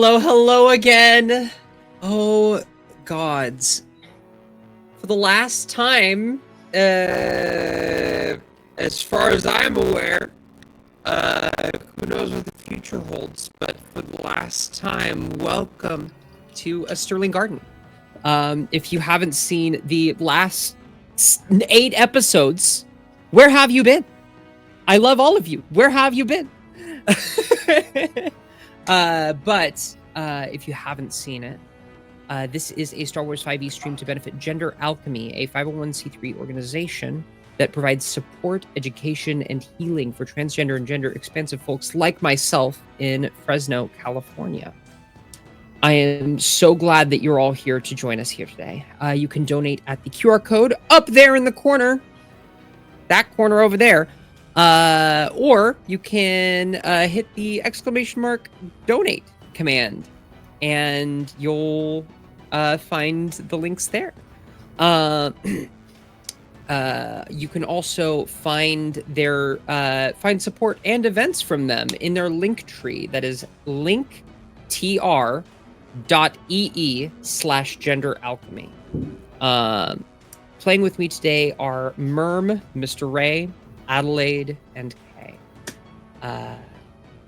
Hello again. Oh, gods. For the last time, as far as I'm aware, who knows what the future holds, but for the last time, welcome to A Sterling Garden. If you haven't seen the last 8 episodes, where have you been? I love all of you. Where have you been? But if you haven't seen it, this is a Star Wars 5e stream to benefit Gender Alchemy, a 501c3 organization that provides support, education, and healing for transgender and gender expansive folks like myself in Fresno, California. I am so glad that you're all here to join us here today. You can donate at the QR code up there in the corner, that corner over there. Or you can hit the !donate command and you'll find the links there. You can also find their find support and events from them in their link tree. That is linktr.ee/genderalchemy. Playing with me today are Merm, Mr. Ray, Adelaide, and Kay.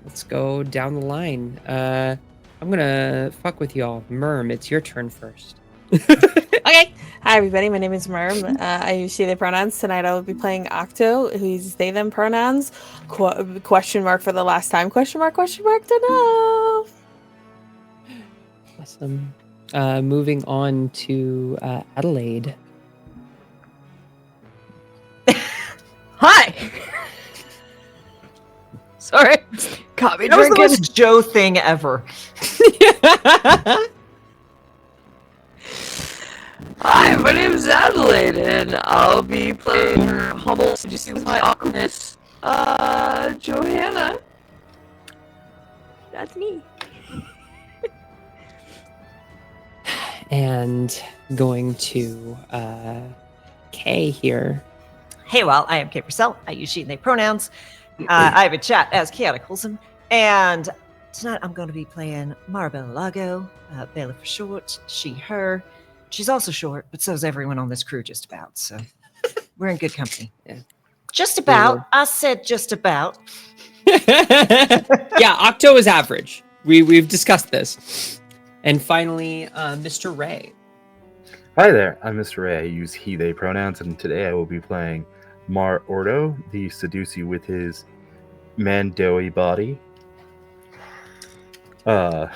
Let's go down the line. I'm gonna fuck with y'all. Merm, it's your turn first. Okay. Hi, everybody. My name is Merm. I use she, they pronouns. Tonight I will be playing Octo, who uses they, them pronouns. Question mark for the last time. Question mark, to know. Awesome. Moving on to Adelaide. Hi. Sorry. Caught me drinking. That was the most Joe thing ever. Hi, my name is Adelaide, and I'll be playing her humble seducing with my awkwardness, Johanna. That's me. And going to Kay here. Hey, well, I am Kay Purcell. I use she and they pronouns. I have a chat as Chaotic Wholesome. And tonight I'm going to be playing Maribel Lago, Bella for short, she, her. She's also short, but so is everyone on this crew just about. So we're in good company. Yeah. Just about. Yeah. I said just about. Yeah, Octo is average. We've discussed this. And finally, Mr. Ray. Hi there, I'm Mr. Ray. I use he, they pronouns, and today I will be playing Mar Ordo, the Seducey with his Mandoey body. Mar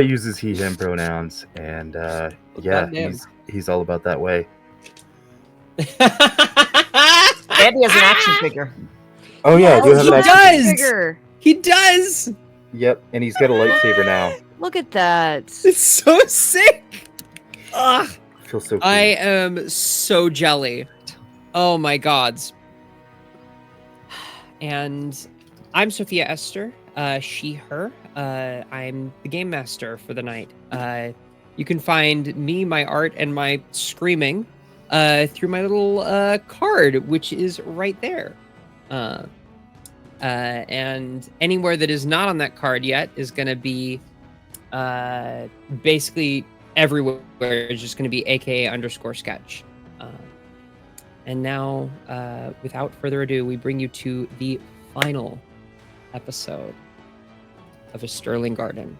uses he, him pronouns, and yeah, he's all about that way. Andy has an action figure. Oh yeah, I do have an action figure. He does! Yep, and he's got a lightsaber now. Look at that. It's so sick! Ugh. I feel so cool. I am so jelly. Oh my gods. And I'm Sophia Esther, she, her. I'm the game master for the night. You can find me, my art, and my screaming through my little card, which is right there. And anywhere that is not on that card yet is going to be basically everywhere. It's just going to be aka_sketch. And now, without further ado, we bring you to the final episode of A Sterling Garden.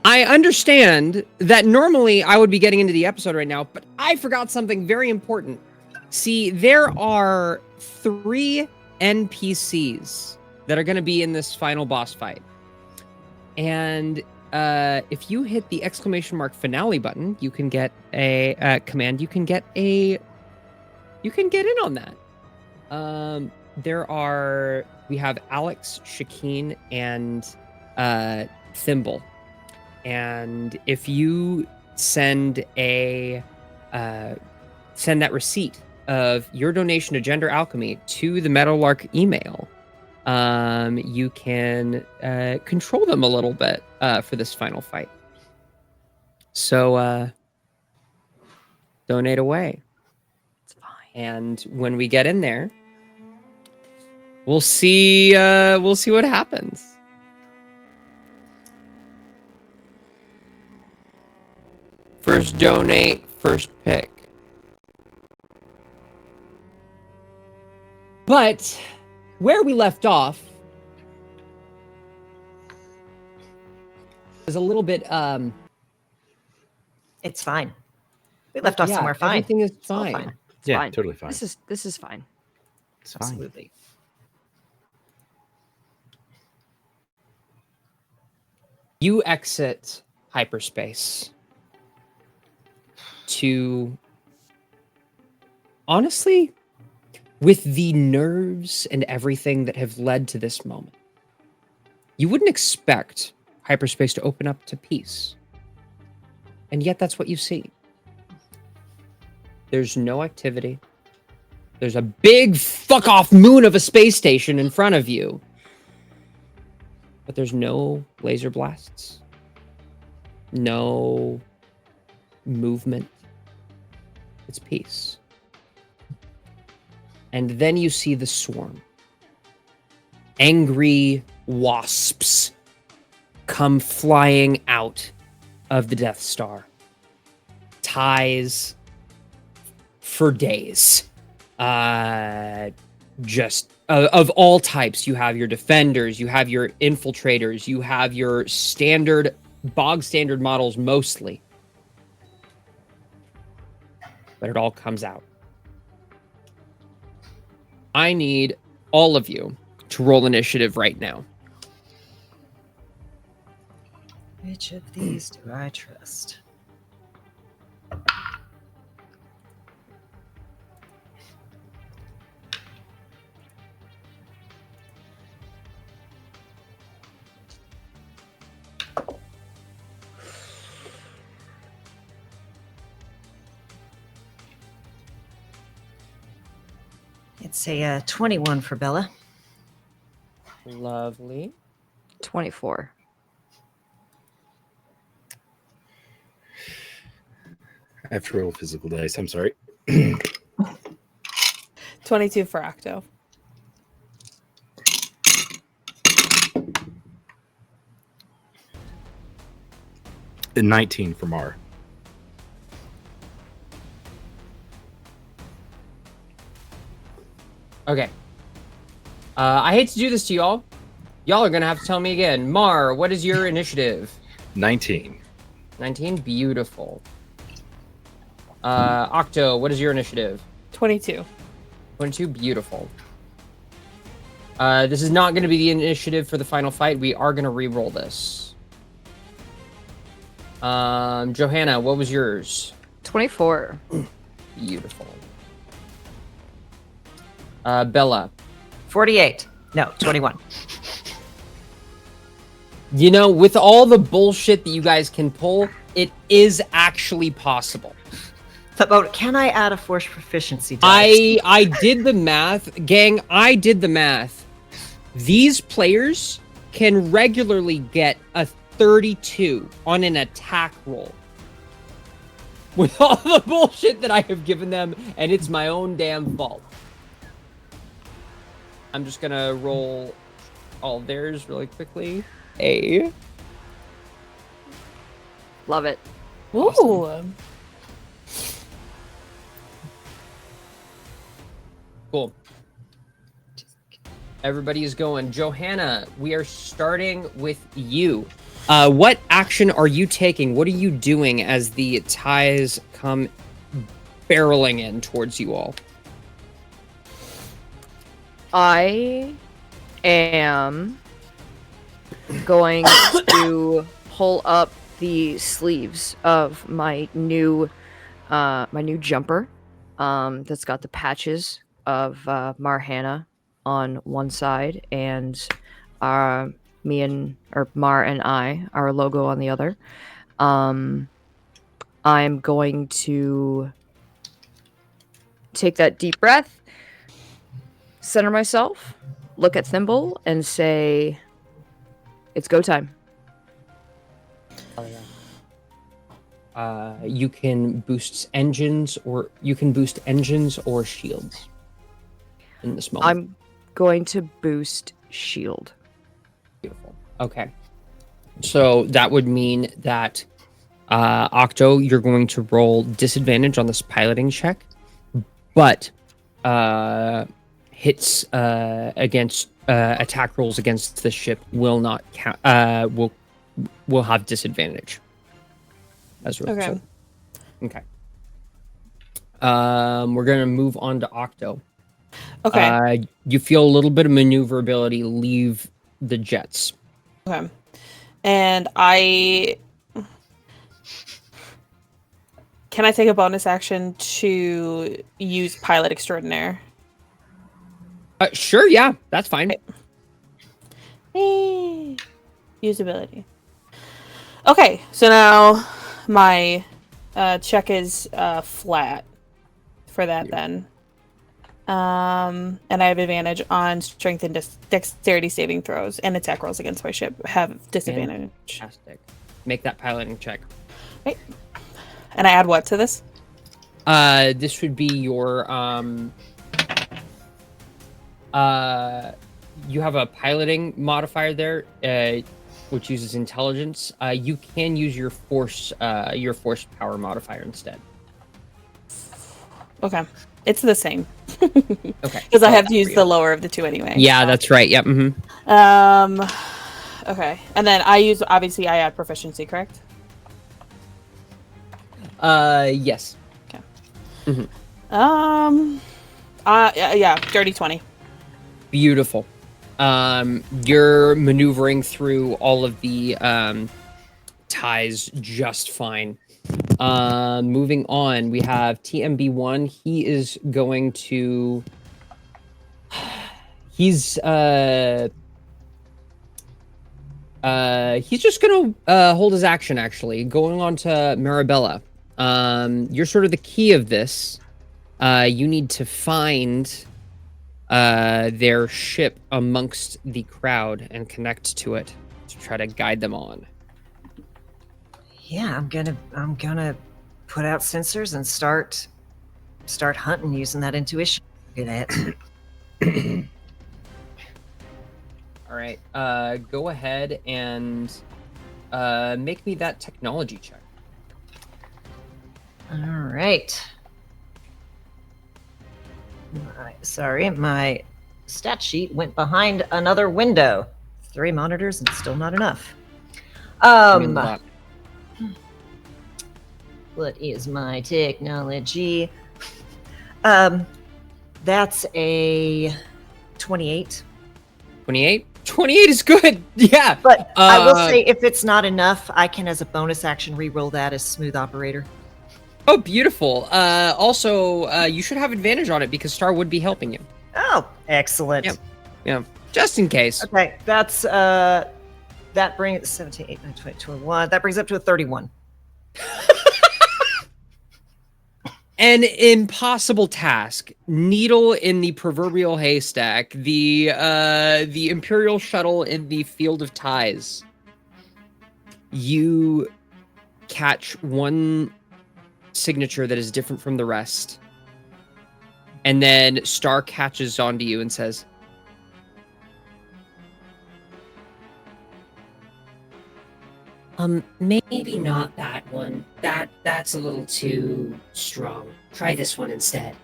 I understand that normally I would be getting into the episode right now, but I forgot something very important. See, there are 3 NPCs that are going to be in this final boss fight. And if you hit the !finale button, you can get a command. You can get in on that. We have Alex, Shakeen, and Thimble. And if you send that receipt of your donation to Gender Alchemy to the Meadowlark email, you can control them a little bit for this final fight. So donate away. It's fine. And when we get in there, we'll see what happens. First donate, first pick. But where we left off is a little bit It's fine. We left off somewhere fine. Everything is It's all fine. It's Yeah, fine. totally fine. This is fine. It's fine. Absolutely. You exit hyperspace to, honestly, with the nerves and everything that have led to this moment, you wouldn't expect hyperspace to open up to peace. And yet that's what you see. There's no activity. There's a big fuck-off moon of a space station in front of you. But there's no laser blasts. No movement. It's peace. And then you see the swarm. Angry wasps come flying out of the Death Star. Ties for days. Just of all types. You have your defenders, you have your infiltrators, you have your bog standard models mostly. But it all comes out. I need all of you to roll initiative right now. Which of these do I trust? It's a 21 for Bella. Lovely. 24. I have to roll physical dice. I'm sorry. 22 for Octo. And 19 for Mar. Okay. I hate to do this to y'all. Y'all are gonna have to tell me again. Mar, what is your initiative? 19. 19? Beautiful. Octo, what is your initiative? 22. 22? Beautiful. This is not gonna be the initiative for the final fight. We are gonna re-roll this. Johanna, what was yours? 24. Beautiful. Bella. 48. No, 21. You know, with all the bullshit that you guys can pull, it is actually possible. But can I add a force proficiency dice? I did the math. Gang, I did the math. These players can regularly get a 32 on an attack roll. With all the bullshit that I have given them, and it's my own damn fault. I'm just gonna roll all theirs really quickly. Love it. Ooh. Cool. Everybody is going. Johanna, we are starting with you. What action are you taking? What are you doing as the ties come barreling in towards you all? I am going to pull up the sleeves of my new jumper that's got the patches of Marhanna on one side and Mar and I, our logo on the other. I'm going to take that deep breath, center myself, look at Thimble, and say, "It's go time." You can boost engines or shields in this moment. I'm going to boost shield. Beautiful. Okay. So that would mean that Octo, you're going to roll disadvantage on this piloting check, but hits against attack rolls against the ship will not count. Will have disadvantage. As a result. Okay. We're gonna move on to Octo. Okay. You feel a little bit of maneuverability leave the jets. Okay. And can I take a bonus action to use Pilot Extraordinaire? Sure, yeah, that's fine. Hey. Usability. Okay, so now my check is flat for that then. And I have advantage on strength and dexterity saving throws, and attack rolls against my ship have disadvantage. Fantastic. Make that piloting check. Right. And I add what to this? This would be your you have a piloting modifier there, which uses intelligence. You can use your force power modifier instead. Okay, it's the same. Okay. Because I have to use the lower of the two anyway. Yeah, that's right. Yep. Okay, and then I add proficiency, correct? Yes. Okay. Mm-hmm. Yeah, dirty 20. Beautiful. You're maneuvering through all of the ties just fine. Moving on, we have TMB1. He is going to. He's just gonna hold his action. Actually, going on to Marabella. You're sort of the key of this. You need to find their ship amongst the crowd and connect to it to try to guide them on. Yeah, I'm gonna put out sensors and start hunting using that intuition. Look at that. All right. Go ahead and make me that technology check. All right. Sorry, my stat sheet went behind another window. 3 monitors and still not enough. What is my technology? That's a 28. 28? 28 is good. Yeah. But I will say, if it's not enough, I can, as a bonus action, re-roll that as Smooth Operator. Oh, beautiful. Also, you should have advantage on it because Star would be helping you. Oh, excellent. Yep. Yeah, just in case. Okay, that's that brings 17, 8, 9, 20, 21. That brings up to a 31. An impossible task. Needle in the proverbial haystack. The Imperial shuttle in the field of ties. You catch one signature that is different from the rest. And then Star catches onto you and says, maybe not that one. That's a little too strong. Try this one instead.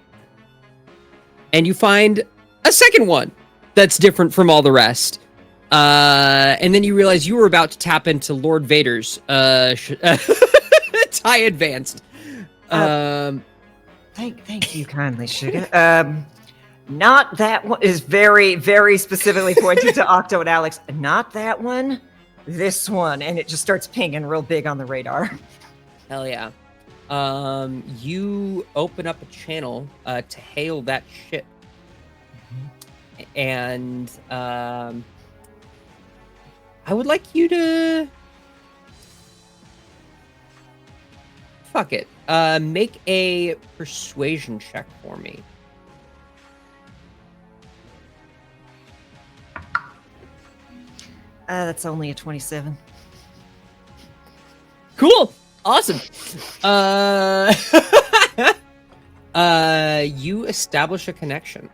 and you find a second one that's different from all the rest. And then you realize you were about to tap into Lord Vader's tie advanced. Thank you kindly, Sugar. Not that one is very, very specifically pointed to Octo and Alex. Not that one. This one, and it just starts pinging real big on the radar. Hell yeah. You open up a channel to hail that ship. And I would like you to fuck it. Make a persuasion check for me. That's only a 27. Cool. Awesome. You establish a connection.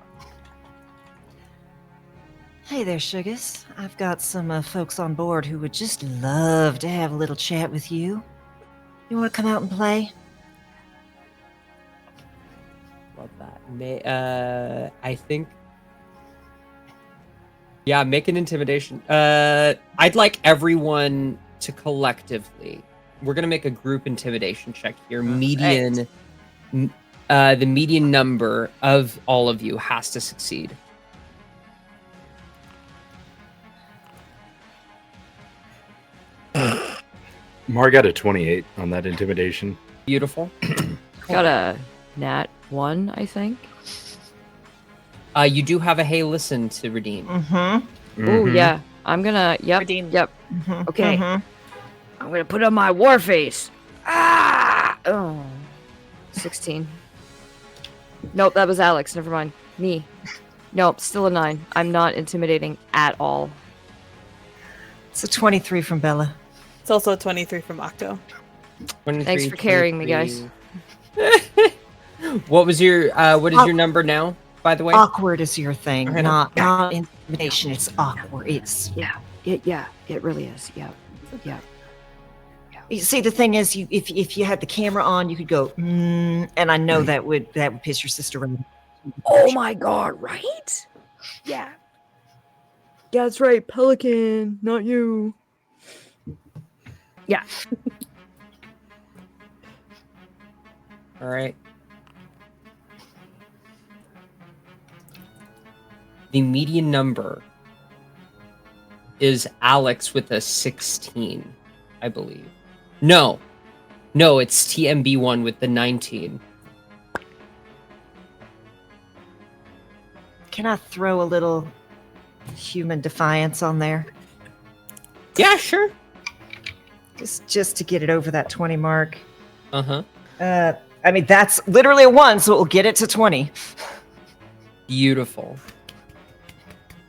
Hey there, Sugars. I've got some folks on board who would just love to have a little chat with you. You want to come out and play? Love that. I think. Yeah, make an intimidation. I'd like everyone to collectively. We're gonna make a group intimidation check here. Median. The median number of all of you has to succeed. Mar got a 28 on that intimidation. Beautiful. Got a nat 1, I think. You do have a hey listen to redeem. Mm-hmm. Oh yeah, I'm gonna. Yep. Redeem. Yep. Mm-hmm. Okay. I'm gonna put on my war face. Ah! Oh. 16. Nope, that was Alex. Never mind. Me. Nope, still a 9. I'm not intimidating at all. It's a 23 from Bella. It's also a 23 from Octo. 23, Thanks for carrying me, guys. 23. What was your what is your number now, by the way? Awkward is your thing, Okay. not intimidation. It's awkward. It's Yeah, it really is. Yeah. You see, the thing is, if you had the camera on, you could go, and I know that would piss your sister off. Oh my god, right? Yeah. Yeah, that's right. Pelican, not you. Yeah. All right. The median number is Alex with a 16, I believe. No, it's TMB1 with the 19. Can I throw a little human defiance on there, Yeah, sure. just to get it over that 20 mark? Uh-huh. I mean, that's literally a 1, so it will get it to 20. Beautiful.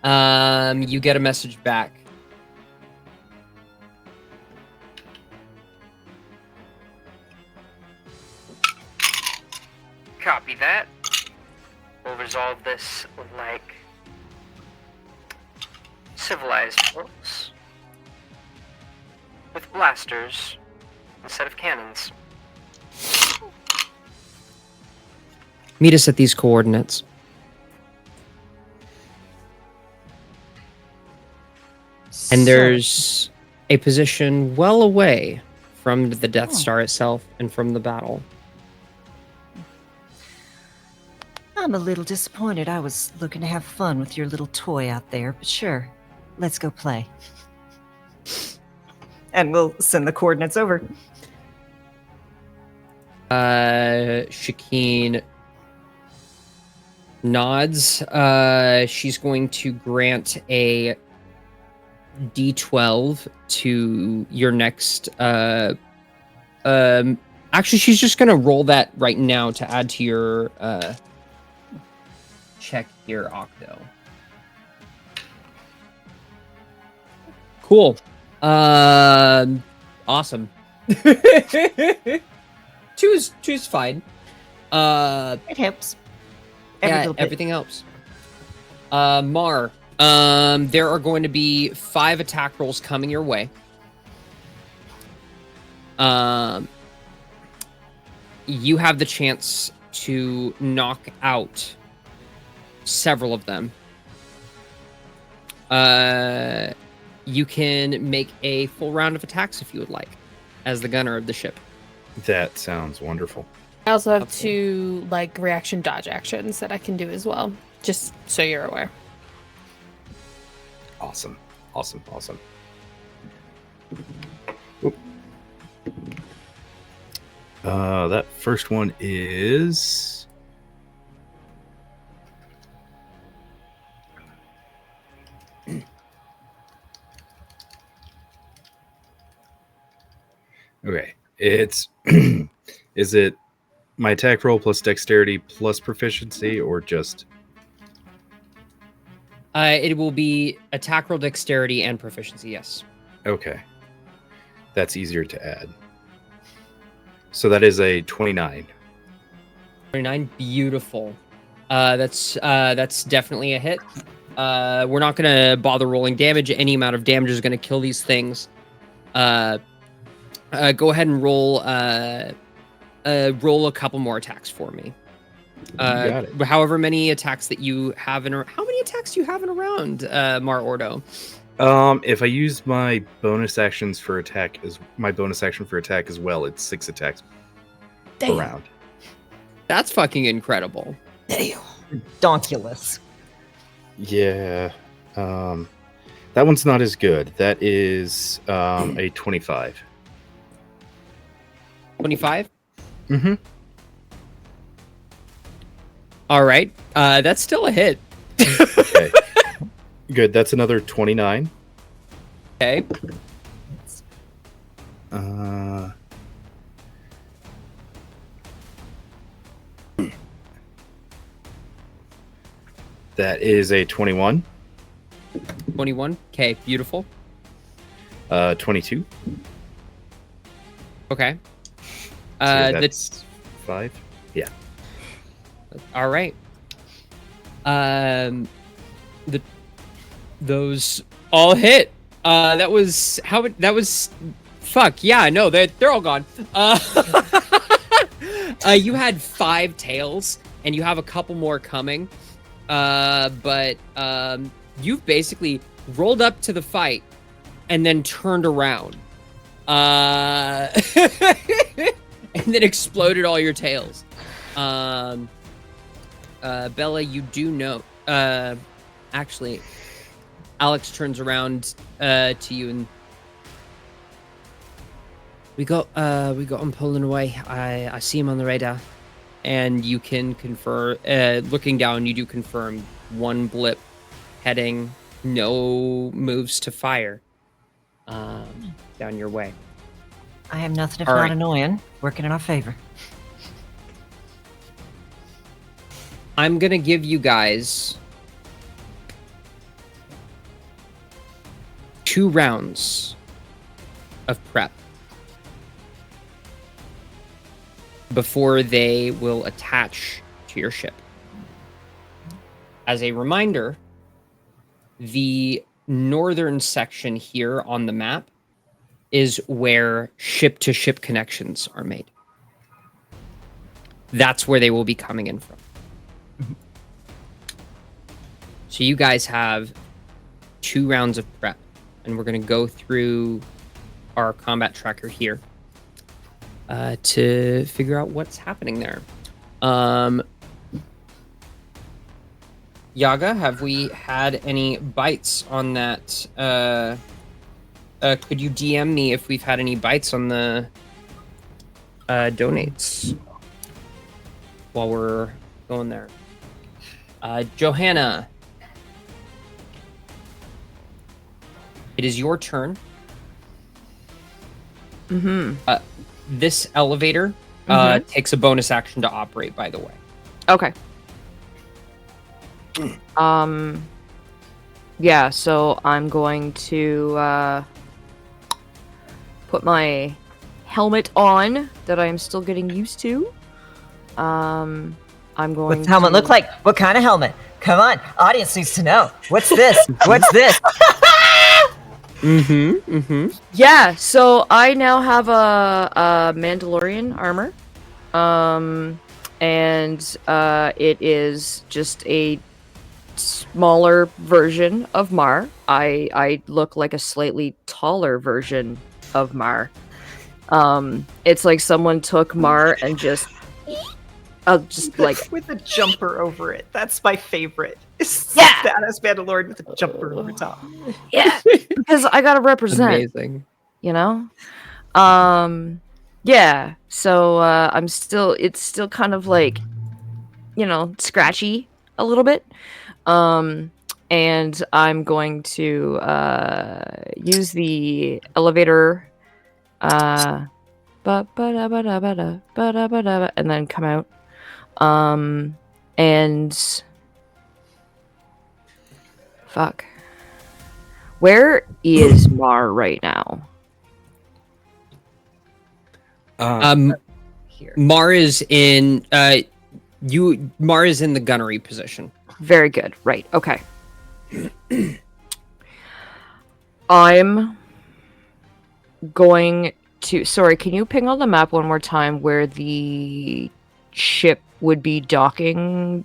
You get a message back. Copy that. We'll resolve this like civilized folks with blasters instead of cannons. Meet us at these coordinates. And there's a position well away from the Death Star itself and from the battle. I'm a little disappointed. I was looking to have fun with your little toy out there, but sure, let's go play. And we'll send the coordinates over. Shakeen nods. She's going to grant a D12 to your next. Actually, she's just gonna roll that right now to add to your check here, Octo. Cool. Awesome. Two's fine. It helps. Everything helps. Mar, there are going to be 5 attack rolls coming your way. You have the chance to knock out several of them. You can make a full round of attacks if you would like, as the gunner of the ship. That sounds wonderful. I also have 2 like reaction dodge actions that I can do as well, just so you're aware. Awesome. Oop. That first one is okay. It's is it my attack roll plus dexterity plus proficiency, or just It will be attack roll, dexterity, and proficiency. Yes. okay? That's easier to add. So that is a 29. 29, beautiful. That's definitely a hit. We're not gonna bother rolling damage. Any amount of damage is gonna kill these things. Go ahead and roll a couple more attacks for me. Got it. However many attacks that you have in a how many attacks do you have in a round, Mar Ordo? If I use my bonus actions for attack as well, it's 6 attacks per round. That's fucking incredible. Donkulous. Yeah. That one's not as good. That is a 25. 25? Mm-hmm. All right. That's still a hit. Okay. Good. That's another 29. Okay. That is a 21. 21. Okay, beautiful. 22. Okay. So yeah, That's that's 5. Yeah. all right. Those all hit. That was fuck yeah, no, they're all gone. You had 5 tails and you have a couple more coming. But you've basically rolled up to the fight and then turned around. And then exploded all your tails. Bella, you do know. Actually, Alex turns around to you and we got him pulling away. I see him on the radar, and you can confirm. Looking down, you do confirm 1 blip, heading, no moves to fire. Down your way. I am nothing if All not right. annoying. Working in our favor. I'm gonna give you guys 2 rounds of prep before they will attach to your ship. As a reminder, the northern section here on the map is where ship-to-ship connections are made. That's where they will be coming in from. So you guys have 2 rounds of prep, and we're going to go through our combat tracker here to figure out what's happening there. Yaga, have we had any bites on that? Could you DM me if we've had any bites on the donates while we're going there? Johanna, it is your turn. Mm-hmm. This elevator takes a bonus action to operate, by the way. Okay. Yeah, so I'm going to put my helmet on that I am still getting used to. I'm going What's the helmet to... look like? What kind of helmet? Come on, audience needs to know. What's this? What's this? Yeah, so I now have a Mandalorian armor. And it is just a smaller version of Mar. I look like a slightly taller version of Mar. It's like someone took Mar and just like with a jumper over it. That's my favorite. Yeah. Badass Mandalorian with a jumper over top. yeah, because I gotta represent. Amazing. You know, yeah. So it's still kind of like, scratchy a little bit. And I'm going to use the elevator, and then come out. And fuck. Where is Mar right now? Here. Mar is in Mar is in the gunnery position. Very good. Right. Okay. I'm going to... Sorry, can you ping on the map one more time where the ship would be docking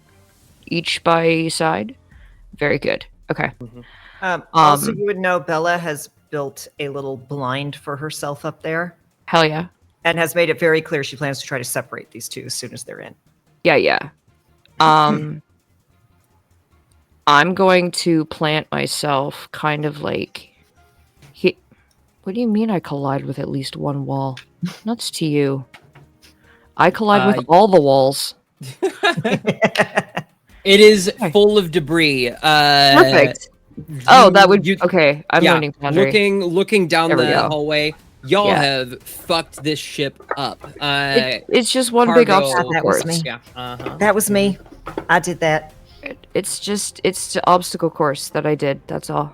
each by side? Very good. Okay. Also, you would know Bella has built a little blind for herself up there. Hell yeah. And has made it very clear she plans to try to separate these two as soon as they're in. Yeah. I'm going to plant myself kind of like... What do you mean I collide with at least one wall? Nuts to you. I collide with all the walls. It is full of debris. Perfect. That would... Okay, I'm learning boundary. Looking down There we the go. hallway, y'all have fucked this ship up. It's just one big cargo- obstacle That was course. me. Yeah. Uh-huh. That was me. I did that. It's the obstacle course that I did. That's all.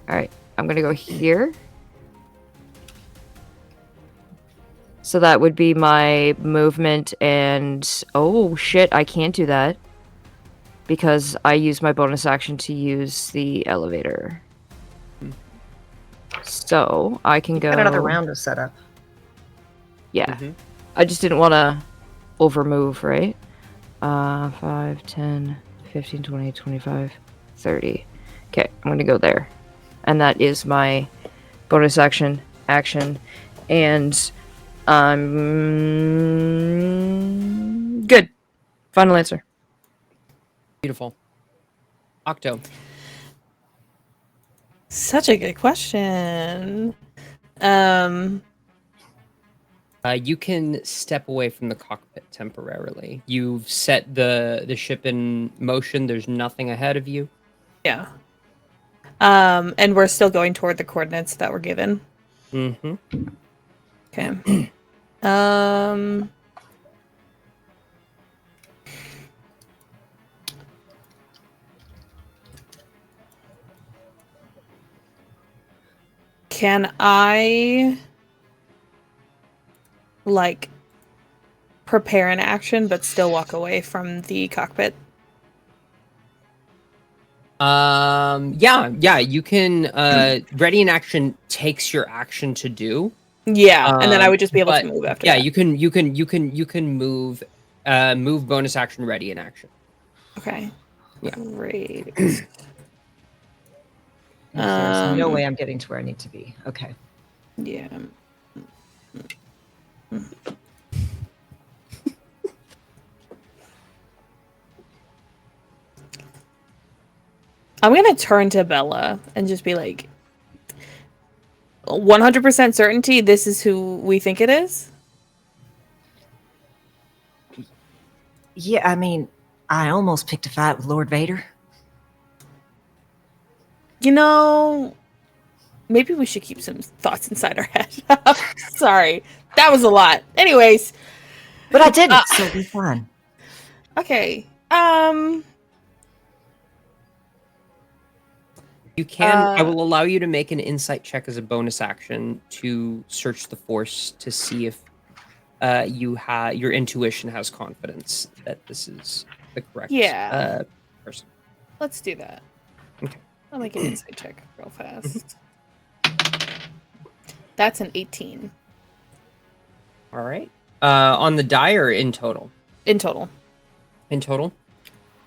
All right, I'm gonna go here. So that would be my movement, and oh shit, I can't do that because I use my bonus action to use the elevator. So I can go. Got another round of setup. Yeah, I just didn't want to overmove, right? 5, 10, 15, 20, 25, 30. Okay, I'm gonna go there. And that is my bonus action, and good. Final answer. Beautiful. Octo. Such a good question. You can step away from the cockpit temporarily. You've set the ship in motion. There's nothing ahead of you. Yeah. And we're still going toward the coordinates that were given. Mm-hmm. Okay. Can I prepare an action but still walk away from the cockpit? Yeah, you can ready in action takes your action to do. Yeah, and then I would just be able to move after that. You can move bonus action ready in action. Okay. Yeah. Great. There's no way I'm getting to where I need to be. Okay. Yeah. I'm gonna turn to Bella and just be like, 100% certainty this is who we think it is? Yeah, I mean, I almost picked a fight with Lord Vader. You know, maybe we should keep some thoughts inside our head. Sorry. That was a lot. Anyways. But I didn't, so it'll be fine. Okay. You can. I will allow you to make an insight check as a bonus action to search the force to see if your intuition has confidence that this is the correct person. Let's do that. Okay. I'll make an insight check real fast. That's an 18. All right. On the die or in total? In total. In total.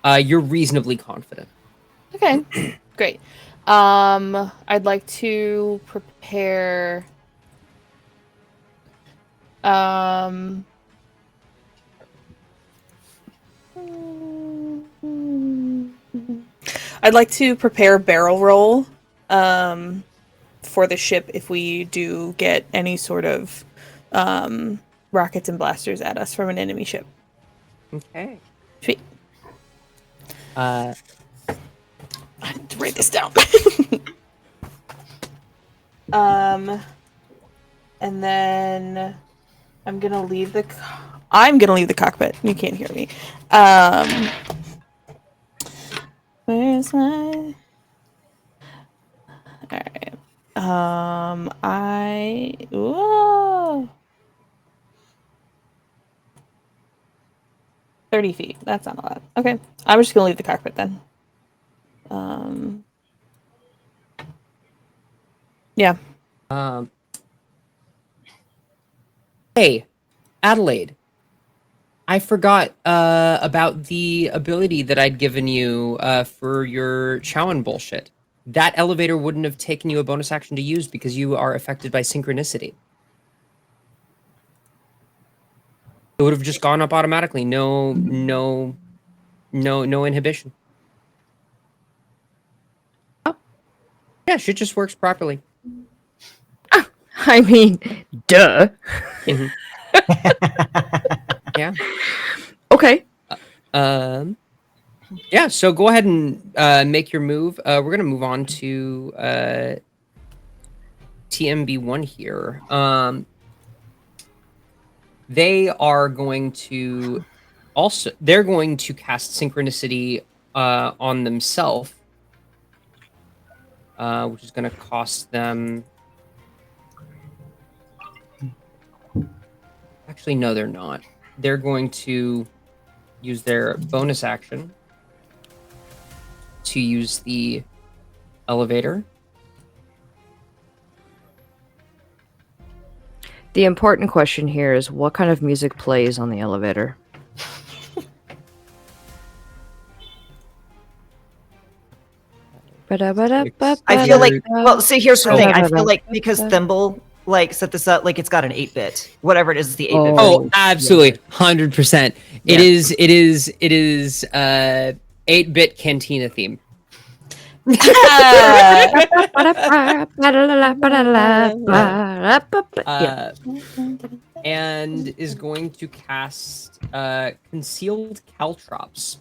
You're reasonably confident. Okay, great. I'd like to prepare. I'd like to prepare barrel roll for the ship if we do get any sort of rockets and blasters at us from an enemy ship. Okay. Sweet. Uh, I need to write this down. And then I'm gonna leave the cockpit. You can't hear me. Where's my? All right. Whoa. 30 feet. That's not a lot. Okay. I'm just gonna leave the cockpit then. Yeah. Hey, Adelaide. I forgot about the ability that I'd given you for your Chowan bullshit. That elevator wouldn't have taken you a bonus action to use because you are affected by synchronicity. It would have just gone up automatically. No inhibition. Oh. Yeah, shit just works properly. I mean, duh. Mhm. Yeah. Okay. Yeah, so go ahead and make your move. We're going to move on to TMB1 here. They are going to they're going to cast synchronicity on themselves, which is going to cost them. Actually, no, they're not. They're going to use their bonus action to use the elevator. The important question here is what kind of music plays on the elevator? I feel like, well, see, here's the thing. I feel like because Thimble set this up, like it's got an 8-bit, whatever it is the 8-bit. Oh, absolutely, 100%. It is 8-bit Cantina theme. And is going to cast Concealed Caltrops.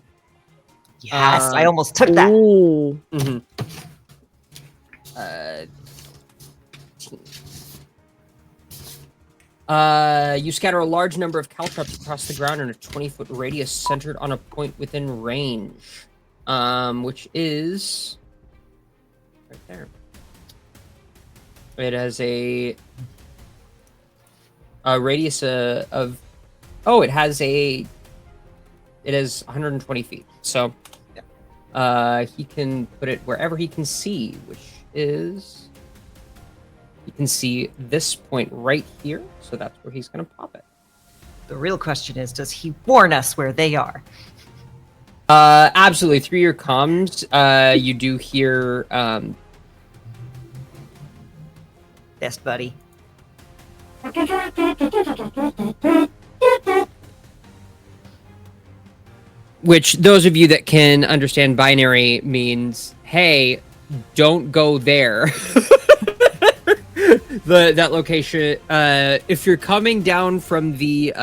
Yes, I almost took that. Ooh. Mm-hmm. You scatter a large number of caltrops across the ground in a 20-foot radius centered on a point within range, which is right there. It has a radius of it has 120 feet. So he can put it wherever he can see, which is you can see this point right here. So that's where he's going to pop it. The real question is, does he warn us where they are? Absolutely. Through your comms, you do hear Yes, buddy. which those of you that can understand binary means, hey, don't go there. That location. If you're coming down from the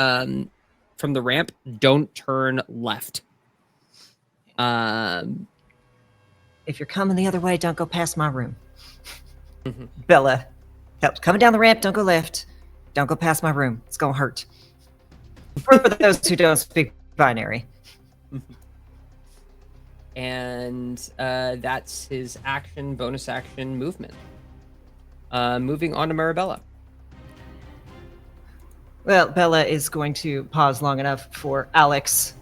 ramp, don't turn left. If you're coming the other way, don't go past my room. Mm-hmm. Bella, help. Coming down the ramp, don't go left. Don't go past my room. It's gonna hurt. For those who don't speak binary. And that's his action, bonus action, movement. Moving on to Marabella. Well, Bella is going to pause long enough for Alex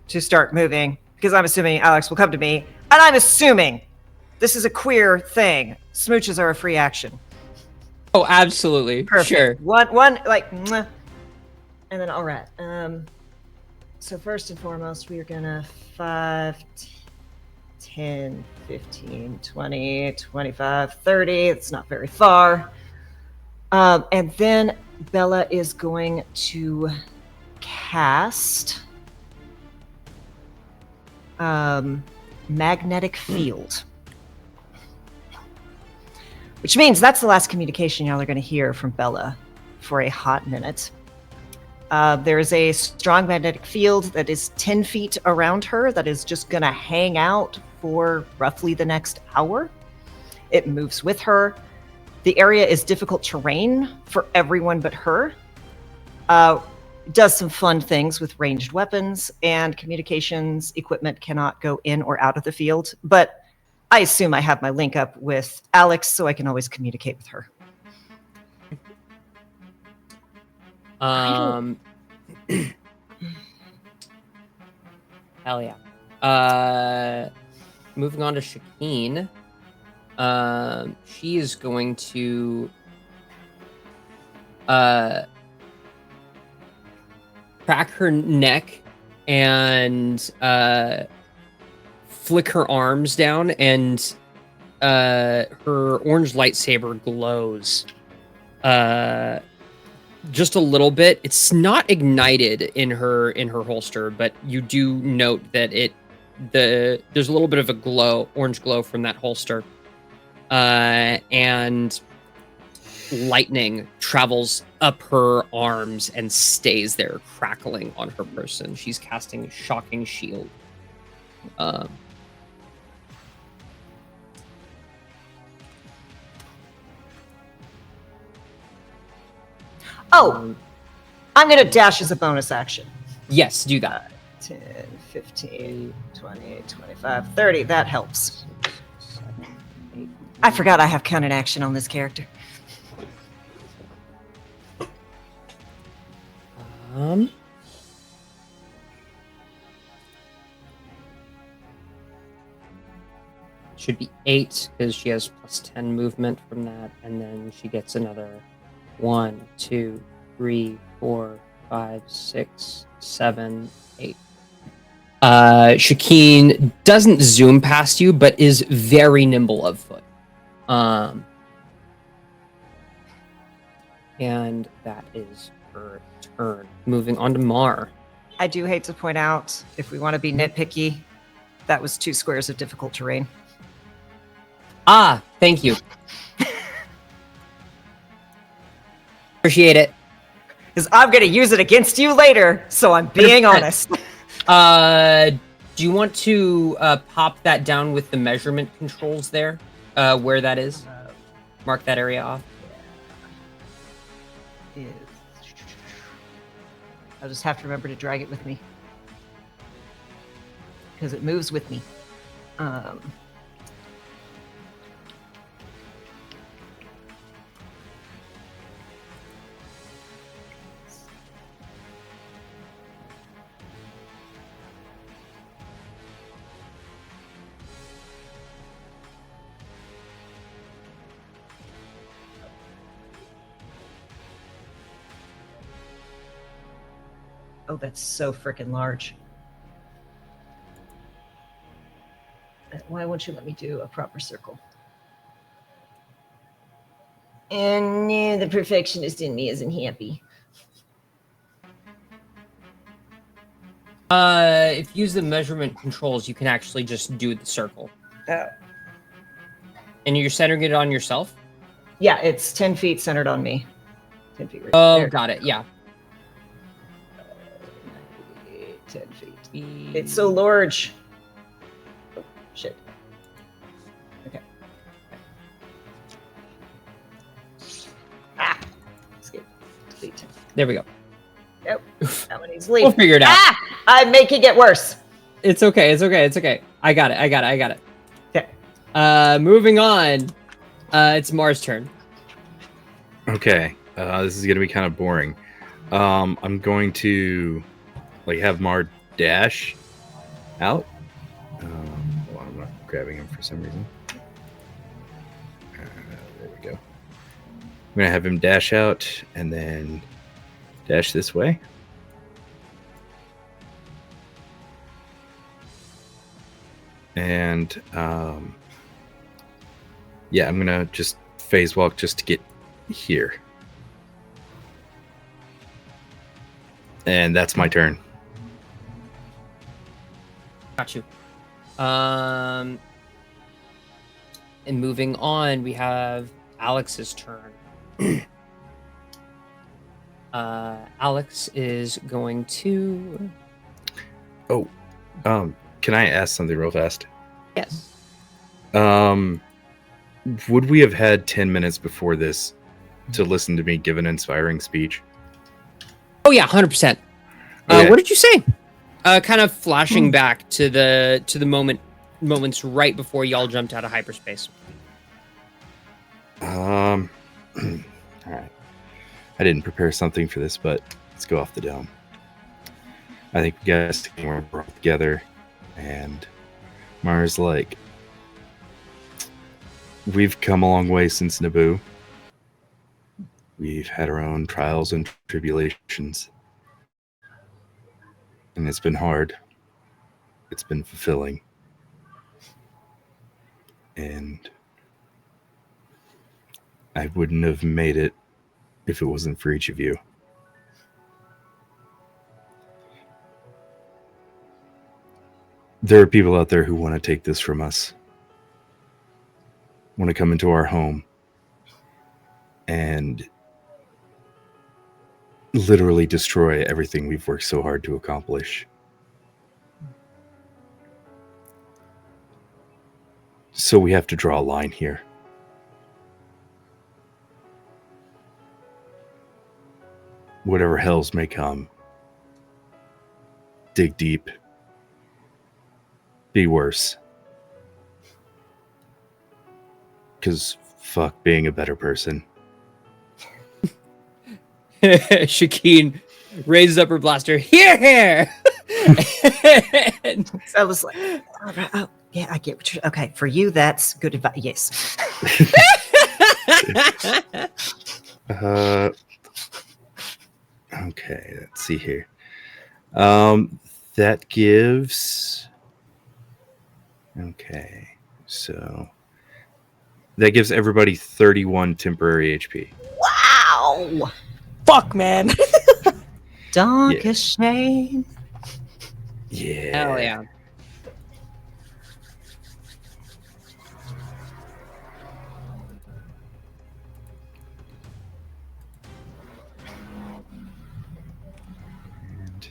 to start moving, because I'm assuming Alex will come to me, and I'm assuming this is a queer thing. Smooches are a free action. Oh, absolutely. Perfect. Sure. One, like, mwah. And then all right. So first and foremost, we are gonna 5, 10, 15, 20, 25, 30. It's not very far. And then Bella is going to cast magnetic field. Which means that's the last communication y'all are going to hear from Bella for a hot minute. There is a strong magnetic field that is 10 feet around her that is just going to hang out for roughly the next hour. It moves with her. The area is difficult terrain for everyone but her. Does some fun things with ranged weapons, and communications equipment cannot go in or out of the field. But I assume I have my link up with Alex, so I can always communicate with her. Hell yeah. Moving on to Shakeen. She is going to crack her neck and flick her arms down, and her orange lightsaber glows just a little bit. It's not ignited in her holster, but you do note that there's a little bit of a glow, orange glow from that holster. And lightning travels up her arms and stays there, crackling on her person. She's casting Shocking Shield. I'm going to dash as a bonus action. Yes, do that. 10, 15, 20, 25, 30. That helps. I forgot I have counted action on this character. Should be 8 because she has plus 10 movement from that, and then she gets another 1, 2, 3, 4, 5, 6, 7, 8. Shakeen doesn't zoom past you, but is very nimble of foot. And that is her turn. Moving on to Mar. I do hate to point out, if we want to be nitpicky, that was 2 squares of difficult terrain. Ah, thank you. Appreciate it. Because I'm going to use it against you later, so I'm being 100%. honest. Do you want to pop that down with the measurement controls there? Where that is? Mark that area off. I'll just have to remember to drag it with me. Because it moves with me. Oh, that's so freaking large. Why won't you let me do a proper circle? And the perfectionist in me isn't happy. If you use the measurement controls, you can actually just do the circle. Oh. And you're centering it on yourself? Yeah, it's 10 feet centered on me. 10 feet right Oh, there. got it. Yeah. 10 feet. It's so large. Oh, shit. Okay. Ah! Escape. Delete. There we go. Nope. That one needs to leave. We'll figure it out. Ah! I'm making it worse. It's okay. It's okay. It's okay. I got it. Okay. Moving on. It's Mar's turn. Okay, this is gonna be kind of boring. I'm going to have Mar dash out. Hold on, I'm not grabbing him for some reason. There we go. I'm gonna have him dash out and then dash this way. And yeah, I'm gonna just phase walk just to get here. And that's my turn. Got you. And moving on, we have Alex's turn. Alex is going to. Oh, can I ask something real fast? Yes. Would we have had 10 minutes before this to listen to me give an inspiring speech? Oh yeah, 100%. Okay. What did you say? Kind of flashing back to the moments right before y'all jumped out of hyperspace. All right. I didn't prepare something for this, but let's go off the dome. I think we guys we're all together, and Mara's like, we've come a long way since Naboo. We've had our own trials and tribulations. And it's been hard. It's been fulfilling. And I wouldn't have made it if it wasn't for each of you. There are people out there who want to take this from us. Want to come into our home and literally destroy everything we've worked so hard to accomplish. So we have to draw a line here. Whatever hells may come, dig deep, be worse. Because fuck being a better person. Shakeen raises up her blaster. Here! And So I was like, all right, oh, yeah, I get what you're. Okay, for you, that's good advice. Yes. Okay, let's see here. That gives. Okay, so that gives everybody 31 temporary HP. Wow. Fuck, man. Donkey shame. Yeah. hell yeah. And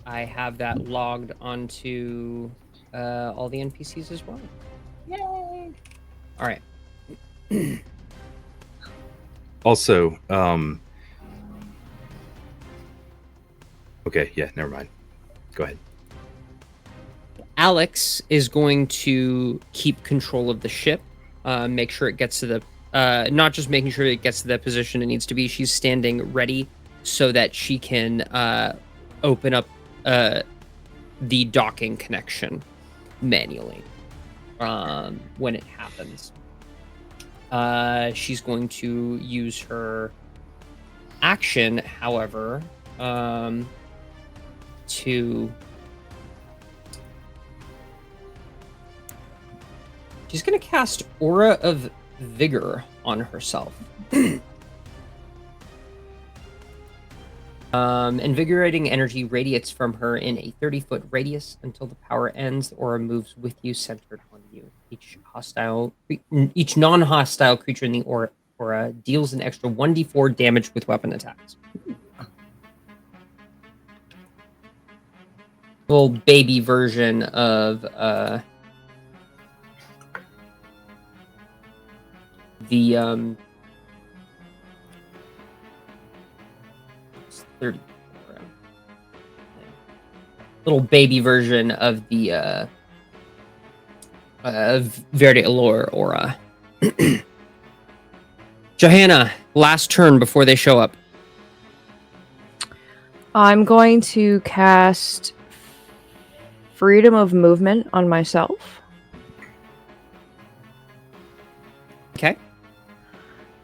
I have that logged onto all the NPCs as well. Yay. All right. also, okay, yeah, never mind. Go ahead. Alex is going to keep control of the ship, make sure it gets to the not just making sure it gets to the position it needs to be. She's standing ready so that she can open up the docking connection manually when it happens. She's going to use her action, however, to... She's going to cast Aura of Vigor on herself. Invigorating energy radiates from her in a 30-foot radius until the power ends. The aura moves with you, centered on you. Each non-hostile creature in the aura deals an extra 1d4 damage with weapon attacks. Little baby version of the 30 little baby version of the Verde Allure aura. Johanna, last turn before they show up. I'm going to cast Freedom of Movement on myself. Okay.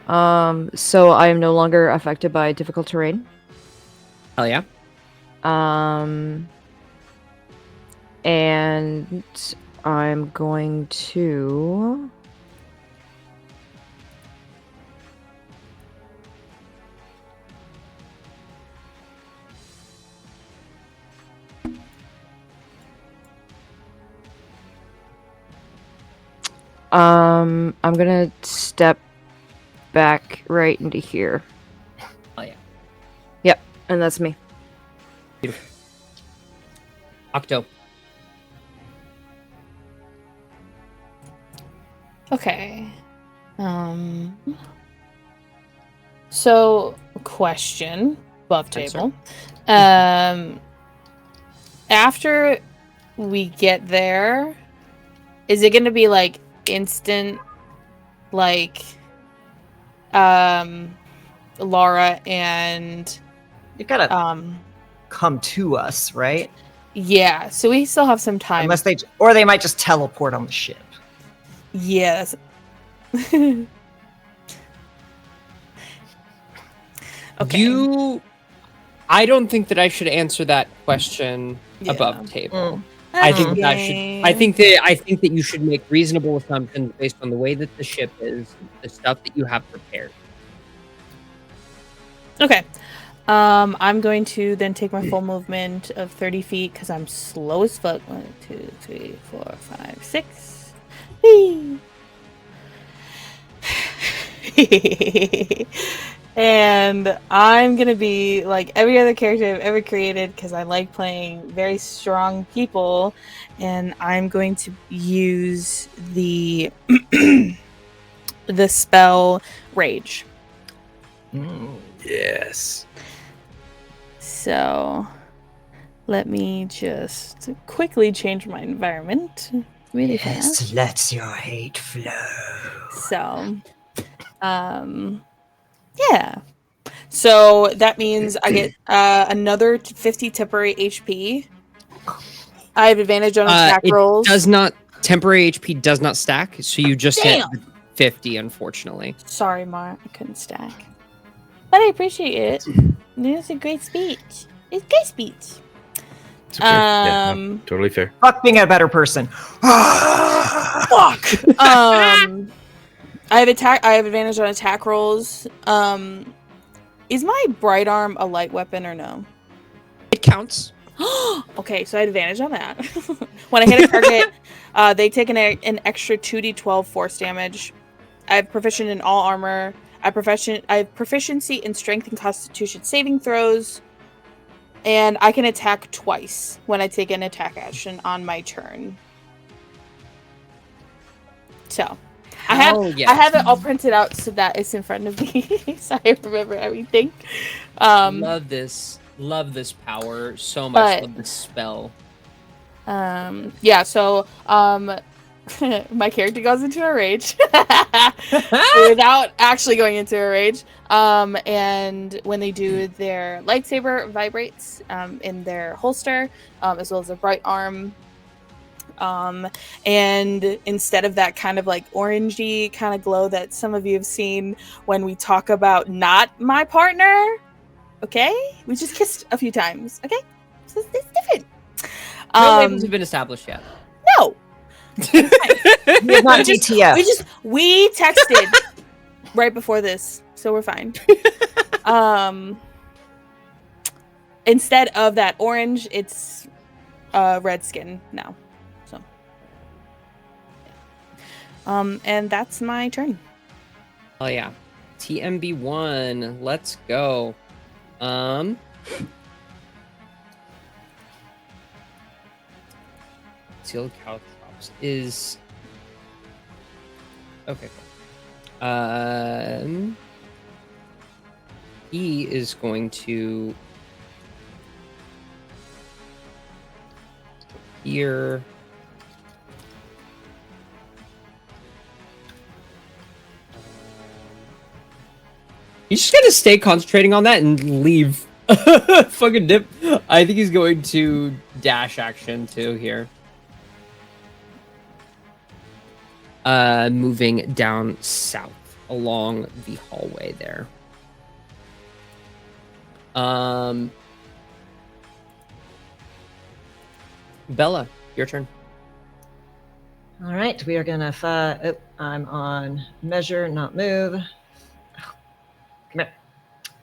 So I am no longer affected by difficult terrain. Hell yeah. And I'm going to. I'm gonna step back right into here. Oh yeah. Yep, and that's me. Octo. Okay. So, question, above Yes, sir. table. After we get there, is it going to be like instant, like, Laura and, You gotta um, come to us, right? yeah, so we still have some time. Unless they might just teleport on the ship. Yes. Okay. I don't think that I should answer that question above table. I think that I think that you should make reasonable assumptions based on the way that the ship is, the stuff that you have prepared. Okay. I'm going to then take my full movement of 30 feet because I'm slow as fuck. 1, 2, 3, 4, 5, 6. Whee! And I'm gonna be like every other character I've ever created because I like playing very strong people, and I'm going to use the the spell Rage. Yes. So let me just quickly change my environment really fast. Let your hate flow. So, yeah. So that means I get another 50 temporary HP. I have advantage on attack rolls. Temporary HP does not stack, so you just Damn. get 50, unfortunately. Sorry, Mar, I couldn't stack. But I appreciate it. It was a great speech. It's a great speech. It's okay. Yeah, no, totally fair. Fuck being a better person. Fuck. I have advantage on attack rolls. Is my bright arm a light weapon or no? It counts. Okay, so I had advantage on that. When I hit a target, they take an extra 2d12 force damage. I have proficient in all armor. I have proficiency in strength and constitution saving throws. And I can attack twice when I take an attack action on my turn. So, I have it all printed out so that it's in front of me, so I remember everything. Love this power so much. Love this spell. Yeah. So, my character goes into a rage without actually going into a rage. And when they do, their lightsaber vibrates in their holster, as well as their bright arm. And instead of that kind of like orangey kind of glow that some of you have seen when we talk about not my partner, okay? We just kissed a few times, okay? So it's different. No labels have been established yet. No. We texted right before this, so we're fine. Instead of that orange, it's red skin now. So, and that's my turn. Oh yeah, TMB1. Let's go. Sealed Caltrops is okay. He is going to here. He's just gonna stay concentrating on that and leave. Fucking dip. I think he's going to dash action too here. Moving down south along the hallway there. Bella, Your turn. All right, we are gonna. I'm on measure, not move. Come here.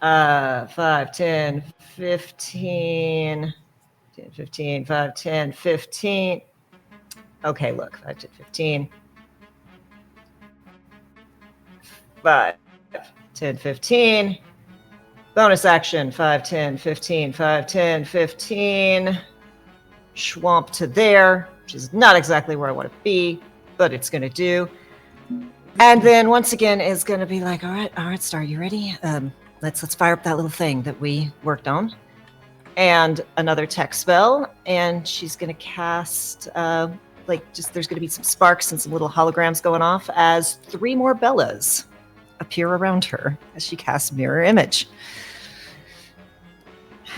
5, 10, 15, 10, 15, 5, 10, 15. Okay, look, 5, 10, 15. 5, 10, 15. Bonus action, 5, 10, 15, 5, 10, 15. Schwamp to there, which is not exactly where I want to be, but it's going to do. And then once again is going to be like, all right, Star, you ready? Let's fire up that little thing that we worked on. And another tech spell, and she's going to cast, there's going to be some sparks and some little holograms going off as 3 more Bellas appear around her as she casts Mirror Image.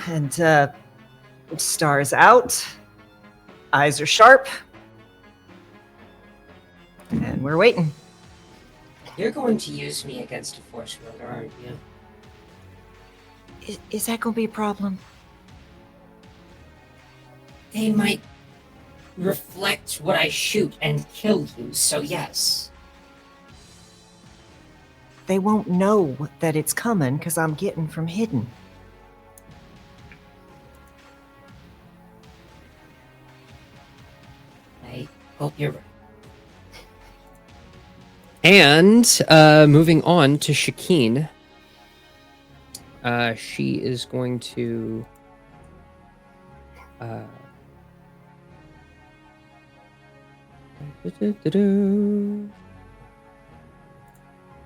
And Star is out. Eyes are sharp. And we're waiting. You're going to use me against a force wielder, aren't you? Is that going to be a problem? They might reflect what I shoot and kill you, so yes. They won't know that it's coming because I'm getting from hidden. I hope you're right. And moving on to Shakeen. She is going to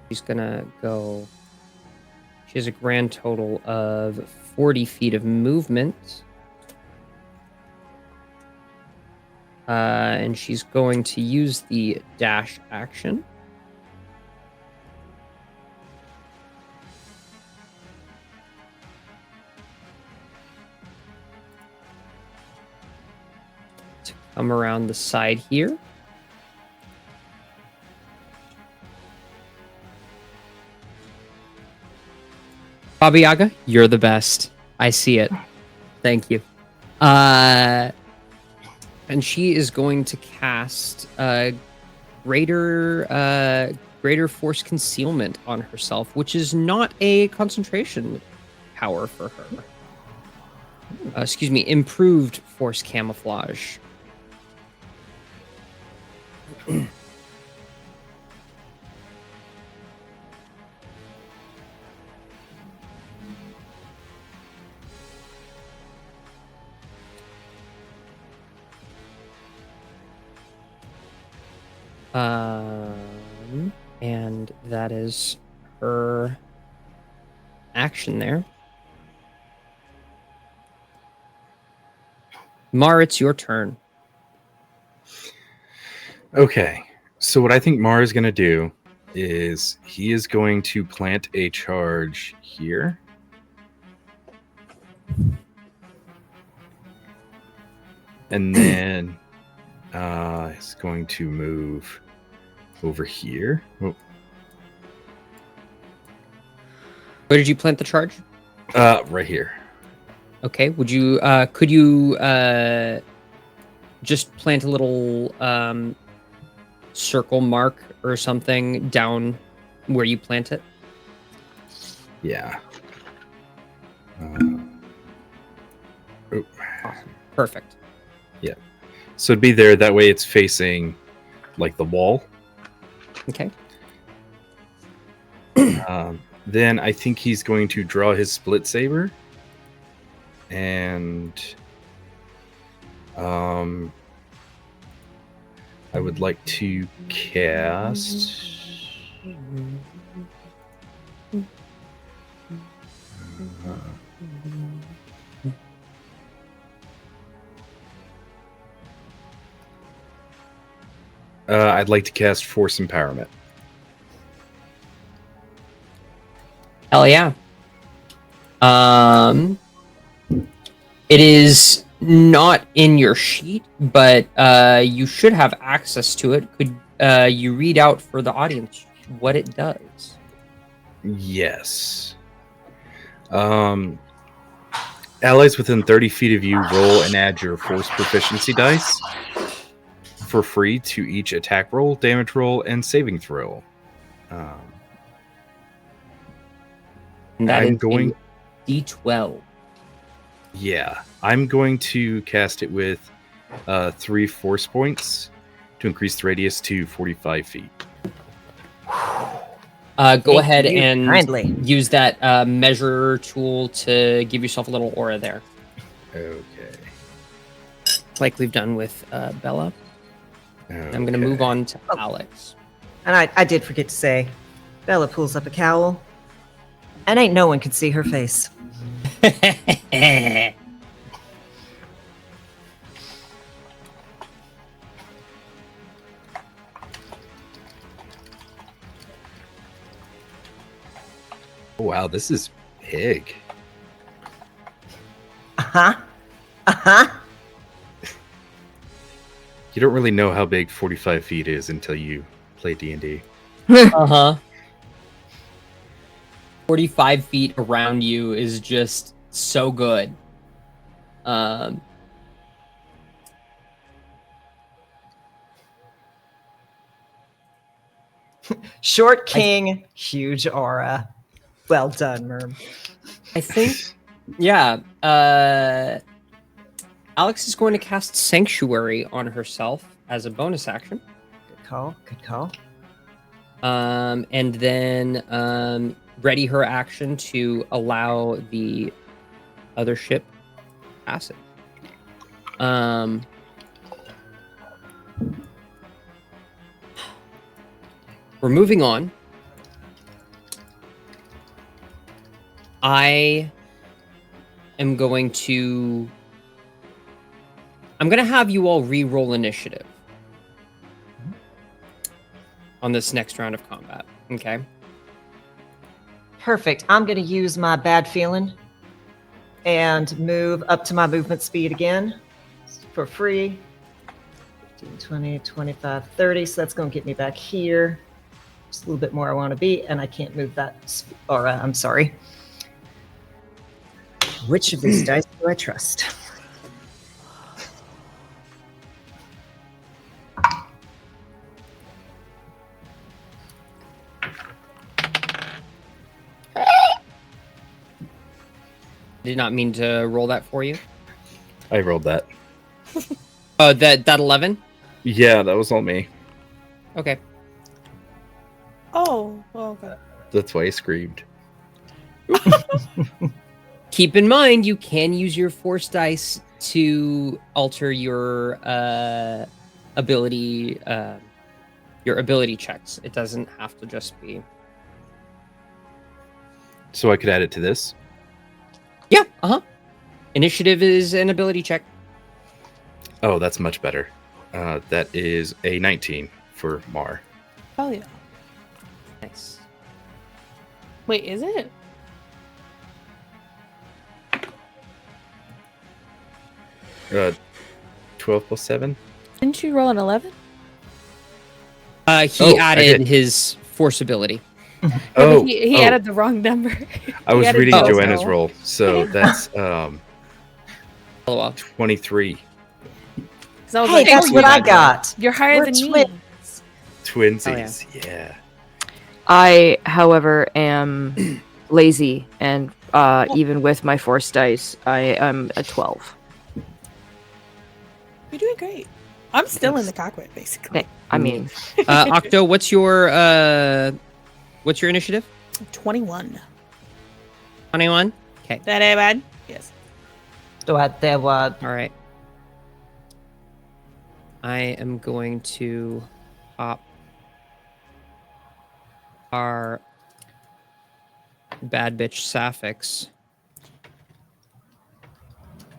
she's gonna go. She has a grand total of 40 feet of movement. And she's going to use the dash action. To come around the side here. Baba Yaga, you're the best. I see it. Thank you. And she is going to cast greater force concealment on herself, which is not a concentration power for her. Improved force camouflage. And that is her action there. Mar, it's your turn. Okay, so what I think Mar is going to do is he is going to plant a charge here. And then he's going to move over here. Oh. Where did you plant the charge? Right here. Okay. Would you could you just plant a little circle mark or something down where you plant it? Yeah. Awesome. Perfect. Yeah. So it'd be there. That way it's facing like the wall. Okay. Then I think he's going to draw his split saber. And I would like to cast I'd like to cast Force Empowerment. Hell yeah. It is not in your sheet, but you should have access to it. Could you read out for the audience what it does? Yes. Allies within 30 feet of you roll and add your force proficiency dice. for free to each attack roll, damage roll, and saving throw. And that I'm is going. a D12. Yeah, I'm going to cast it with 3 force points to increase the radius to 45 feet. Go Thank ahead you and kindly. use that measure tool to give yourself a little aura there, Okay. like we've done with Bella. I'm going to move on to Alex. And I did forget to say, Bella pulls up a cowl, and ain't no one can see her face. Oh, wow, this is big. Uh-huh. Uh-huh. You don't really know how big 45 feet is until you play D&D. Uh-huh. 45 feet around you is just so good. Short king, huge aura. Well done, Merm. I think, yeah. Alex is going to cast Sanctuary on herself as a bonus action. Good call. Good call. And then ready her action to allow the other ship passage. We're moving on. I'm going to have you all re-roll initiative on this next round of combat. Okay. Perfect. I'm going to use my bad feeling and move up to my movement speed again for free. 15, 20, 25, 30. So that's going to get me back here. Just a little bit more I want to be, and I can't move that. Or I'm sorry. Which of these dice do I trust? Did not mean to roll that for you. I rolled that. That 11? Yeah, that was all me. Okay. Oh, well, okay. That's why I screamed. Keep in mind, you can use your force dice to alter your ability checks. It doesn't have to just be. So I could add it to this? Yeah. Initiative is an ability check. Oh, that's much better. That is a 19 for Mar. Oh, yeah. Nice. Wait, is it? Uh, 12 plus 7? Didn't you roll an 11? He Oh, I added did. his force ability. No, but he added the wrong number. I was He added reading Bell's Joanna's roll, so that's LOL. 23. 'Cause I was Hey, like, that's oh, what I got. got. You're higher We're than me. twins. Twinsies, yeah. I, however, am lazy, and even with my force dice, I am a 12. You're doing great. I'm still in the cockpit, basically. I mean, Octo, what's your initiative? 21. 21. Okay. That ain't bad. Yes. Do I there what? All right. I am going to pop our bad bitch Sapphics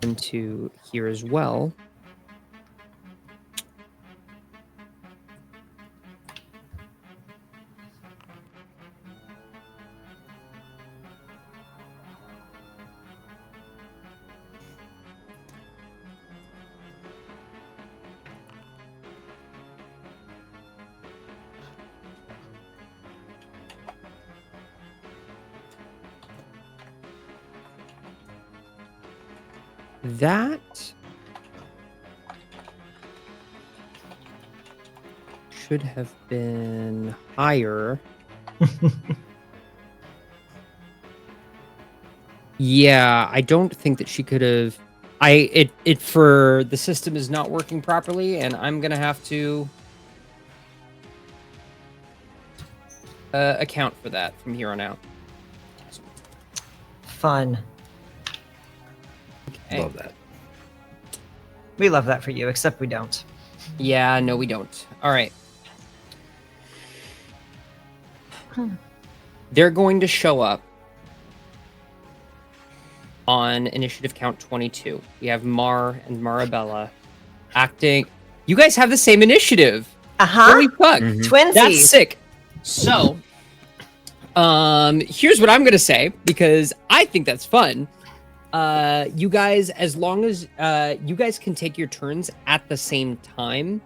into here as well. That should have been higher. Yeah, I don't think that she could have. It for the system is not working properly, and I'm gonna have to account for that from here on out. Fun. Okay. Love that. We love that for you, except we don't. Yeah, no, we don't. All right. They're going to show up on initiative count 22. We have Mar and Marabella acting. You guys have the same initiative. Holy fuck. Mhm. Twinsies. That's sick. So, here's what I'm gonna say because I think that's fun. You guys, as long as you guys can take your turns at the same time,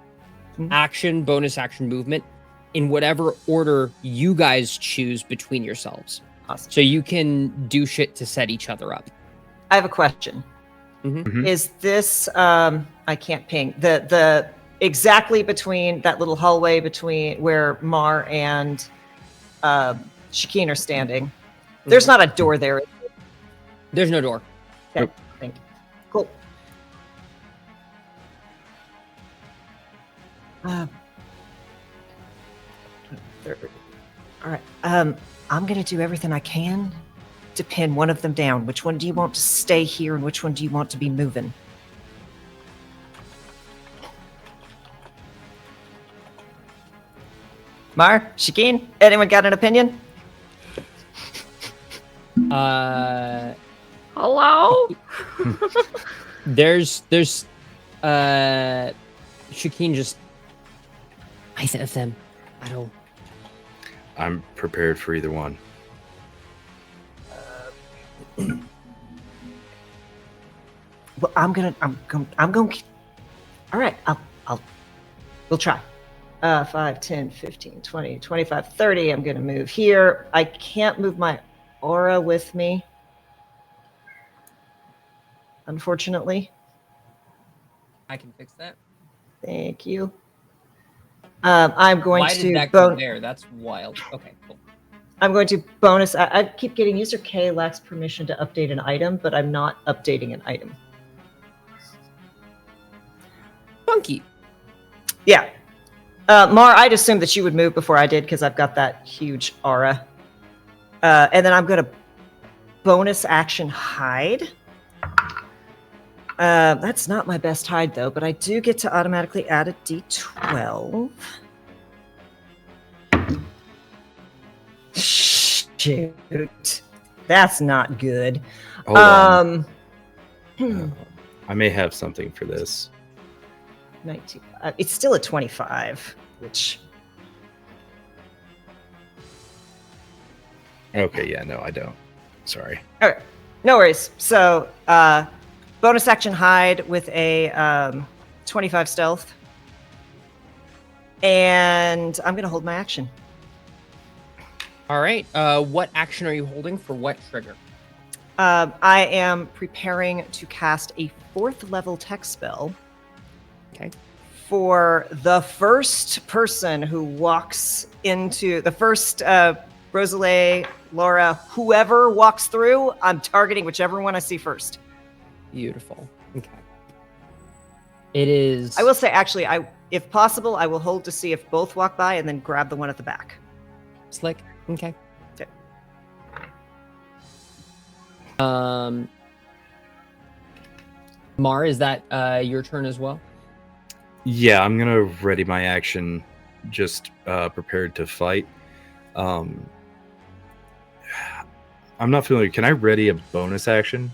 action, bonus action, movement, in whatever order you guys choose between yourselves. Awesome. So you can do shit to set each other up. I have a question. Mhm. Is this I can't ping the exactly between that little hallway between where Mar and Shakeen are standing? There's not a door there. There's no door. Okay, thank you. Cool. All right. I'm gonna do everything I can to pin one of them down. Which one do you want to stay here, and which one do you want to be moving? Mar, Shakeen, anyone got an opinion? Hello? There's Shakeen just either of them. I don't. I'm prepared for either one. Well, I'm going. All right, we'll try. 5, 10, 15, 20, 25, 30. I'm going to move here. I can't move my aura with me, unfortunately. I can fix that. Thank you. I'm going Why to did that go there? That's wild. Okay, cool. I'm going to bonus. I keep getting user K lacks permission to update an item, but I'm not updating an item. Funky. Yeah. Mar, I'd assumed that you would move before I did because I've got that huge aura. And then I'm going to bonus action hide. That's not my best hide, though, but I do get to automatically add a d12. Shoot. That's not good. Hold on. I may have something for this. 19. It's still a 25, which... Okay, yeah, no, I don't. Sorry. Okay, no worries. So, bonus action hide with a 25 stealth. And I'm going to hold my action. All right. What action are you holding for what trigger? I am preparing to cast a 4th level tech spell. Okay. For the first person who walks into the first Rosalie, Laura, whoever walks through, I'm targeting whichever one I see first. Beautiful. Okay. It is. I will say, actually, if possible, I will hold to see if both walk by and then grab the one at the back. Slick. Okay. Okay. Mar, is that your turn as well? Yeah, I'm gonna ready my action, just prepared to fight. I'm not familiar. Can I ready a bonus action?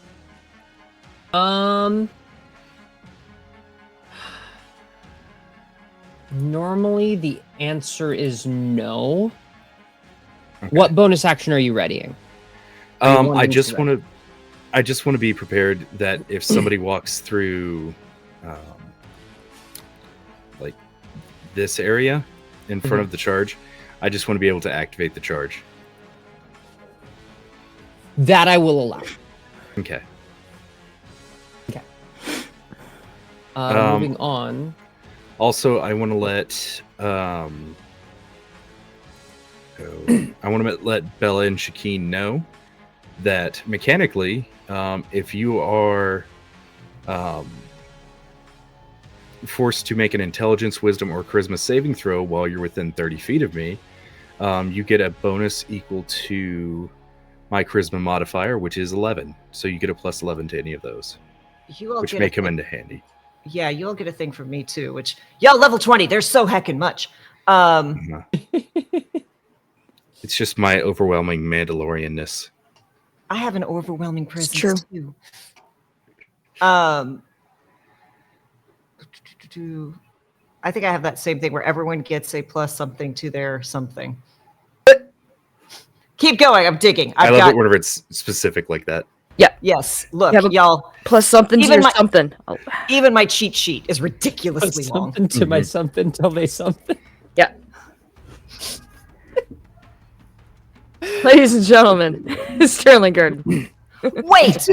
Normally the answer is no. Okay. What bonus action are you readying? I just want to be prepared that if somebody walks through, like this area in front of the charge, I just want to be able to activate the charge. That I will allow. Okay. Moving on. Also, I want to let I want to let Bella and Shakeen know that mechanically, if you are forced to make an intelligence, wisdom, or charisma saving throw while you're within 30 feet of me, you get a bonus equal to my charisma modifier, which is 11. So you get a plus 11 to any of those, You all which get may a come thing- into handy. Yeah, you'll get a thing from me too. Which y'all level 20. There's so heckin' much. It's just my overwhelming Mandalorianness. I have an overwhelming presence true. too. I think I have that same thing where everyone gets a plus something to their something. Keep going. I'm digging. I I've love got it whenever it's specific like that. yes. Look, You have a- y'all. Plus something to Even your my- something. Oh, Even my cheat sheet is ridiculously long. Something to my something till they something. yeah. Ladies and gentlemen, Sterling Gurdon. Wait,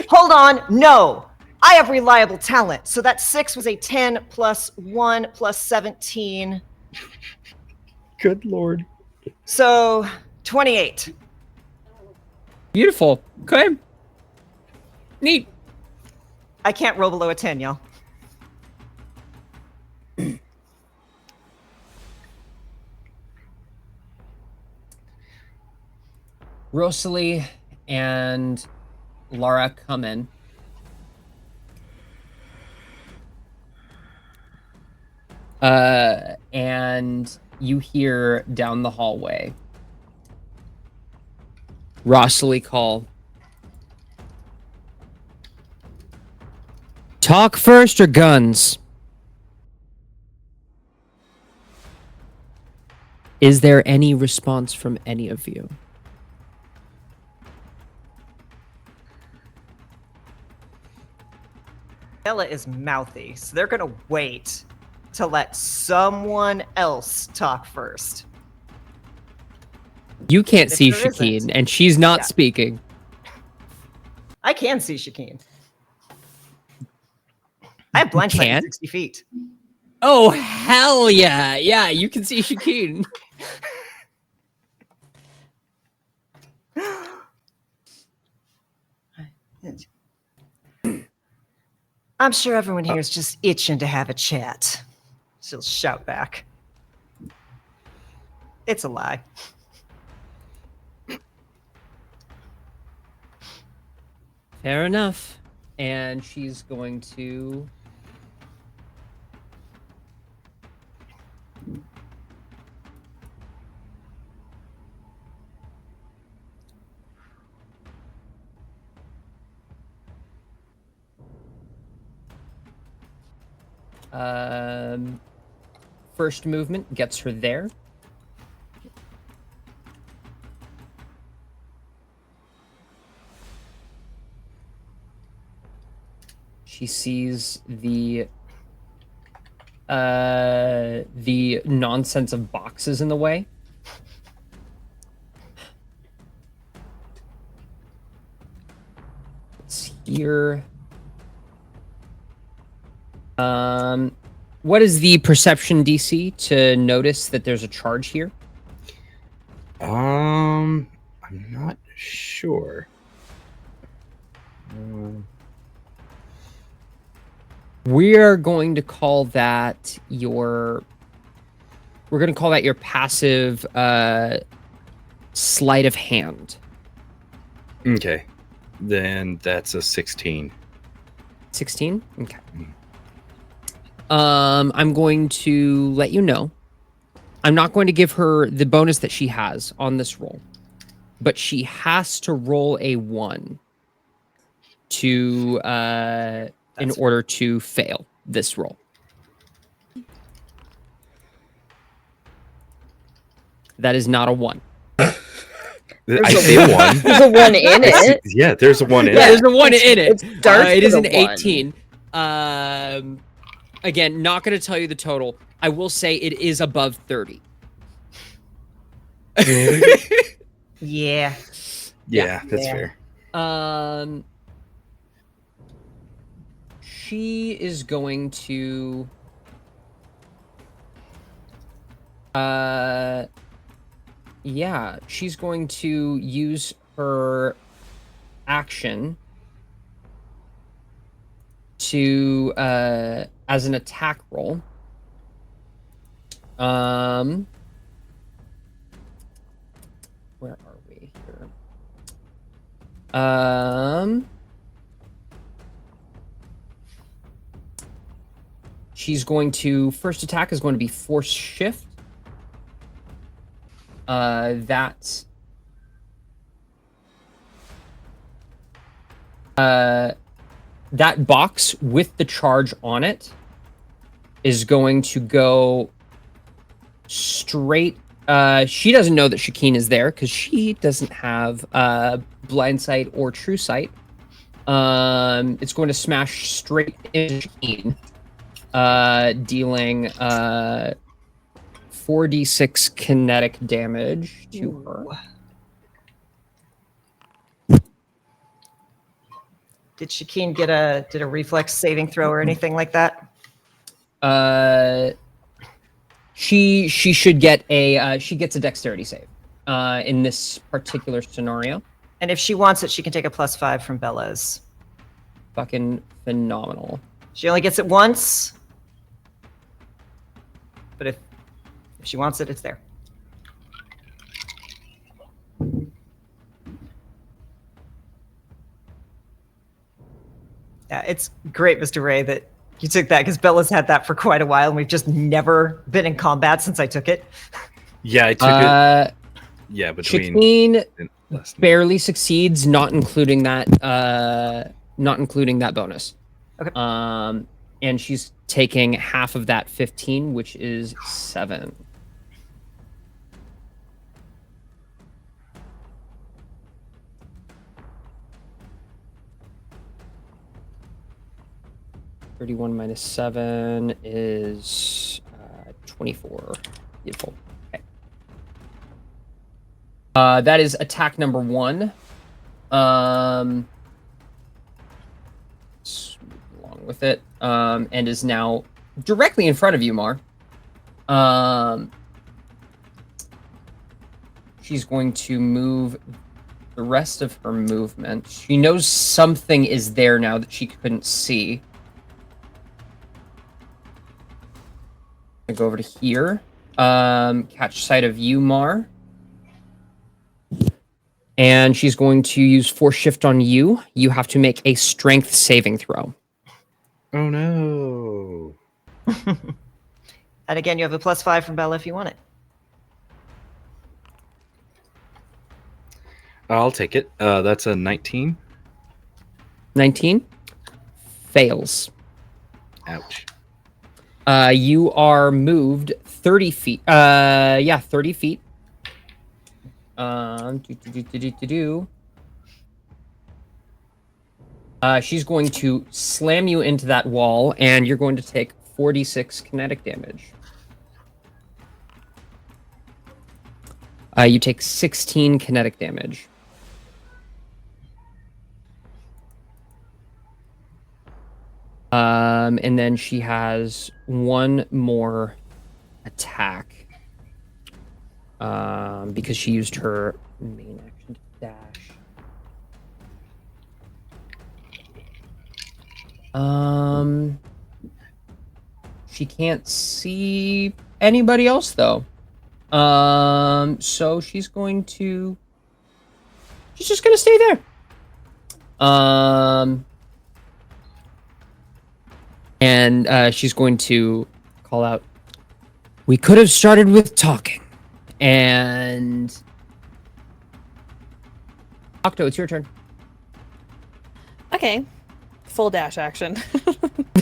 hold on. No, I have reliable talent. So that 6 was a 10 plus 1 plus 17. Good lord. So 28. Beautiful. Okay. Neat. I can't roll below a 10, y'all. Rosalie and Lara come in. And you hear down the hallway Rosalie call. Talk first or guns? Is there any response from any of you? Ella is mouthy, so they're gonna wait to let someone else talk first. You can't If see there Shakeen, isn't- and she's not Yeah. speaking. I can see Shakeen. I have blind sight can? at 60 feet. Oh, hell yeah. Yeah, you can see Shakeen. I'm sure everyone here is just itching to have a chat. She'll shout back. It's a lie. Fair enough. And she's going to... First movement gets her there. She sees the nonsense of boxes in the way. It's here. What is the perception DC to notice that there's a charge here? I'm not sure. We are going to call that your... We're going to call that your passive sleight of hand. Okay. Then that's a 16. 16? Okay. I'm going to let you know. I'm not going to give her the bonus that she has on this roll, but she has to roll a 1 to in order to fail this roll. That is not a 1. I say a 1. There's a 1 in it. Yeah, there's a 1 in Yeah, it. there's a 1 in it. It starts It is with an a 1. 18. Again, not going to tell you the total. I will say it is above 30. Yeah. Yeah, that's Yeah. fair. She is going to Yeah, she's going to use her action to as an attack roll. Where are we here? She's going to first attack is going to be force shift. That box with the charge on it is going to go straight. She doesn't know that Shakeen is there because she doesn't have blind sight or true sight. It's going to smash straight into Shakeen, dealing 4d6 kinetic damage to her. Did Shakeen get a reflex saving throw or anything like that? She should get she gets a dexterity save in this particular scenario. And if she wants it, she can take a +5 from Bella's. Fucking phenomenal. She only gets it once, but if she wants it, it's there. Yeah, it's great, Mr. Ray, that you took that because Bella's had that for quite a while, and we've just never been in combat since I took it. Yeah, I took it. Yeah, between Shakeen barely succeeds, not including that bonus. Okay. And she's taking half of that 15, which is 7. (31 minus 7 is 24. Beautiful. Okay. That is attack number 1. Let's move along with it. And is now directly in front of you, Mar. She's going to move the rest of her movement. She knows something is there now that she couldn't see. I go over to here. Catch sight of you, Mar. And she's going to use force shift on you. You have to make a strength saving throw. Oh no. And again, you have a +5 from Bella if you want it. I'll take it. That's a 19. 19 fails. Ouch. You are moved 30 feet. 30 feet. She's going to slam you into that wall, and you're going to take 46 kinetic damage. You take 16 kinetic damage. And then she has one more attack. Because she used her main action to dash. She can't see anybody else though. So she's just gonna stay there. And she's going to call out, "We could have started with talking." And Octo, it's your turn. Okay. Full dash action.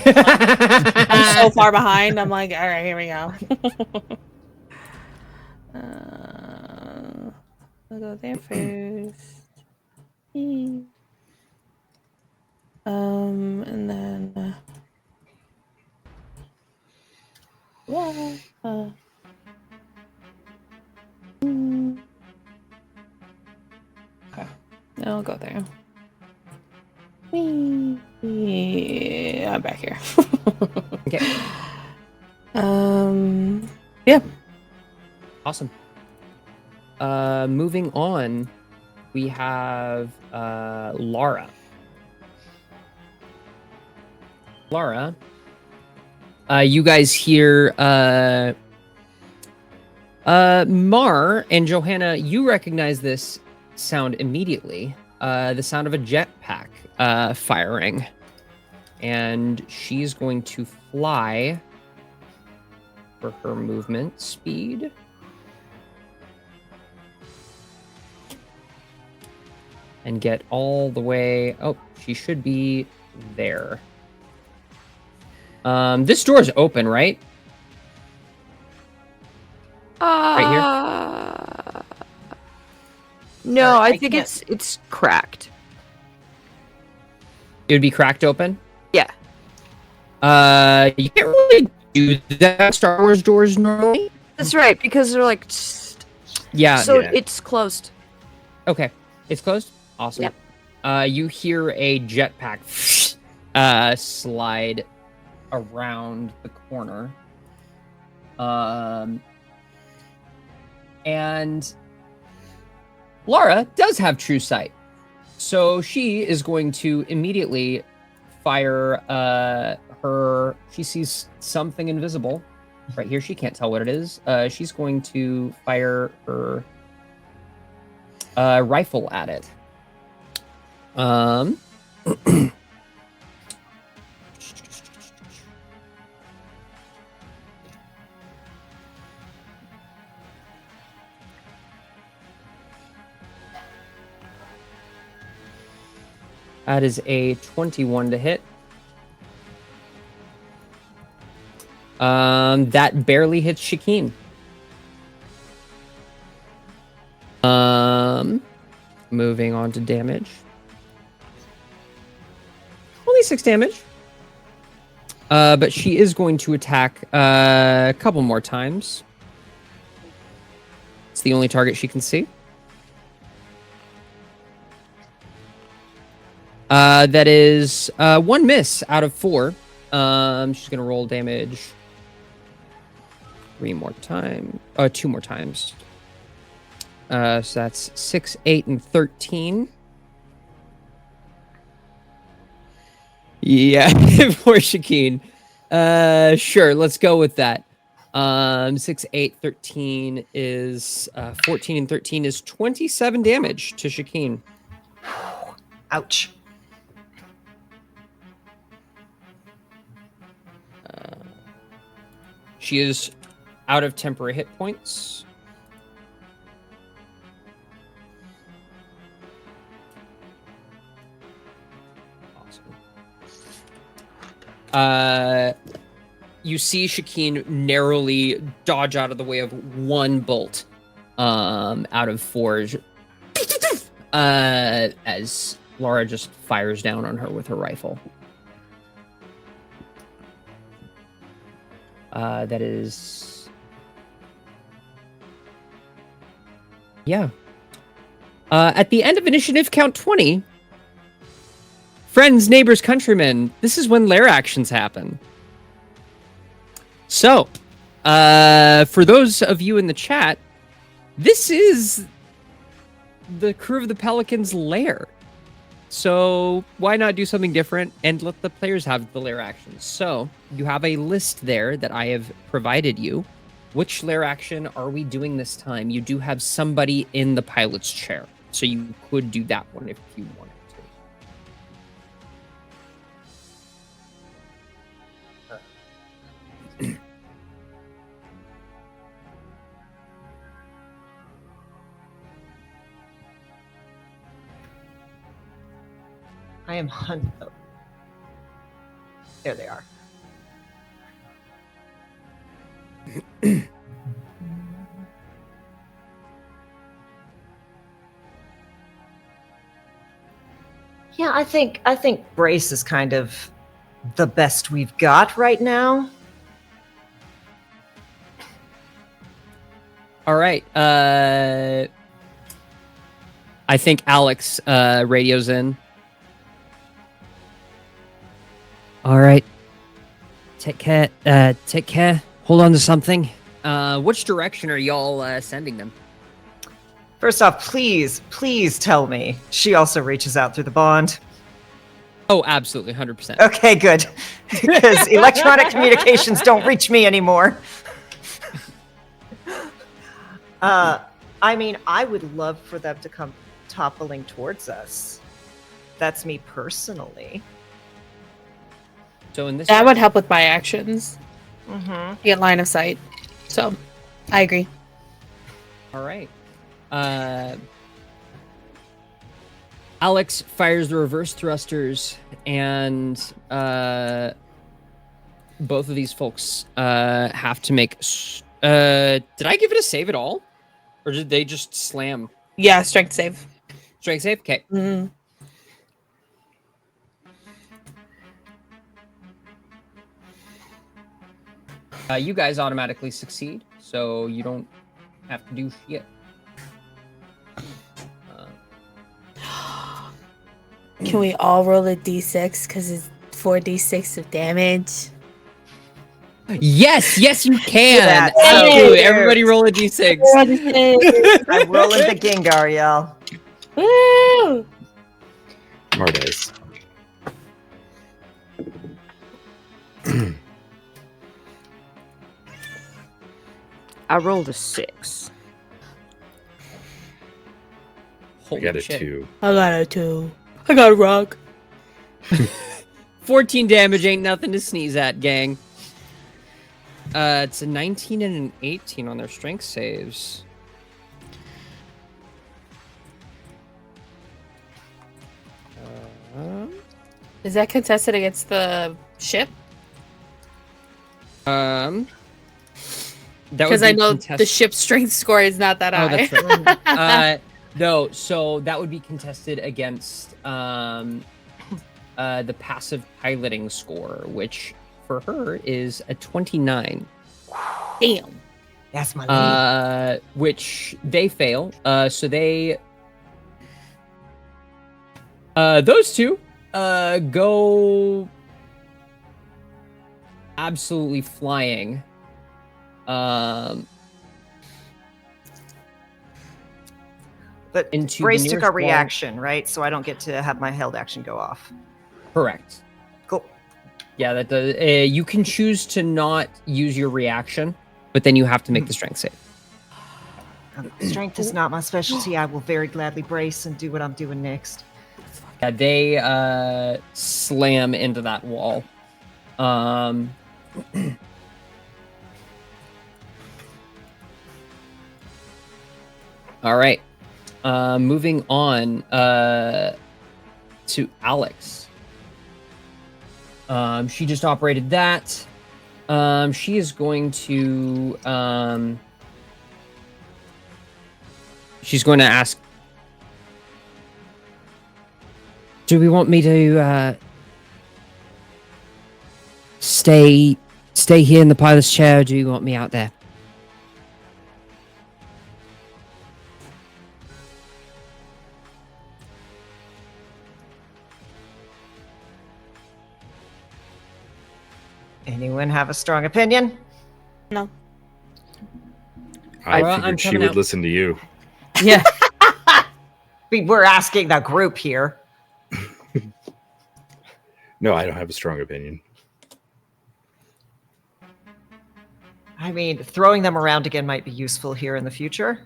I'm so far behind. I'm like, all right, here we go. I'll go there first. And then okay. I'll go there. Yeah, I'm back here. Okay. Yeah. Awesome. Moving on, we have Lara. Lara, you guys hear Mar and Johanna, you recognize this sound immediately. The sound of a jetpack firing. And she's going to fly for her movement speed. And get all the way... Oh, she should be there. This door's open, right? Right No, I I think can't- it's cracked. It would be cracked open? Yeah. You can't really do that Star Wars doors normally. That's right, because they're like... Yeah. So Yeah. it's closed. Okay. It's closed? Awesome. Yep. You hear a jetpack slide around the corner. And Lara does have true sight. So she is going to immediately fire she sees something invisible right here. She can't tell what it is. She's going to fire her rifle at it. That is a 21 to hit. That barely hits Shakeen. Moving on to damage. Only 6 damage. But she is going to attack a couple more times. It's the only target she can see. That is 1 miss out of 4. She's gonna roll damage 2 more times. So that's 6, 8, and 13. Yeah, for Shakeen. Sure, let's go with that. 6, 8, 13 is 14, and 13 is 27 damage to Shakeen. Ouch. She is out of temporary hit points. Awesome. You see Shakeen narrowly dodge out of the way of 1 bolt out of 4 as Lara just fires down on her with her rifle. That is... Yeah. At the end of initiative count 20, friends, neighbors, countrymen, this is when lair actions happen. So, for those of you in the chat, this is the crew of the Pelicans' lair. So why not do something different and let the players have the lair actions? So you have a list there that I have provided you. Which lair action are we doing this time? You do have somebody in the pilot's chair, so you could do that one if you wanted to. I am oh. There they are. Yeah, I think Brace is kind of the best we've got right now. All right. I think Alex radios in. All right. Take care. Hold on to something. Which direction are y'all sending them? First off, please tell me she also reaches out through the bond. Oh, absolutely, 100%. Okay, good. Because electronic communications don't reach me anymore. I mean, I would love for them to come toppling towards us. That's me personally. So in this, That would help with my actions. Mm-hmm. Get line of sight. So, I agree. all right. Alex fires the reverse thrusters, and both of these folks have to make. Did I give it a save at all, or did they just slam? Yeah, strength save. Strength save. Okay. Mm. You guys automatically succeed, so you don't have to do shit. Can we all roll a d6 because it's 4d6 of damage? Yes, you can. That's so Absolutely. cute. Everybody roll a d6. I'm rolling the Gengar, y'all. Woo! Mardes. I rolled a 6. I Holy got a shit. 2. I got a 2. I got a rock. 14 damage ain't nothing to sneeze at, gang. It's a 19 and an 18 on their strength saves. Is that contested against the ship? That would Because be I know the contested- ship's strength score is not that Oh, high. that's right. No, so that would be contested against the passive piloting score, which for her is a 29. Damn. That's my lady. Which they fail. So they those two go absolutely flying. But into the Brace took nearest our wall. reaction, right? So I don't get to have my held action go off. Correct. Cool. Yeah, that does. You can choose to not use your reaction, but then you have to make the strength save. Strength is not my specialty. I will very gladly brace and do what I'm doing next. Yeah, they slam into that wall. All right. Moving on to Alex. She just operated that. She is going to she's going to ask, do we want me to stay here in the pilot's chair, or do you want me out there? Anyone have a strong opinion? No. I Well, I'm figured she coming would out. listen to you. Yeah. We're asking the group here. No, I don't have a strong opinion. I mean, throwing them around again might be useful here in the future.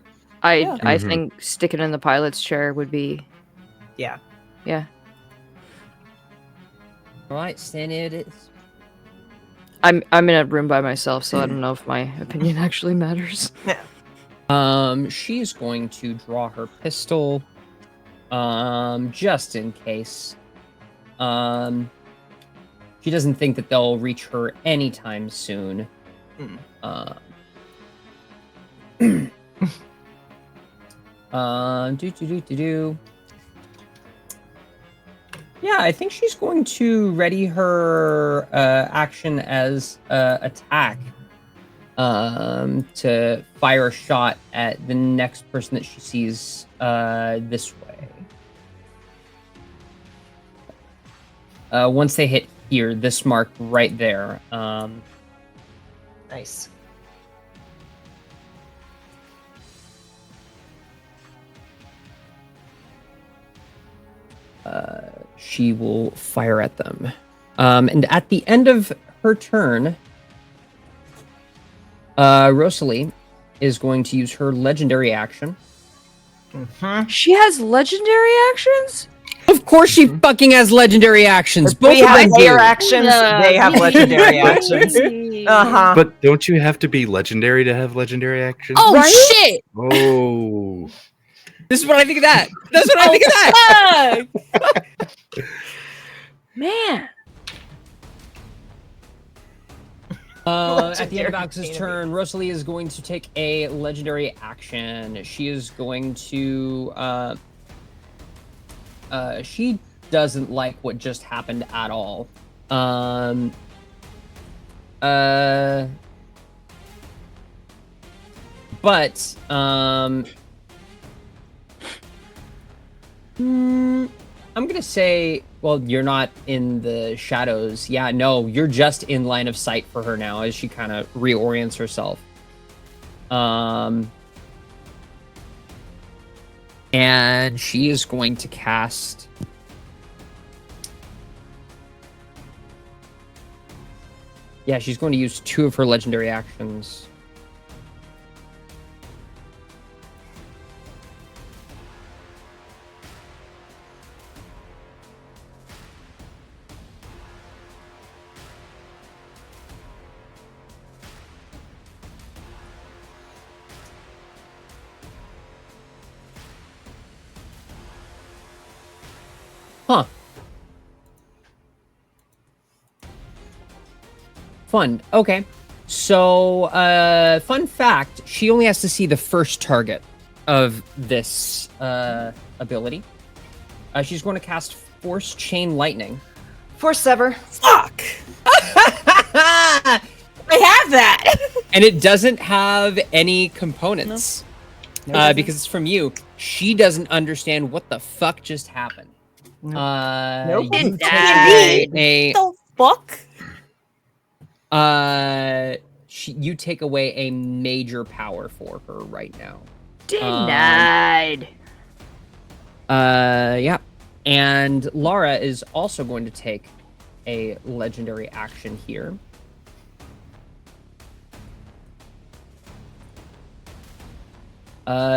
I Mhm. think sticking in the pilot's chair would be Yeah. yeah. All right, stand it is. I'm in a room by myself, so I don't know if my opinion actually matters. She's going to draw her pistol, just in case. She doesn't think that they'll reach her anytime soon. Do. Yeah, I think she's going to ready her action as attack to fire a shot at the next person that she sees this way. Once they hit here, this mark right there. Nice. she will fire at them. And at the end of her turn, Rosalie is going to use her legendary action. She has legendary actions? Of course she fucking has legendary actions. Both We of have them their do. actions. They have legendary actions. Uh-huh. But don't you have to be legendary to have legendary actions? Oh, Right? shit! Oh. This is what I think of that. That's what I think of that. Fuck! Man. At the end of Alex's turn, Rosalie is going to take a legendary action. She is going to. She doesn't like what just happened at all. But I'm gonna say, well, you're not in the shadows. Yeah, no, you're just in line of sight for her now as she kind of reorients herself. And she is going to cast. Yeah, she's going to use 2 of her legendary actions. Huh. Fun. Okay. So, fun fact, she only has to see the first target of this ability. She's going to cast Force Chain Lightning. Force Sever. Fuck! I have that! And it doesn't have any components. Because it's from you. She doesn't understand what the fuck just happened. Nope. You Indeed. take The fuck? you take away a major power for her right now. Denied. Yeah. And Lara is also going to take a legendary action here.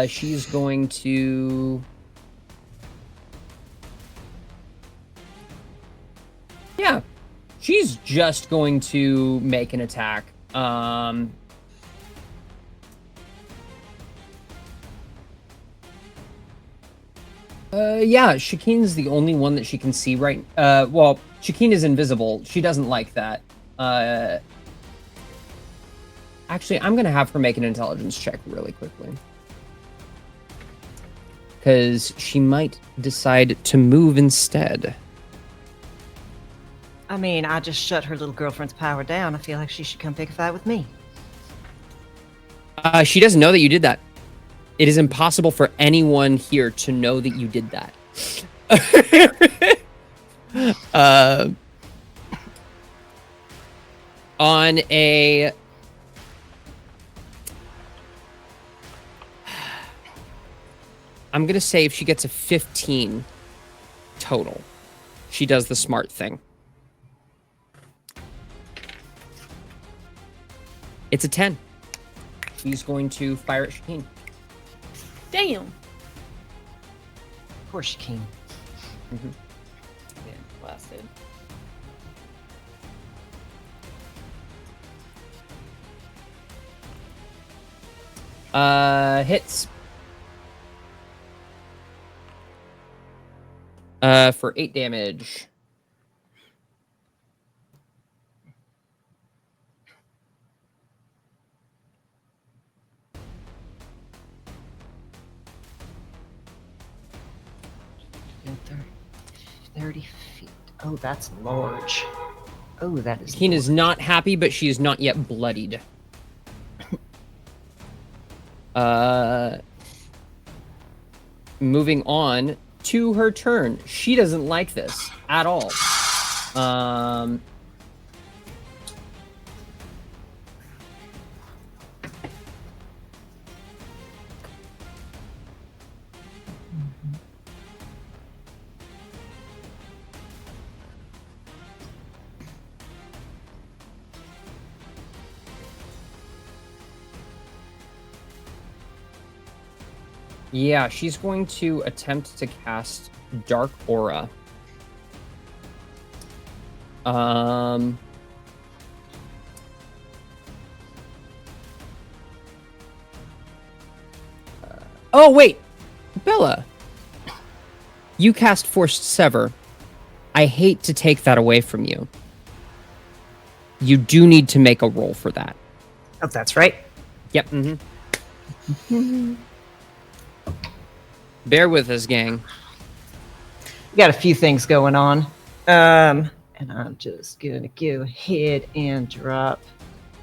She's going to... Yeah. She's just going to make an attack. Yeah, Shakeen's the only one that she can see right... well, Shakeen is invisible. She doesn't like that. Actually, I'm going to have her make an intelligence check really quickly. Because she might decide to move instead. I mean, I just shut her little girlfriend's power down. I feel like she should come pick a fight with me. She doesn't know that you did that. It is impossible for anyone here to know that you did that. On a... I'm going to say if she gets a 15 total, she does the smart thing. It's a 10. He's going to fire at Shakeen. Damn. Poor Shakeen. Mm-hmm. Yeah, blasted. Hits. For 8 damage. And 30 feet. Oh, that's large. Oh, that is. Shakeen is not happy, but she is not yet bloodied. Moving on to her turn. She doesn't like this at all. Yeah, she's going to attempt to cast Dark Aura. Oh, wait! Bella! You cast Forced Sever. I hate to take that away from you. You do need to make a roll for that. Oh, that's right. Yep. Bear with us, gang. We got a few things going on. And I'm just gonna go ahead and drop.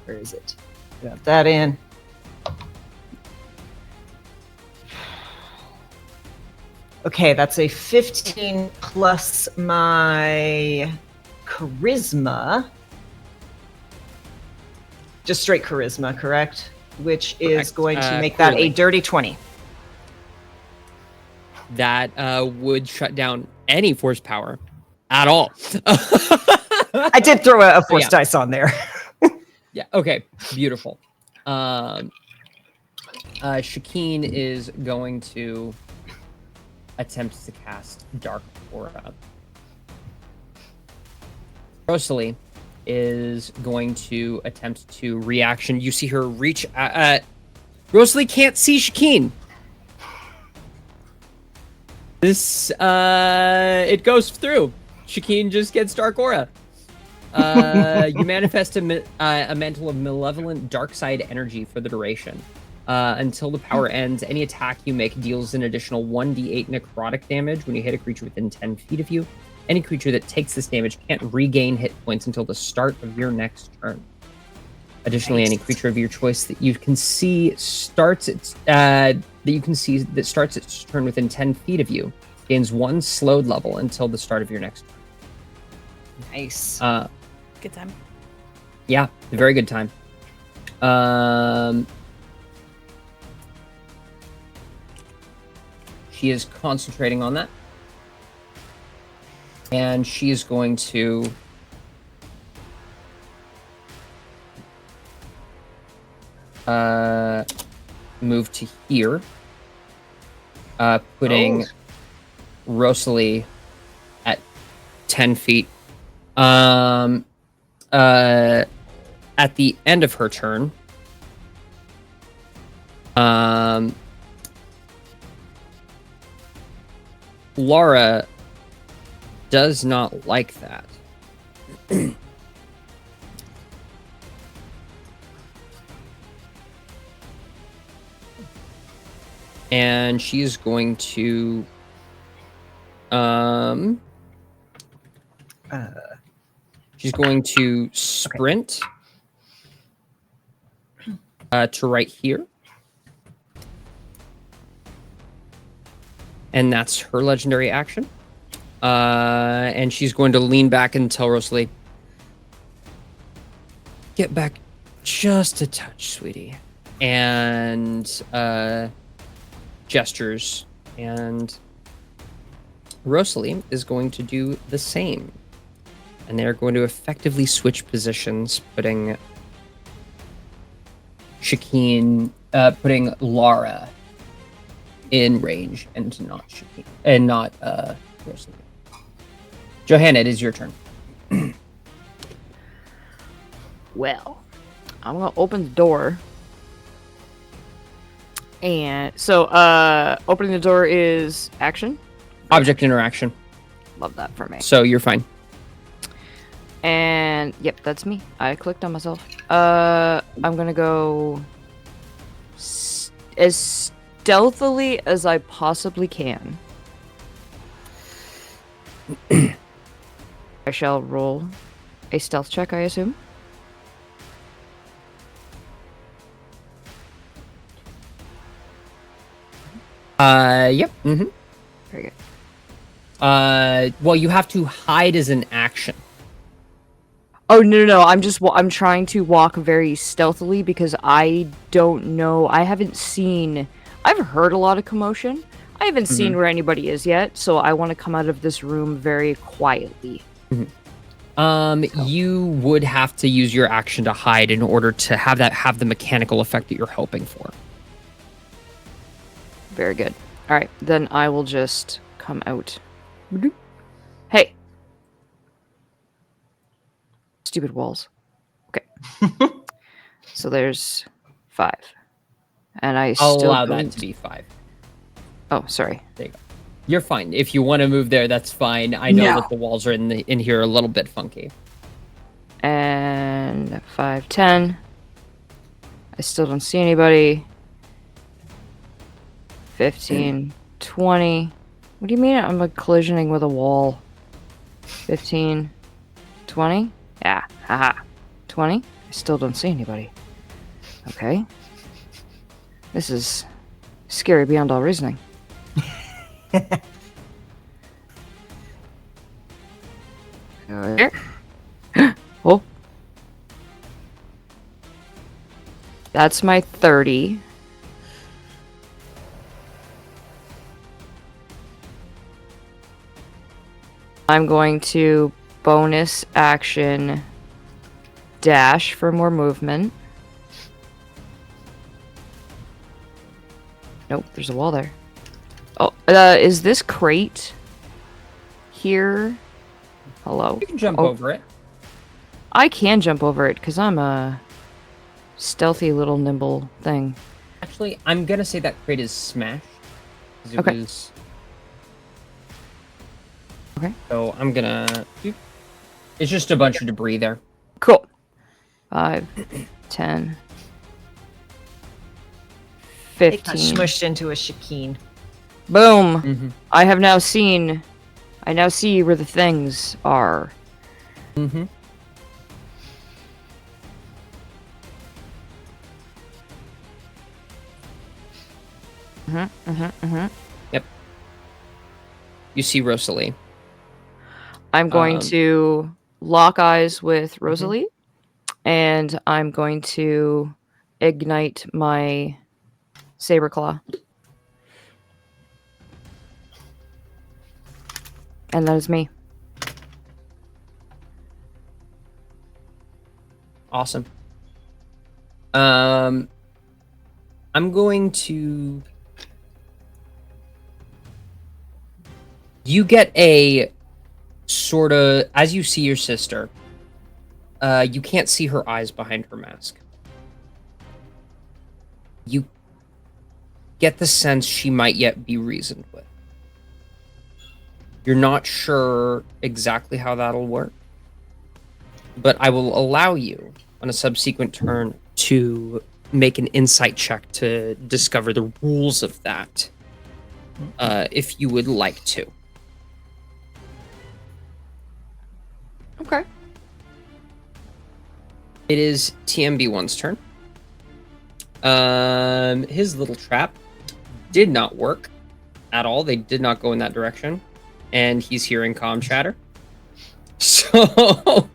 Where is it? Drop that in. Okay, that's a 15 plus my charisma. Just straight charisma, correct? Which is Correct. going to make that a Clearly. dirty 20. That would shut down any force power at all. I did throw a force dice on there. Yeah. Okay. Beautiful. Shakeen is going to attempt to cast Dark Aura. Rosalie is going to attempt to reaction. You see her reach. Rosalie can't see Shakeen. This it goes through. Shakeen just gets Dark Aura. You manifest a mantle of malevolent dark side energy for the duration. Until the power ends, any attack you make deals an additional 1d8 necrotic damage when you hit a creature within 10 feet of you. Any creature that takes this damage can't regain hit points until the start of your next turn. Additionally, any creature of your choice that you can see starts its turn within 10 feet of you gains 1 slowed level until the start of your next turn. Nice. Good time. Yeah, a very good time. She is concentrating on that. And she is going to move to here. Putting Rosalie at 10 feet. At the end of her turn, Laura does not like that. And she's going to she's going to sprint to right here. And that's her legendary action. And she's going to lean back and tell Rosalie, get back just a touch, sweetie. And gestures. And Rosalie is going to do the same. And they're going to effectively switch positions, putting Shakeen, putting Lara in range and not Shakeen, and not Rosalie. Johanna, it is your turn. Well, I'm gonna open the door. And so opening the door is action. Object interaction. Love that for me. So you're fine. And yep, that's me. I clicked on myself. I'm gonna go as stealthily as I possibly can. I shall roll a stealth check, I assume. Yep. Mm-hmm. Very good. Well, you have to hide as an action. Oh no! I'm trying to walk very stealthily because I don't know. I haven't seen. I've heard a lot of commotion. I haven't seen where anybody is yet, so I want to come out of this room very quietly. You would have to use your action to hide in order to have the mechanical effect that you're hoping for. Very good. All right, then I will just come out. Hey. Stupid walls. Okay. So there's 5. And I I'll still allow don't- that to be 5. Oh, sorry. You're fine. If you want to move there, that's fine. I know No. that the walls are in here a little bit funky. And 5, 10. I still don't see anybody. 15, 20. What do you mean I'm like collisioning with a wall? 15, 20? Yeah, haha. 20? I still don't see anybody. Okay. This is scary beyond all reasoning. Here. Oh. That's my 30. I'm going to bonus action dash for more movement. Nope, there's a wall there. Oh, is this crate here? Hello? You can jump Oh. over it. I can jump over it because I'm a stealthy little nimble thing. Actually, I'm gonna say that crate is smashed. 'Cause it Okay. was... Okay. So I'm gonna... It's just a bunch of debris there. Cool. 5, 10, It got 15. smushed into a chikine. Boom. Mm-hmm. I now see where the things are. Mm-hmm. Yep. You see Rosalie. I'm going Um, to lock eyes with Rosalie, and I'm going to ignite my saber claw. And that is me. Awesome. I'm going to... You get a sort of... As you see your sister, you can't see her eyes behind her mask. You get the sense she might yet be reasoned with. You're not sure exactly how that'll work, but I will allow you on a subsequent turn to make an insight check to discover the rules of that, if you would like to. Okay. It is TMB1's turn. His little trap did not work at all. They did not go in that direction. And he's hearing comm chatter. So...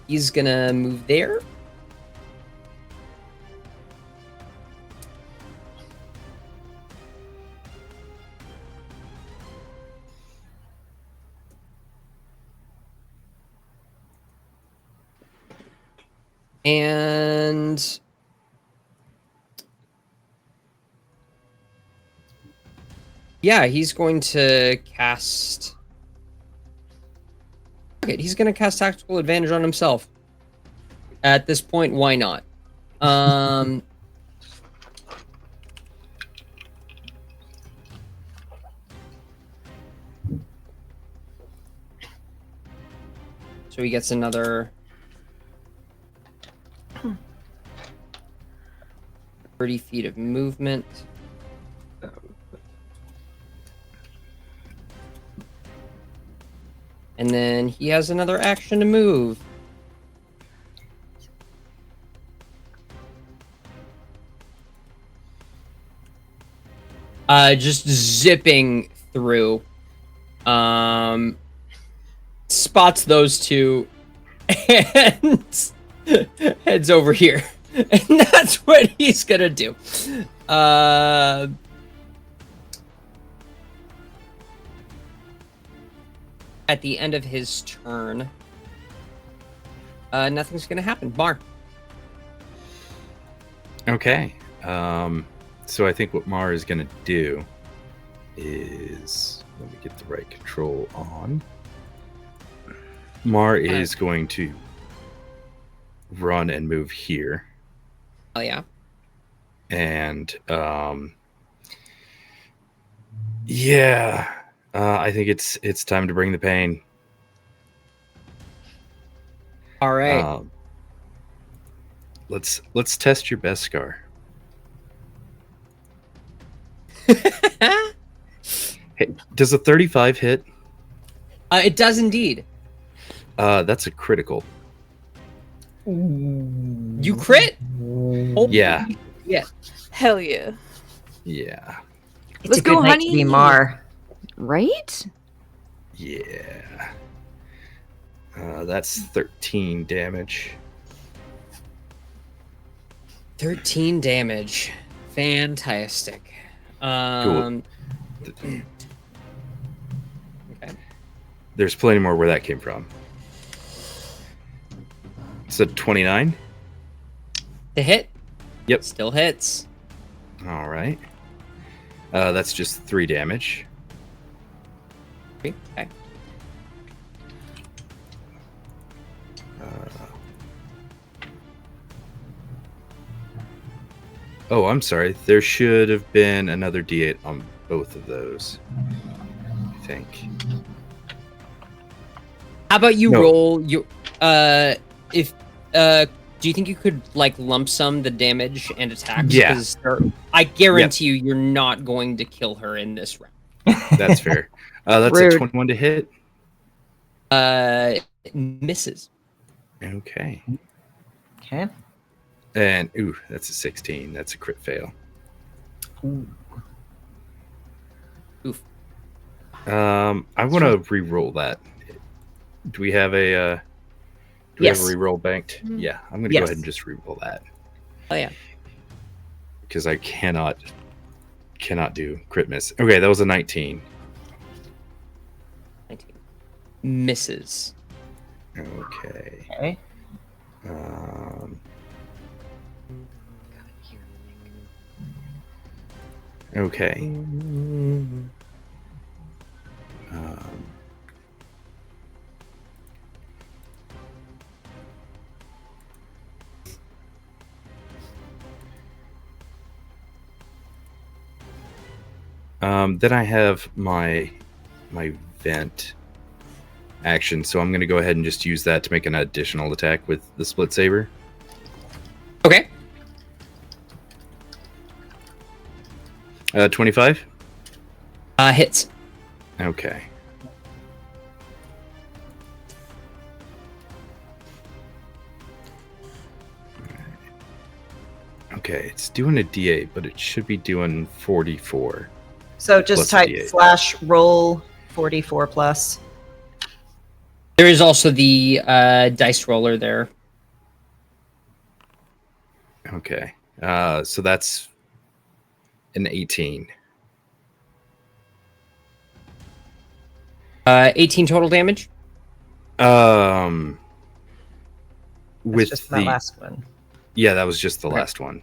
he's gonna move there. And yeah, he's going to cast... Okay, he's going to cast Tactical Advantage on himself. At this point, why not? So he gets another 30 feet of movement. And then he has another action to move. Just zipping through. Spots those two and heads over here. And that's what he's gonna do. At the end of his turn, nothing's gonna happen. Mar. Okay. So I think what Mar is going to do is, let me get the right control on. Mar is going to run and move here. Oh yeah. And yeah, I think it's time to bring the pain. All right. Let's test your best scar. Hey, does a 35 hit? It does indeed. That's a critical. You crit? Oh, Yeah. Yeah. Hell yeah. Yeah. It's Let's a good go, night to be honey. Mar. Right? Yeah. That's 13 damage. 13 damage. Fantastic. Cool. Okay. There's plenty more where that came from. It's a 29. The hit? Yep. Still hits. All right. That's just 3 damage. Okay. Oh, I'm sorry. There should have been another D8 on both of those, I think. How about you No. roll your if do you think you could like lump sum the damage and attacks? Yeah. 'Cause I guarantee you you're not going to kill her in this round. That's fair. That's Rude. a 21 to hit. Misses. Okay. Okay. And ooh, that's a 16. That's a crit fail. Oof. I want to re-roll that. Do we have a have Yes. a re-roll banked? Yeah, I'm gonna Yes. go ahead and just re-roll that Oh yeah. because I cannot do crit miss. Okay, that was a 19. 19. Misses. Okay. Okay. Okay. Then I have my vent action, so I'm going to go ahead and just use that to make an additional attack with the split saber. Okay. 25. Hits. Okay. Okay, it's doing a D8, but it should be doing 44. So just Plus a type D8. /roll 44 plus. There is also the dice roller there. Okay. So that's an 18. 18 total damage. That's With just the that last one. yeah, that was just the Okay. last one.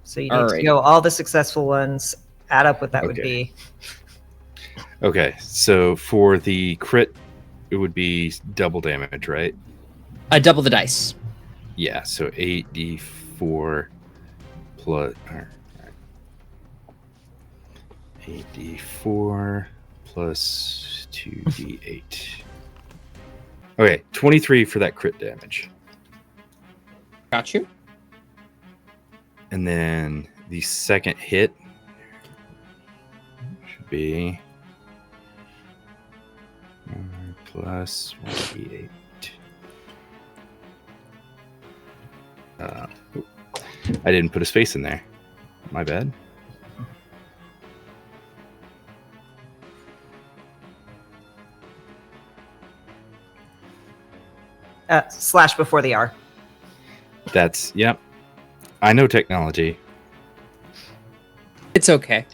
So you need to Alrighty. go all the successful ones, add up what that would Okay. be. Okay, so for the crit, it would be double damage, right? Double the dice. Yeah, so 8d4 plus 8d4 plus 2d8. Okay, 23 for that crit damage. Got you. And then the second hit should be plus 1d8. I didn't put a space in there. My bad. / before the R. That's, yep. I know technology. It's okay.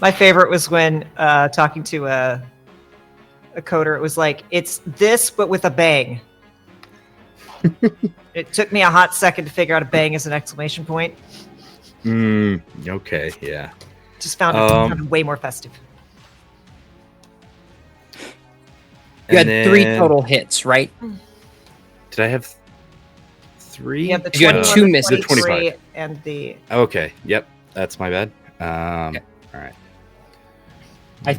My favorite was when talking to a coder, it was like, it's this, but with a bang. It took me a hot second to figure out a bang as an exclamation point. Okay, yeah. Just found it sounded way more festive. You had And 3 then- total hits, right? Did I have 3? You have the You had 21, two the misses. 23, and the Okay, yep. That's my bad. All right. I-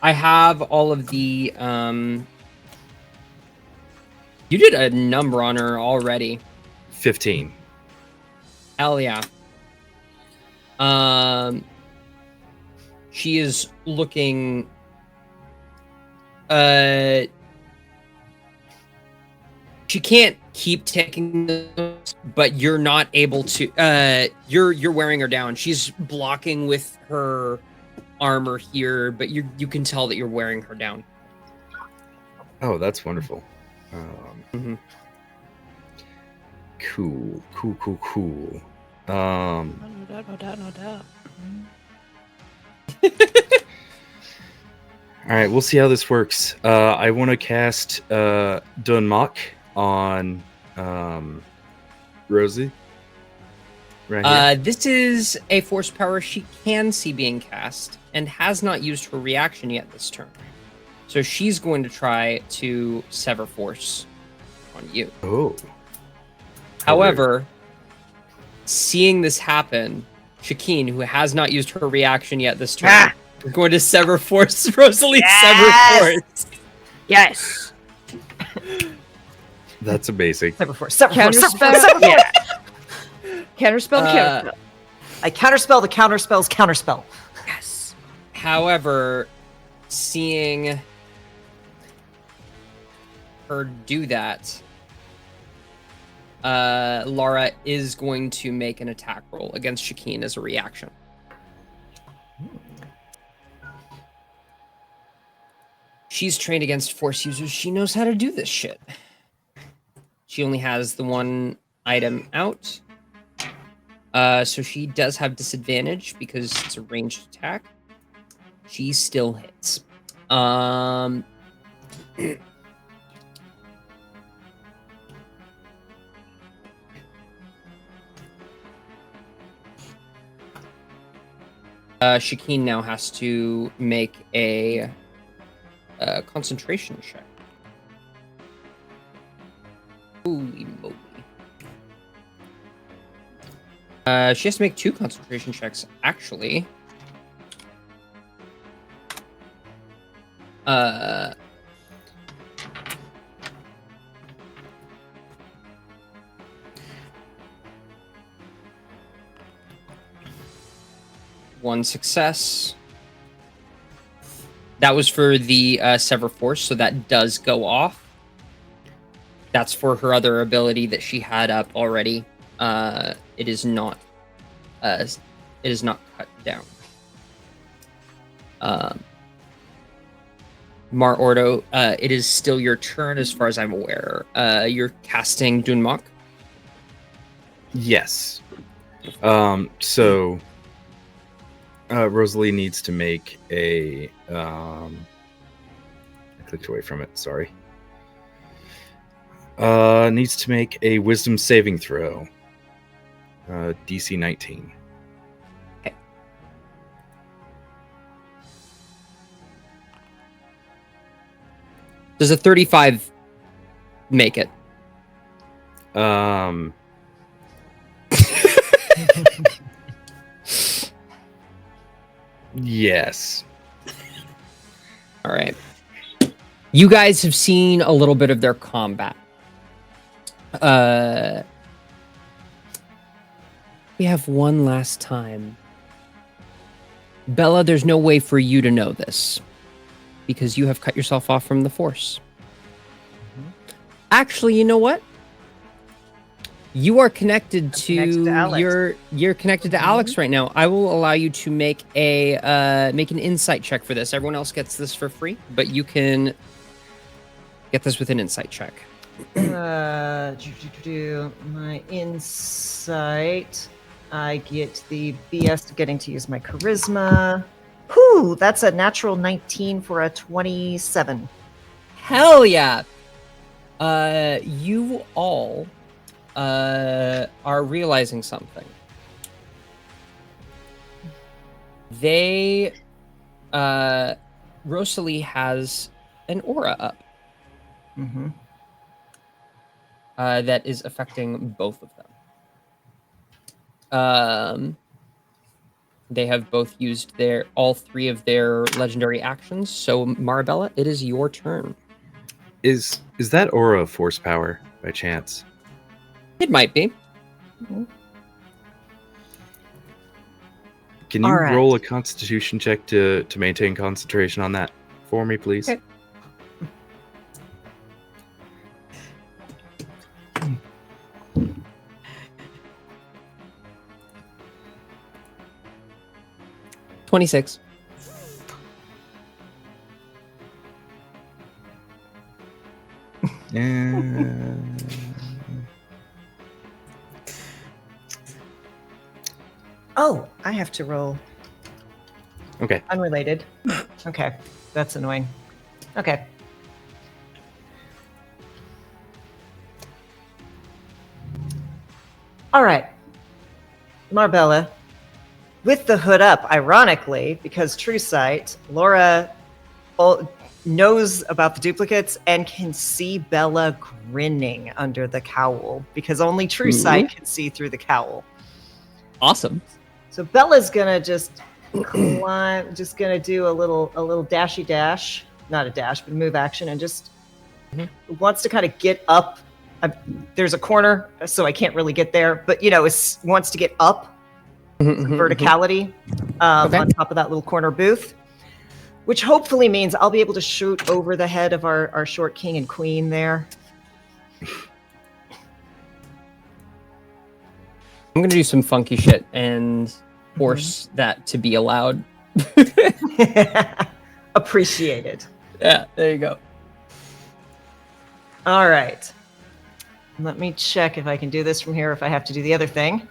I have all of the you did a number on her already. 15. Hell yeah. She is looking she can't keep taking those, but you're not able to you're wearing her down. She's blocking with her armor here, but you can tell that you're wearing her down. Oh, that's wonderful. Mhm. Cool. No doubt. All right, we'll see how this works. I want to cast Dunmok on Rosie. Right here. This is a force power she can see being cast and has not used her reaction yet this turn. So she's going to try to sever force on you. Oh. However, seeing this happen, Shakeen, who has not used her reaction yet this turn, is going to sever force. Rosalie, sever force. Yes. That's a basic. sever force. Sever force. Counterspell. Sever force. Sever force. Counterspell. Counterspell. I counterspell the counterspell's counterspell. Yes. However, seeing her do that, Lara is going to make an attack roll against Shakeen as a reaction. She's trained against force users. She knows how to do this shit. She only has the one item out. So she does have disadvantage because it's a ranged attack. She still hits. Shakeen now has to make a concentration check. Holy moly. She has to make 2 concentration checks, actually. One success. That was for the Sever Force, so that does go off. That's for her other ability that she had up already. It is not cut down. Mar Ordo, it is still your turn as far as I'm aware. You're casting Dunmok. Yes. So Rosalie needs to make a I clicked away from it, sorry. Needs to make a wisdom saving throw. DC 19. Okay. Does a 35 make it? Yes. All right. You guys have seen a little bit of their combat. We have one last time. Bella, there's no way for you to know this because you have cut yourself off from the Force. Actually, you know what? You are connected connected to Alex. You're connected to Alex right now. I will allow you to make make an insight check for this. Everyone else gets this for free, but you can get this with an insight check. My insight. I get the BS of getting to use my charisma. Whew, that's a natural 19 for a 27. Hell yeah! You all are realizing something. They, Rosalie has an aura up Mm-hmm. that is affecting both of them. They have both used all three of their legendary actions. So Marabella, it is your turn. Is that aura force power by chance? It might be. Can you All right. roll a Constitution check to maintain concentration on that for me, please? Okay. $26. Oh, I have to roll Okay. unrelated. Okay, that's annoying. Okay. All right. Marbella, with the hood up, ironically, because True Sight, Laura knows about the duplicates and can see Bella grinning under the cowl because only True Sight can see through the cowl. Awesome. So Bella's gonna just climb, just gonna do a little dashy dash, not a dash, but a move action, and just wants to kind of get up. There's a corner, so I can't really get there, but it wants to get up verticality on top of that little corner booth, which hopefully means I'll be able to shoot over the head of our short king and queen there. I'm gonna do some funky shit and force that to be allowed. Appreciated. Yeah, there you go. All right. Let me check if I can do this from here, if I have to do the other thing.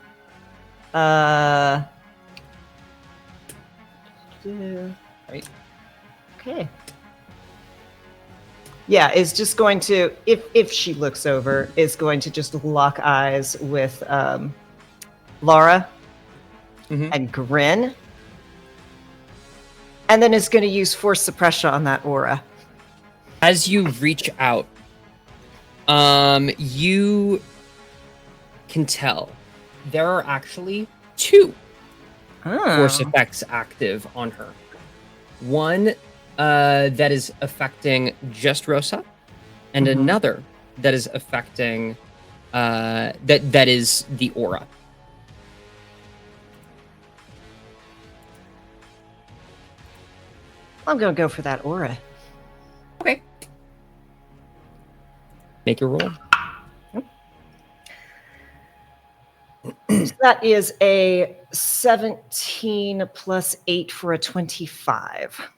Right. Okay. Yeah, is just going to, if she looks over, is going to just lock eyes with Laura and grin. And then is going to use force suppression on that aura. As you reach out, you can tell there are actually two force effects active on her. One that is affecting just Rosa, and another that is affecting that is the aura. I'm going to go for that aura. Okay. Make your roll. So that is a 17 plus 8 for a 25.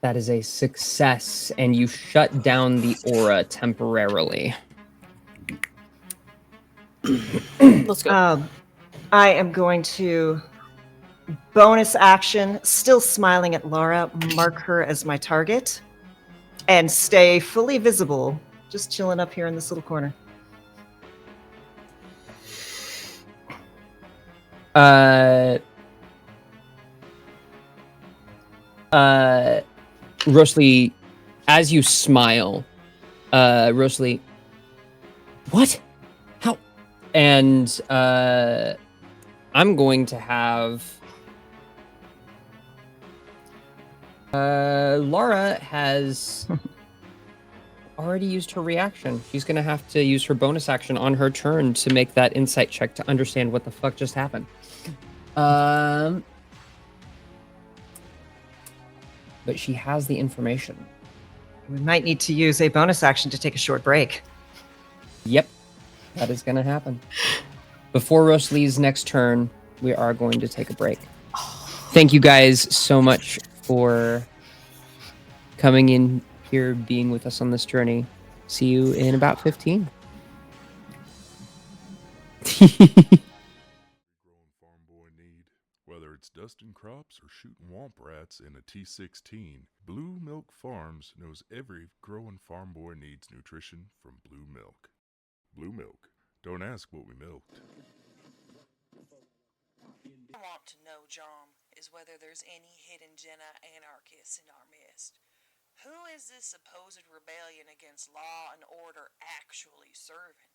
That is a success, and you shut down the aura temporarily. Let's go. I am going to bonus action, still smiling at Laura, mark her as my target, and stay fully visible, just chilling up here in this little corner. Rosalie, as you smile, Rosalie, what? How? And I'm going to have Laura has already used her reaction. She's going to have to use her bonus action on her turn to make that insight check to understand what the fuck just happened. But she has the information. We might need to use a bonus action to take a short break. Yep, that is going to happen. Before Rosalie's next turn, we are going to take a break. Thank you guys so much for coming in here, being with us on this journey. See you in about 15. Farm boy need. Whether it's dusting crops or shooting womp rats in a T16, Blue Milk Farms knows every growing farm boy needs nutrition from Blue Milk. Blue Milk. Don't ask what we milked. I want to know, John, is is whether there's any hidden Jedi anarchists in our midst. Who is this supposed rebellion against law and order actually serving?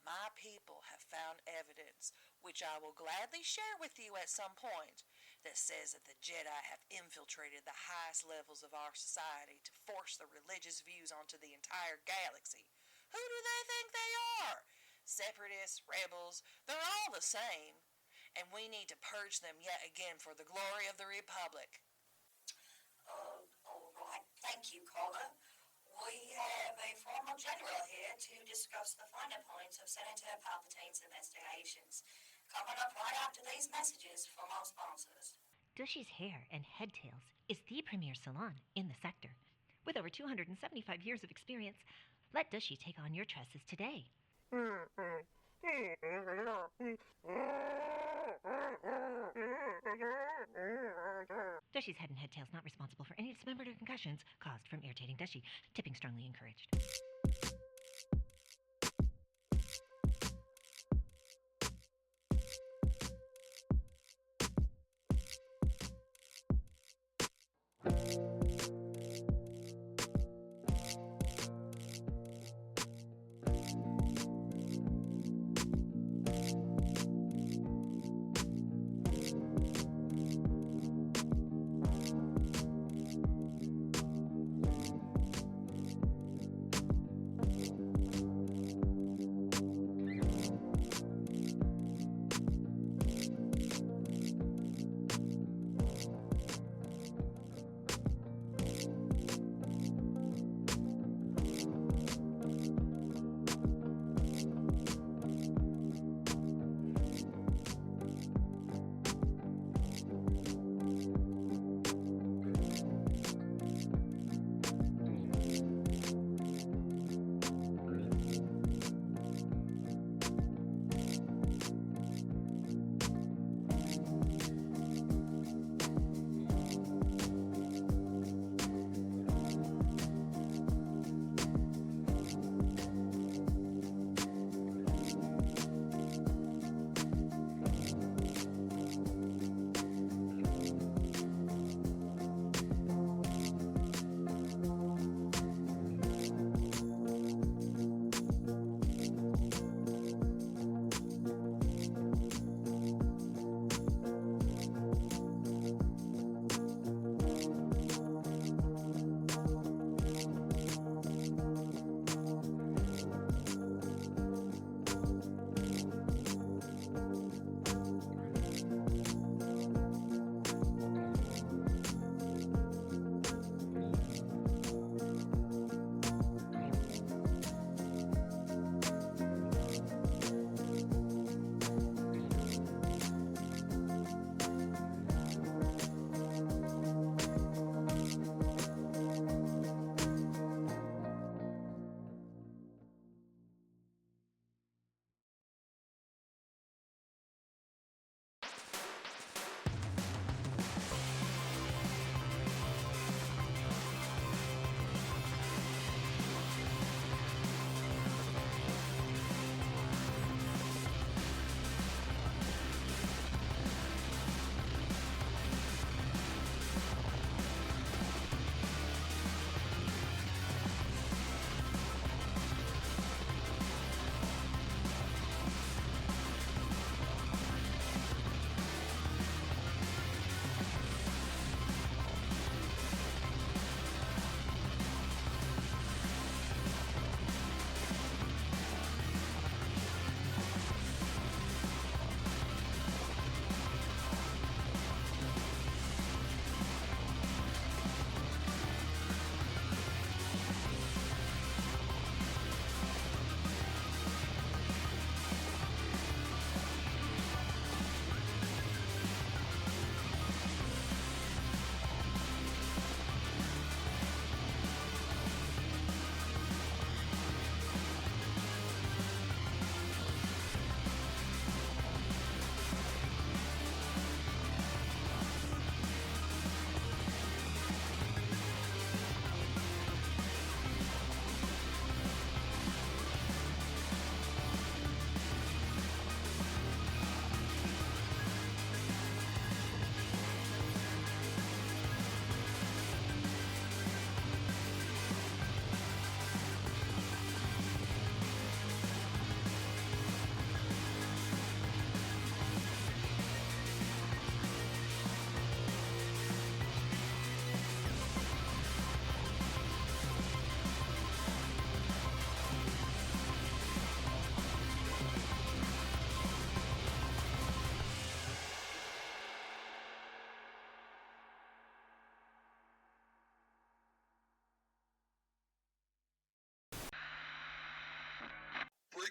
My people have found evidence, which I will gladly share with you at some point, that says that the Jedi have infiltrated the highest levels of our society to force their religious views onto the entire galaxy. Who do they think they are? Separatists, rebels, they're all the same. And we need to purge them yet again for the glory of the Republic. All right. Thank you, caller. We have a formal general here to discuss the finer points of Senator Palpatine's investigations. Coming up right after these messages from our sponsors. Dushy's Hair and Head Tails is the premier salon in the sector. With over 275 years of experience, let Dushy take on your tresses today. Dushy's Head and Head Tails not responsible for any dismembered or concussions caused from irritating Dushy. Tipping strongly encouraged.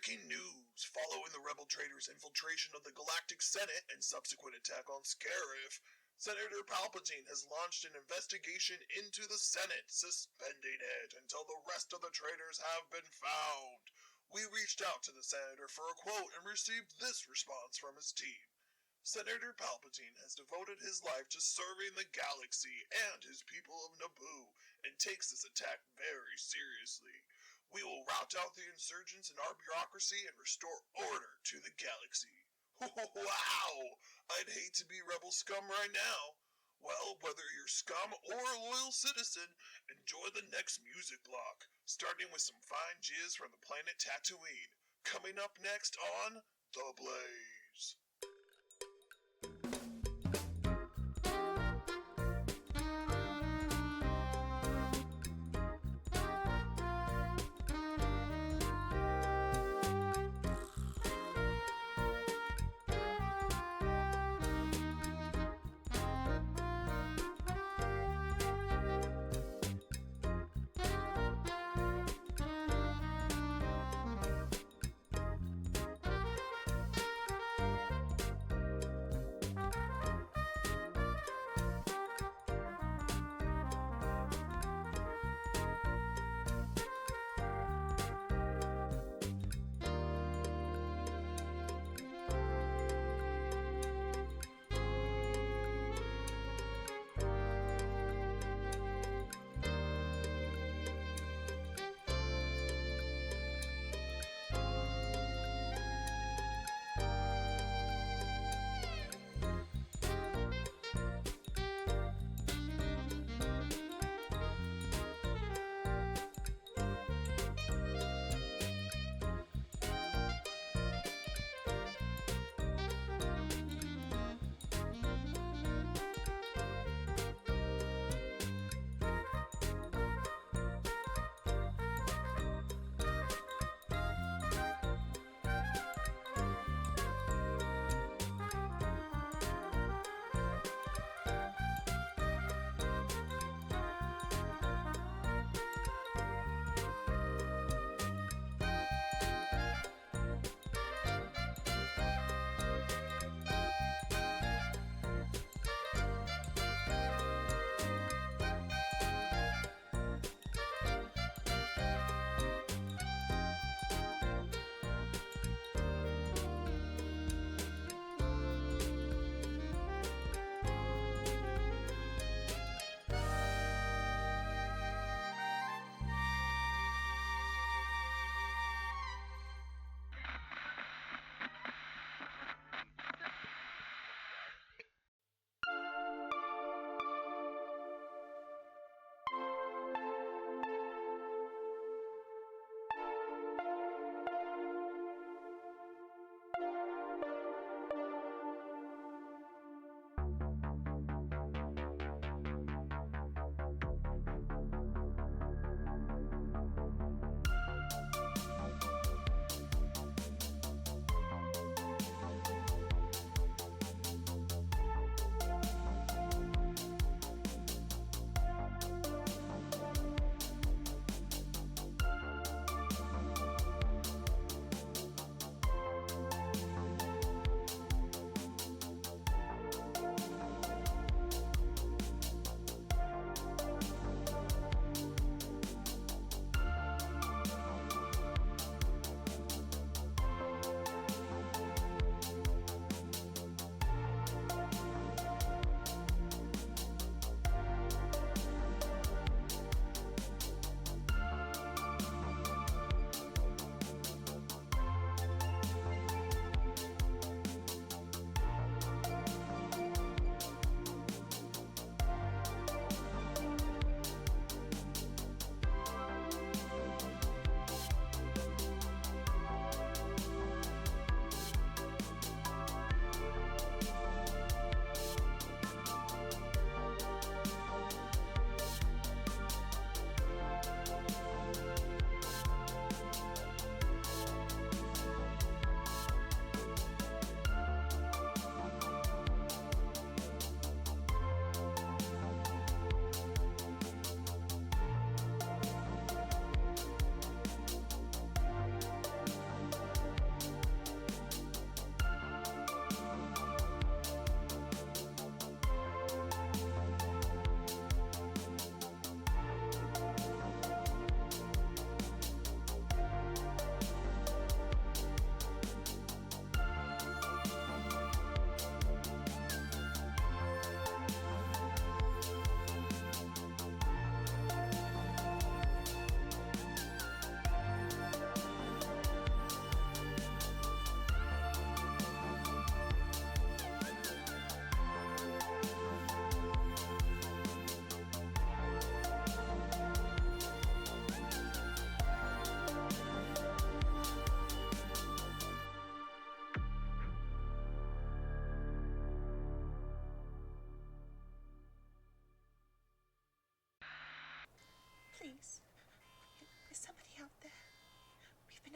Breaking news! Following the rebel traitors' infiltration of the Galactic Senate and subsequent attack on Scarif, Senator Palpatine has launched an investigation into the Senate, suspending it until the rest of the traitors have been found. We reached out to the Senator for a quote and received this response from his team. Senator Palpatine has devoted his life to serving the galaxy and his people of Naboo, and takes this attack very seriously. We will rout out the insurgents in our bureaucracy and restore order to the galaxy. Wow! I'd hate to be rebel scum right now. Well, whether you're scum or a loyal citizen, enjoy the next music block, starting with some fine jizz from the planet Tatooine. Coming up next on The Blaze.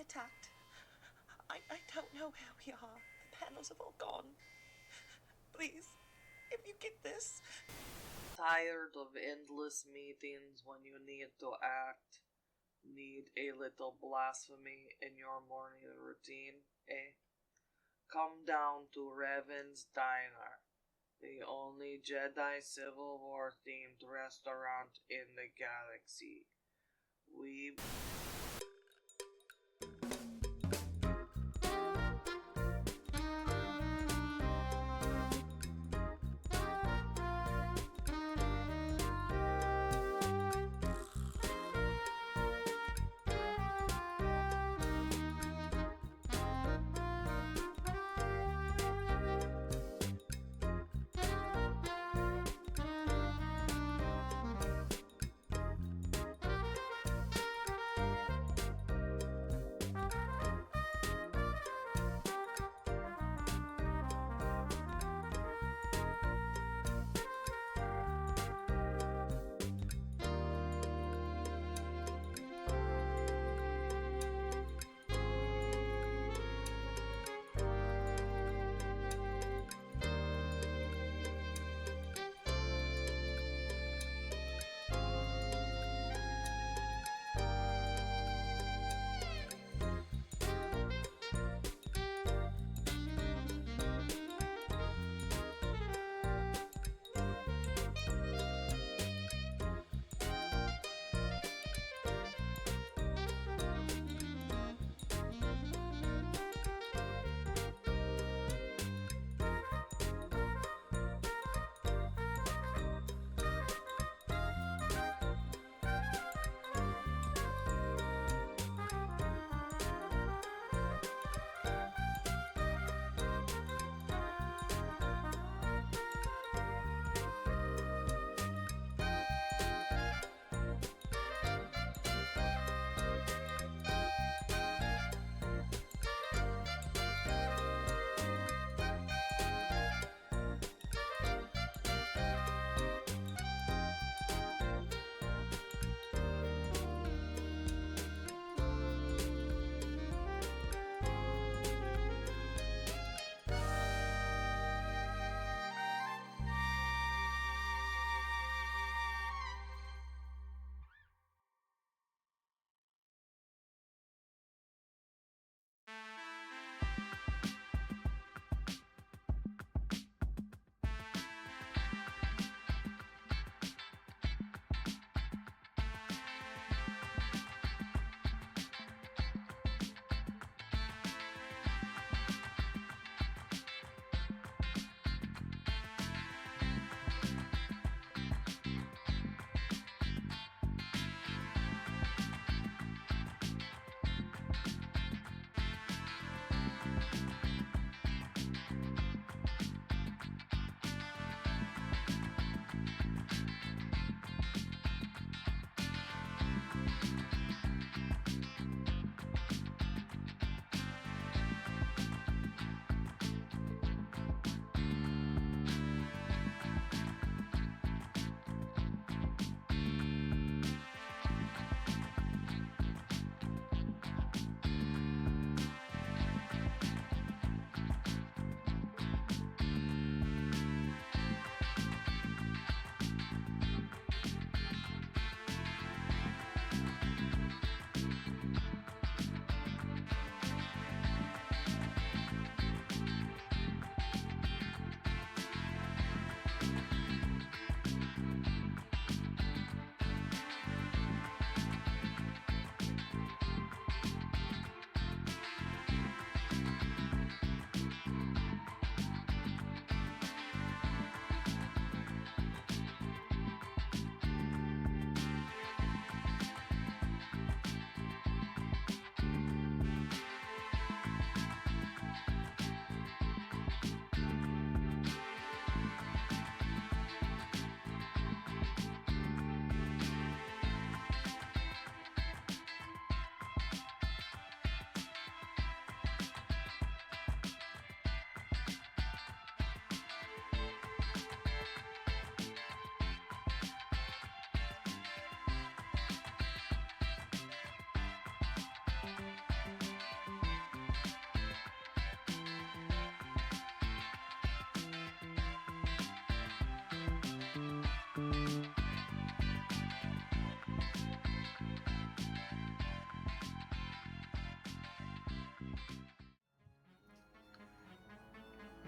attacked. I don't know where we are. The panels have all gone. Please, if you get this. Tired of endless meetings when you need to act? Need a little blasphemy in your morning routine, eh? Come down to Revan's Diner, the only Jedi Civil War themed restaurant in the galaxy. We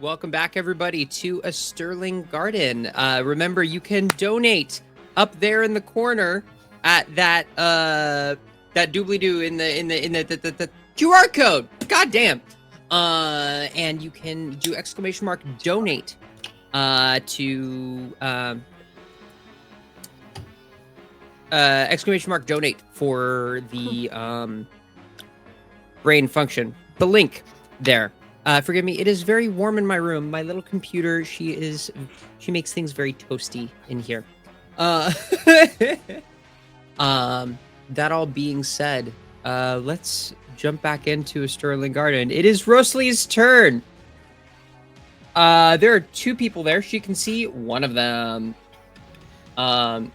Welcome back, everybody, to A Sterling Garden. Remember, you can donate up there in the corner at that doobly-doo in the QR code. God damn. And you can do !donate to !donate for the brain function. The link there. Forgive me, it is very warm in my room. My little computer, she makes things very toasty in here. That all being said, let's jump back into A Sterling Garden. It is Rosalie's turn. There are two people there. She can see one of them. From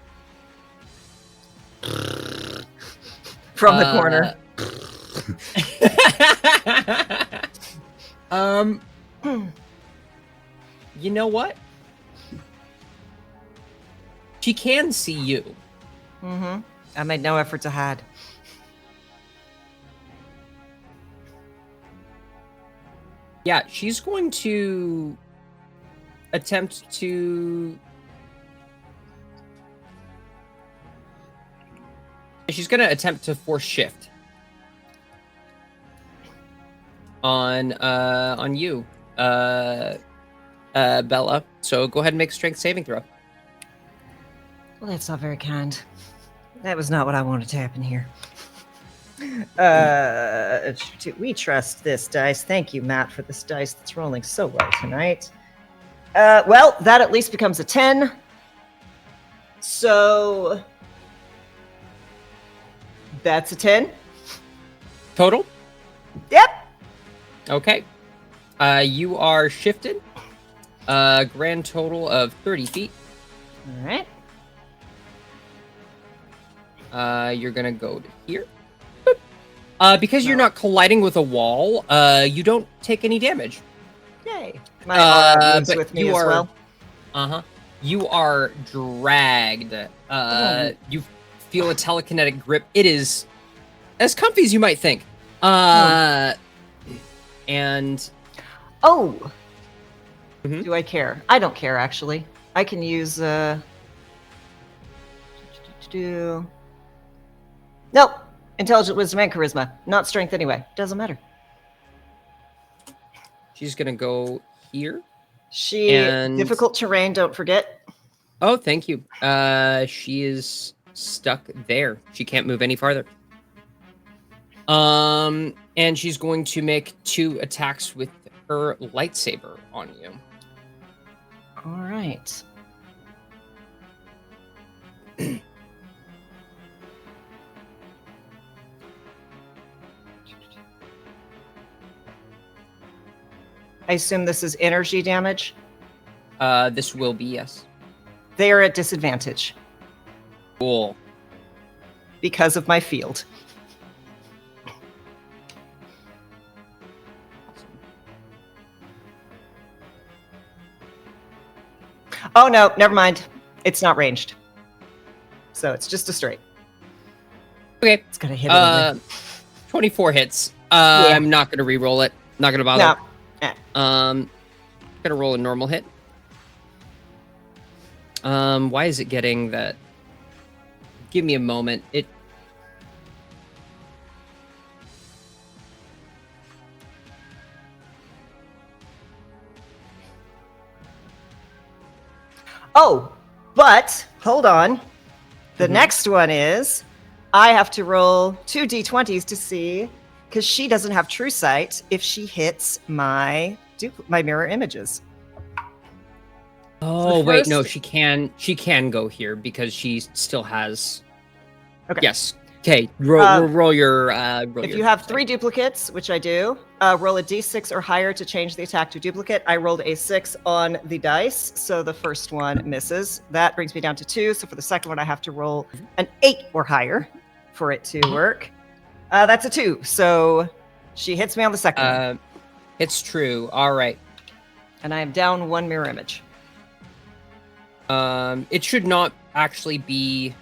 the corner. You know what? She can see you. Mm-hmm. I made no effort to hide. Yeah, she's going to attempt to... She's going to attempt to force shift on you, Bella. So go ahead and make a strength saving throw. Well, that's not very kind. That was not what I wanted to happen here. We trust this dice. Thank you, Matt, for this dice that's rolling so well tonight. Well, that at least becomes a 10. So that's a 10. Total? Yep. Okay. You are shifted. Grand total of 30 feet. All right. You're gonna go to here. Because you're not colliding with a wall, you don't take any damage. Yay. My aura moves with me as well. Uh-huh. You are dragged. You feel a telekinetic grip. It is as comfy as you might think. And... Oh! Do I care? I don't care, actually. I can use, Nope. Intelligent wisdom and charisma. Not strength anyway. Doesn't matter. She's gonna go here. Difficult terrain, don't forget. Oh, thank you. She is stuck there. She can't move any farther. And she's going to make 2 attacks with her lightsaber on you. All right. I assume this is energy damage? This will be, yes. They are at disadvantage. Cool. Because of my field. Oh, no, never mind. It's not ranged. So it's just a straight. Okay. It's gonna hit it. 24 hits. Yeah. I'm not gonna re-roll it. Not gonna bother. No. Gonna roll a normal hit. Why is it getting that? Give me a moment. Oh, but hold on. The next one is I have to roll 2 d20s to see, because she doesn't have true sight, if she hits my mirror images. Oh, wait, no, she can go here because she still has... Okay. Yes. Okay, roll your... if you have 3 duplicates, which I do, roll a d6 or higher to change the attack to duplicate. I rolled a 6 on the dice, so the first one misses. That brings me down to 2, so for the second one I have to roll an 8 or higher for it to work. That's a 2, so she hits me on the second one. It's true, all right. And I am down 1 mirror image. It should not actually be...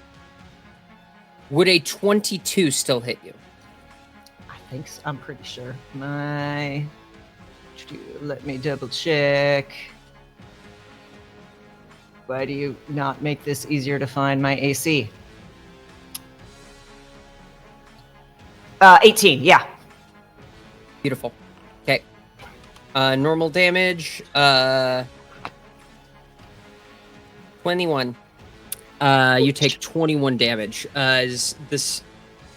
Would a 22 still hit you? I think so. I'm pretty sure. My Let me double check. Why do you not make this easier to find my AC? 18, yeah. Beautiful. Okay. Normal damage. 21. You take 21 damage. As this,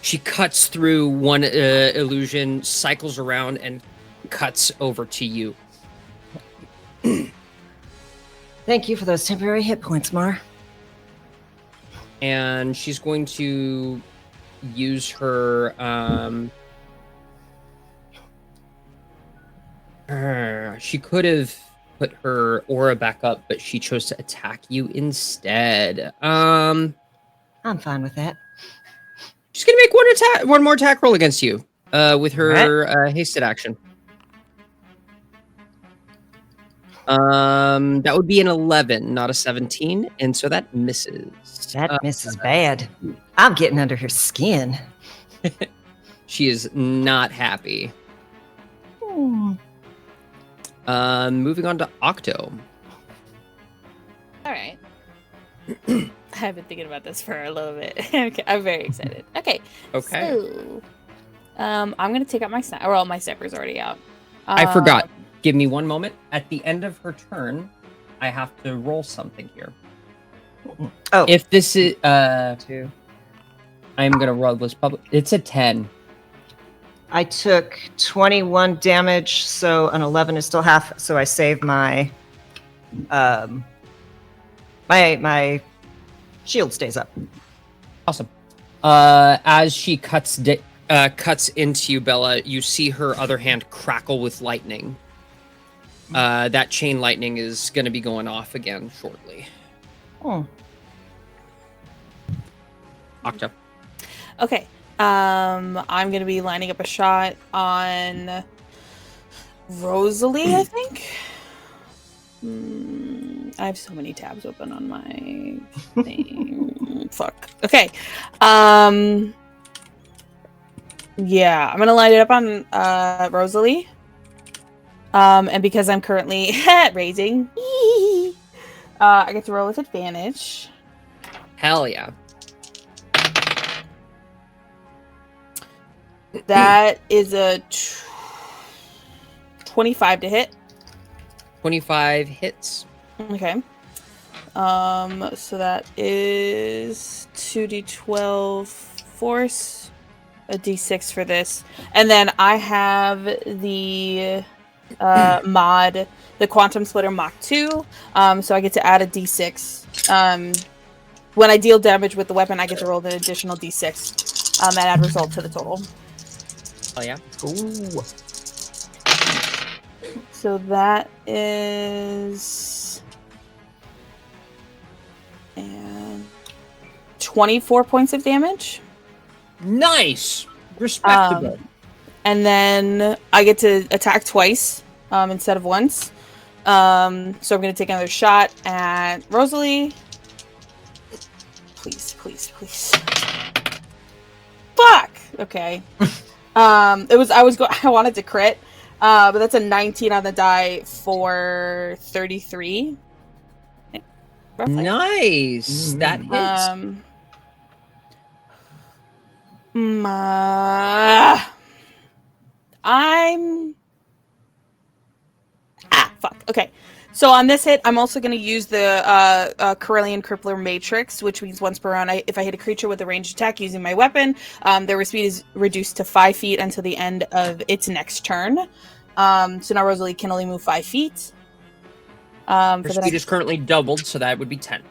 she cuts through one illusion, cycles around, and cuts over to you. Thank you for those temporary hit points, Mar. And she's going to use her she could have put her aura back up, but she chose to attack you instead. I'm fine with that. She's gonna make one more attack roll against you with her hasted action. That would be an 11, not a 17, and so that misses. That misses bad. I'm getting under her skin. She is not happy. Moving on to Octo. All right. I've been thinking about this for a little bit. Okay, I'm very excited. Okay. Okay. So, I'm gonna take out my sniper. Well, my sniper's already out. I forgot. Give me one moment. At the end of her turn, I have to roll something here. Oh. If this is I'm gonna roll this public. It's a 10. I took 21 damage, so an 11 is still half. So I saved my my shield stays up. Awesome. As she cuts into you, Bella, you see her other hand crackle with lightning. That chain lightning is going to be going off again shortly. Oh. Octo. Okay. I'm gonna be lining up a shot on Rosalie, I think. I have so many tabs open on my thing. Fuck. Okay. Yeah, I'm gonna line it up on Rosalie. And because I'm currently raising, I get to roll with advantage. Hell yeah. That is a 25 to hit. 25 hits. Okay. So that is 2d12 force, a d6 for this, and then I have the mod, the Quantum Splitter Mach 2. So I get to add a d6. When I deal damage with the weapon, I get to roll an additional d6 and add result to the total. Oh yeah. Ooh. So that is 24 points of damage. Nice. Respectable. And then I get to attack twice instead of once. So I'm going to take another shot at Rosalie. Please, please, please. Fuck. Okay. I wanted to crit, but that's a 19 on the die for 33. Roughly. Nice. That hits. Fuck. Okay. So on this hit, I'm also going to use the Corellian Crippler Matrix, which means once per round, if I hit a creature with a ranged attack using my weapon, their speed is reduced to 5 feet until the end of its next turn. So now Rosalie can only move 5 feet. Her speed is currently doubled, so that would be 10.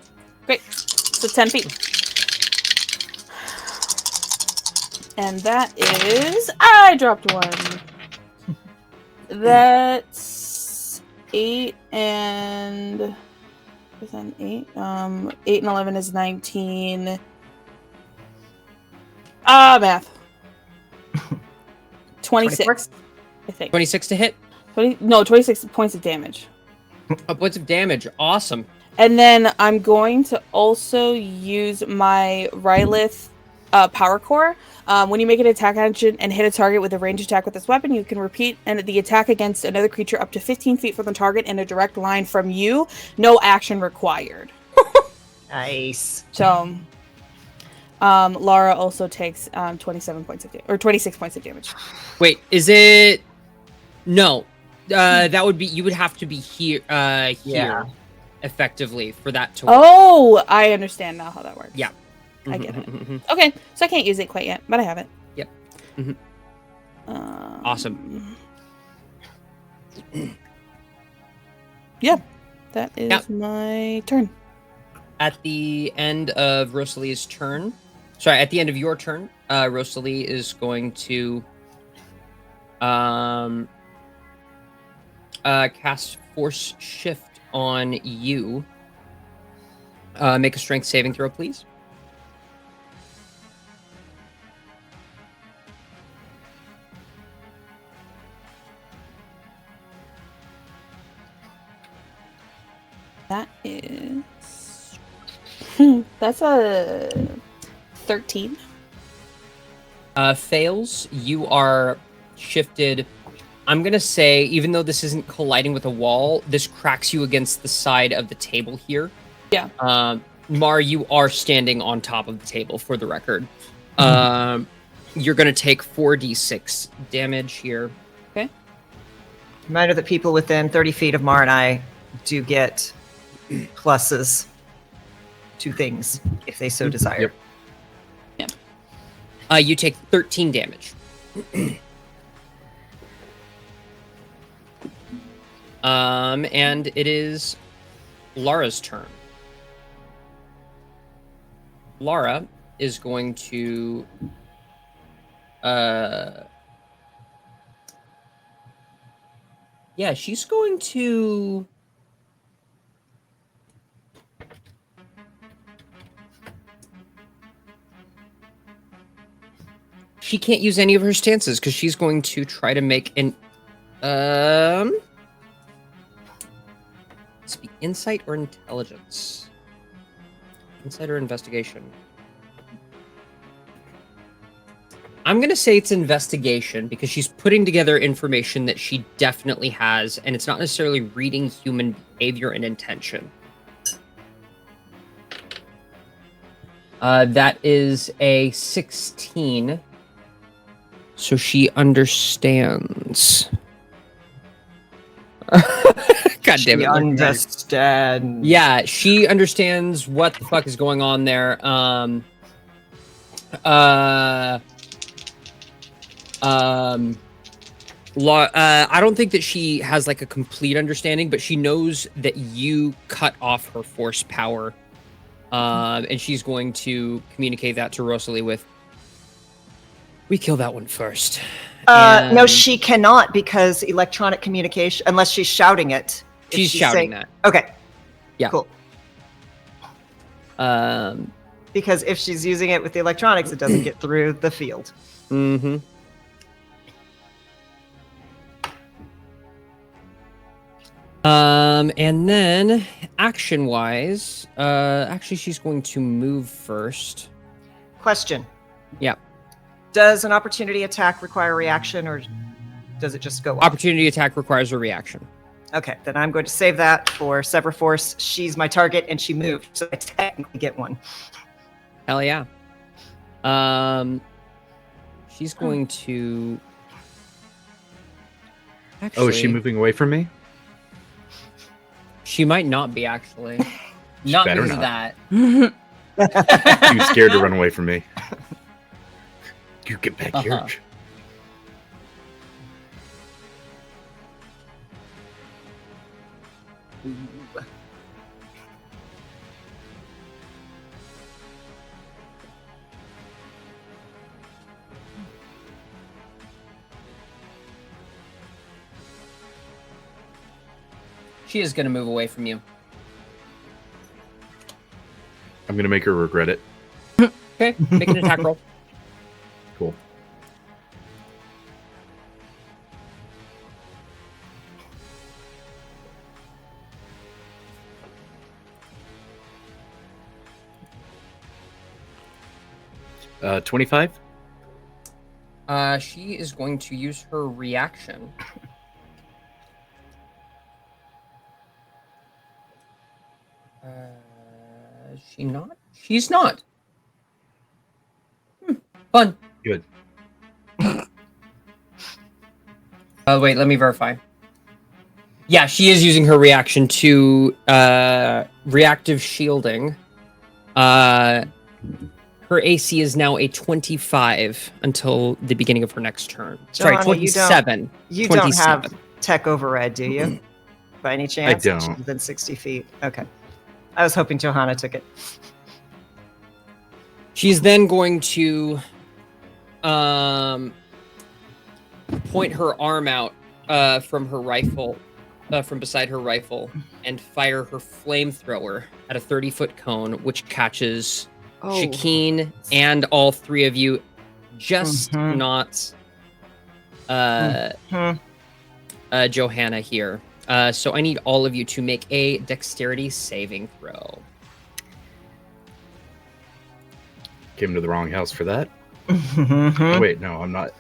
Great. So 10 feet. And that is... I dropped one. That's 8 and... Is that an 8? 8 and 11 is 19. Math. 26. 24? I think. 26 to hit? 26 points of damage. Points of damage. Awesome. And then I'm going to also use my Rylith power core. When you make an attack action and hit a target with a ranged attack with this weapon, you can repeat the attack against another creature up to 15 feet from the target in a direct line from you. No action required. Nice. So, Lara also takes 26 points of damage. Wait, is it? No, that would be. You would have to be here. Here, effectively, for that to work. Oh, I understand now how that works. Yeah. I get it. Okay, so I can't use it quite yet, but I have it. Yep. Awesome. Yeah, that is my turn. At the end of Rosalie's turn, at the end of your turn, Rosalie is going to cast Force Shift on you. Make a Strength saving throw, please. That is... that's a 13. Fails. You are shifted. I'm going to say, even though this isn't colliding with a wall, this cracks you against the side of the table here. Yeah. Mar, you are standing on top of the table, for the record. You're going to take 4d6 damage here. Okay. Reminder that people within 30 feet of Mar and I do get pluses to things if they so desire. Yep. You take 13 damage. And it is Lara's turn. Lara is going to she's going to she can't use any of her stances because she's going to try to make an let's be insight or intelligence. Insight or investigation. I'm going to say it's investigation because she's putting together information that she definitely has, and it's not necessarily reading human behavior and intention. That is a 16. So she understands. God damn it. She understands. Yeah, she understands what the fuck is going on there. I don't think that she has like a complete understanding, but she knows that you cut off her force power. And she's going to communicate that to Rosalie with, we kill that one first. No, she cannot because electronic communication, unless she's shouting it. She's shouting that. Okay. Yeah. Cool. Because if she's using it with the electronics, it doesn't get through the field. Mm-hmm. And then action-wise, actually she's going to move first. Question. Yeah. Does an opportunity attack require a reaction, or does it just go off? Opportunity attack requires a reaction. Okay, then I'm going to save that for Sever Force. She's my target, and she moved, so I technically get one. Hell yeah. She's going to... Actually, Oh, is she moving away from me? She might not be, actually. Not better because of not. that. Too scared to run away from me. You get back here. She is going to move away from you. I'm going to make her regret it. Okay, make an attack roll. Cool. 25. She is going to use her reaction. Is she not? She's not. Fun. Good. Wait, let me verify. Yeah, she is using her reaction to reactive shielding. Her AC is now a 25 until the beginning of her next turn. Sorry, Johanna, 27. You 27. don't have tech override, do you? By any chance? don't. She's within 60 feet. Okay. I was hoping Johanna took it. She's then going to point her arm out from her rifle, from beside her rifle, and fire her flamethrower at a 30-foot cone, which catches Shakeen and all three of you, just not Johanna here. So I need all of you to make a dexterity saving throw. Came to the wrong house for that. Oh, wait, no, I'm not.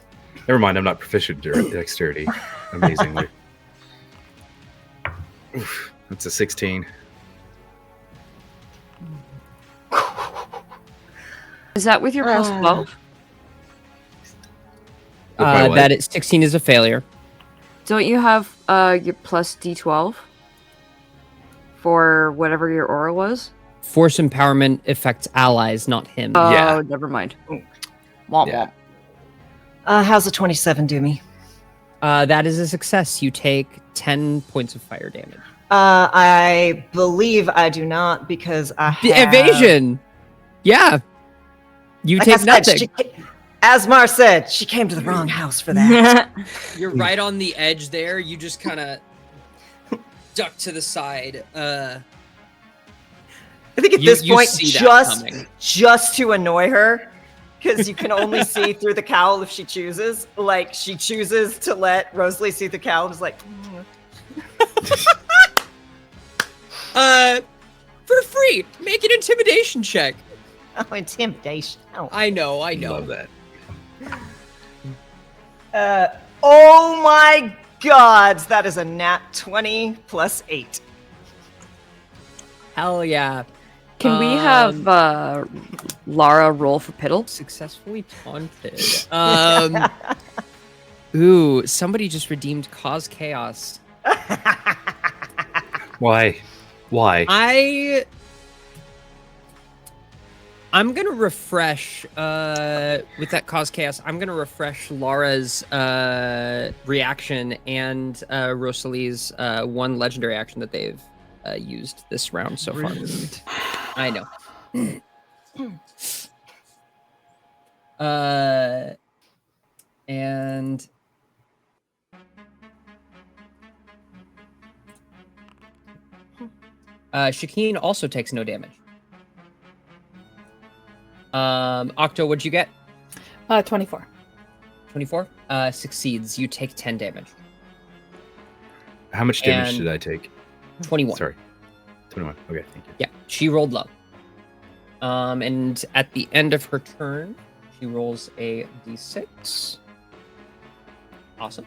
Never mind, I'm not proficient at dexterity. Amazingly. Oof, that's a 16. Is that with your plus 12? That is 16 is a failure. Don't you have your plus D12 for whatever your aura was? Force empowerment affects allies, not him. Oh, never mind. Womp womp. How's a 27 do me? That is a success. You take 10 points of fire damage. I believe I do not because I have... Evasion! Yeah. You Like take I said, nothing. as Mar said, she came to the wrong house for that. You're right on the edge there. You just kind of duck to the side. I think at this point, just to annoy her, because you can only see through the cowl if she chooses. Like, she chooses to let Rosalie see the cowl. It's like, for free, make an intimidation check. Oh, intimidation. Oh. I know. Love that. Oh my god, that is a nat 20 plus 8. Hell yeah. Can we have Lara roll for Piddle? Successfully taunted. Ooh, somebody just redeemed Cause Chaos. Why? I'm gonna refresh with that Cause Chaos. I'm gonna refresh Lara's reaction and Rosalie's one legendary action that they've used this round so far. I know. And Shakeen also takes no damage. Octo, what'd you get? 24. 24? Succeeds. You take 10 damage. How much damage And did I take? 21. Sorry. 21. Okay, thank you. Yeah, she rolled low. And at the end of her turn, she rolls a d6. Awesome.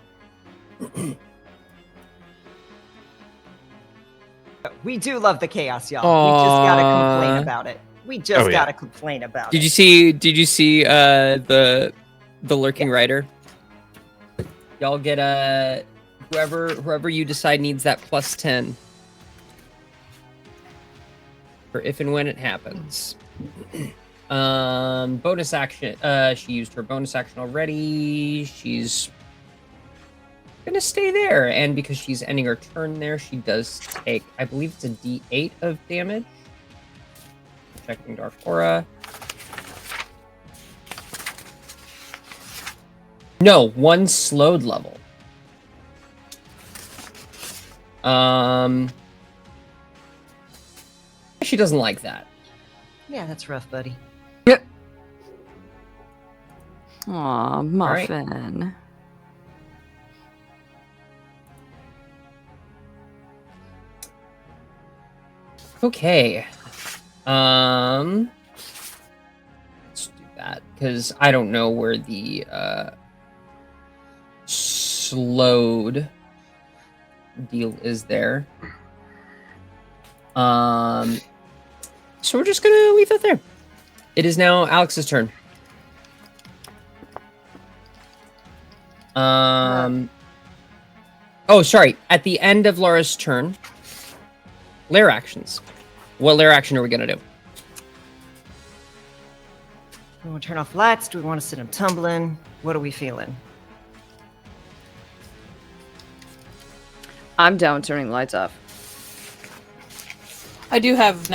We do love the chaos, y'all. We just gotta complain about it. We just gotta complain about it. Did you see the lurking rider? Y'all get whoever you decide needs that plus 10 for if and when it happens. Bonus action. She used her bonus action already. She's gonna stay there, and because she's ending her turn there, she does take, I believe it's a D8 of damage. Checking Dark Aura. No, 1 slowed level. She doesn't like that. Yeah, that's rough, buddy. Aw, Muffin. Okay. Let's do that. because I don't know where the slowed deal is there. So we're just gonna leave that there. It is now Alex's turn. Oh, sorry. At the end of Laura's turn, lair actions. What lair action are we gonna do? Do we want to turn off lights? Do we want to send him tumbling? What are we feeling? I'm down with turning the lights off. I do have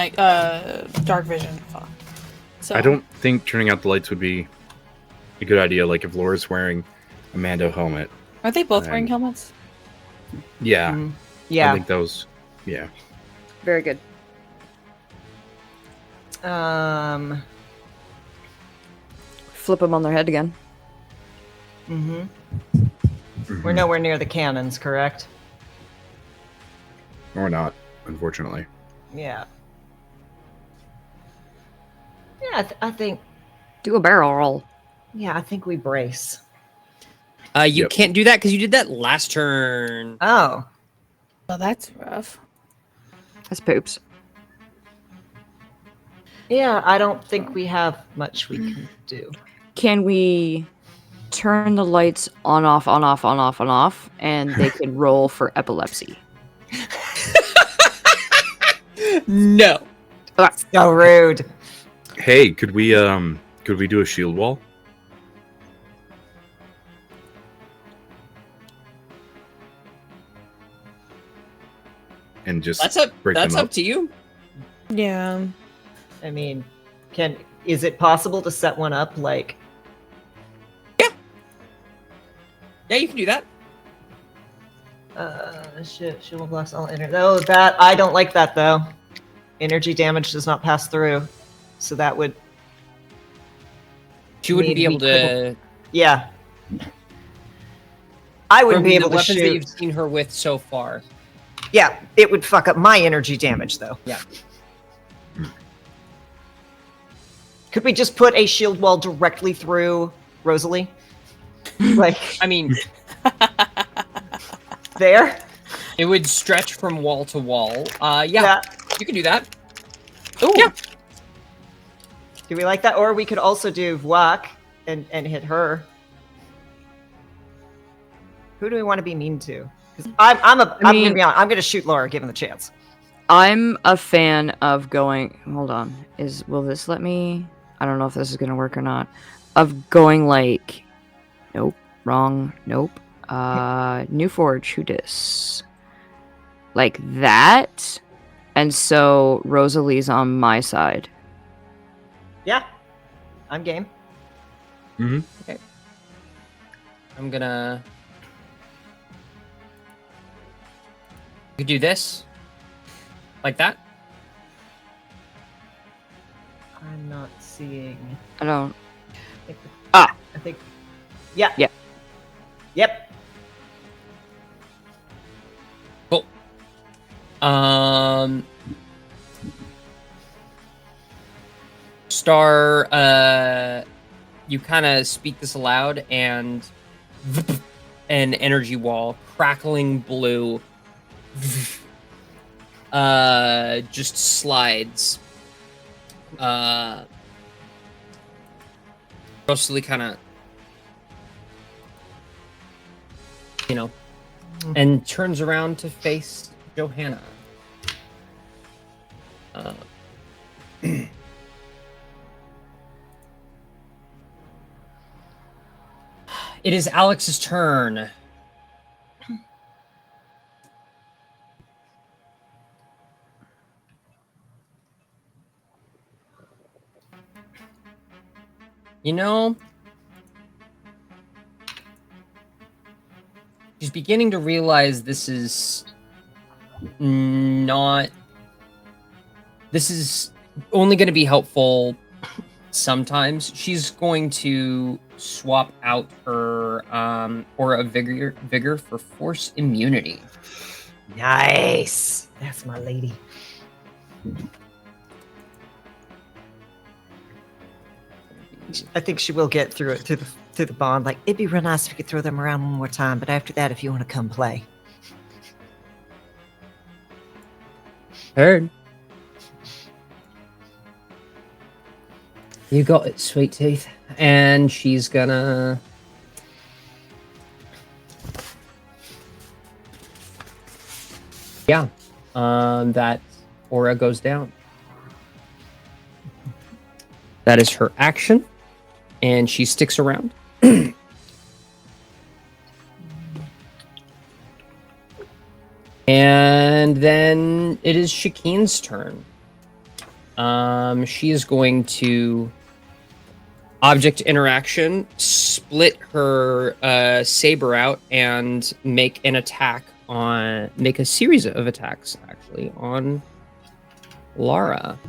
dark vision. So I don't think turning out the lights would be a good idea. Like if Laura's wearing a Mando helmet. Are they both wearing helmets? Yeah. Yeah. I think those. Yeah. Very good. Flip them on their head again. We're nowhere near the cannons, correct? Or not, unfortunately. Yeah. Yeah, I think. Do a barrel roll. Yeah, I think we brace. You can't do that because you did that last turn. Oh. Well, that's rough. That's poops. Yeah, I don't think we have much we can do. Can we turn the lights on, off, on, off, on, off, on, off, and they can roll for epilepsy? No. So rude. Hey, could we do a shield wall? And just break them up? to you. Yeah. I mean, is it possible to set one up like? Yeah, you can do that. Shield blocks all energy. Oh, that I don't like that though. Energy damage does not pass through, so that would. She wouldn't be able to. Yeah. I wouldn't From be able the to weapons that shoot. you've seen her with so far. Yeah, it would fuck up my energy damage though. Yeah. Could we just put a shield wall directly through Rosalie? Like, I mean, there? It would stretch from wall to wall. Yeah, you can do that. Ooh. Yeah. Do we like that? Or we could also do Vlak and hit her. Who do we want to be mean to? 'Cause I'm gonna be honest. I'm gonna shoot Laura given the chance. I'm a fan of going. Hold on. Will this let me? I don't know if this is gonna work or not. Of going like, nope, wrong, nope. New Forge, who dis? Like that, and so Rosalie's on my side. Yeah, I'm game. Mm-hmm. Okay. I'm gonna. You could do this, like that. I'm not seeing. I don't. I think. Yeah. Yeah. Yep. Cool. Star, you kind of speak this aloud, and an energy wall, crackling blue, just slides. Mostly kind of, and turns around to face Johanna. It is Alex's turn. She's beginning to realize this is only going to be helpful sometimes. She's going to swap out her Aura of Vigor for Force Immunity. Nice. That's my lady. I think she will get through it through the bond. Like, it'd be real nice if you could throw them around one more time, but after that, if you want to come play. Heard. You got it, sweet teeth. And she's gonna... Yeah. That aura goes down. That is her action. And she sticks around. And then it is Shakeen's turn. She is going to object interaction, split her saber out, and make an attack on, make a series of attacks actually on Lara.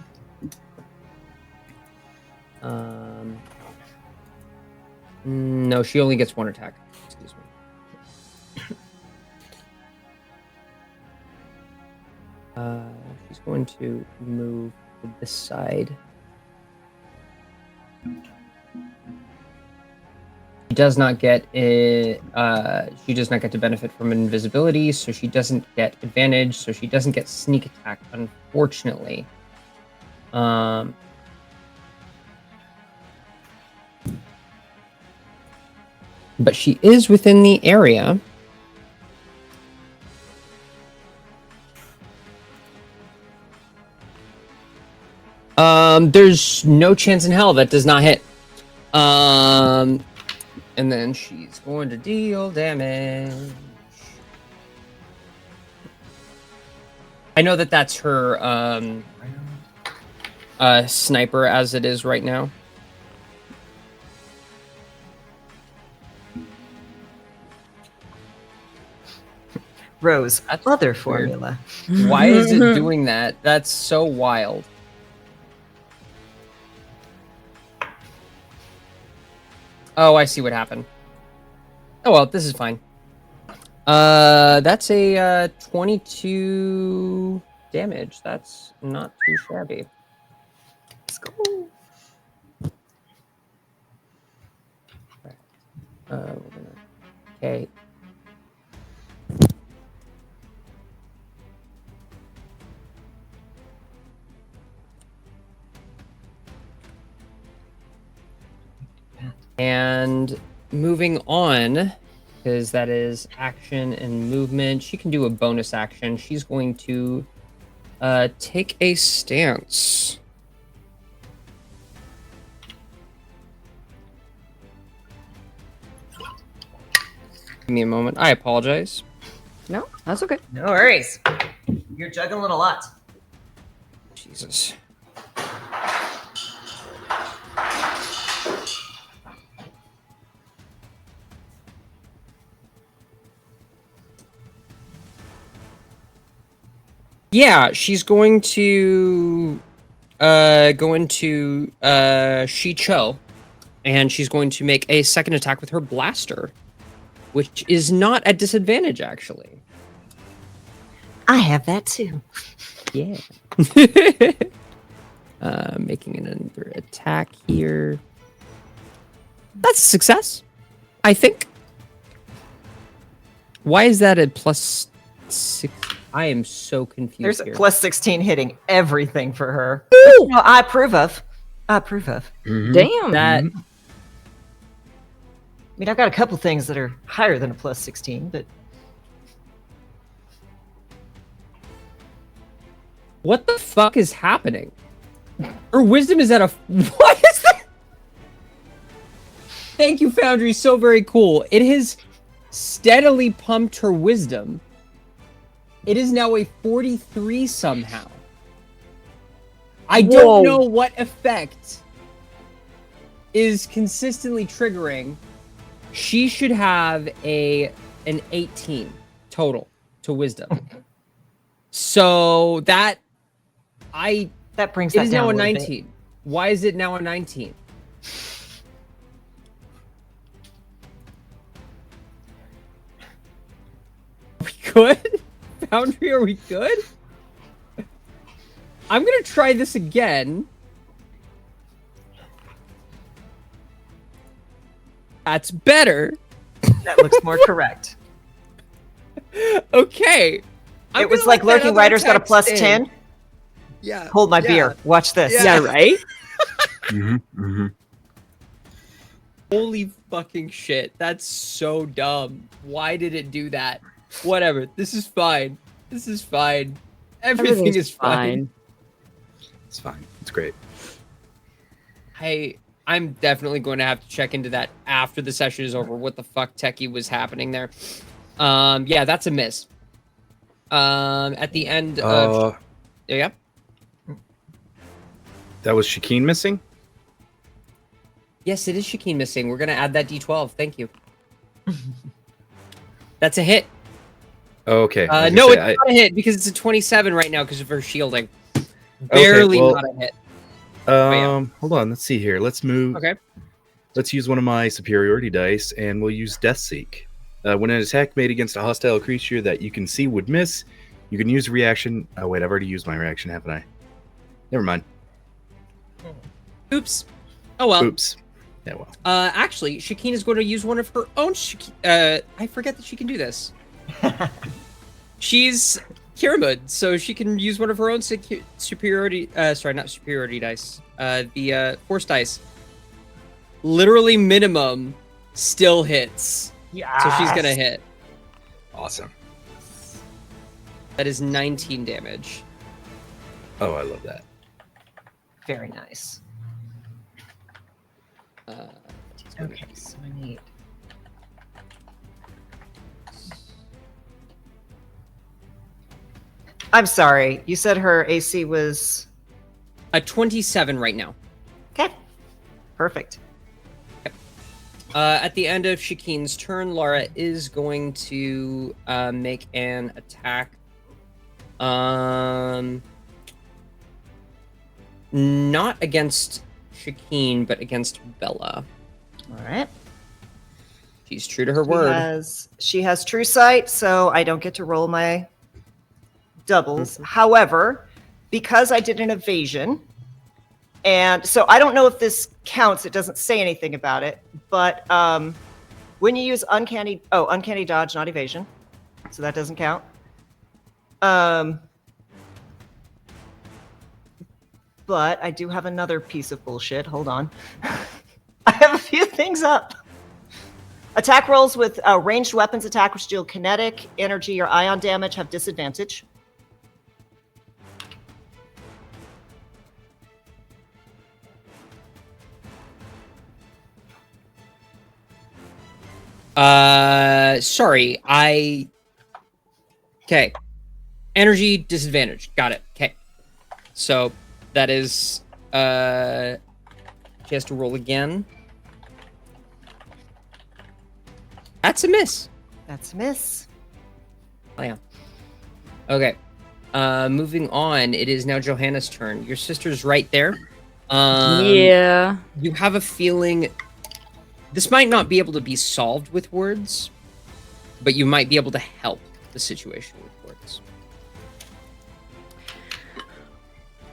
No, she only gets one attack. Excuse me. She's going to move to this side. She does not get it. She does not get to benefit from invisibility, so she doesn't get advantage. So she doesn't get sneak attack, unfortunately. But she is within the area. There's no chance in hell that does not hit. And then she's going to deal damage. I know that that's her sniper as it is right now. Rose, other formula. Why is it doing that? That's so wild. Oh, I see what happened. Oh well, this is fine. That's a 22 damage. That's not too shabby. Let's go. Okay. And moving on, because that is action and movement, she can do a bonus action. She's going to take a stance. Give me a moment. I apologize. No, that's okay. No worries. You're juggling a lot. Jesus. Yeah, she's going to go into Shicho, and she's going to make a second attack with her blaster, which is not at disadvantage, actually. I have that too. Yeah. Making another attack here. That's a success, I think. Why is that a plus 6? I am so confused. There's here. a plus 16 hitting everything for her. Ooh! No, I approve of. I approve of. Mm-hmm. Damn. That. I mean, I've got a couple things that are higher than a plus 16, but What the fuck is happening? Her wisdom is at a... What is that? Thank you, Foundry. So very cool. It has steadily pumped her wisdom. It is now a 43 somehow. I don't know what effect is consistently triggering. She should have an 18 total to wisdom. So that brings it that is down now a little bit. 19. Why is it now a 19? Are we good? Foundry, are we good? I'm gonna try this again. That's better. That looks more correct. Okay. It was like Lurking Rider's got a plus 10. Yeah. Hold my beer. Watch this. Yeah, right? Mm-hmm. Holy fucking shit. That's so dumb. Why did it do that? Whatever. This is fine. This is fine. Everything Everything's is fine. It's fine. It's great. Hey, I'm definitely going to have to check into that after the session is over. What the fuck techie was happening there? Yeah, that's a miss. At the end of yeah. That was Shakeen missing? Yes, it is Shakeen missing. We're gonna add that D12. Thank you. That's a hit. Okay. No, it's not a hit because it's a 27 right now because of her shielding. Barely not a hit. Hold on. Let's see here. Let's move. Okay. Let's use one of my superiority dice, and we'll use Death Seek. When an attack made against a hostile creature that you can see would miss, you can use a reaction. Oh wait, I've already used my reaction, haven't I? Never mind. Oops. Oh well. Oops. Yeah, well. Actually, Shakeen is going to use one of her own. I forget that she can do this. She's Kiramud, so she can use one of her own superiority. Sorry, not superiority dice. The force dice. Literally minimum still hits. Yeah. So she's gonna hit. Awesome. That is 19 damage. Oh, I love that. Very nice. Okay, so I need. I'm sorry. You said her AC was a 27 right now. Okay. Perfect. At the end of Shakeen's turn, Lara is going to make an attack. Not against Shakeen, but against Bella. All right. She's true to her word. She has true sight, so I don't get to roll my doubles. However, because I did an evasion, and so I don't know if this counts. It doesn't say anything about it, but when you use uncanny dodge, not evasion, so that doesn't count. But I do have another piece of bullshit. Hold on. I have a few things up. Attack rolls with ranged weapons attack which deal kinetic, energy, or ion damage have disadvantage. Sorry, Okay. Energy disadvantage. Got it. Okay. So that is she has to roll again. That's a miss. That's a miss. Oh yeah. Okay. Moving on, it is now Johanna's turn. Your sister's right there. Yeah. You have a feeling this might not be able to be solved with words, but you might be able to help the situation with words.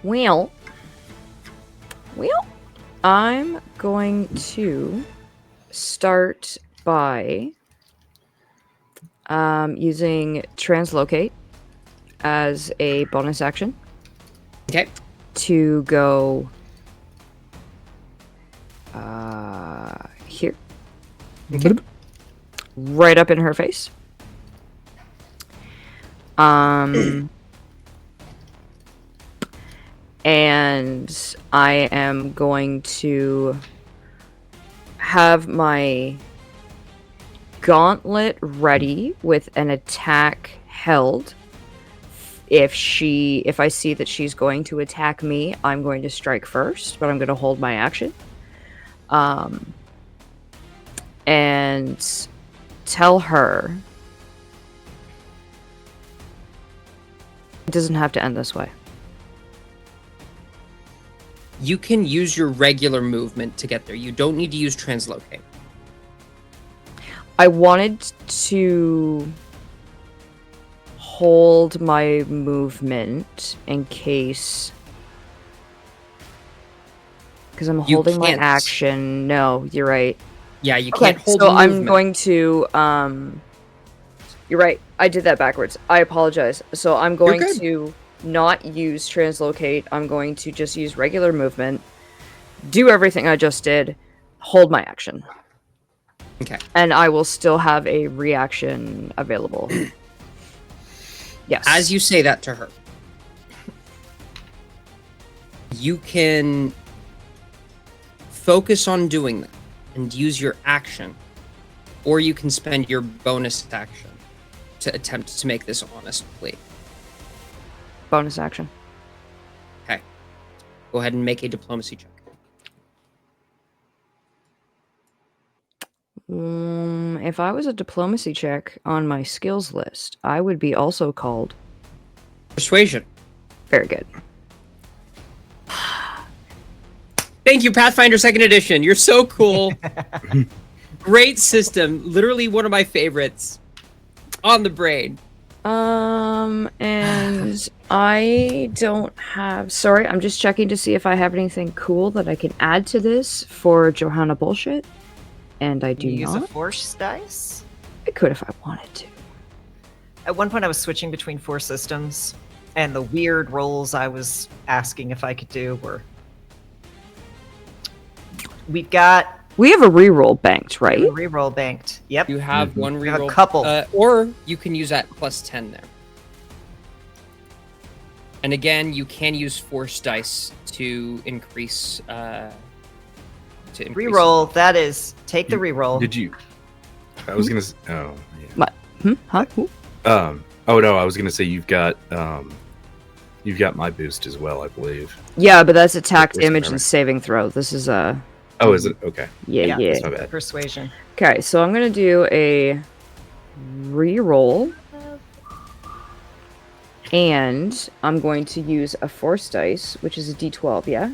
Well, I'm going to start by using Translocate as a bonus action. Okay. To go here. Okay. Right up in her face. And I am going to have my gauntlet ready with an attack held. If I see that she's going to attack me, I'm going to strike first, but I'm going to hold my action. And tell her it doesn't have to end this way. You can use your regular movement to get there. You don't need to use Translocate. I wanted to hold my movement in case, because I'm holding my action. No, you're right. Yeah, you Okay, can't hold so I'm movement. going to you're right. I did that backwards. I apologize. So I'm going good. to not use translocate. I'm going to just use regular movement. Do everything I just did. Hold my action. Okay. And I will still have a reaction available. Yes. As you say that to her, you can focus on doing that and use your action, or you can spend your bonus action to attempt to make this honest plea. Bonus action. Okay. Go ahead and make a diplomacy check. If I was a diplomacy check on my skills list, I would be also called Persuasion. Very good. Thank you, Pathfinder 2nd Edition. You're so cool. Great system. Literally one of my favorites. On the brain. And I don't have... Sorry, I'm just checking to see if I have anything cool that I can add to this for Johanna Bullshit. And I do You use a not. force dice? I could if I wanted to. At one point, I was switching between 4 systems, and the weird rolls I was asking if I could do were... We've got... We have a reroll banked, right? Reroll banked. Yep. You have one We have reroll. a couple. Or you can use that plus 10 there. And again, you can use force dice to increase... Reroll, that is... Take the reroll. Did you? I was gonna. Oh, yeah. What? Huh? Who? Oh no, I was gonna say you've got my boost as well, I believe. Yeah, but that's attack Where's the damage camera? and saving throw. This is a... Oh, is it? Okay. Yeah. That's my bad. Persuasion. Okay, so I'm gonna do a reroll. And I'm going to use a force dice, which is a d12, yeah?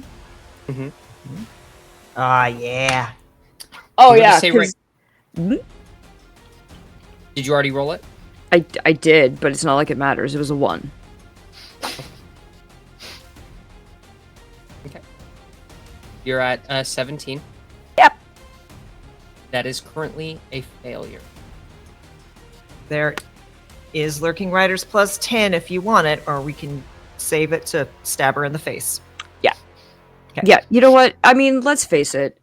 Mm-hmm. Ah, yeah. Oh, I'm gonna yeah, say 'cause- Did you already roll it? I did, but it's not like it matters. It was a 1. Okay. You're at 17. Yep. That is currently a failure. There is Lurking Riders plus 10 if you want it, or we can save it to stab her in the face. Yeah. Okay. Yeah, you know what? I mean, let's face it.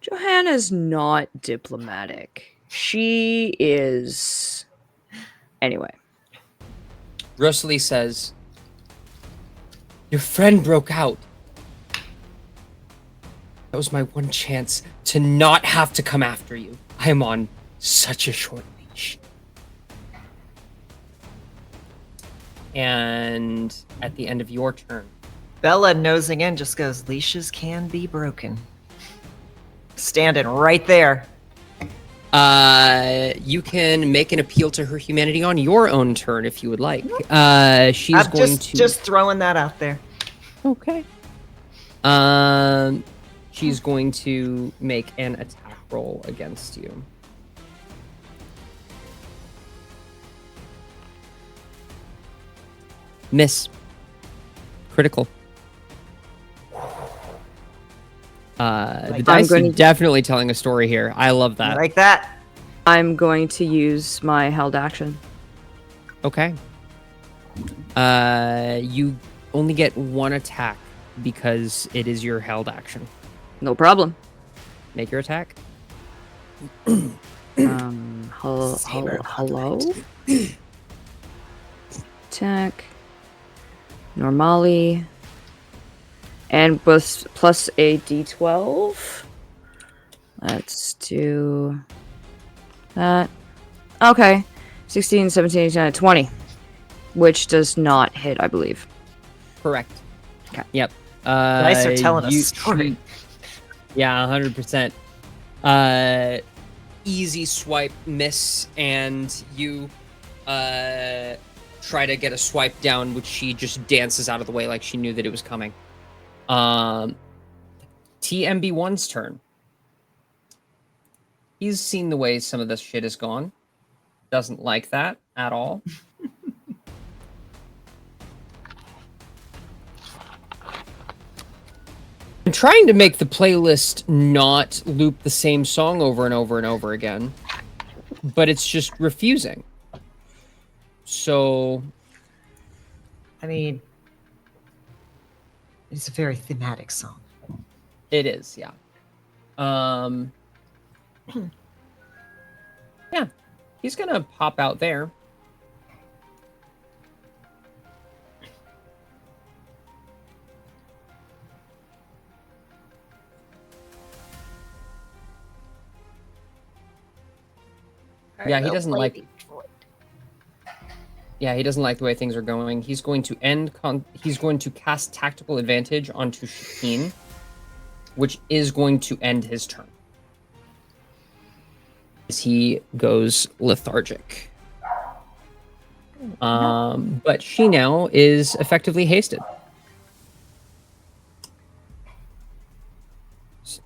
Johanna's not diplomatic. She is... Anyway. Rosalie says, "Your friend broke out. That was my one chance to not have to come after you. I am on such a short leash." And at the end of your turn, Bella, nosing in, just goes, leashes can be broken. Standing right there. you can make an appeal to her humanity on your own turn if you would like. She's I'm going to just throwing that out there. Okay. She's going to make an attack roll against you. Miss. Critical. The dice are definitely telling a story here. I love that. Like that. I'm going to use my held action. Okay. You only get one attack because it is your held action. No problem. Make your attack. Hello? Attack. Normally. And plus a d12. Let's do that. Okay. 16, 17, 18, 20. Which does not hit, I believe. Correct. Okay. Yep. Dice are telling a story. Yeah, 100%. Easy swipe, miss, and you try to get a swipe down, which she just dances out of the way like she knew that it was coming. TMB1's turn. He's seen the way some of this shit has gone. Doesn't like that at all. I'm trying to make the playlist not loop the same song over and over and over again, but it's just refusing. So, I mean, it's a very thematic song. It is, yeah. Yeah, he's gonna pop out there. Yeah, he doesn't like. Yeah, he doesn't like the way things are going. He's going to he's going to cast Tactical Advantage onto Shaheen, which is going to end his turn. As he goes lethargic. But she now is effectively hasted. So...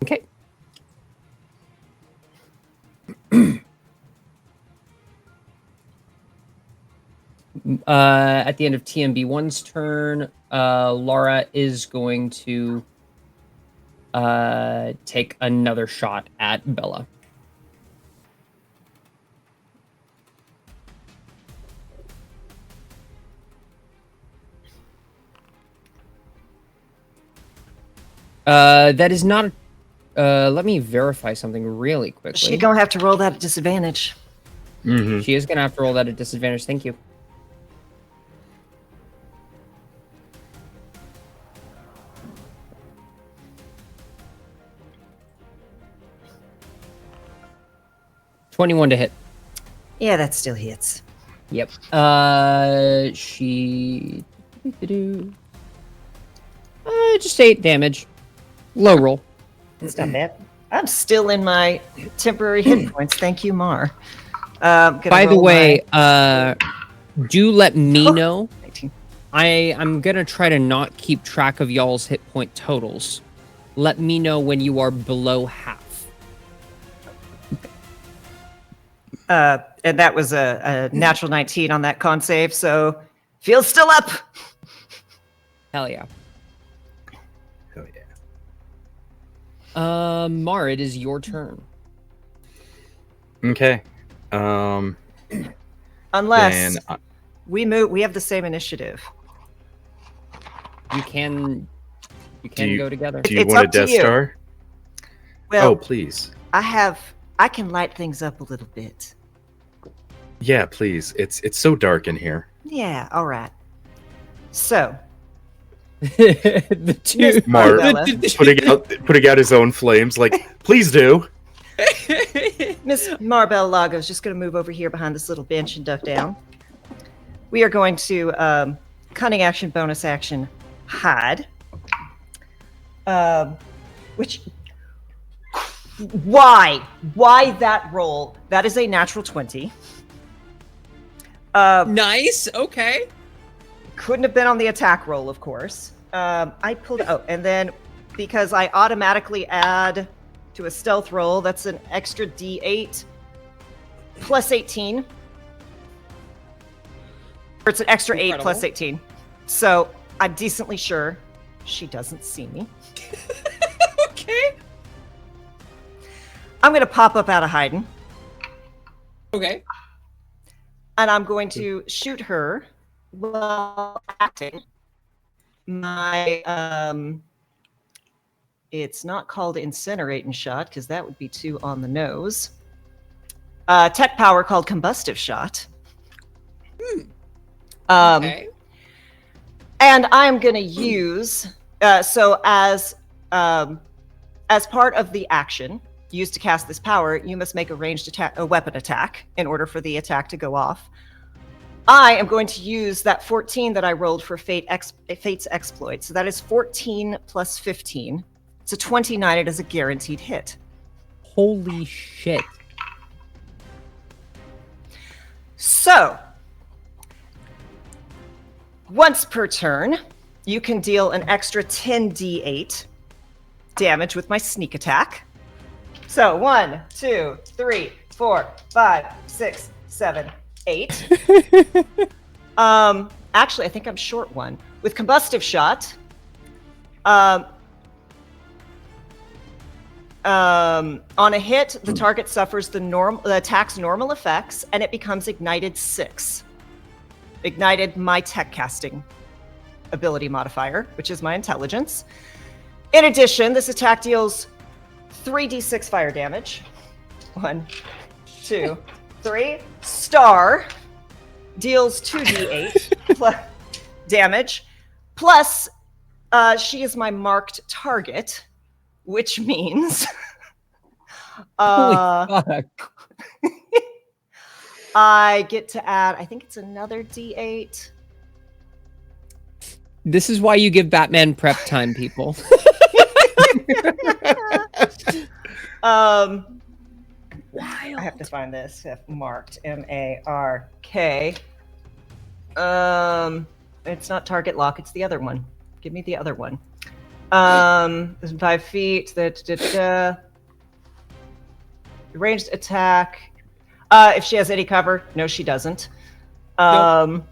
Okay. At the end of TMB1's turn, Laura is going to take another shot at Bella. That is not. Let me verify something really quickly. She's gonna have to roll that at disadvantage. Mm-hmm. She is gonna have to roll that at disadvantage. Thank you. $21 to hit. Yeah, that still hits. Yep. She just 8 damage. Low roll. It's not bad. I'm still in my temporary hit points. Thank you, Mar. By the way, do let me know. I'm gonna try to not keep track of y'all's hit point totals. Let me know when you are below half. And that was a natural 19 on that con save, so feels still up. Hell yeah. Hell yeah. Mar, it is your turn. Okay. Unless we move, we have the same initiative. You can go together. Do you want a Death Star? Well, oh, please. I can light things up a little bit. Yeah, please. It's so dark in here. Yeah, all right. So, the two Mar putting out his own flames, like, please do. Miss Marbella Lago is just going to move over here behind this little bench and duck down. We are going to cunning action, bonus action, hide. Which, why that roll? That is a natural 20. Nice. Okay. Couldn't have been on the attack roll, of course. I pulled. Oh, and then because I automatically add to a stealth roll, that's an extra D8 plus 18. Or it's an extra 8 plus 18. So I'm decently sure she doesn't see me. Okay. I'm gonna pop up out of hiding. Okay. And I'm going to shoot her while acting my it's not called incinerating shot because that would be too on the nose. Tech power called combustive shot. Okay. And I'm going to use so as part of the action used to cast this power, you must make a ranged attack, a weapon attack, in order for the attack to go off. I am going to use that 14 that I rolled for Fate's exploit. So that is 14 plus 15. So 29. It is a guaranteed hit. Holy shit. So, once per turn, you can deal an extra 10d8 damage with my sneak attack. So 1, 2, 3, 4, 5, 6, 7, 8. Actually, I think I'm short one. With combustive shot, on a hit, the target suffers the attack's normal effects, and it becomes ignited 6. Ignited my tech casting ability modifier, which is my intelligence. In addition, this attack deals 3d6 fire damage. 1, 2, 3. Star deals 2d8 plus damage. Plus, she is my marked target, which means Holy fuck. I get to add, I think it's another d8. This is why you give Batman prep time, people. I have to find this. Marked, M-A-R-K. It's not target lock, it's the other one. Give me the other one. 5 feet. Ranged attack. If she has any cover. No, she doesn't. Nope.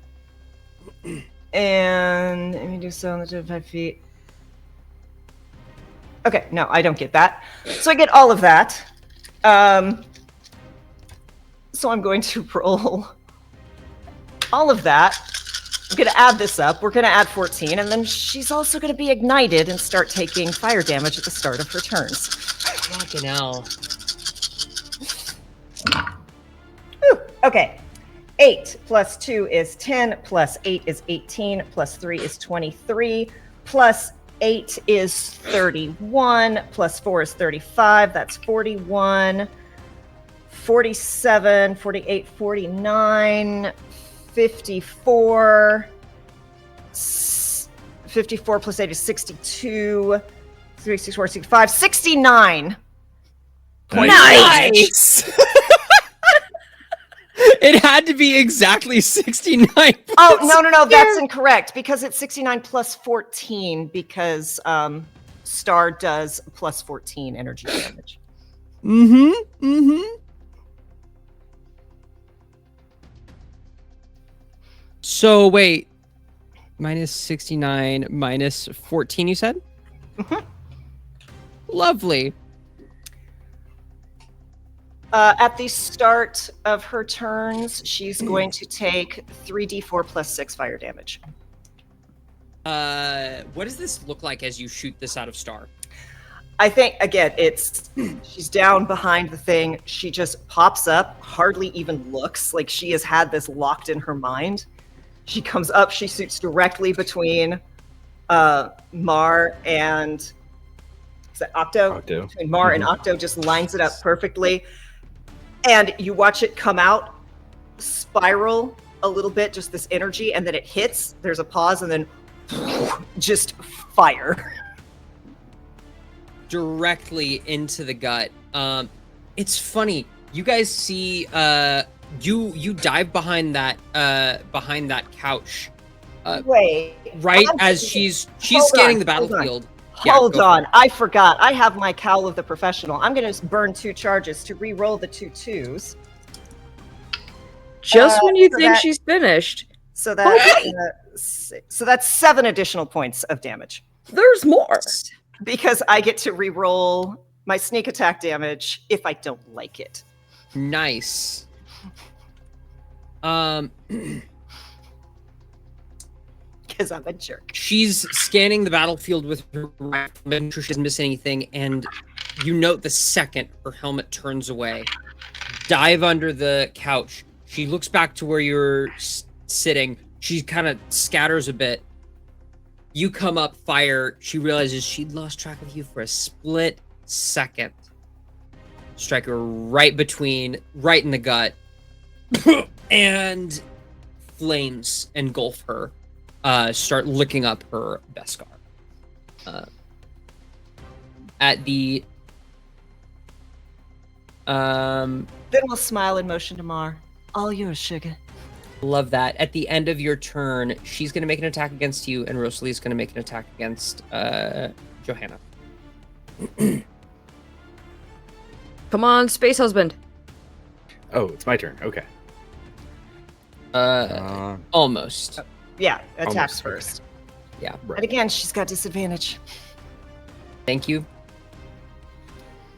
And let me do so on the 5 feet. Okay, no, I don't get that. So I get all of that. So I'm going to roll all of that. I'm going to add this up. We're going to add 14, and then she's also going to be ignited and start taking fire damage at the start of her turns. Fucking hell. Okay. 8 plus 2 is 10, plus 8 is 18, plus 3 is 23, plus 8 is 31, plus 4 is 35. That's 41, 47, 48, 49, 54. 54 plus 8 is 62. 3, 6, 4, 65. 69. Nice! It had to be exactly 69. Oh, no, that's incorrect because it's 69 plus 14 because Star does plus 14 energy damage. So wait, minus 69 minus 14 you said? Lovely. At the start of her turns, she's going to take 3d4 plus 6 fire damage. What does this look like as you shoot this out of Star? I think, again, she's down behind the thing. She just pops up, hardly even looks like she has had this locked in her mind. She comes up, she shoots directly between Mar and, is that Octo? Between Mar and Octo, just lines it up perfectly. And you watch it come out, spiral a little bit, just this energy, and then it hits, there's a pause, and then just fire. Directly into the gut. It's funny. You guys see you dive behind that couch. Wait. Right as she's scanning the battlefield. Hold on. I forgot. I have my Cowl of the Professional. I'm going to burn 2 charges to re-roll the 2 2s. Just when you think she's finished. So that's 7 additional points of damage. There's more. Because I get to re-roll my sneak attack damage if I don't like it. Nice. Because I'm a jerk. She's scanning the battlefield with her rifle, making sure she doesn't miss anything, and you note the second her helmet turns away. Dive under the couch. She looks back to where you're sitting. She kind of scatters a bit. You come up, fire. She realizes she'd lost track of you for a split second. Strike her right in the gut. And flames engulf her. Start licking up her Beskar. Then we'll smile and motion to Mar. All yours, sugar. Love that. At the end of your turn, she's going to make an attack against you, and Rosalie's going to make an attack against Johanna. Come on, Space Husband. Oh, it's my turn. Okay. Almost. Yeah, attacks Almost, okay. first. Yeah. And again, she's got disadvantage. Thank you.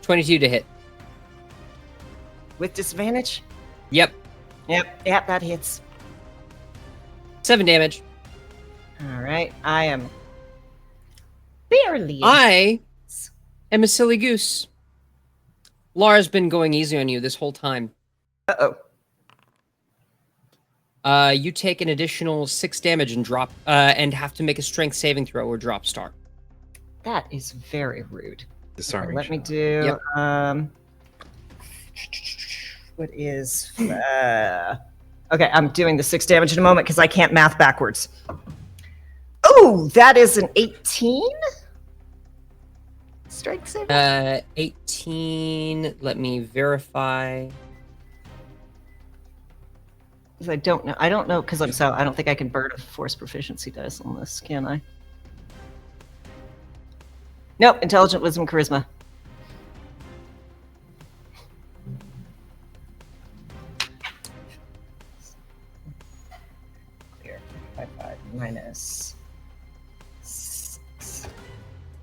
22 to hit. With disadvantage? Yep. Yep, that hits. 7 damage. All right, I am barely. I am a silly goose. Lara's been going easy on you this whole time. Uh-oh. You take an additional 6 damage and drop, and have to make a strength saving throw or drop star. That is very rude. Disarming. Let me do. What is? Okay, I'm doing the 6 damage in a moment because I can't math backwards. Oh, that is an 18. Strength saving. 18. Let me verify. I don't know. I don't know because I don't think I can burn a force proficiency dice on this, can I? Nope. Intelligent, wisdom, charisma. Here, 5 minus 6.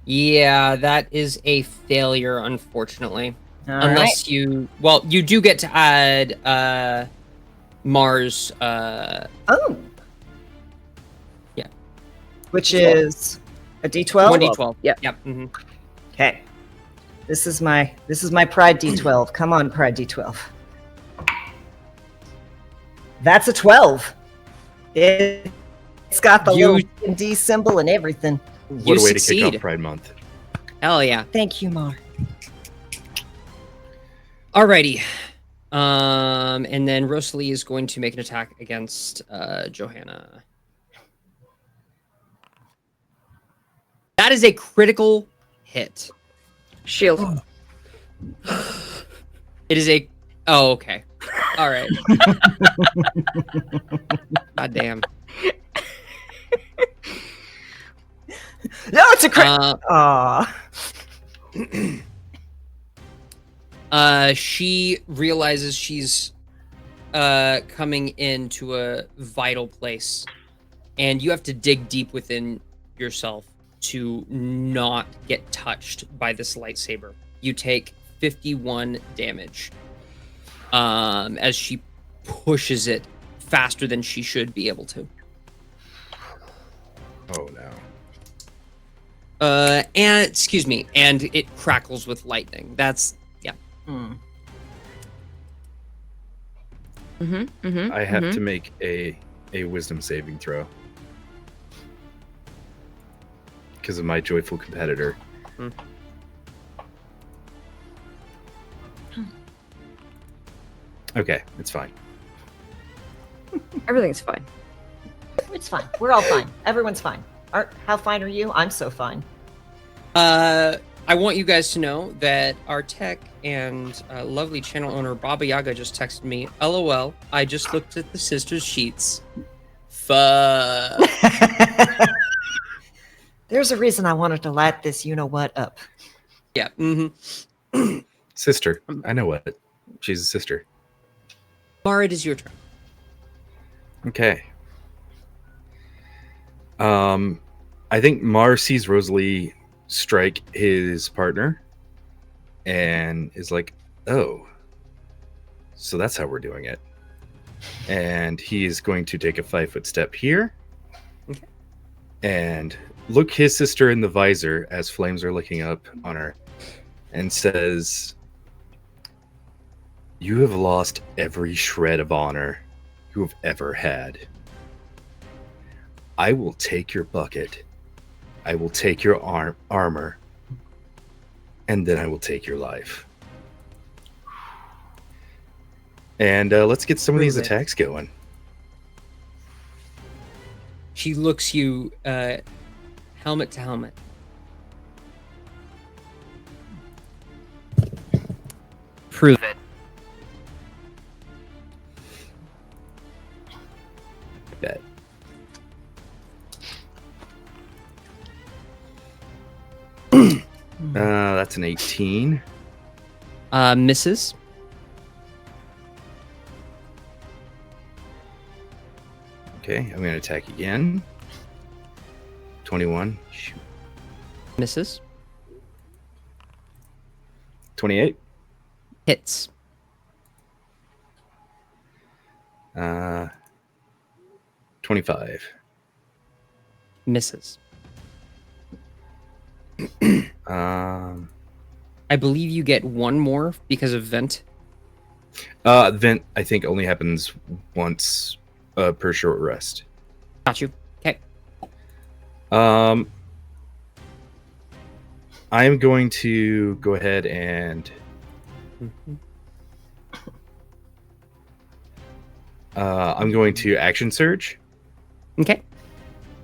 Yeah, that is a failure, unfortunately. All Unless you do get to add Mars. Oh. Yeah. Which is a D12. 1d12. Yep. Mm-hmm. Okay. This is my pride D12. Come on, pride D12. That's a 12. It's got the little D symbol and everything. What a way to kick off Pride Month. Hell yeah. Thank you, Mar. Alrighty. And then Rosalie is going to make an attack against Johanna. That is a critical hit. Shield. It is a... Oh, okay. All right. God damn. No, it's a crit. She realizes she's coming into a vital place, and you have to dig deep within yourself to not get touched by this lightsaber. You take 51 damage as she pushes it faster than she should be able to. Oh no. And excuse me, and it crackles with lightning. That's I have to make a wisdom saving throw because of my joyful competitor. Okay, it's fine. Everything's fine. It's fine. We're all fine. Everyone's fine. Art, how fine are you? I'm so fine. I want you guys to know that our tech and lovely channel owner Baba Yaga just texted me, LOL, I just looked at the sisters' sheets. Fuck. There's a reason I wanted to light this you-know-what up. Yeah. Sister. I know what. She's a sister. Mara, it is your turn. Okay. I think Mar sees Rosalie strike his partner and is like, oh, so that's how we're doing it. And he is going to take a 5-foot step here and look his sister in the visor as flames are looking up on her and says, you have lost every shred of honor you have ever had. I will take your bucket. I will take your armor. And then I will take your life. And let's get some of these attacks going. She looks you helmet to helmet. Prove it. Bet. That's an 18. Misses. Okay, I'm going to attack again. 21. Shoot. Misses. 28. Hits. 25. Misses. I believe you get one more because of vent. Vent, I think, only happens once per short rest. Got you. Okay. I'm going to go ahead and I'm going to action surge. Okay.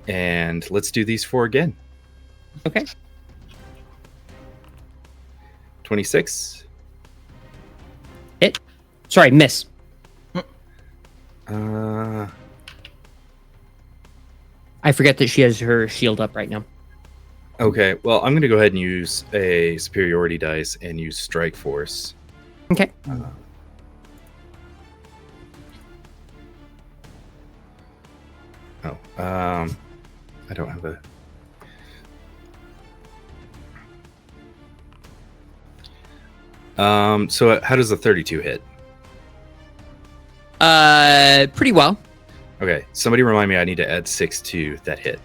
And let's do these 4 again. Okay. 26. Hit. Sorry, miss. Uh, I forget that she has her shield up right now. okay, well, I'm going to go ahead and use a superiority dice and use strike force. Okay. I don't have a. So how does the 32 hit? Pretty well. Okay, somebody remind me I need to add 6 to that hit.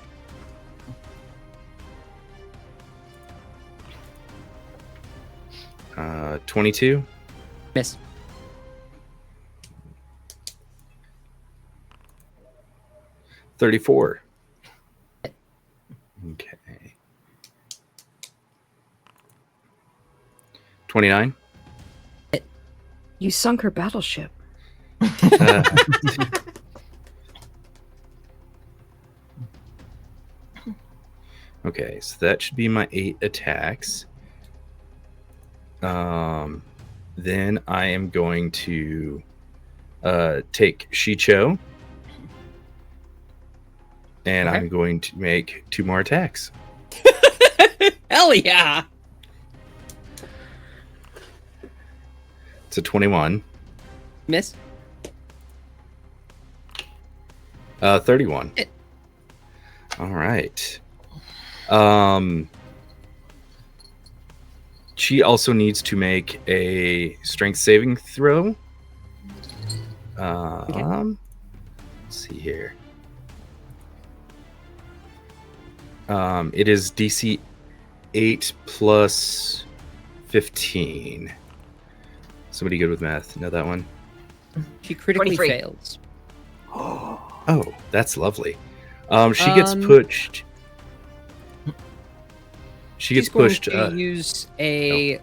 Uh, 22. Miss. 34. Okay. 29. You sunk her battleship. Okay, so that should be my 8 attacks. Then I am going to take Shicho. And Okay. I'm going to make 2 more attacks. Hell yeah! It's a 21. Miss. 31. All right. She also needs to make a strength saving throw. Let's see here. It is DC 8 plus 15. Somebody good with math? Know that one? She critically 23. fails. Oh, that's lovely. She gets pushed. She gets She's going pushed. to use a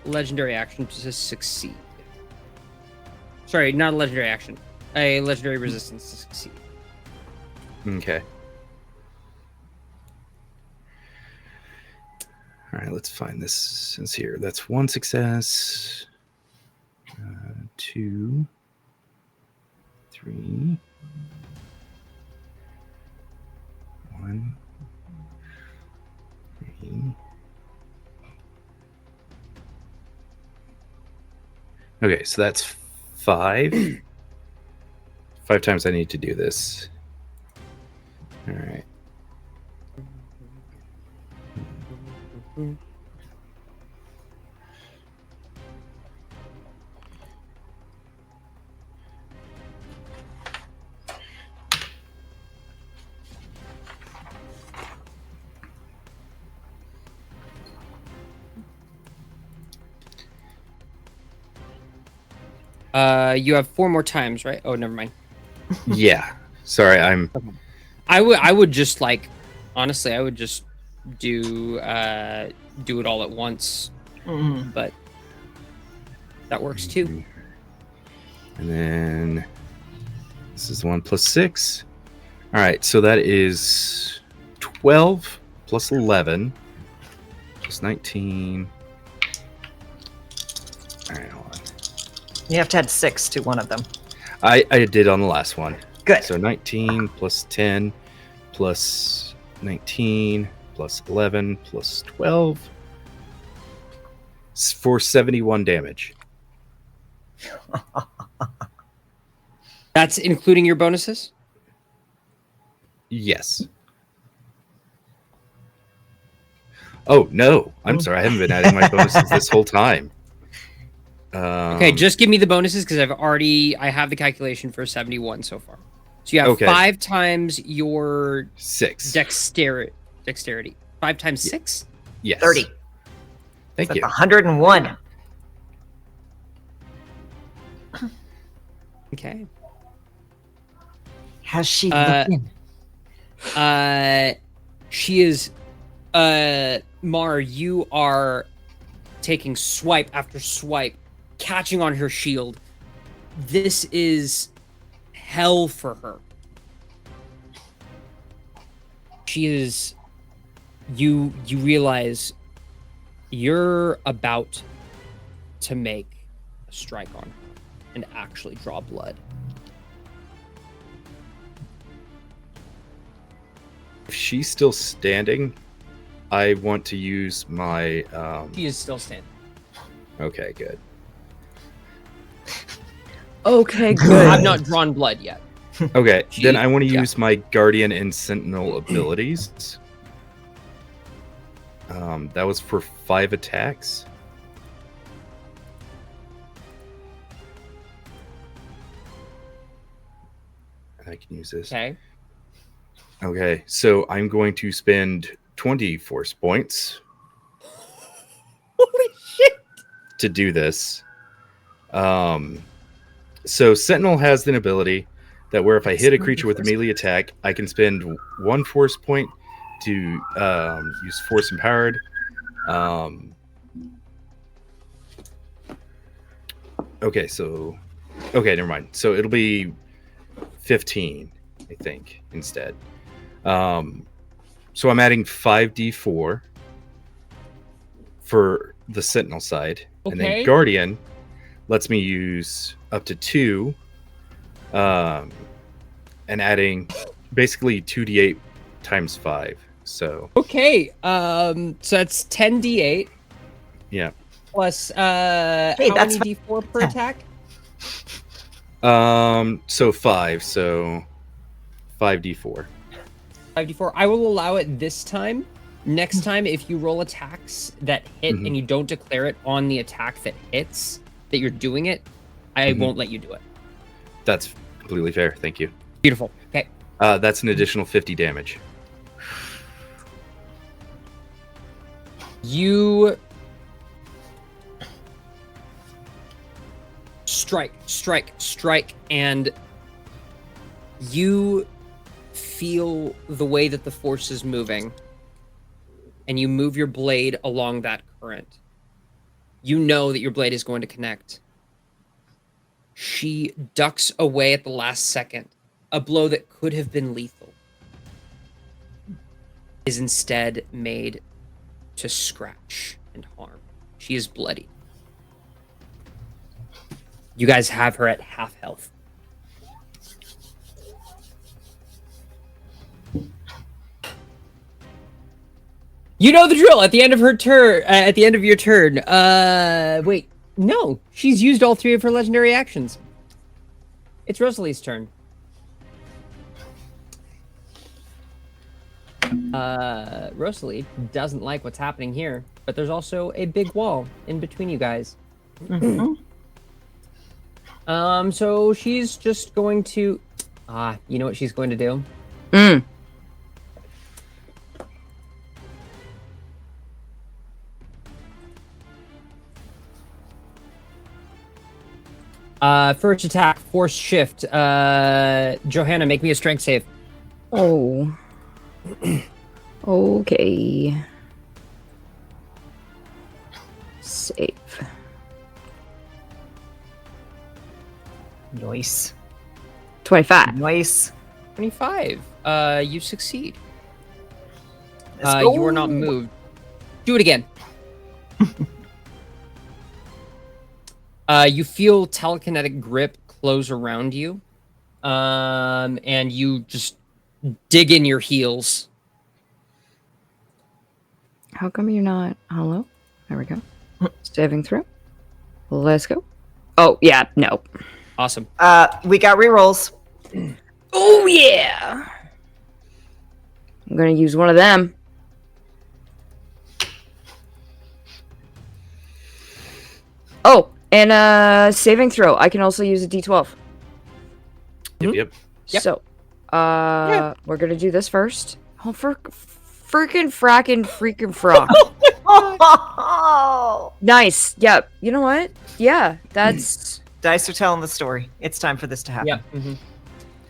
legendary action to succeed. Sorry, not a legendary action. A legendary resistance to succeed. Okay. All right, let's find this since here. That's 1 success. 2, 3, 1, 3. Okay, so that's 5. 5 times I need to do this. All right. You have 4 more times, right? Oh, never mind. Yeah. Sorry, I'm. I would just like, honestly, I would just do it all at once. But that works too. And then this is 1 plus 6. All right, so that is 12 plus 11 plus 19. All right, hold on. You have to add 6 to one of them. I did on the last one. Good. So 19 plus 10 plus 19 plus 11 plus 12 for 71 damage. That's including your bonuses? Yes. Oh no, I'm sorry. I haven't been adding my bonuses this whole time. Okay, just give me the bonuses because I have the calculation for 71 so far. So you have Okay. 5 times your 6 dexterity. 5 times 6? Yes. 30. Thank That's you. 101. Okay. How's she Uh, looking? She is. Mar, you are taking swipe after swipe, catching on her shield. This is hell for her. She is. You realize you're about to make a strike on her and actually draw blood. If she's still standing, I want to use my. She is still standing. Okay, good. Okay, I've not drawn blood yet. Okay, She- then I want to yeah. use my Guardian and Sentinel abilities. That was for 5 attacks. I can use this. Okay. Okay, so I'm going to spend 20 force points. Holy shit! To do this. So Sentinel has an ability that where if I hit a creature with a melee attack, I can spend 1 force point to use Force Empowered. Okay, never mind. So it'll be 15, I think, instead. So I'm adding 5d4 for the Sentinel side. And Okay. then Guardian lets me use up to 2, and adding basically 2d8 times 5. So Okay. So that's 10d8 yeah. plus Hey, how that's many d4 per attack? So 5. So 5d4. 5d4. I will allow it this time. Next time, if you roll attacks that hit Mhm. and you don't declare it on the attack that hits, that you're doing it, I Mhm. won't let you do it. That's completely fair. Thank you. Beautiful. Okay. That's an additional 50 damage. You strike, and you feel the way that the force is moving, and you move your blade along that current. You know that your blade is going to connect. She ducks away at the last second. A blow that could have been lethal is instead made to scratch and harm. She is bloody. You guys have her at half health. You know the drill. At the end of her turn, at the end of your turn. Wait, no, she's used all 3 of her legendary actions. It's Rosalie's turn. Rosalie doesn't like what's happening here, but there's also a big wall in between you guys. So she's just going to, you know what she's going to do? First attack, force shift. Johanna, make me a strength save. Oh. Okay. Save. Nice. 25. Nice. 25. You succeed. Let's You are go. not moved. Do it again. You feel telekinetic grip close around you, and you just dig in your heels. How come you're not? Hello? There we go. Saving throw. Let's go. Oh, yeah, no. Awesome. We got rerolls. Oh, yeah. gonna use one of them. Oh, and saving throw. I can also use a D12. Yep. So, we're gonna do this first. Oh, freaking frog. Oh, Nice. Yep. You know what? Yeah, that's. Dice are telling the story. It's time for this to happen.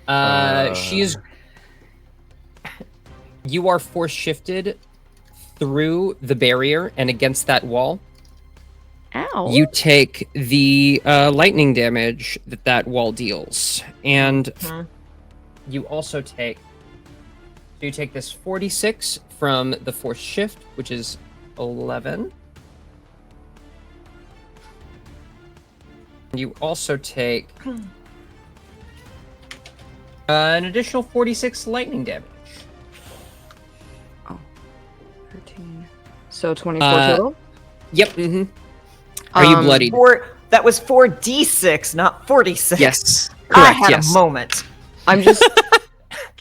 Yeah. She's. You are force shifted through the barrier and against that wall. Ow. You take the lightning damage that wall deals, and you also take. So you take this 46 from the force shift, which is 11. You also take an additional 46 lightning damage. 13. So 24 total? Yep. Mm-hmm. Are you bloodied? That was 4d6, not 46. Yes. I Correct. had Yes. a moment. I'm just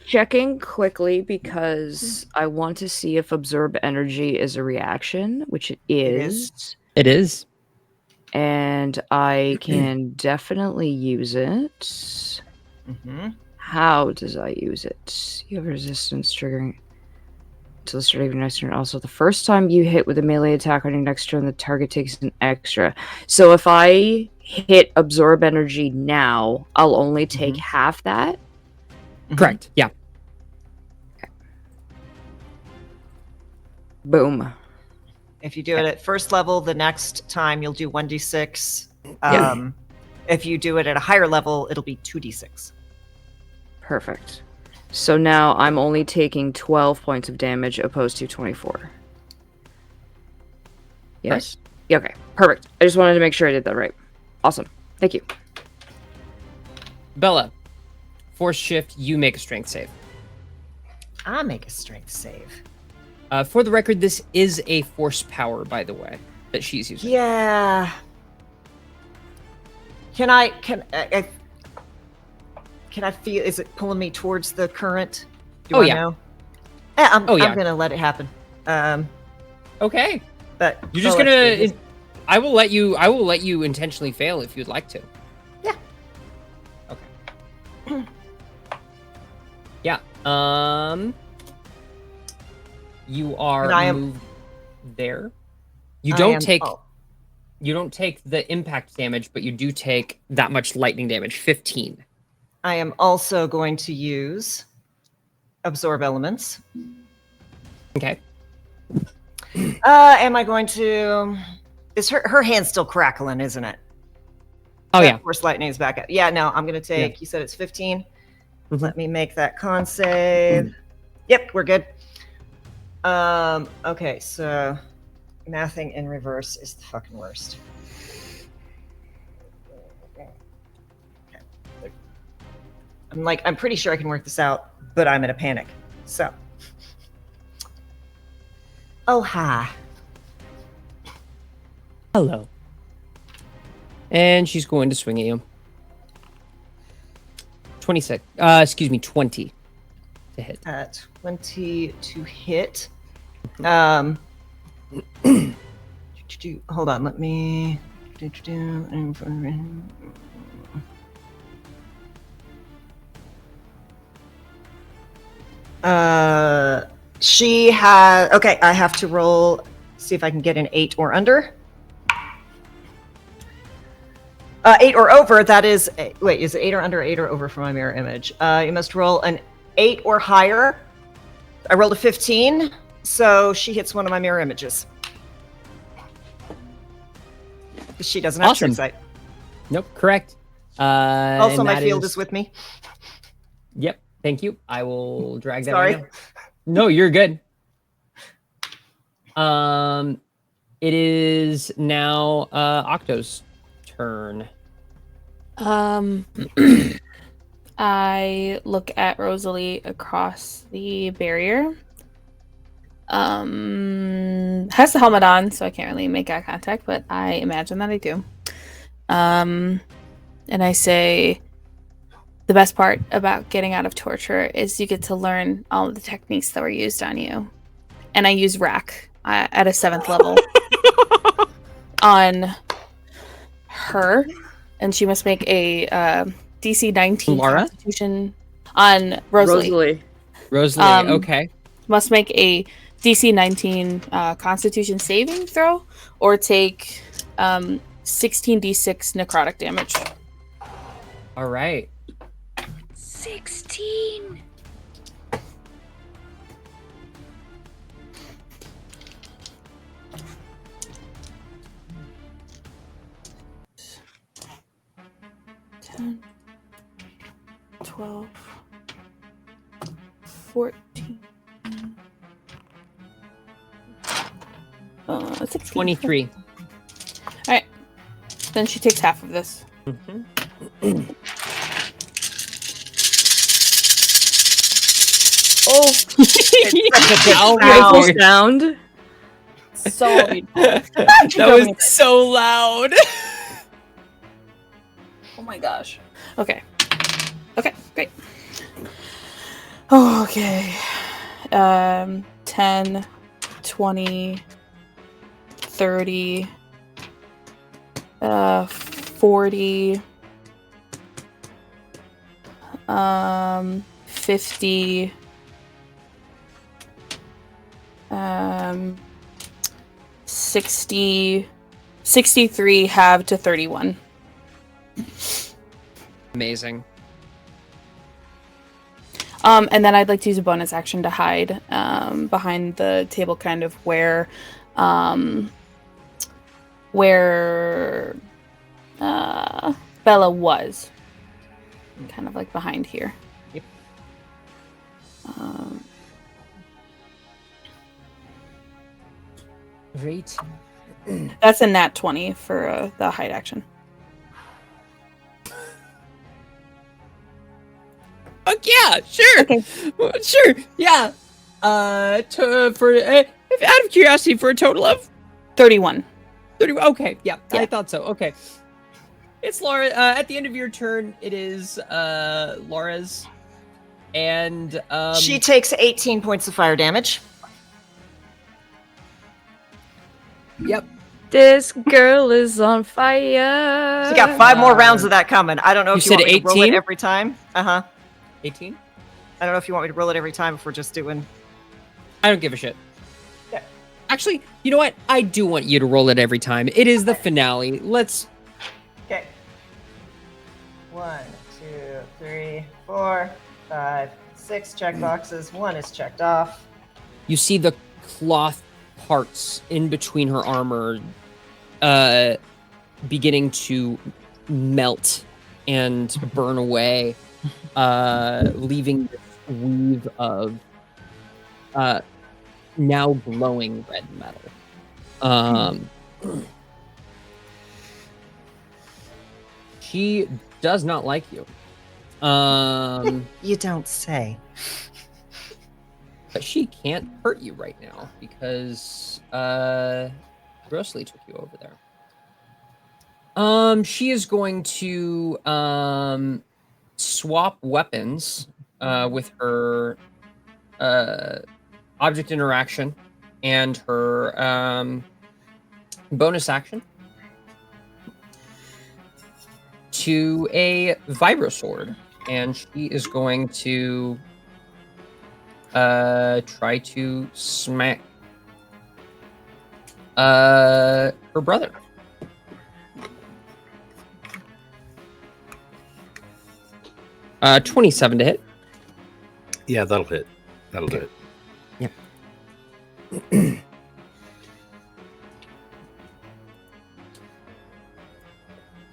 checking quickly because I want to see if absorb energy is a reaction, which it is. It is. And I can definitely use it. Mm-hmm. How does I use it? You have resistance triggering until the start of your next turn. Also, the first time you hit with a melee attack on your next turn, the target takes an extra. So if I hit absorb energy now, I'll only take half that. Correct. Yeah. Okay. Boom. If you do it at first level, the next time you'll do 1d6. If you do it at a higher level, it'll be 2d6. Perfect. So now I'm only taking 12 points of damage opposed to 24. Yes? Yeah, okay. Perfect. I just wanted to make sure I did that right. Awesome. Thank you. Bella, force shift, you make a strength save. I make a strength save. For the record, this is a force power, by the way, that she's using. Yeah. Can I feel? Is it pulling me towards the current? Do I know? Yeah, I'm gonna let it happen. Okay. But you're just gonna. I will let you intentionally fail if you'd like to. Yeah. Okay. Yeah. You are moved there. You don't take. You don't take the impact damage, but you do take that much lightning damage, 15. I am also going to use absorb elements. Okay. Am I going to? Is her hand still crackling? Isn't it? Oh yeah. Of course, lightning is back up. Yeah. No, I'm going to take. Yeah. You said it's 15. Let me make that con save. Yep, we're good. Okay, so mathing in reverse is the fucking worst. I'm pretty sure I can work this out, but I'm in a panic. So. Oh, hi. Hello. And she's going to swing at you. 20 to hit. 20 to hit. Hold on, let me. She has. Okay, I have to roll. See if I can get an 8 or under. 8 or over. That is. Wait, is it 8 or under? 8 or over for my mirror image? You must roll an 8 or higher. I rolled a 15, so she hits one of my mirror images. She doesn't have Awesome. sight. Nope, correct. Also, my field is with me. Yep, thank you. I will drag that. Sorry. Right now. No, you're good. It is now Octo's turn. I look at Rosalie across the barrier. Has the helmet on, so I can't really make eye contact, but I imagine that I do. And I say, the best part about getting out of torture is you get to learn all of the techniques that were used on you. And I use rack at a 7th level on her, and she must make a DC 19 Laura? Constitution on Rosalie. Rosalie, okay. Must make a DC 19 Constitution saving throw or take 16d6 necrotic damage. All right. 16. Ten, 12, 14, 16. 23. All right. Then she takes half of this. Oh, Wow. sound. So That was so loud. Oh my gosh. Okay. Okay, great. Oh, okay. 10, 20, 30, 40, 50, 60, 63 halved to 31. Amazing. And then I'd like to use a bonus action to hide behind the table, kind of where Bella was. Kind of like behind here. Yep. Great. That's a nat 20 for the hide action. Fuck yeah, sure. Okay. Sure, yeah. Out of curiosity, for a total of 31. 31. Okay, yeah, Yeah. I thought so. Okay. It's Laura. At the end of your turn, it is Laura's. And she takes 18 points of fire damage. Yep. This girl is on fire. You got 5 more rounds of that coming. I don't know if you said want me to roll it 18? every time. 18? I don't know if you want me to roll it every time if we're just doing. I don't give a shit. Yeah. Actually, you know what? I do want you to roll it every time. It is the finale. Let's. Okay. 1, 2, 3, 4, 5, 6 check boxes. 1 is checked off. You see the cloth parts in between her armor beginning to melt and burn away, leaving this weave of now glowing red metal. She does not like you. You don't say. But she can't hurt you right now because Rosalie took you over there. She is going to swap weapons with her object interaction and her bonus action to a Vibrosword, and she is going to try to smack her brother. Uh, 27 to hit. Yeah, that'll hit. That'll do it. Yep.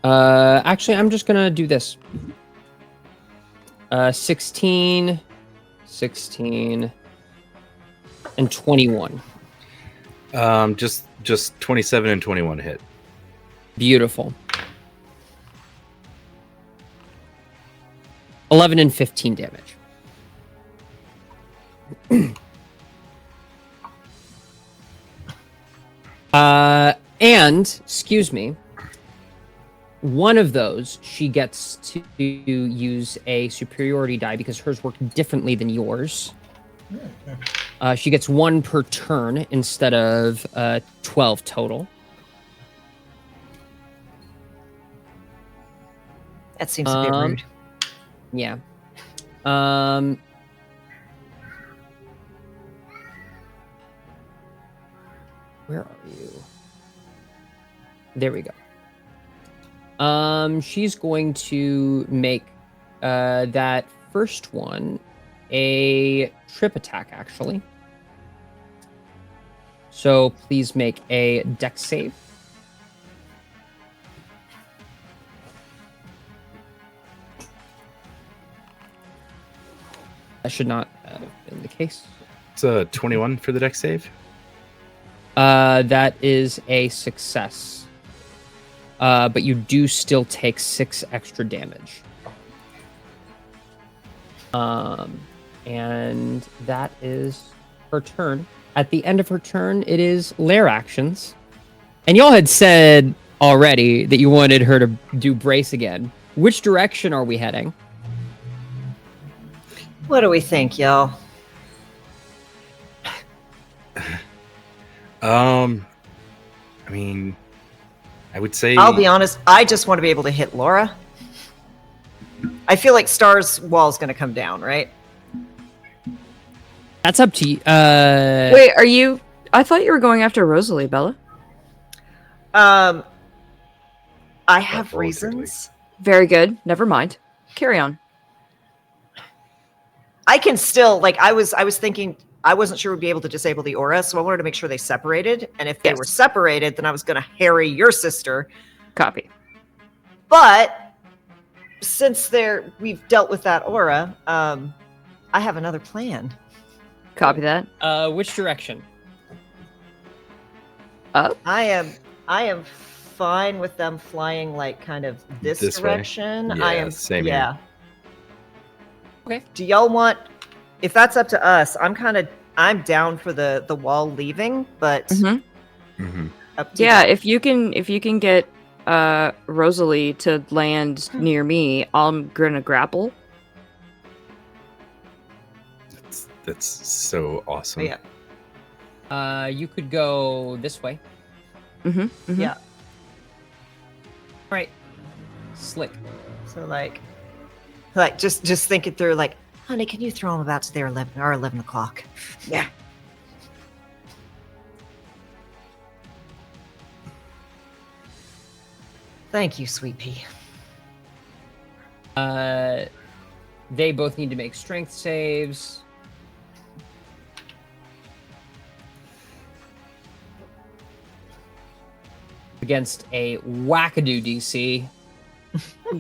Actually, I'm just gonna do this. 16, 16, and 21. Just 27 and 21 hit. Beautiful. 11 and 15 damage. And, excuse me, one of those, she gets to use a superiority die because hers worked differently than yours. She gets 1 per turn instead of 12 total. That seems a bit rude. Yeah. Where are you? There we go. She's going to make that first one a trip attack, actually. So please make a dex save. That should not have been the case. It's a 21 for the dex save. That is a success. But you do still take 6 extra damage. And that is her turn. At the end of her turn, it is lair actions. And y'all had said already that you wanted her to do brace again. Which direction are we heading? What do we think, y'all? I mean, I would say... I'll be honest, I just want to be able to hit Laura. I feel like Star's wall's going to come down, right? That's up to you. Wait, are you... I thought you were going after Rosalie, Bella. I have reasons. Very good. Never mind. Carry on. I can still, like, I was thinking... I wasn't sure we'd be able to disable the aura, so I wanted to make sure they separated. And if they were separated, then I was going to harry your sister. Copy. But since we've dealt with that aura, I have another plan. Copy that. Which direction? Up. I am fine with them flying like kind of this direction. Way. Yeah, I am same yeah. here. Okay. Do y'all want? If that's up to us, I'm down for the wall leaving, but up to yeah, if you can get Rosalie to land near me, I'm gonna grapple. That's so awesome. Yeah. You could go this way. Yeah. All right. Slick. So like just think it through. Like, honey, can you throw them about to their 11 o'clock? Yeah. Thank you, Sweet Pea. They both need to make strength saves. Against a wackadoo DC.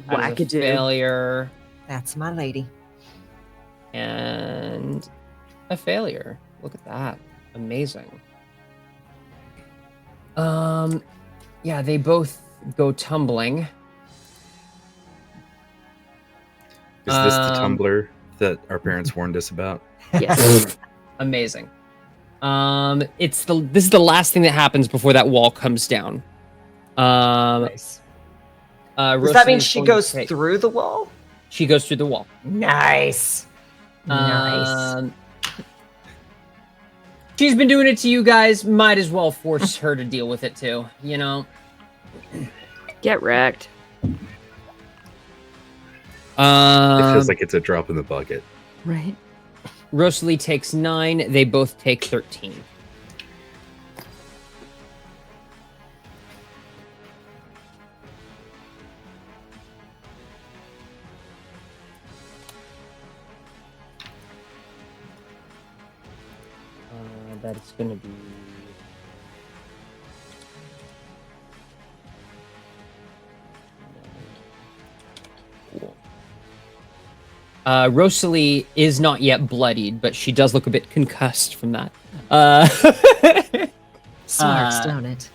That is a failure. That's my lady. And a failure. Look at that. Amazing. Yeah, they both go tumbling. Is this the tumbler that our parents warned us about? Yes. Amazing. This is the last thing that happens before that wall comes down. Nice. Does that mean she goes through the wall? She goes through the wall. Nice. Nice. She's been doing it to you guys. Might as well force her to deal with it too. You know. Get wrecked. It feels like it's a drop in the bucket. Right. Rosalie takes 9. They both take 13. That's going to be... Rosalie is not yet bloodied, but she does look a bit concussed from that. Smarts, don't it?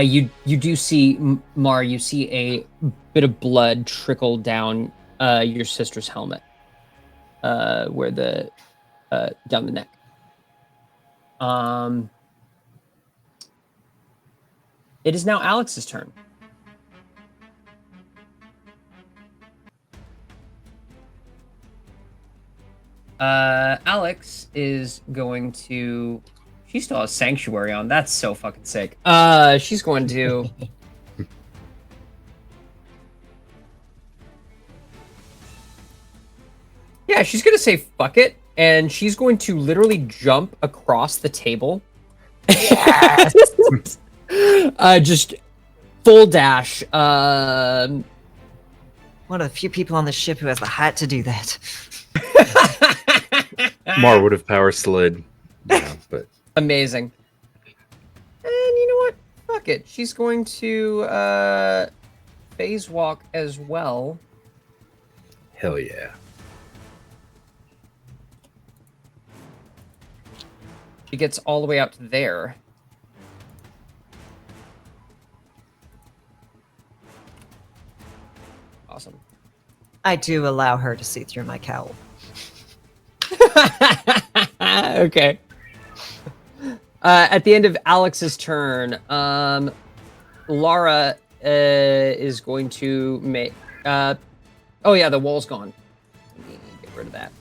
You do see, Mar, you see a bit of blood trickle down your sister's helmet, where down the neck. It is now Alex's turn. Alex is going to. She still has Sanctuary on. That's so fucking sick. She's going to. Yeah, she's gonna say fuck it, and she's going to literally jump across the table. Yes. Just full dash. One of the few people on the ship who has the height to do that. Mar would have power slid, but Amazing. And you know what? Fuck it. She's going to phase walk as well. hell yeah. She gets all the way out to there. Awesome. I do allow her to see through my cowl. Okay. At the end of Alex's turn, Lara is going to make. Oh yeah, the wall's gone. Let me get rid of that.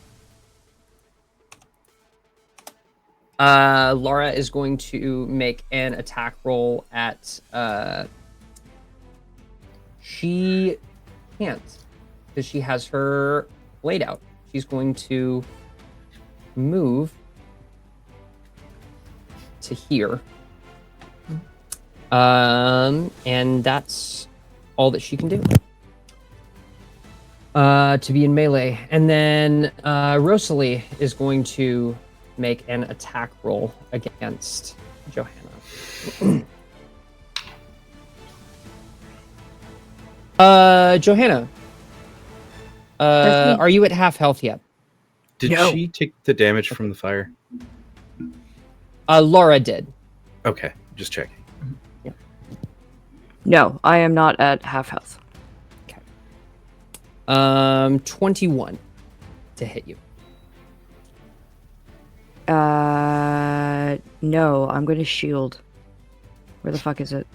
Lara is going to make an attack roll at. She can't because she has her blade out. She's going to move to here. And that's all that she can do. To be in melee. And then Rosalie is going to make an attack roll against Johanna. Johanna, are you at half health yet? Did she take the damage from the fire? Laura did. Okay, just checking. No, I am not at half health. 21 to hit you. No, I'm gonna shield. Where the fuck is it?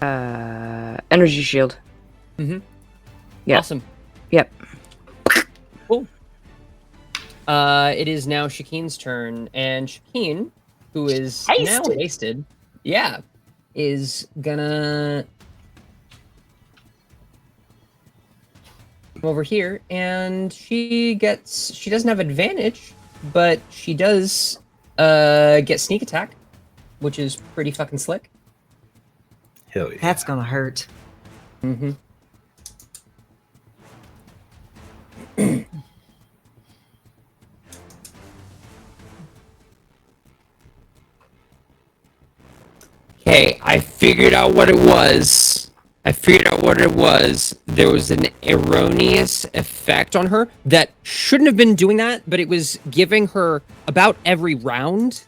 Energy shield. Mm-hmm. Yeah. Awesome. Yep. Cool. It is now Shakeen's turn, and Shakeen, who is now hasted, is gonna come over here, and she doesn't have advantage, but she does get sneak attack, which is pretty fucking slick. Hell yeah. That's gonna hurt. Mm-hmm. Okay, I figured out what it was. There was an erroneous effect on her that shouldn't have been doing that, but it was giving her about every round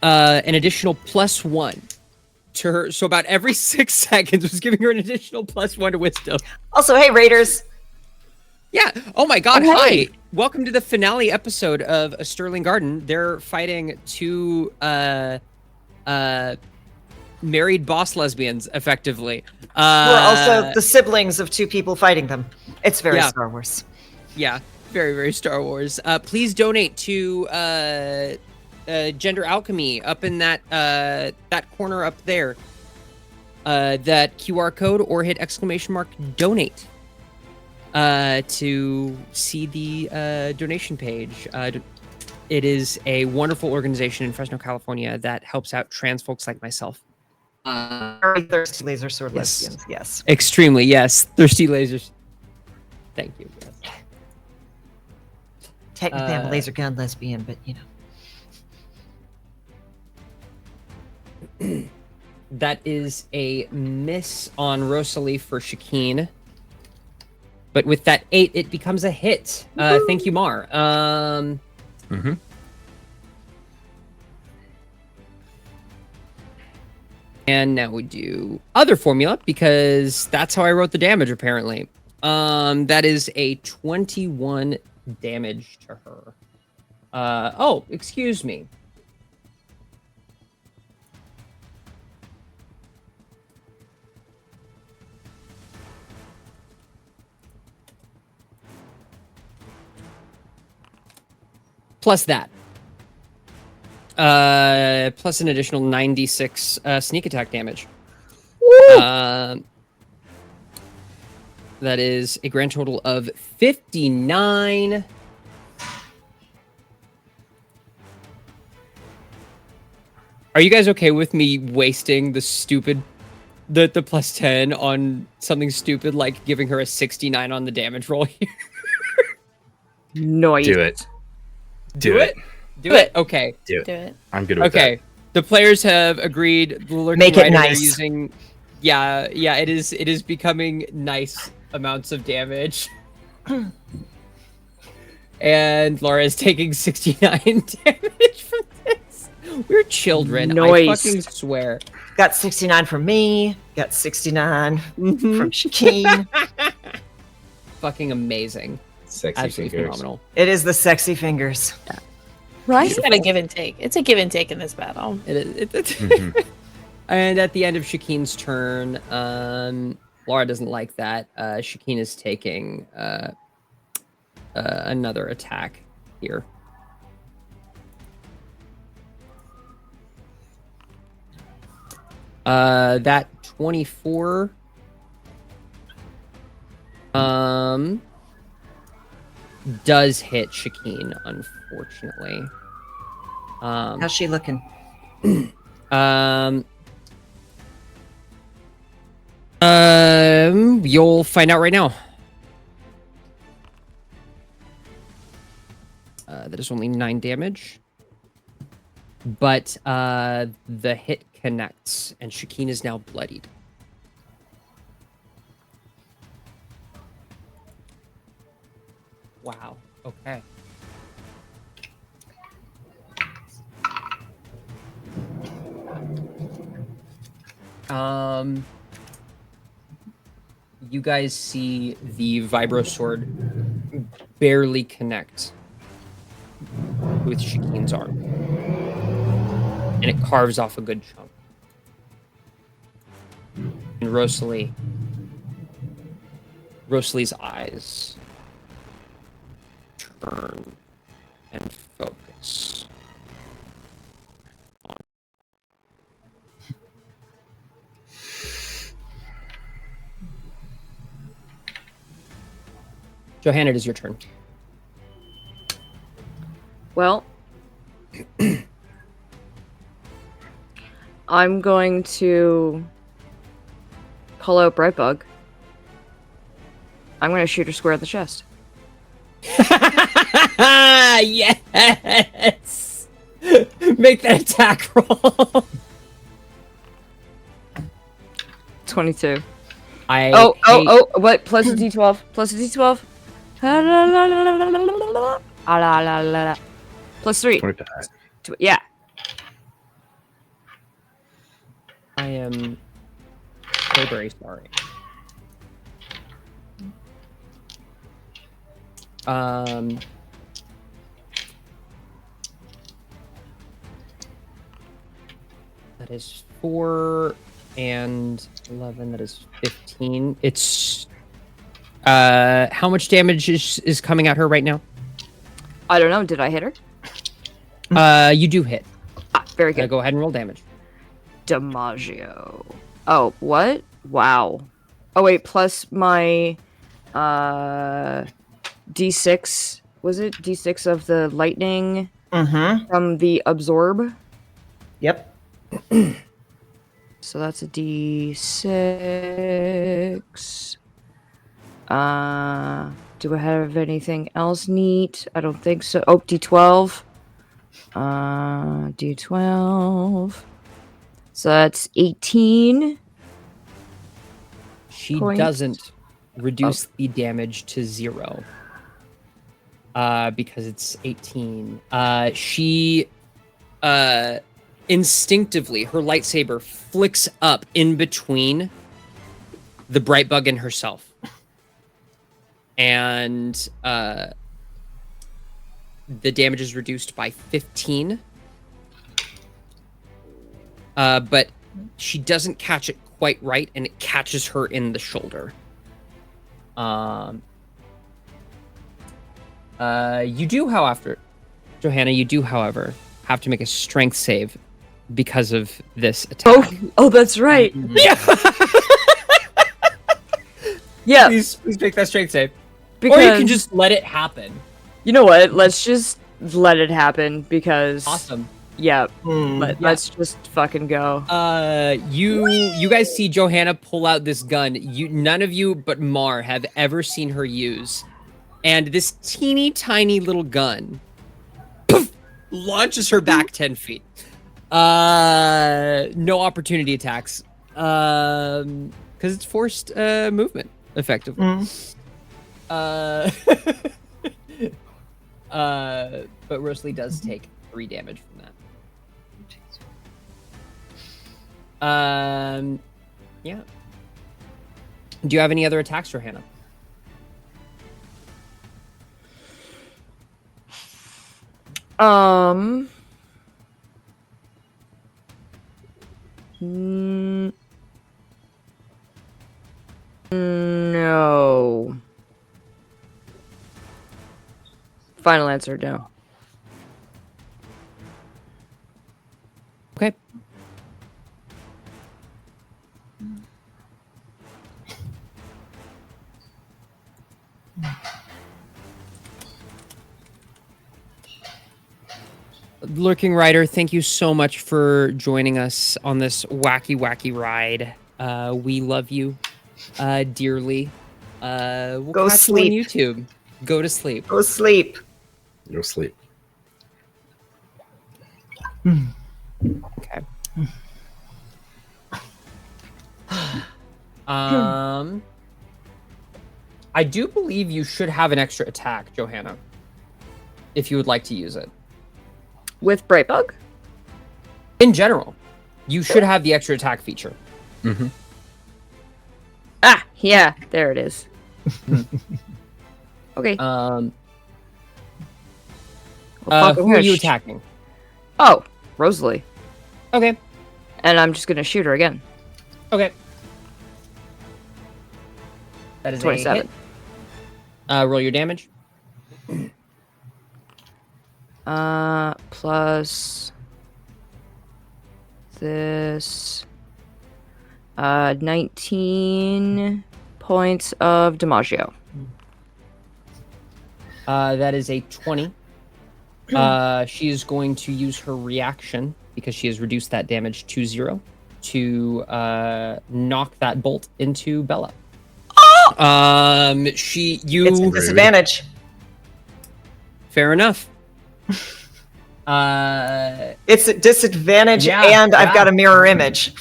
an additional +1 to her. So about every 6 seconds was giving her an additional +1 to wisdom. Also, hey, Raiders. Yeah. Oh my God. Oh, hey. Hi. Welcome to the finale episode of A Sterling Garden. They're fighting two married boss lesbians, effectively. We're also the siblings of two people fighting them. It's very Yeah. Star Wars. Yeah, very, very Star Wars. Please donate to Gender Alchemy up in that that corner up there. That QR code, or hit !donate to see the donation page. It is a wonderful organization in Fresno, California that helps out trans folks like myself. Very thirsty laser sword Yes. lesbians. Yes. Extremely, yes. Thirsty lasers. Thank you. Yes. Technically, I'm a laser gun lesbian, but you know. That is a miss on Rosalie for Shakeen. But with that 8, it becomes a hit. Thank you, Mar. And now we do other formula, because that's how I wrote the damage, apparently. That is a 21 damage to her. Oh, excuse me. plus that. Plus an additional 96 sneak attack damage. That is a grand total of 59. Are you guys okay with me wasting the plus 10 on something stupid like giving her a 69 on the damage roll here? Noise. Do it. Do it. Do it. Okay. Do it. Do it. I'm good with Okay. The players have agreed. The Lurking Make it Rider, they're nice. Using, yeah. It is becoming nice amounts of damage. And Laura is taking 69 damage from this. We're children. I fucking swear. Got 69 from me. Got 69 from Shakeen. Fucking amazing. Sexy Absolutely fingers. phenomenal. It is the sexy fingers. Right? It's got a give and take. It's a give and take in this battle. It is. And at the end of Shakeen's turn, Laura doesn't like that. Shakeen is taking another attack here. That 24 does hit Shakeen, unfortunately. How's she looking? You'll find out right now. That is only 9 damage. But the hit connects, and Shakeen is now bloodied. Wow. Okay. You guys see the Vibro Sword barely connect with Shakeen's arm. And it carves off a good chunk. And Rosalie's eyes turn and focus. Johanna, it is your turn. Well, I'm going to pull out Brightbug. I'm going to shoot her square in the chest. Yes! Make that attack roll. 22. I what? Plus a d12. Plus a d12. Plus 3. 25. Yeah. I am so very sorry. That is 4 and 11. That is 15. It's how much damage is coming at her right now? I don't know. Did I hit her? You do hit. Very good. Go ahead and roll damage. DiMaggio. Oh, what? Wow. Oh wait, plus my D6. Was it D6 of the lightning from the absorb? Yep. So that's a D6. Do I have anything else neat? I don't think so. Oh, D12. D12. So that's 18. She Points. doesn't reduce the damage to 0. Because it's 18. She instinctively, her lightsaber flicks up in between the Brightbug and herself. And the damage is reduced by 15. But she doesn't catch it quite right, and it catches her in the shoulder. You do, however, Johanna, you do, however, have to make a strength save because of this attack. Oh, that's right. Yeah. Yeah. Please make that strength save. Because, or you can just let it happen. You know what? Let's just let it happen because. Awesome. Yeah. Let's just fucking go. You guys see Johanna pull out this gun. None of you but Mar have ever seen her use. And this teeny tiny little gun poof, launches her back 10 feet. No opportunity attacks. Because it's forced movement, effectively. But Rosalie does take 3 damage from that. Yeah. Do you have any other attacks, Johanna? No. Final answer, no. Okay. Lurking Rider, thank you so much for joining us on this wacky ride. We love you dearly. We'll Go catch sleep. you on YouTube. Go to sleep. Go sleep. Go sleep. Okay. I do believe you should have an extra attack, Johanna, if you would like to use it. With Brightbug? In general, you should have the extra attack feature. Mm-hmm. Ah, yeah, there it is. Okay. Who are you attacking? Oh, Rosalie. Okay. And I'm just gonna shoot her again. Okay. That is 27. a hit. Roll your damage. Plus this 19 points of DiMaggio. That is a 20. She is going to use her reaction because she has reduced that damage to 0 to knock that bolt into Bella. It's a disadvantage. Fair enough. It's a disadvantage, and I've got a mirror image.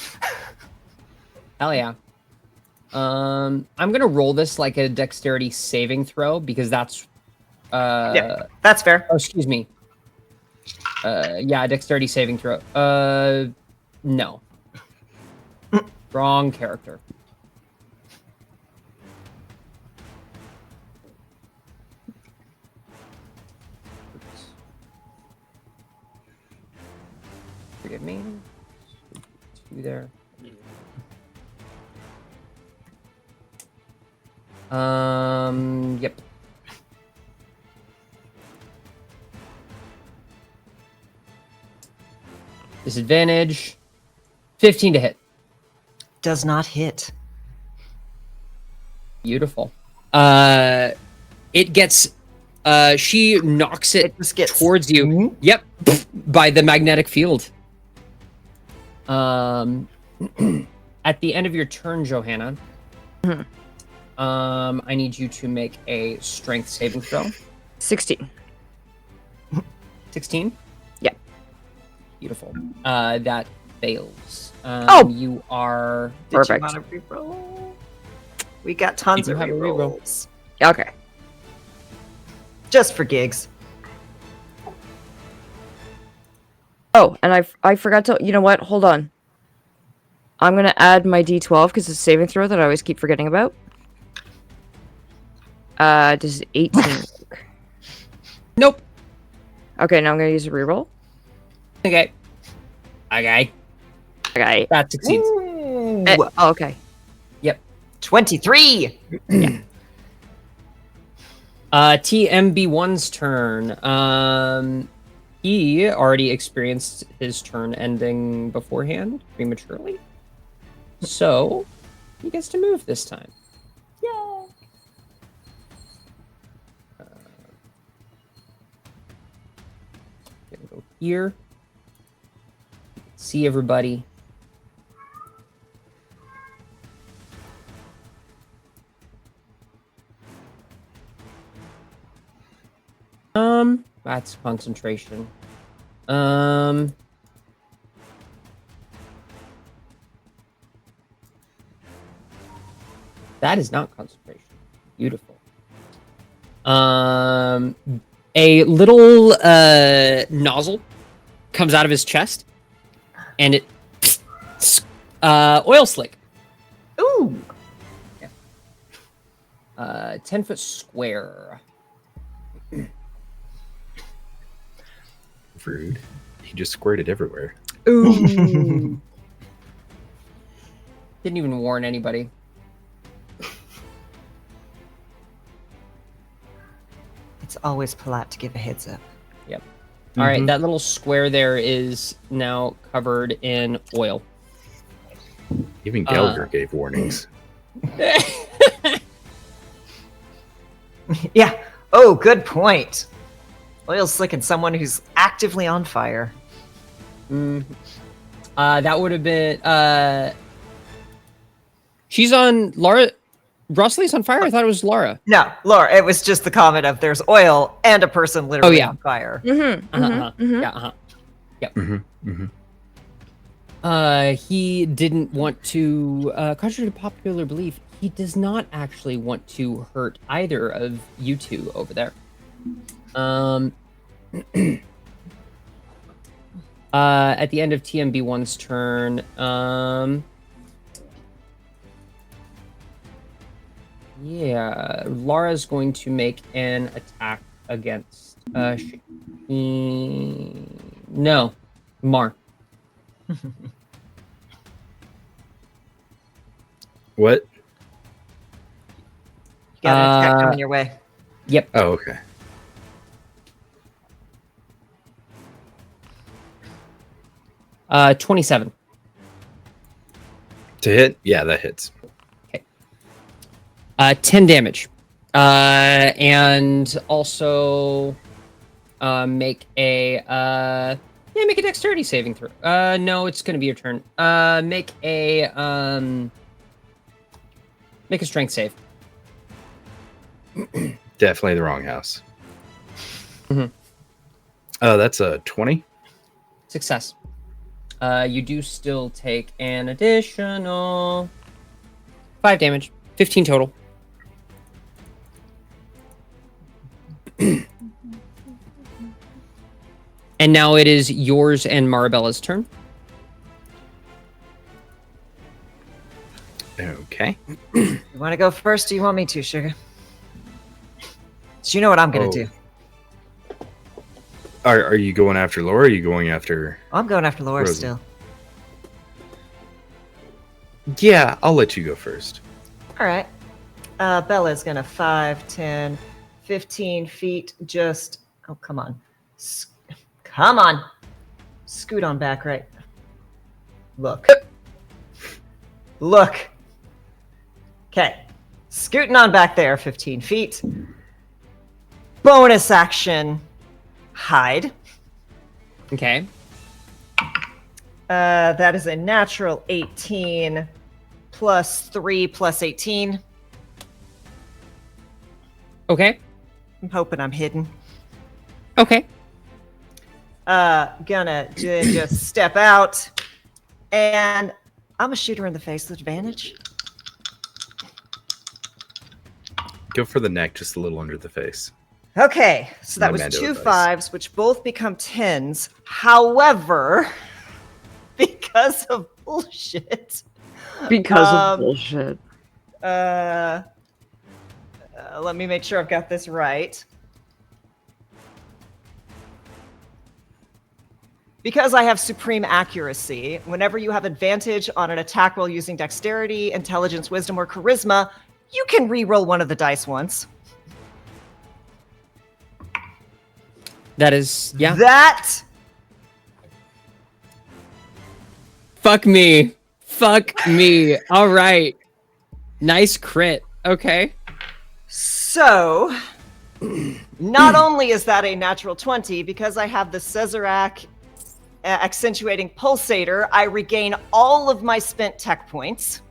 Hell yeah. I'm gonna roll this like a dexterity saving throw because that's yeah, that's fair. Oh, excuse me. Yeah, dexterity saving throw. No. Wrong character. Forgive me. 2 there. Yep. Disadvantage. 15 to hit. Does not hit. Beautiful. It gets she knocks it just gets towards you. Yep. By the magnetic field. At the end of your turn, Johanna, I need you to make a strength saving throw. 16. 16? Yep. Beautiful. That fails. Oh! You are... Perfect. Did you want to reroll? We got tons of have a reroll. rerolls. Okay. Just for gigs. Oh, and I forgot to... You know what? Hold on. I'm going to add my D12 because it's a saving throw that I always keep forgetting about. Does 18 work? Nope. Okay, now I'm going to use a reroll. Okay. Okay. Okay. That succeeds. Oh, okay. Yep. 23! TMB1's turn. he already experienced his turn ending beforehand prematurely. So he gets to move this time. Yay! Gonna go here. See everybody. That's concentration. That is not concentration. Beautiful. A little nozzle comes out of his chest, and it oil slick. Ooh. Yeah. 10-foot square. Rude. He just squirted everywhere. Ooh. Didn't even warn anybody. It's always polite to give a heads up. Yep. All right, that little square there is now covered in oil. Even Gallagher gave warnings. Yeah. Oh, good point. Oil slicking someone who's actively on fire. That would have been. She's on Laura. Rosalie's on fire. I thought it was Laura. No, Laura. It was just the comment of there's oil and a person literally on fire. Yeah. Yep. He didn't want to. Contrary to popular belief, he does not actually want to hurt either of you two over there. At the end of TMB1's turn, yeah, Laura's going to make an attack against no, Mar. What? You got an attack coming your way. Yep. Oh, okay. Uh, 27. To hit? Yeah, that hits. 10 damage. And also make a make a dexterity saving throw. No, it's gonna be your turn. Make a strength save. Definitely the wrong house. Mhm. That's a 20. Success. You do still take an additional 5 damage. 15 total. And now it is yours and Marabella's turn. Okay. You want to go first? Or do you want me to, Sugar? So you know what I'm gonna do. Are you going after Laura? Or are you going after? I'm going after Laura Rosie? still. Yeah, I'll let you go first. All right. Bella's gonna 5, 10, 15 feet. Just come on, come on, scoot on back, right? Look. Okay, scooting on back there, 15 feet. Bonus action, hide. Okay. That is a natural 18 plus 3 plus 18. Okay. I'm hoping I'm hidden. Okay. Gonna just step out, and I'm gonna shoot her in the face with advantage. Go for the neck, just a little under the face. Okay, so that No was Mando 2 advice. 5s, which both become 10s. However, because of bullshit. Because of bullshit. Let me make sure I've got this right. Because I have supreme accuracy, whenever you have advantage on an attack while using dexterity, intelligence, wisdom, or charisma, you can re-roll one of the dice once. That is, yeah. That. Fuck me. Fuck me. All right. Nice crit. Okay. So, not only is that a natural 20, because I have the Sazerac accentuating pulsator, I regain all of my spent tech points.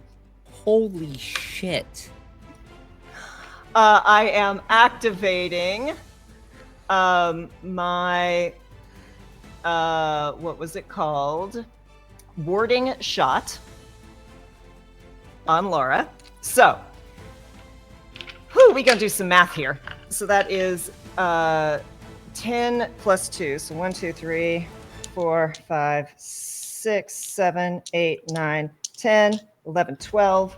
Holy shit. I am activating my what was it called? Warding shot on Laura. So, we gonna do some math here. So that is 10 plus 2. So 1, 2, 3, 4, 5, 6, 7, 8, 9, 10, 11, 12.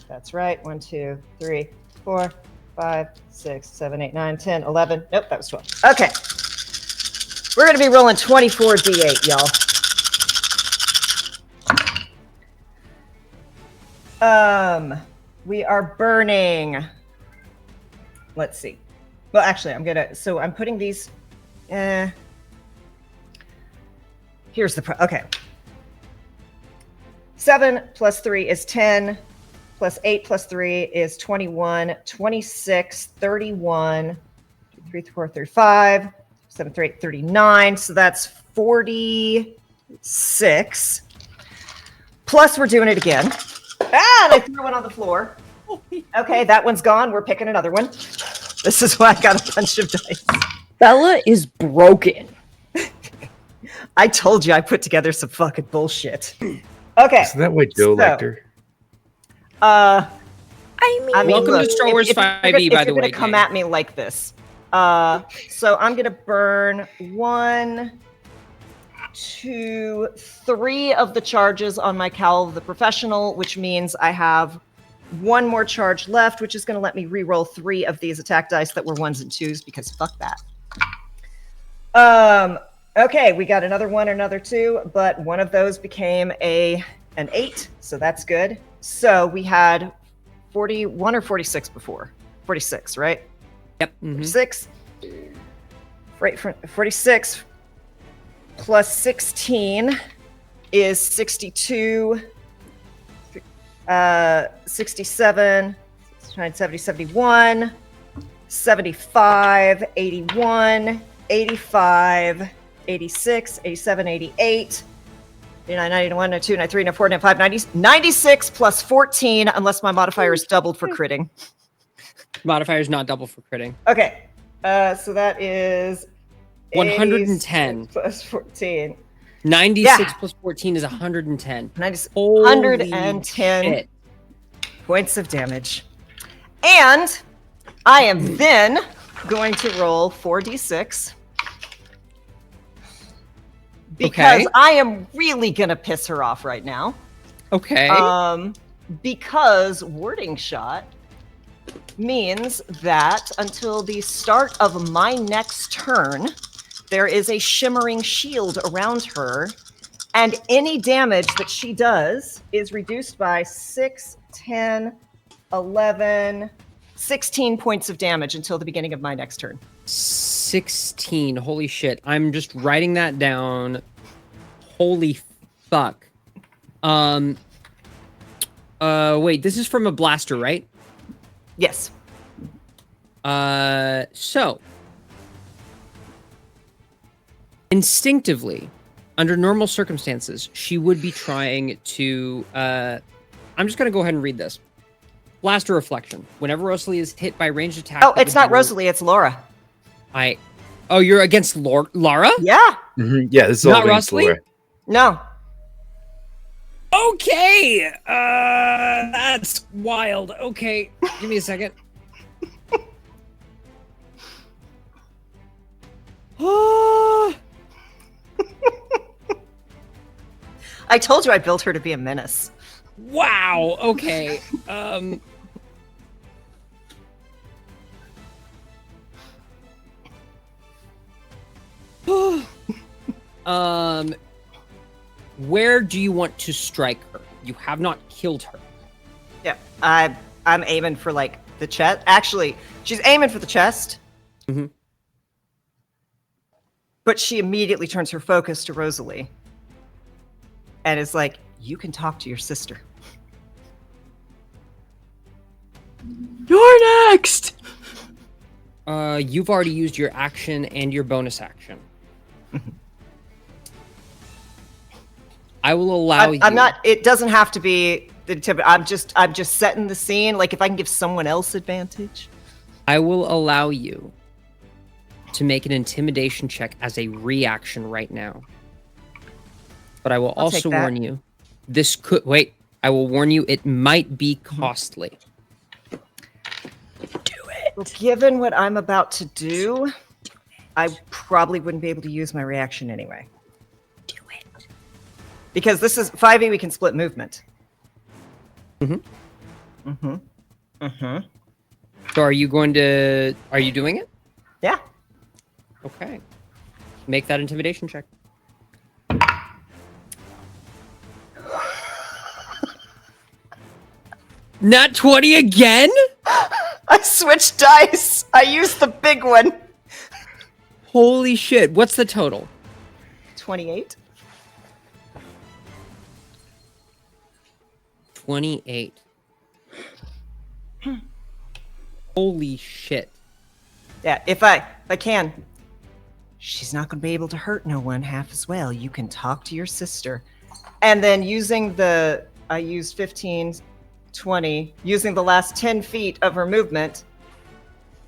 That's right. 1, 2, 3, 4, 5, 6, 7, 8, 9, 10, 11. Nope, that was 12. Okay. We're going to be rolling 24 d8, y'all. We are burning. Let's see. Well, actually, I'm putting these. Here's the okay. 7 plus 3 is 10. Plus 8 plus 3 is 21. 26, 31. 3, 4, 35. 7, 3, 8, 39. So that's 46. Plus, we're doing it again. And I threw one on the floor. Okay, that one's gone. We're picking another one. This is why I got a bunch of dice. Bella is broken. I told you I put together some fucking bullshit. Okay. Isn't that what Joe liked her? I mean, welcome look, to Star Wars 5e, by the way. If you're gonna come at me like this, so I'm gonna burn 1, 2, 3 of the charges on my Cowl of the Professional, which means I have one more charge left, which is going to let me re-roll 3 of these attack dice that were 1s and 2s, because fuck that. Okay, we got another 1, another 2, but one of those became an 8, so that's good. So we had 41 or 46 before. 46, right? Yep. 46. Right, 46 plus 16 is 62. 67, 70, 71, 75, 81, 85, 86, 87, 88, 89, 91, 92, 93, 94, 95, 90, 96 plus 14, unless my modifier is doubled for critting. Modifier is not double for critting. Okay, so that is 110 plus 14. 96 plus 14 is 110. 110 shit. Points of damage. And I am then going to roll 4d6. Because I am really going to piss her off right now. Okay. Because warding shot means that until the start of my next turn, there is a shimmering shield around her, and any damage that she does is reduced by 6, 10, 11, 16 points of damage until the beginning of my next turn. 16. Holy shit. I'm just writing that down. Holy fuck. Wait, this is from a blaster, right? Yes. So instinctively, under normal circumstances, she would be trying to I'm just gonna go ahead and read this. Blaster reflection. Whenever Rosalie is hit by ranged attack. Oh, it's not Rosalie, it's Laura. Oh, you're against Lara? Yeah. Mm-hmm. Yeah, this is all not against Rosalie? Laura. No. Okay. That's wild. Okay. Give me a second. I told you I built her to be a menace. Wow. Okay. Where do you want to strike her? You have not killed her. Yeah, I'm aiming for like the chest. Actually, she's aiming for the chest. Mm-hmm. But she immediately turns her focus to Rosalie and is like, you can talk to your sister. You're next! You've already used your action and your bonus action. I will allow you. I'm not. It doesn't have to be the tip. I'm just setting the scene. Like if I can give someone else advantage. I will allow you to make an intimidation check as a reaction right now. But I will I'll take also that. warn you. This could wait. I will warn you. It might be costly. Well, given what I'm about to do, I probably wouldn't be able to use my reaction anyway. Do it. Because this is 5e, we can split movement. So are you going to? Are you doing it? Yeah. Okay. Make that intimidation check. Nat 20 again? I switched dice. I used the big one. Holy shit. What's the total? 28. 28. Holy shit. Yeah, if I can. She's not going to be able to hurt no one half as well. You can talk to your sister. And then using I used 15, 20, using the last 10 feet of her movement,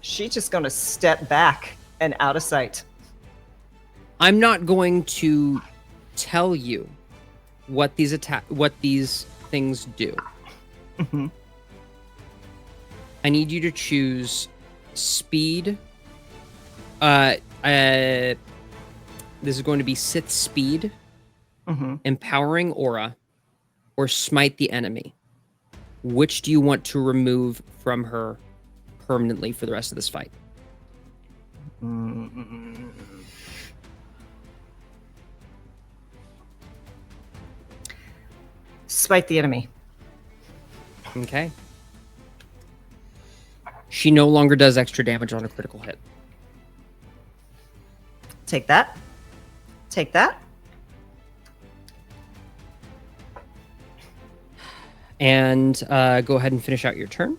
she's just going to step back and out of sight. I'm not going to tell you what these things do. I need you to choose speed. This is going to be Sith speed, empowering aura, or smite the enemy. Which do you want to remove from her permanently for the rest of this fight? Smite the enemy. Okay. She no longer does extra damage on a critical hit. Take that. Take that. And go ahead and finish out your turn.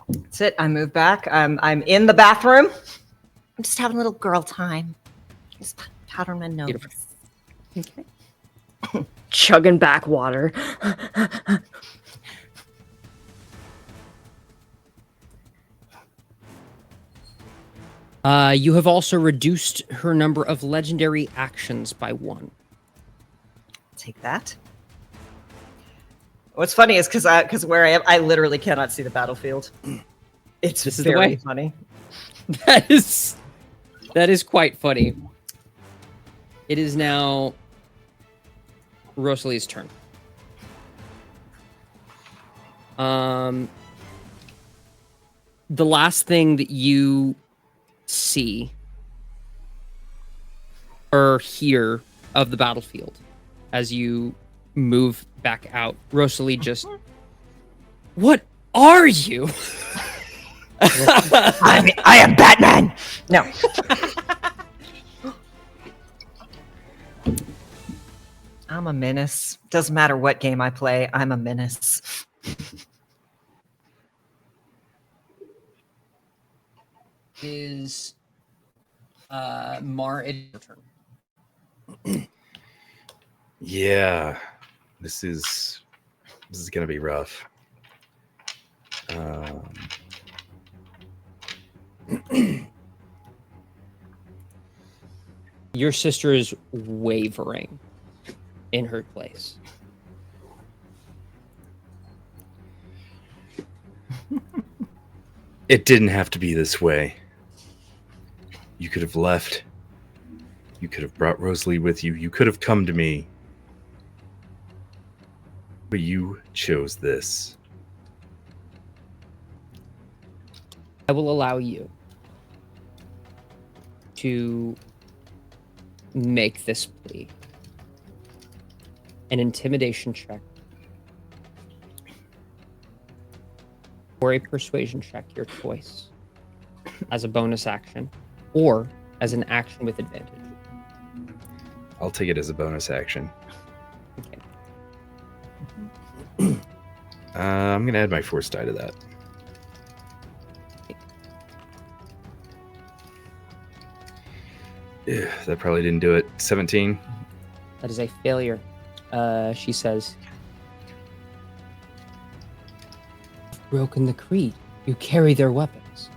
That's it. I move back. I'm in the bathroom. I'm just having a little girl time. Just powdering my nose. Okay. Chugging back water. You have also reduced her number of legendary actions by 1. Take that. What's funny is because where I am, I literally cannot see the battlefield. It's This is the very way. funny. That is quite funny. It is now Rosalie's turn. The last thing that you see or hear of the battlefield as you move back out, Rosalie just, what are you? I am Batman. No. I'm a menace. Doesn't matter what game I play, I'm a menace. Is Mar, it's your turn. Yeah, this is gonna be rough. Your sister is wavering in her place. It didn't have to be this way. You could have left. You could have brought Rosalie with you. You could have come to me. But you chose this. I will allow you to make this plea. An intimidation check. Or a persuasion check, your choice, as a bonus action. Or as an action with advantage. I'll take it as a bonus action. Okay. I'm gonna add my force die to that. Yeah, that probably didn't do it. 17. That is a failure. She says, "You've broken the creed. You carry their weapons."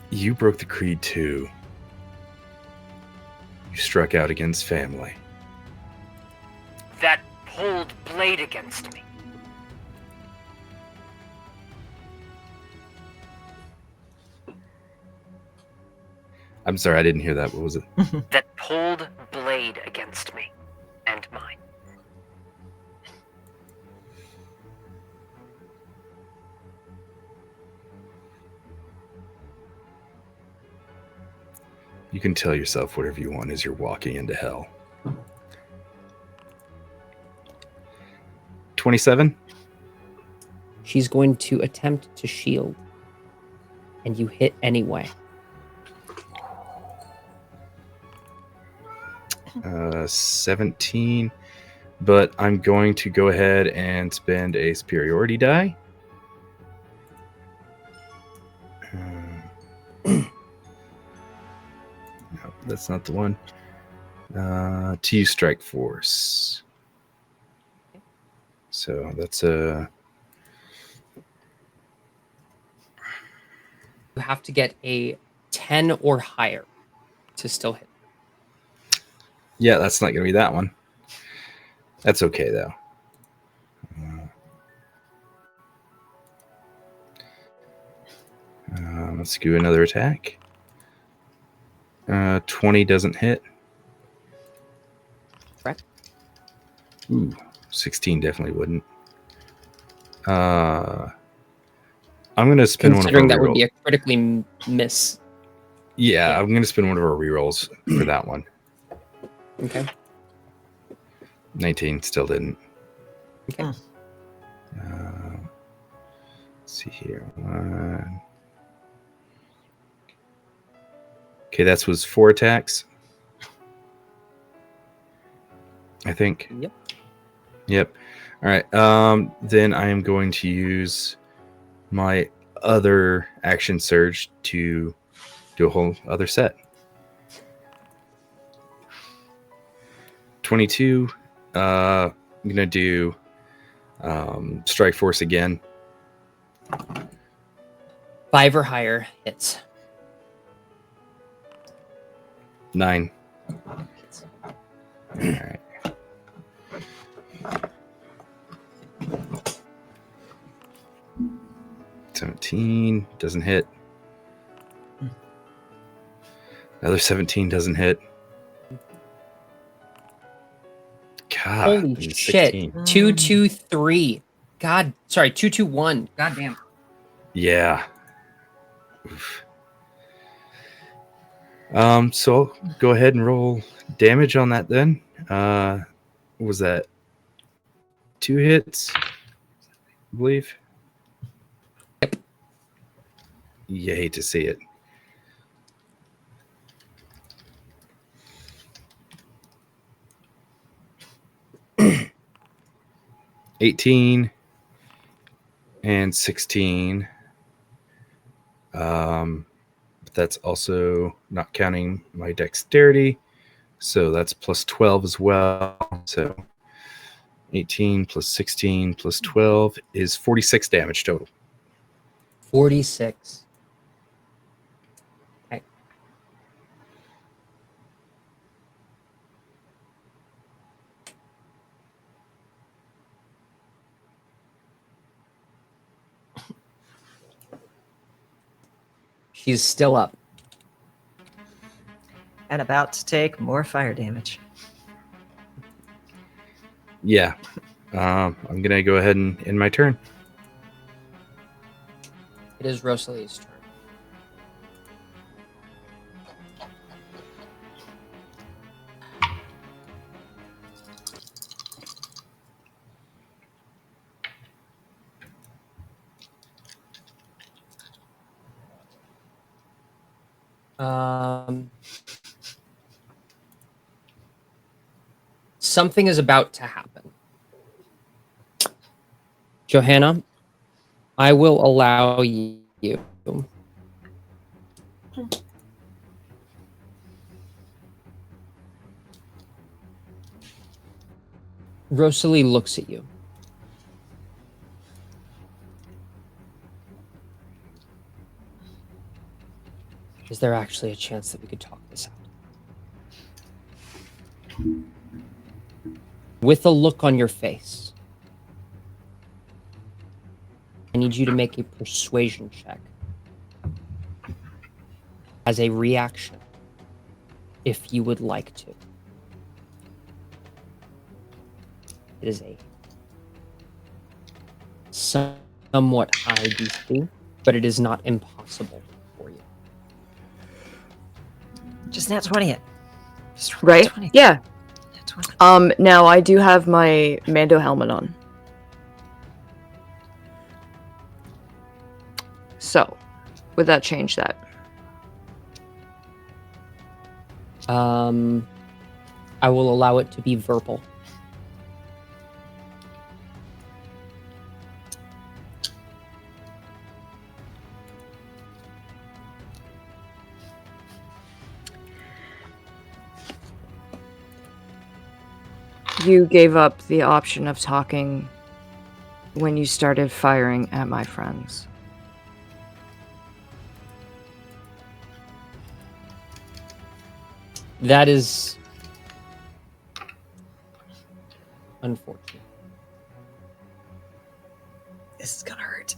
You broke the creed too. You struck out against family. That pulled blade against me. I'm sorry, I didn't hear that. What was it? That pulled blade against me and mine. You can tell yourself whatever you want as you're walking into hell. 27? She's going to attempt to shield, and you hit anyway. 17, but I'm going to go ahead and spend a superiority die. No, that's not the one. To use strike force. So that's a... You have to get a 10 or higher to still hit. Yeah, that's not going to be that one. That's okay, though. Let's do another attack. 20 doesn't hit. Correct. Ooh, 16 definitely wouldn't. I'm going to spin one of our Considering that would rerolls. be a critically miss. Yeah, I'm going to spin one of our rerolls for that one. Okay. 19 still didn't. Okay. Let's see here. Okay, that was 4 attacks. I think. Yep. Yep. All right. Then I am going to use my other action surge to do a whole other set. 22. I'm gonna do strike force again. 5 or higher hits. 9. All right. $17 doesn't hit. Another 17 doesn't hit. God, Holy and shit. 16. 2-2-3. God, sorry, 2-2-1. God damn. Yeah. Oof. So I'll go ahead and roll damage on that then. What was that? 2 hits, I believe. Yep. You hate to see it. $18 and 16. But that's also not counting my dexterity. So that's plus 12 as well. So 18 plus 16 plus 12 is 46 damage total. 46. Okay. She's still up. And about to take more fire damage. Yeah. I'm going to go ahead and end my turn. It is Rosalie's turn. Something is about to happen. Johanna, I will allow you. Rosalie looks at you. Is there actually a chance that we could talk this out? With a look on your face, I need you to make a persuasion check as a reaction, if you would like to. It is a somewhat high DC, but it is not impossible for you. Just nat 20 it. Just Right? 20. Yeah. Nat 20. Now I do have my Mando helmet on. So, would that change that? I will allow it to be verbal. You gave up the option of talking when you started firing at my friends. That is unfortunate. This is gonna hurt.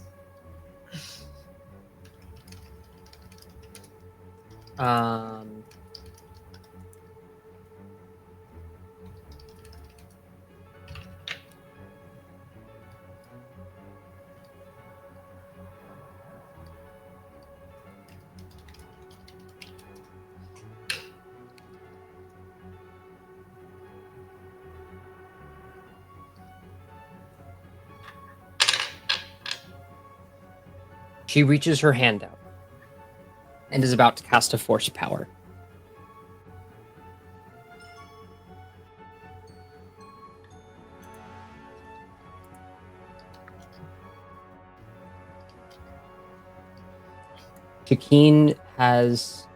She reaches her hand out and is about to cast a force power. Shakeen has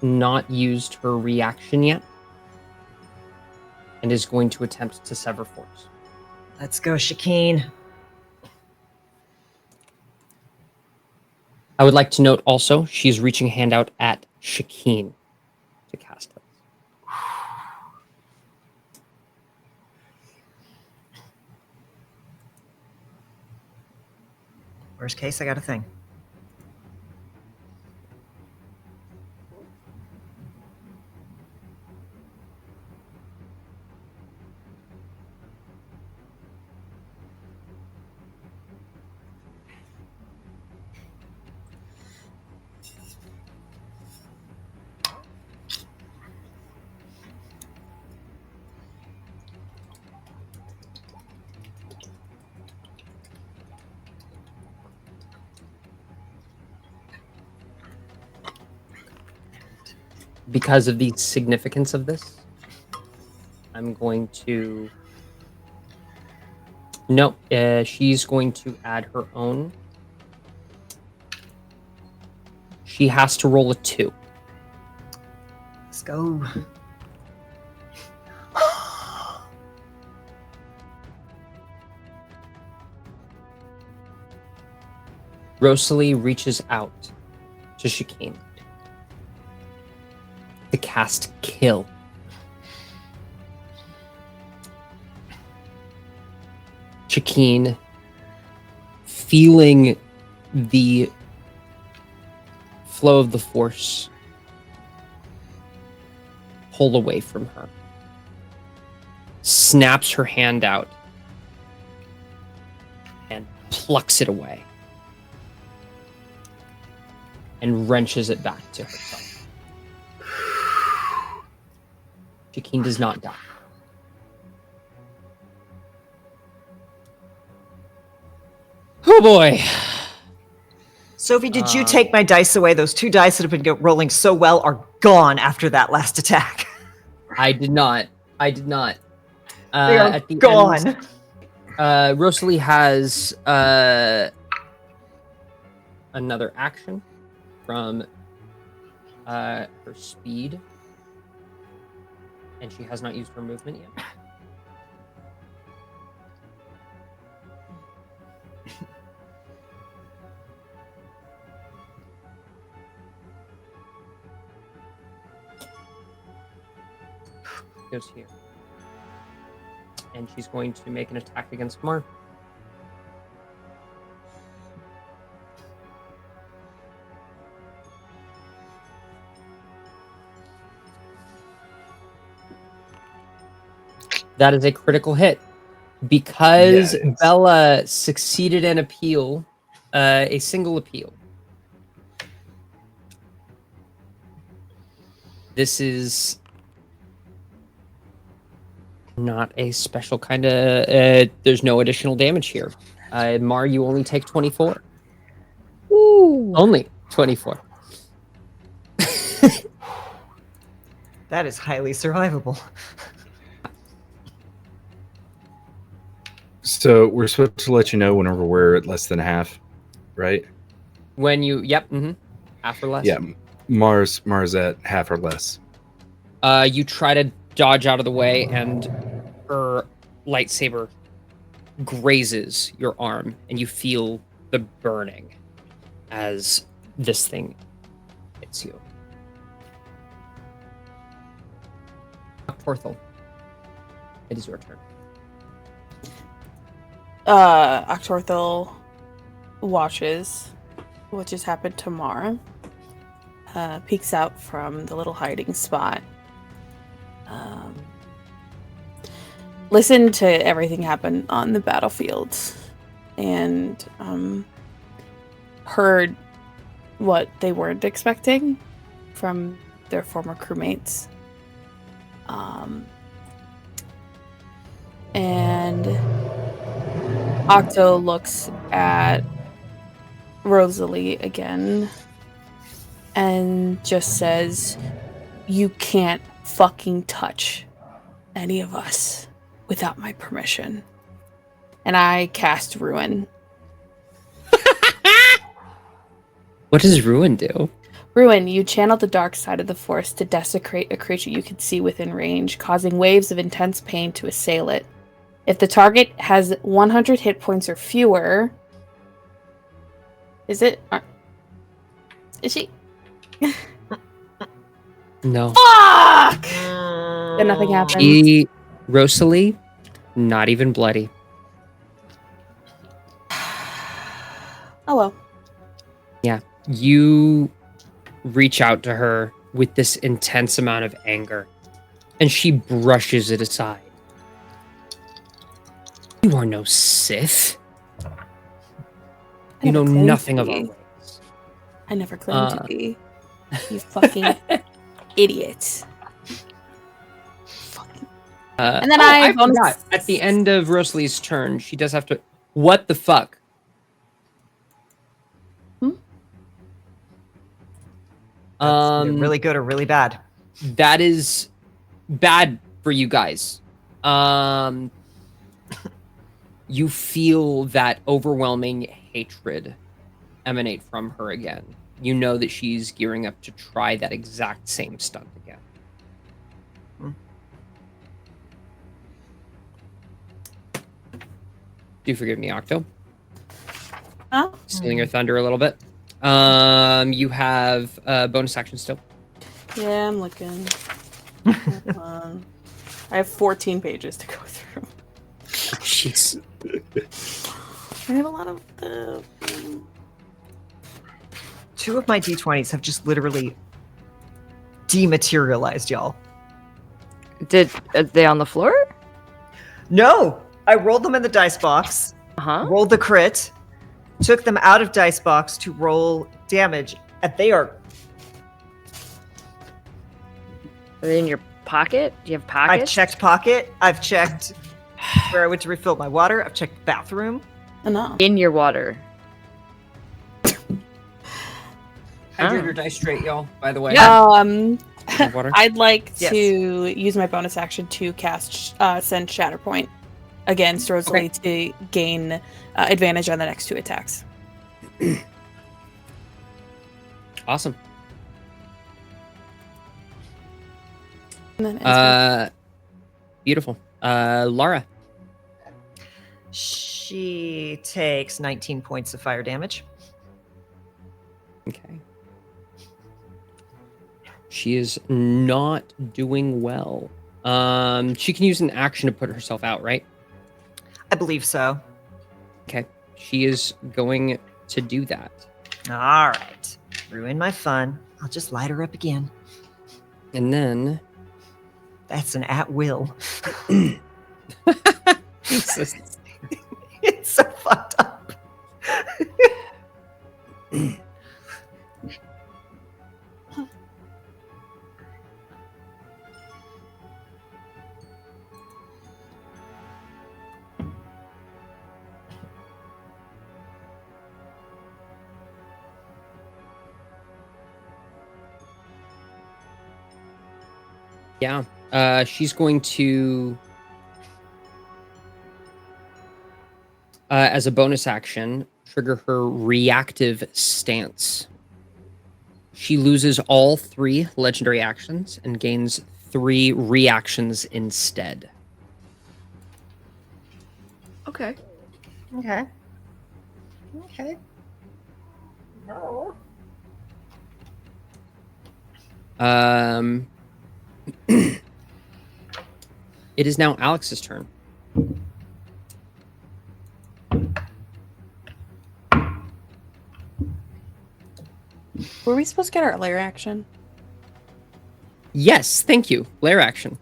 not used her reaction yet and is going to attempt to sever force. Let's go, Shakeen. I would like to note also, she's reaching a hand out at Shakeen to cast it. Worst case, I got a thing. Because of the significance of this, I'm going to... No, she's going to add her own. She has to roll a 2. Let's go. Rosalie reaches out to Shakeen to cast Kill. Shakeen, feeling the flow of the Force pull away from her, snaps her hand out and plucks it away and wrenches it back to herself. Shakeen does not die. Oh boy. Sophie, did you take my dice away? Those 2 dice that have been rolling so well are gone after that last attack. I did not. They are at the gone. End, Rosalie has another action from her speed, and she has not used her movement yet. Goes here, and she's going to make an attack against Mar. That is a critical hit because Bella succeeded an appeal, a single appeal. This is not a special kind of. There's no additional damage here. Mar, you only take 24. Ooh. Only 24. That is highly survivable. So we're supposed to let you know whenever we're at less than half, right? When you, half or less. Yeah, Mars at half or less. You try to dodge out of the way, and her lightsaber grazes your arm, and you feel the burning as this thing hits you. Torthel, it is your turn. Octorthel watches what just happened to Mara. Peeks out from the little hiding spot. Listen to everything happen on the battlefield, and heard what they weren't expecting from their former crewmates. And Octo looks at Rosalie again and just says, "You can't fucking touch any of us without my permission." And I cast Ruin. What does Ruin do? Ruin, you channel the dark side of the Force to desecrate a creature you can see within range, causing waves of intense pain to assail it. If the target has 100 hit points or fewer... Is it? Is she? No. Fuck! Then nothing happens. Rosalie, not even bloody. Oh well. Yeah. You reach out to her with this intense amount of anger, and she brushes it aside. You are no Sith. You know nothing of our ways. I never claimed to be. You fucking idiot. And then I forgot. At the end of Rosalie's turn, she does have to. What the fuck? That's really good or really bad. That is bad for you guys. You feel that overwhelming hatred emanate from her again. You know that she's gearing up to try that exact same stunt again. Do you forgive me, Octo? Huh? Stealing your thunder a little bit. You have a bonus action still. Yeah, I'm looking. Hold on. I have 14 pages to go through. Jeez. I have a lot of... 2 of my d20s have just literally dematerialized, y'all. Are they on the floor? No! I rolled them in the dice box, rolled the crit, took them out of dice box to roll damage, and they are... Are they in your pocket? Do you have pockets? I've checked pocket. I've checked where I went to refill my water. I've checked bathroom. Enough. In your water. Hydrate your dice straight, y'all. By the way. Water. I'd like Yes. to use my bonus action to cast send Shatterpoint against Rosalie to gain advantage on the next 2 attacks. Awesome. And then ends Beautiful. Lara. She takes 19 points of fire damage. Okay. She is not doing well. She can use an action to put herself out, right? I believe so. Okay. She is going to do that. All right. Ruin my fun. I'll just light her up again. And then... That's an at will. Jesus. It's so fucked up. Yeah. She's going to... as a bonus action, trigger her reactive stance. She loses all 3 legendary actions and gains 3 reactions instead. Okay. Okay. Okay. No. It is now Alex's turn. Were we supposed to get our lair action? Yes, thank you. Lair action.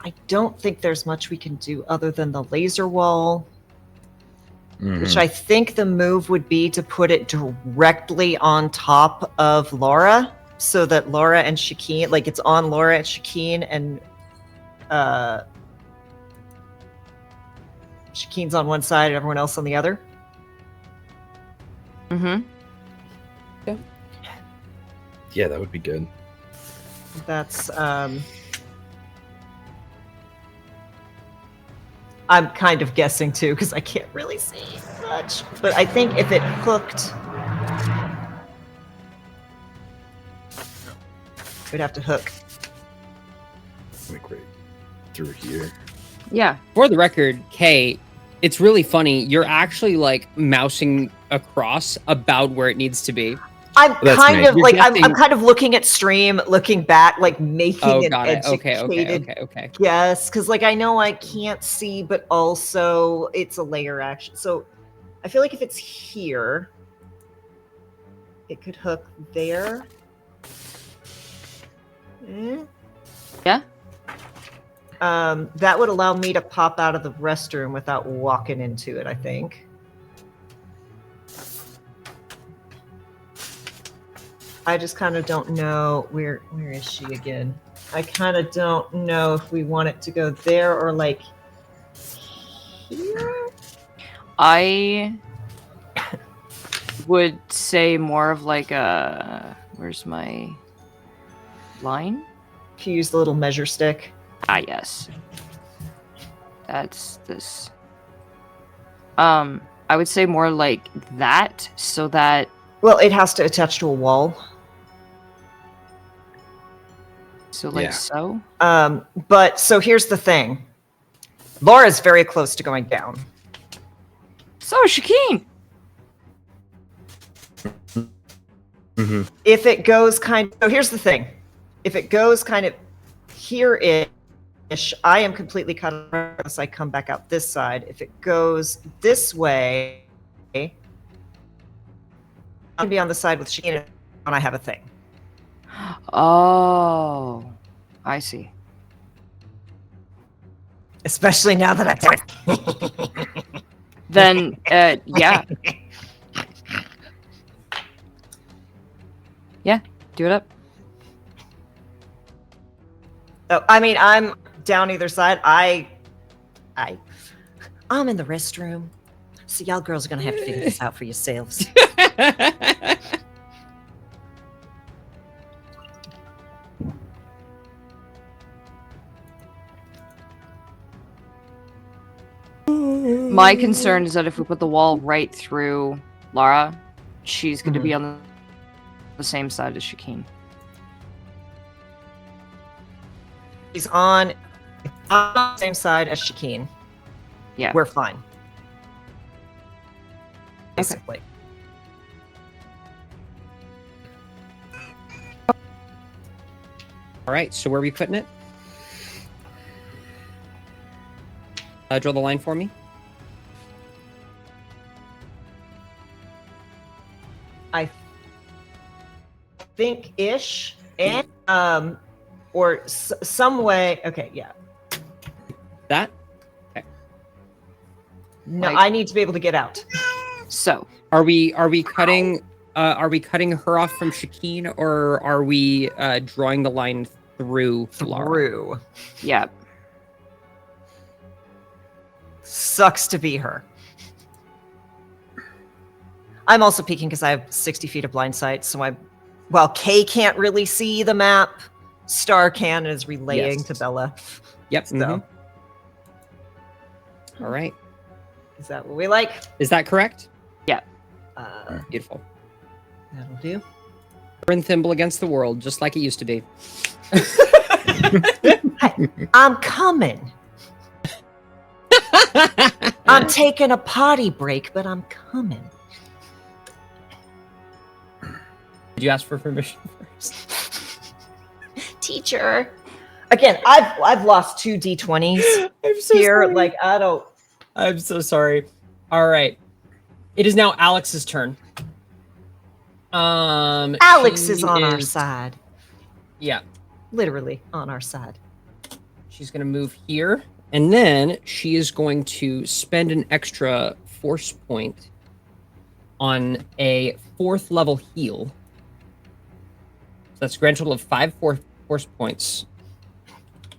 I don't think there's much we can do other than the laser wall, which I think the move would be to put it directly on top of Laura so that Laura and Shakeen, like it's on Laura and Shakeen, and Shakeen's on one side and everyone else on the other. Mm-hmm. Yeah, that would be good. That's I'm kind of guessing too because I can't really see much, but I think if it hooked, it would have to hook. Like right through here. Yeah. For the record, Kay, it's really funny. You're actually like mousing across about where it needs to be. I'm That's kind me. of You're like I'm guessing- kind of looking at stream, looking back, like making Oh, an got it. educated Okay. guess because like I know I can't see, but also it's a layer action. So I feel like if it's here, it could hook there. Yeah. That would allow me to pop out of the restroom without walking into it, I think. I just kind of don't know where is she again? I kind of don't know if we want it to go there or like here. I would say more of like a... Where's my line? If you use the little measure stick. Ah, yes. That's this. I would say more like that, so that... Well, it has to attach to a wall. So like Yeah. so? But so here's the thing. Laura's very close to going down. So is Shakeen! Mm-hmm. If it goes so here's the thing. If it goes kind of here-ish, I am completely cut off unless I come back out this side. If it goes this way, I'm gonna be on the side with Sheena when I have a thing. Oh, I see. Especially now that I've Then, yeah. Yeah, do it up. Oh, I mean, I'm down either side. I'm in the restroom. So y'all girls are gonna have to figure this out for yourselves. My concern is that if we put the wall right through Lara, she's going to be on the same side as Shakeen. He's on the same side as Shakeen. Yeah. We're fine. Basically. All right, so where are we putting it? Draw the line for me. I think ish and or some way. Okay, yeah. That? Okay. No, I need to be able to get out. So, are we cutting her off from Shakeen, or are we drawing the line through Lara? Through. Yeah. Sucks to be her. I'm also peeking because I have 60 feet of blind sight, so while Kay can't really see the map, Star can and is relaying to Bella. Yep. So. All right. Is that what we like? Is that correct? Yeah. Beautiful. That'll do. Bryn Thimble against the world, just like it used to be. I'm coming. I'm taking a potty break, but I'm coming. Did you ask for permission first? Teacher. Again, I've lost 2 D20s I'm so here. sorry. Like, I don't. I'm so sorry. All right. It is now Alex's turn. Alex is on our side. Yeah. Literally on our side. She's going to move here. And then she is going to spend an extra force point on a 4th level heal. So that's a grand total of 5 force points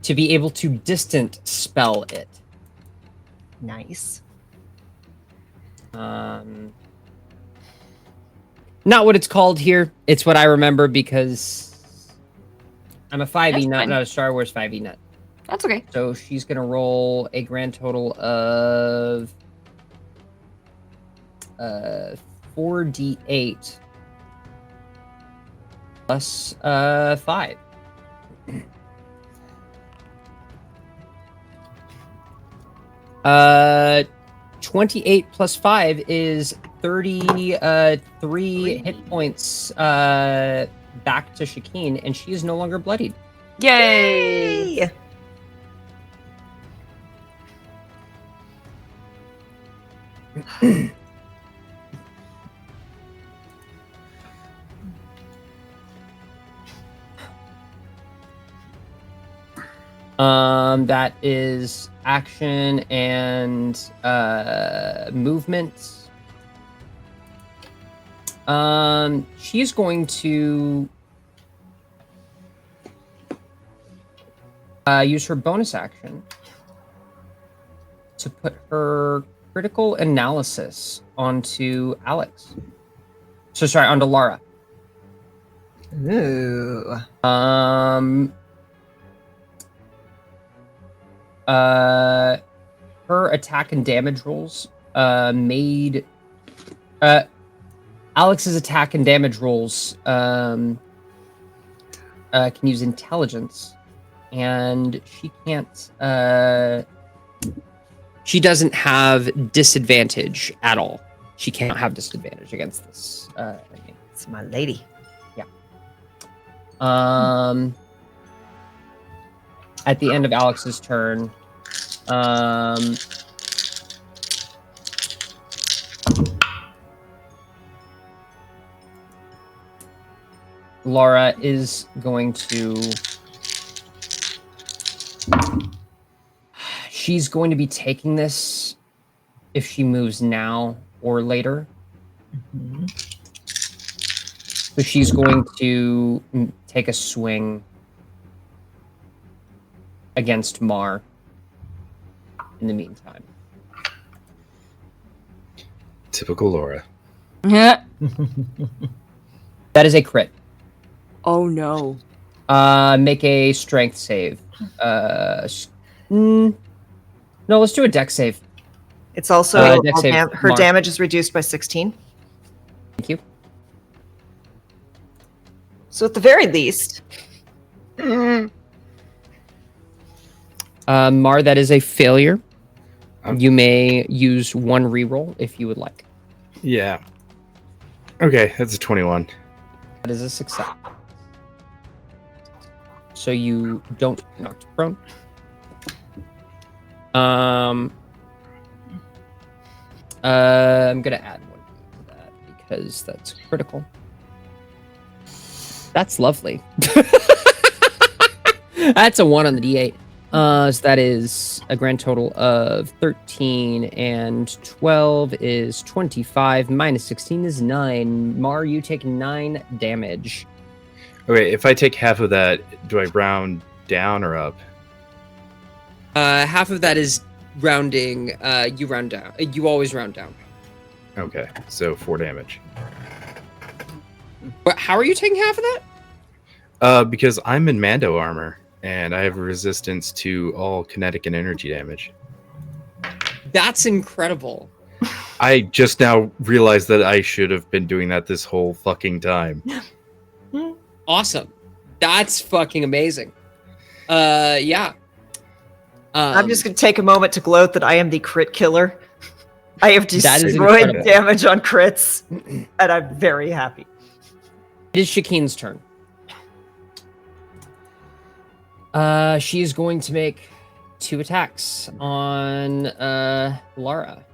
to be able to distant spell it. Nice. Not what it's called here. It's what I remember because I'm a 5e nut, not a Star Wars 5e nut. That's okay. So she's going to roll a grand total of 4d8 plus 5. 28 plus 5 is 33 hit points back to Shakeen, and she is no longer bloodied. Yay! That is action and movement. She's going to use her bonus action to put her critical analysis onto Alex. So sorry, onto Lara. Ooh. Her attack and damage rolls made Alex's attack and damage rolls can use intelligence, and she can't she doesn't have disadvantage at all. She cannot have disadvantage against this enemy. It's my lady. Yeah. At the end of Alex's turn, Laura is going to... She's going to be taking this if she moves now or later. Mm-hmm. So she's going to take a swing against Mar in the meantime. Typical Laura. Yeah. That is a crit. Oh no. Make a strength save. No, let's do a dex save. It's also dex save, her Mark. damage is reduced by 16. Thank you. So at the very least, Mar, that is a failure. You may use one reroll if you would like. Yeah. Okay, that's a 21. That is a success. So you don't knock prone. I'm gonna add one to that because that's critical. That's lovely. That's a 1 on the D8. So that is a grand total of 13, and 12 is 25, minus 16 is 9. Mar, you take 9 damage. Okay, if I take half of that, do I round down or up? Half of that is rounding. You round down. You always round down. Okay, so 4 damage. But how are you taking half of that? Because I'm in Mando armor, and I have a resistance to all kinetic and energy damage. That's incredible. I just now realized that I should have been doing that this whole fucking time. Awesome. That's fucking amazing. Yeah. I'm just going to take a moment to gloat that I am the crit killer. I have That is destroyed incredible. damage on crits, and I'm very happy. It is Shakeen's turn. She is going to make 2 attacks on Lara.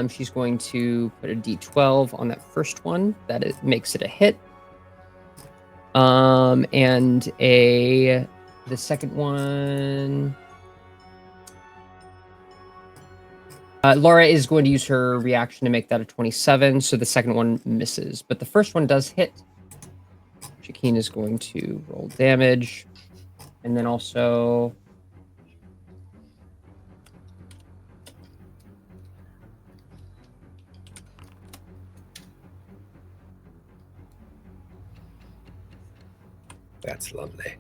She's going to put a D12 on that first one. That makes it a hit. And the second one. Laura is going to use her reaction to make that a 27, so the second one misses. But the first one does hit. Shakeen is going to roll damage. And then also... That's lovely.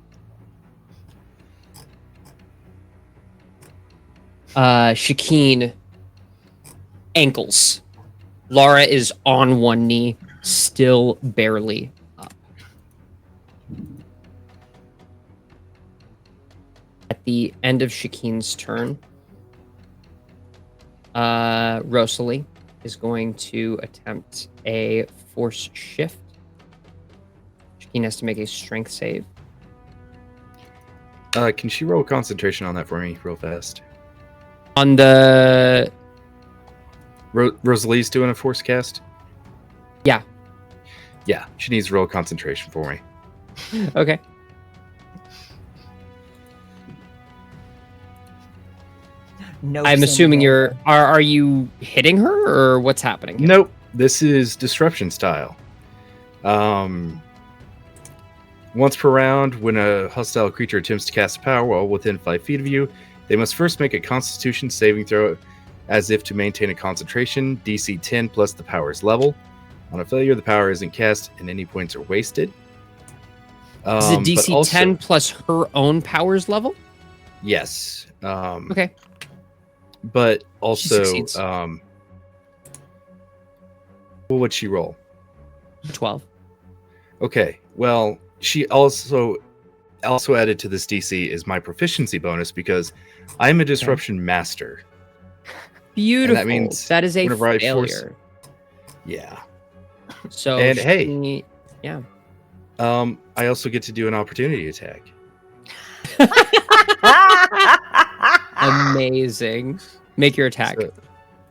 Shakeen ankles. Lara is on one knee, still barely up. At the end of Shakeen's turn, Rosalie is going to attempt a force shift. Shakeen has to make a strength save. Can she roll concentration on that for me real fast? On the... Rosalie's doing a force cast? Yeah. Yeah, she needs to roll concentration for me. Okay. No, I'm assuming you're... Are you hitting her, or what's happening here? Nope. This is disruption style. Once per round, when a hostile creature attempts to cast a power while within 5 feet of you, they must first make a Constitution saving throw as if to maintain a concentration, DC 10 plus the power's level. On a failure, the power isn't cast and any points are wasted. Is it DC 10 plus her own powers level? Yes. Okay. But also, succeeds. what would she roll? 12. Okay. Well, she also added to this DC is my proficiency bonus because I'm a disruption master. Beautiful. And that means that is a whenever I failure. Yeah. So And hey, yeah. I also get to do an opportunity attack. Amazing. Make your attack. So,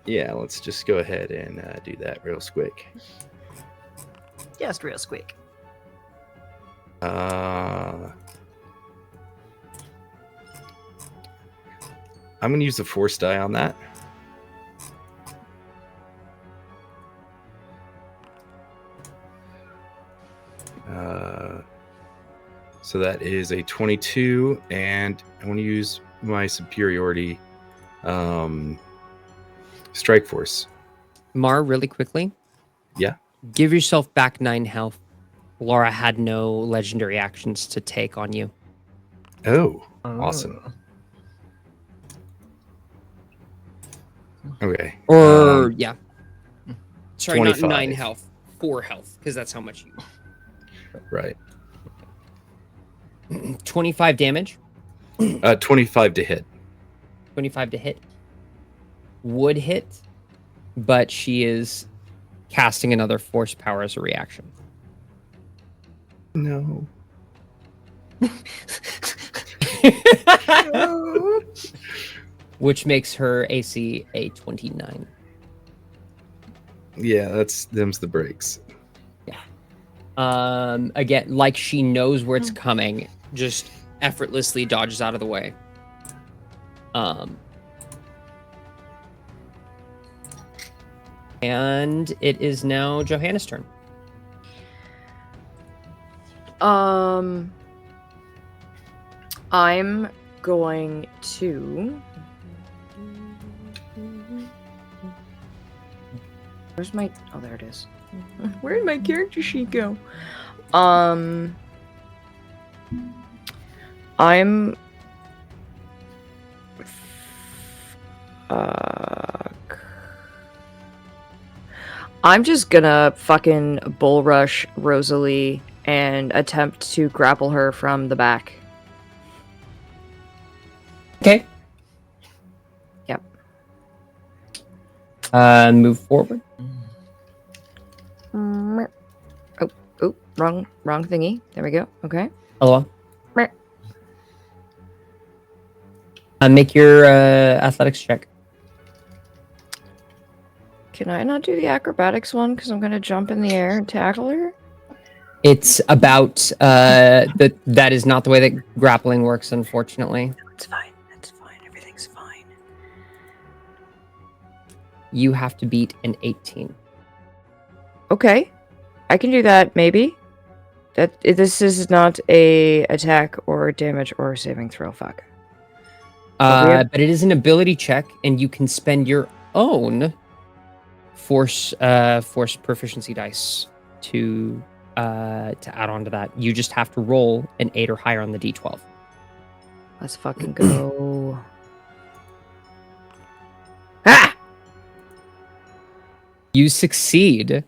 yeah, let's just go ahead and do that real quick. Just real quick. I'm going to use the force die on that. So that is a 22, and I want to use my superiority strike force. Mar, really quickly. Yeah. Give yourself back 9 health. Laura had no legendary actions to take on you. Oh, awesome. Okay. Or, yeah. Sorry, 25. not 9 health. 4 health, because that's how much you... Right. 25 damage. 25 to hit. 25 to hit. Would hit, but she is casting another force power as a reaction. No. Which makes her AC a 29. Yeah, them's the breaks. Again, like she knows where it's coming, just effortlessly dodges out of the way. And it is now Johanna's turn. I'm going to. Where's my? Oh, there it is. Where did my character sheet go? I'm. I'm just gonna fucking bull rush Rosalie and attempt to grapple her from the back. Okay. Yep. Move forward. Oh, wrong thingy. There we go. Okay. Hello. Make your athletics check. Can I not do the acrobatics one because I'm gonna jump in the air and tackle her? It's about that is not the way that grappling works, unfortunately. It's fine. It's fine. Everything's fine. You have to beat an 18. Okay. I can do that, maybe. This is not a attack or damage or saving throw, fuck. But it is an ability check, and you can spend your own force proficiency dice to add on to that. You just have to roll an 8 or higher on the d12. Let's fucking go. Ah! You succeed.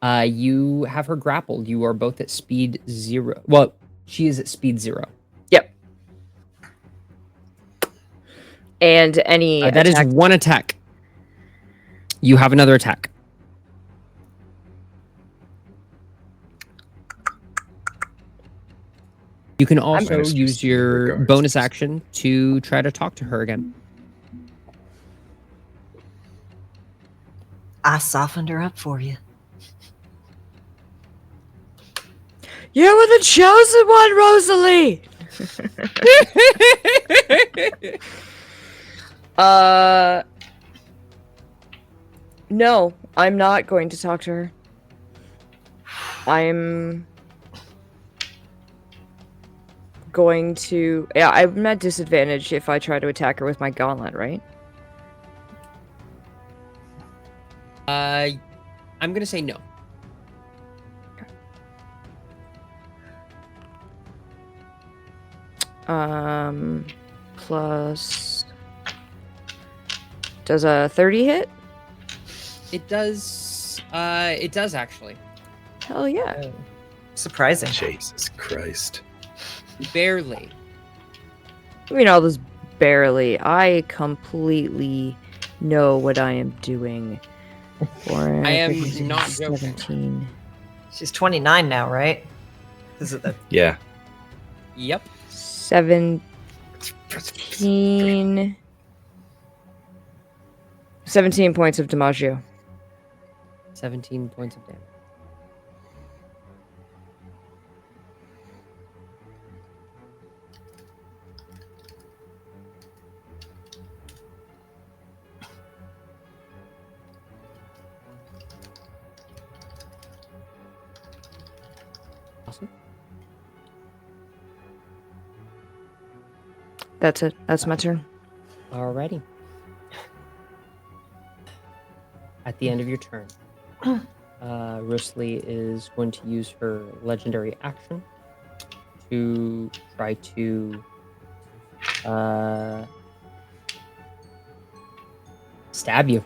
You have her grappled. You are both at speed 0. Well, she is at speed 0. Yep. And any that is one attack. You have another attack. You can also use your bonus action to try to talk to her again. I softened her up for you. You were the chosen one, Rosalie! No, I'm not going to talk to her. I'm going to... Yeah, I'm at disadvantage if I try to attack her with my gauntlet, right? I'm gonna say no. Plus... Does a 30 hit? It does actually. Hell yeah. Surprising. Jesus Christ. Barely. I mean, all this barely. I completely know what I am doing. I am not joking. 17. She's 29 now, right? Is it the... Yeah. Yep. 17 points of DiMaggio. 17 points of damage. Awesome. That's it. That's my turn. Alrighty. At the end of your turn, Rosalie is going to use her legendary action to try to stab you.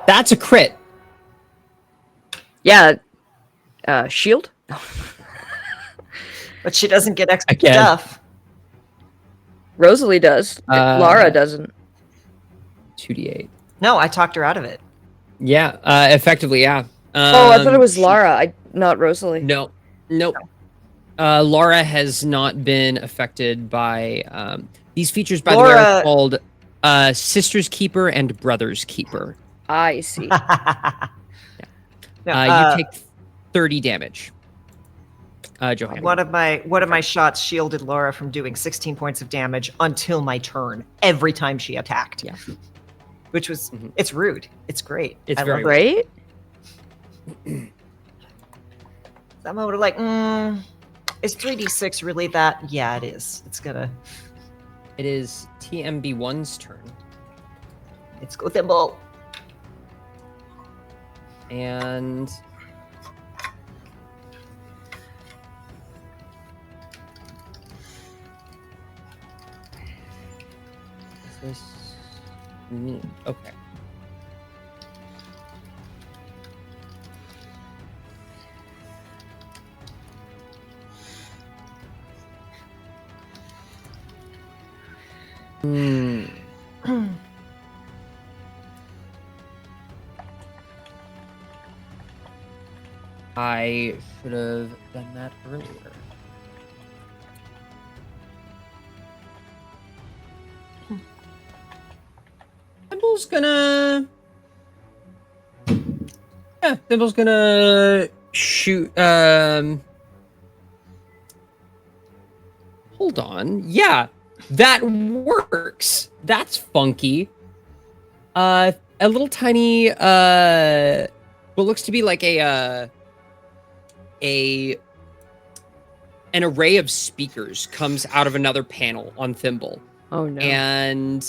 That's a crit. Yeah. Shield? But she doesn't get extra Again. stuff. Rosalie does. Lara doesn't. 2d8. No, I talked her out of it. Yeah, effectively, yeah. Oh, I thought it was Lara, not Rosalie. No, nope. Lara has not been affected by these features. By the way, are called Sister's Keeper and Brother's Keeper. I see. You take 30 damage. Johanna. One of my shots shielded Laura from doing 16 points of damage until my turn every time she attacked. Yeah. Which was it's rude. It's great. It's I very love it. Great. Some would have like, is 3d6 really that? Yeah, it is. It's gonna. It is TMB1's turn. It's go Thimble. And is this me? Okay. I should have done that earlier. Thimble's gonna... Yeah, Thimble's gonna shoot... Hold on. Yeah, that works. That's funky. A little tiny... what looks to be like an array of speakers comes out of another panel on Thimble. Oh no. And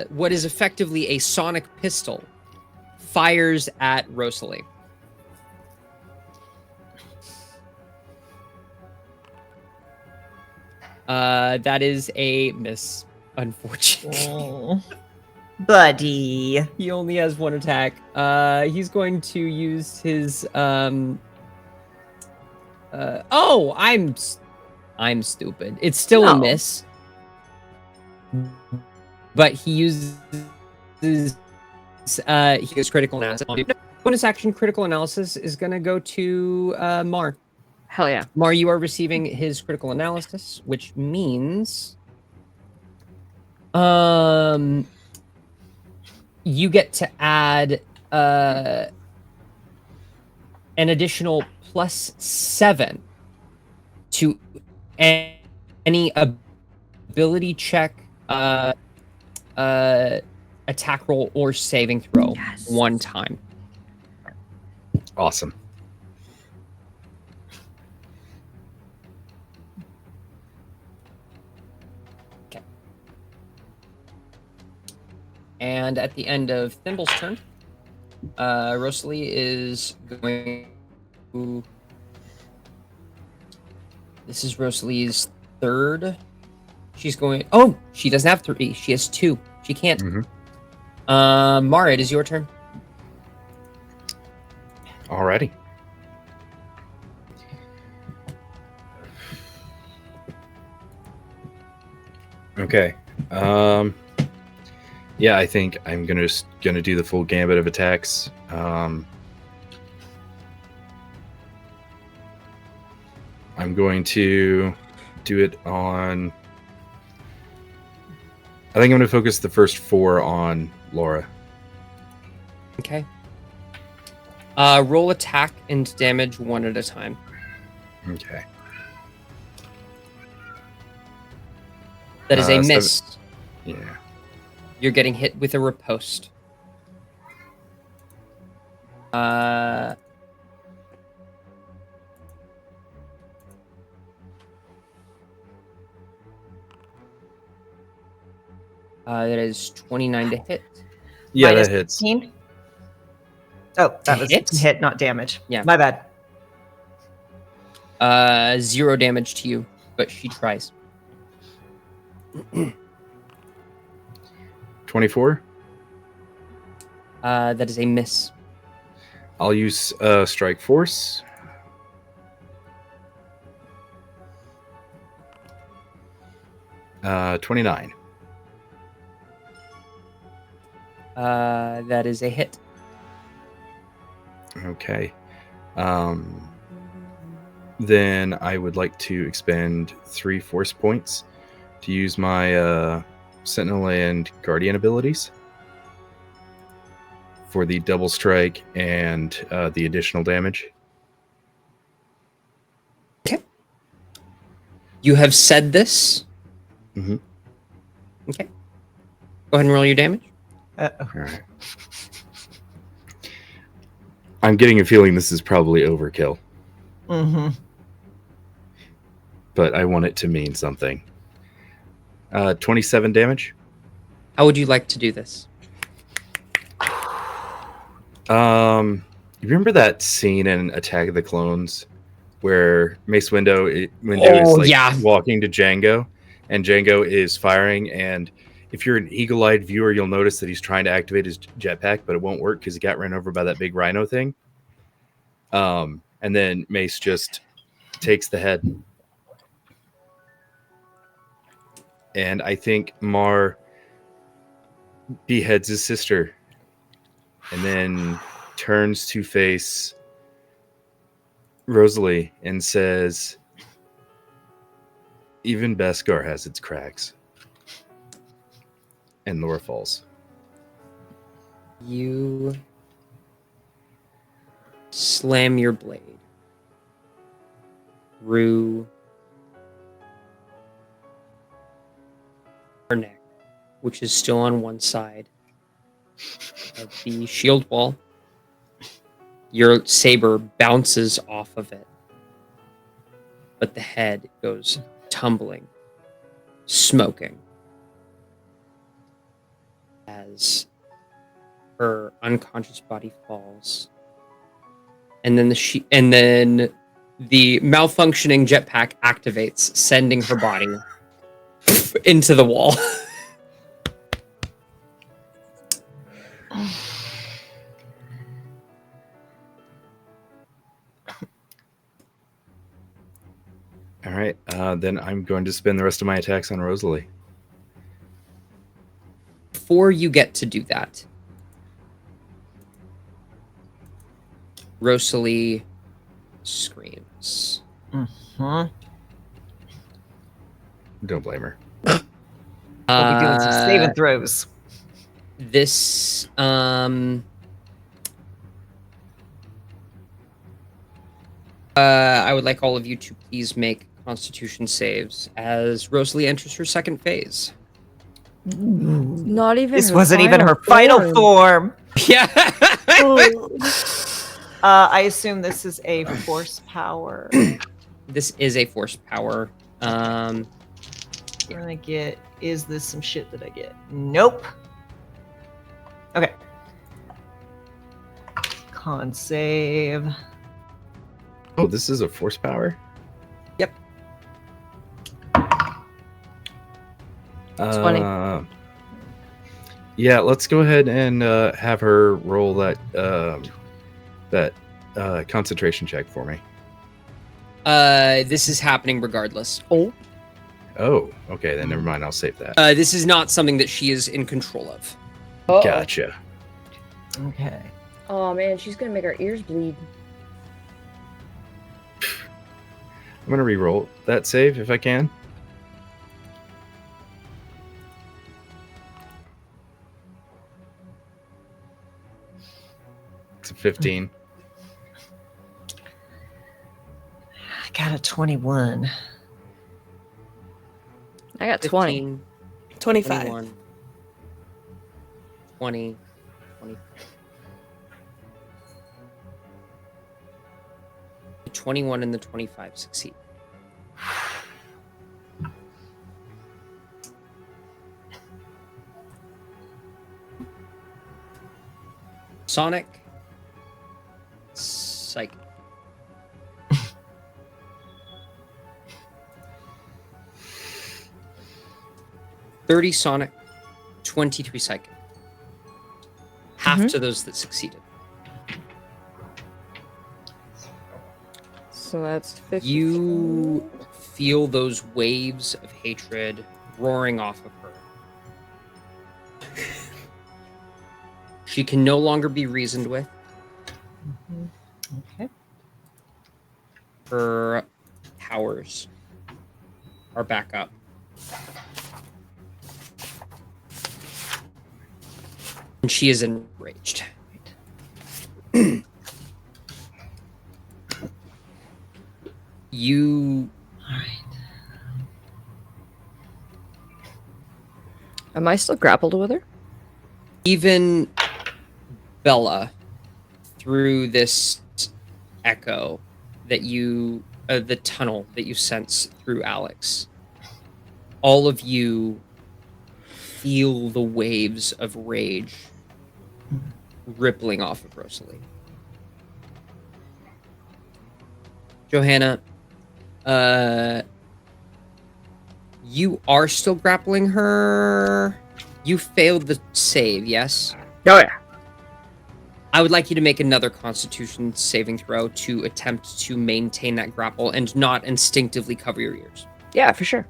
what is effectively a sonic pistol fires at Rosalie. That is a miss, unfortunately. Buddy. He only has one attack. He's going to use his oh, I'm stupid. It's still a miss. But he uses his critical analysis. Bonus action critical analysis is gonna go to Mar. Hell yeah. Mar, you are receiving his critical analysis, which means you get to add an additional +7 to any ability check, attack roll, or saving throw one time. Awesome. Okay. And at the end of Thimble's turn, Rosalie is going to... This is Rosalie's third. She's going... Oh, she doesn't have 3. She has 2. She can't. Mara, it is your turn. Alrighty. Okay. Yeah, I think I'm gonna do the full gambit of attacks. I'm going to do it on... I think I'm going to focus the first 4 on Laura. Okay. Roll attack and damage one at a time. Okay. That is a Seven- miss. Yeah. You're getting hit with a riposte. That is 29 to hit. Yeah, Minus that hits. 15? Oh, that To was hit? hit, not damage. Yeah. My bad. 0 damage to you, but she tries. 24. That is a miss. I'll use strike force. Uh, 29. That is a hit. Okay. Then I would like to expend 3 force points to use my Sentinel and Guardian abilities for the double strike and the additional damage. Okay. You have said this. Mm-hmm. Okay. Go ahead and roll your damage. All right. I'm getting a feeling this is probably overkill, Mm-hmm. but I want it to mean something. 27 damage. How would you like to do this? You remember that scene in Attack of the Clones where Mace Windu is like walking to Jango, and Jango is firing, and if you're an eagle-eyed viewer, you'll notice that he's trying to activate his jetpack, but it won't work because he got ran over by that big rhino thing. And then Mace just takes the head. And I think Mar beheads his sister and then turns to face Rosalie and says, even Beskar has its cracks. And Laura falls. You slam your blade through her neck, which is still on one side of the shield wall. Your saber bounces off of it, but the head goes tumbling, smoking, as her unconscious body falls, and then the malfunctioning jetpack activates, sending her body into the wall. All right, then I'm going to spend the rest of my attacks on Rosalie. Before you get to do that, Rosalie screams. Mm-hmm. Don't blame her. We'll be doing some saving throws. This I would like all of you to please make Constitution saves as Rosalie enters her second phase. Not even. This her wasn't even her final form. Yeah. I assume this is a force power. This is a force power. Is this some shit that I get? Nope. Okay. Con save. Oh, this is a force power? Yep. 20. Yeah, let's go ahead and have her roll that concentration check for me. This is happening regardless. Oh, okay, then never mind. I'll save that. This is not something that she is in control of. Gotcha. Okay. Oh man, she's gonna make our ears bleed. I'm gonna re-roll that save if I can. It's a 15. I got a 21. I got 20. 15, 25. 21, 20, 20. 21 and the 25 succeed. Sonic, Psychic. $30 Sonic, 23 Psychic. Half to those that succeeded. So that's 50. You feel those waves of hatred roaring off of her. She can no longer be reasoned with. Okay. Her powers are back up. And she is enraged. You. Am I still grappled with her? Even Bella, through this echo that you, the tunnel that you sense through Alex, all of you feel the waves of rage rippling off of Rosalie. Johanna, you are still grappling her. You failed the save, yes? Oh, yeah. I would like you to make another Constitution saving throw to attempt to maintain that grapple and not instinctively cover your ears. Yeah, for sure.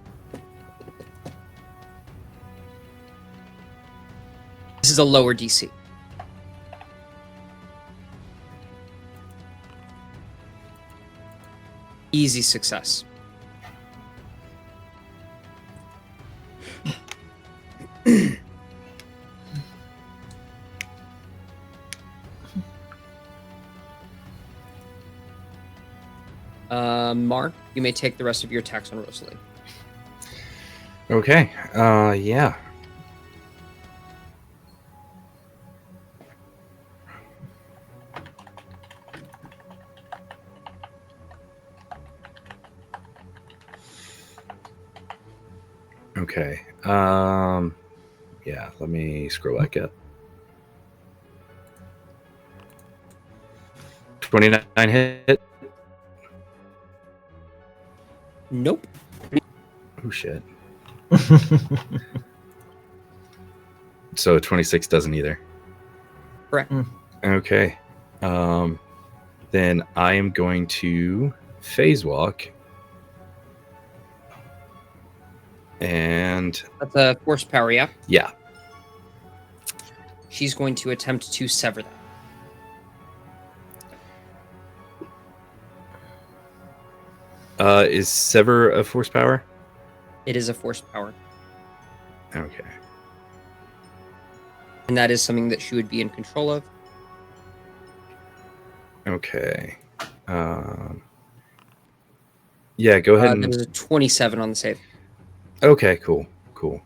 This is a lower DC. Easy success. Mar, you may take the rest of your attacks on Rosalie. Okay. Yeah. Okay. Yeah, let me scroll back up. 29 hit. Nope. Oh shit. So 26 doesn't either. Correct. Okay. Then I am going to phase walk. And That's a force power, yeah? yeah. She's going to attempt to sever that. Is sever a force power? It is a force power. Okay. And that is something that she would be in control of. Okay. Yeah, go ahead There was a 27 on the save. Okay, cool. Cool.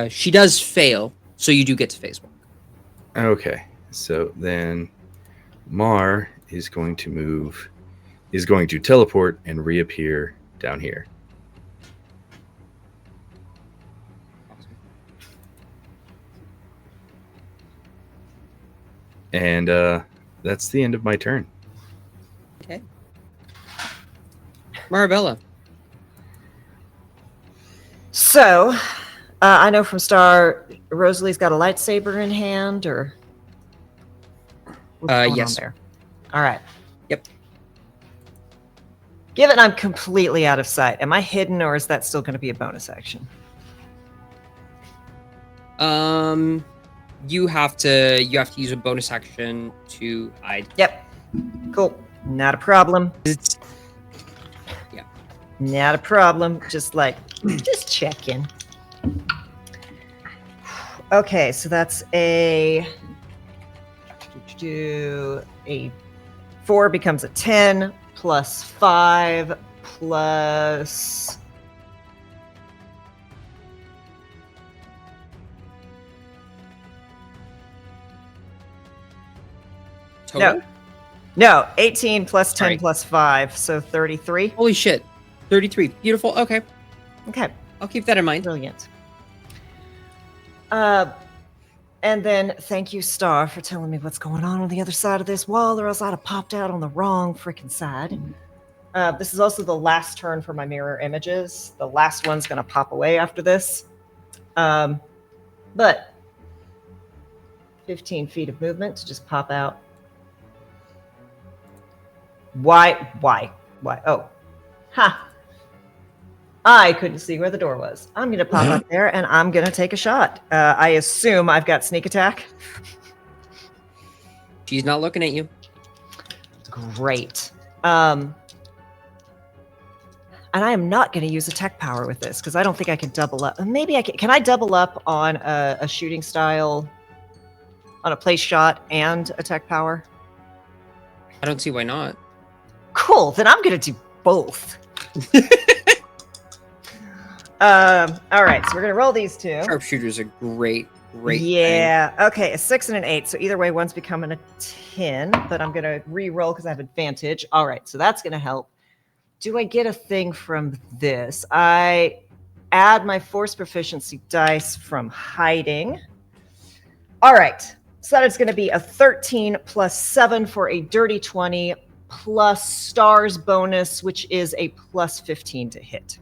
She does fail, so you do get to phase walk. Okay. So then Mar is going to move, is going to teleport and reappear down here. And that's the end of my turn. Okay. Marabella. So, I know from Star, Rosalie's got a lightsaber in hand, or what's going yes. on there? All right. Yep. Given I'm completely out of sight, am I hidden, or is that still going to be a bonus action? You have to use a bonus action to hide. Yep. Cool. Not a problem. Yeah. Not a problem. Just checking. Okay, so that's a 4 becomes a 10 plus 5 plus Total? No, 18 plus 10 Sorry. plus 5, so 33. Holy shit. 33. Beautiful. Okay. Okay. I'll keep that in mind. Brilliant. And then thank you, Star, for telling me what's going on the other side of this wall, or else I'd have popped out on the wrong freaking side. This is also the last turn for my mirror images. The last one's going to pop away after this. But 15 feet of movement to just pop out. Why? Oh. Ha! I couldn't see where the door was. I'm going to pop up there, and I'm going to take a shot. I assume I've got sneak attack. She's not looking at you. Great. And I am not going to use attack power with this, because I don't think I can double up. Maybe I can. Can I double up on a shooting style, on a place shot and attack power? I don't see why not. Cool. Then I'm going to do both. All right, so we're gonna roll these two. Sharpshooter's a great Yeah. Okay, a 6 and an 8. So either way, one's becoming a 10. But I'm gonna re-roll because I have advantage. All right, so that's gonna help. Do I get a thing from this? I add my force proficiency dice from hiding. All right, so that is gonna be a 13 plus 7 for a dirty 20 plus Star's bonus, which is a plus 15 to hit.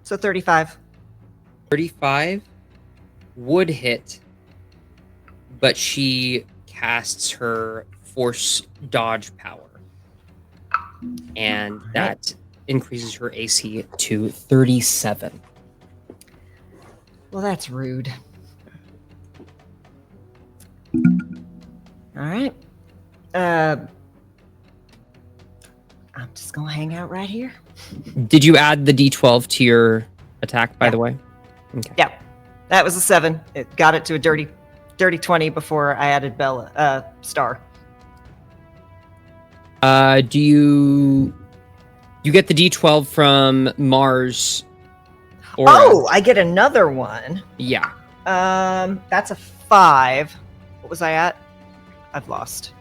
So 35. 35 would hit, but she casts her force dodge power. And that increases her AC to 37. Well, that's rude. All right. I'm just going to hang out right here. Did you add the D12 to your attack, by the way? Okay. Yeah, that was a 7. It got it to a dirty 20 before I added Bella, Star. Do you get the D12 from Mars? Or I get another one. Yeah. That's a 5. What was I at? I've lost.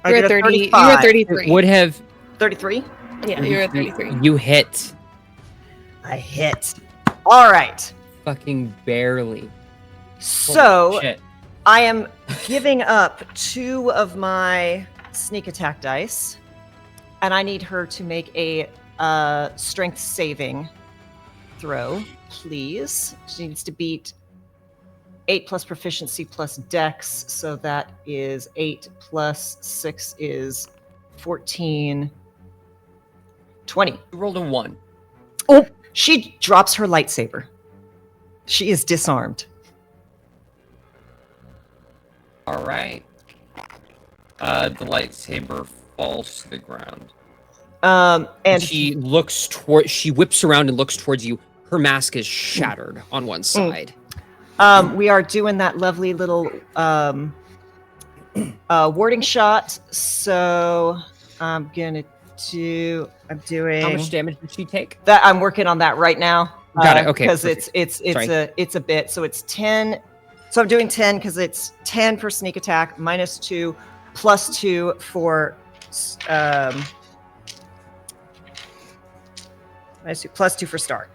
I You're get at a 30. You 35. were 33. Would have 33? Yeah, you're at 33. You hit. I hit. All right. Fucking barely. So Holy shit. I am giving up 2 of my sneak attack dice, and I need her to make a strength saving throw, please. She needs to beat 8 plus proficiency plus dex, so that is 8 plus 6 is 14, 20. You rolled a 1. Oh, she drops her lightsaber. She is disarmed. All right. The lightsaber falls to the ground. And she looks toward. She whips around and looks towards you. Her mask is shattered on one side. We are doing that lovely little warding shot. So I'm doing. How much damage did she take? That I'm working on that right now. Got it. Okay. Because perfect. it's a bit. So it's 10. So I'm doing 10 because it's 10 for sneak attack, minus 2, plus 2 for plus 2 for Star.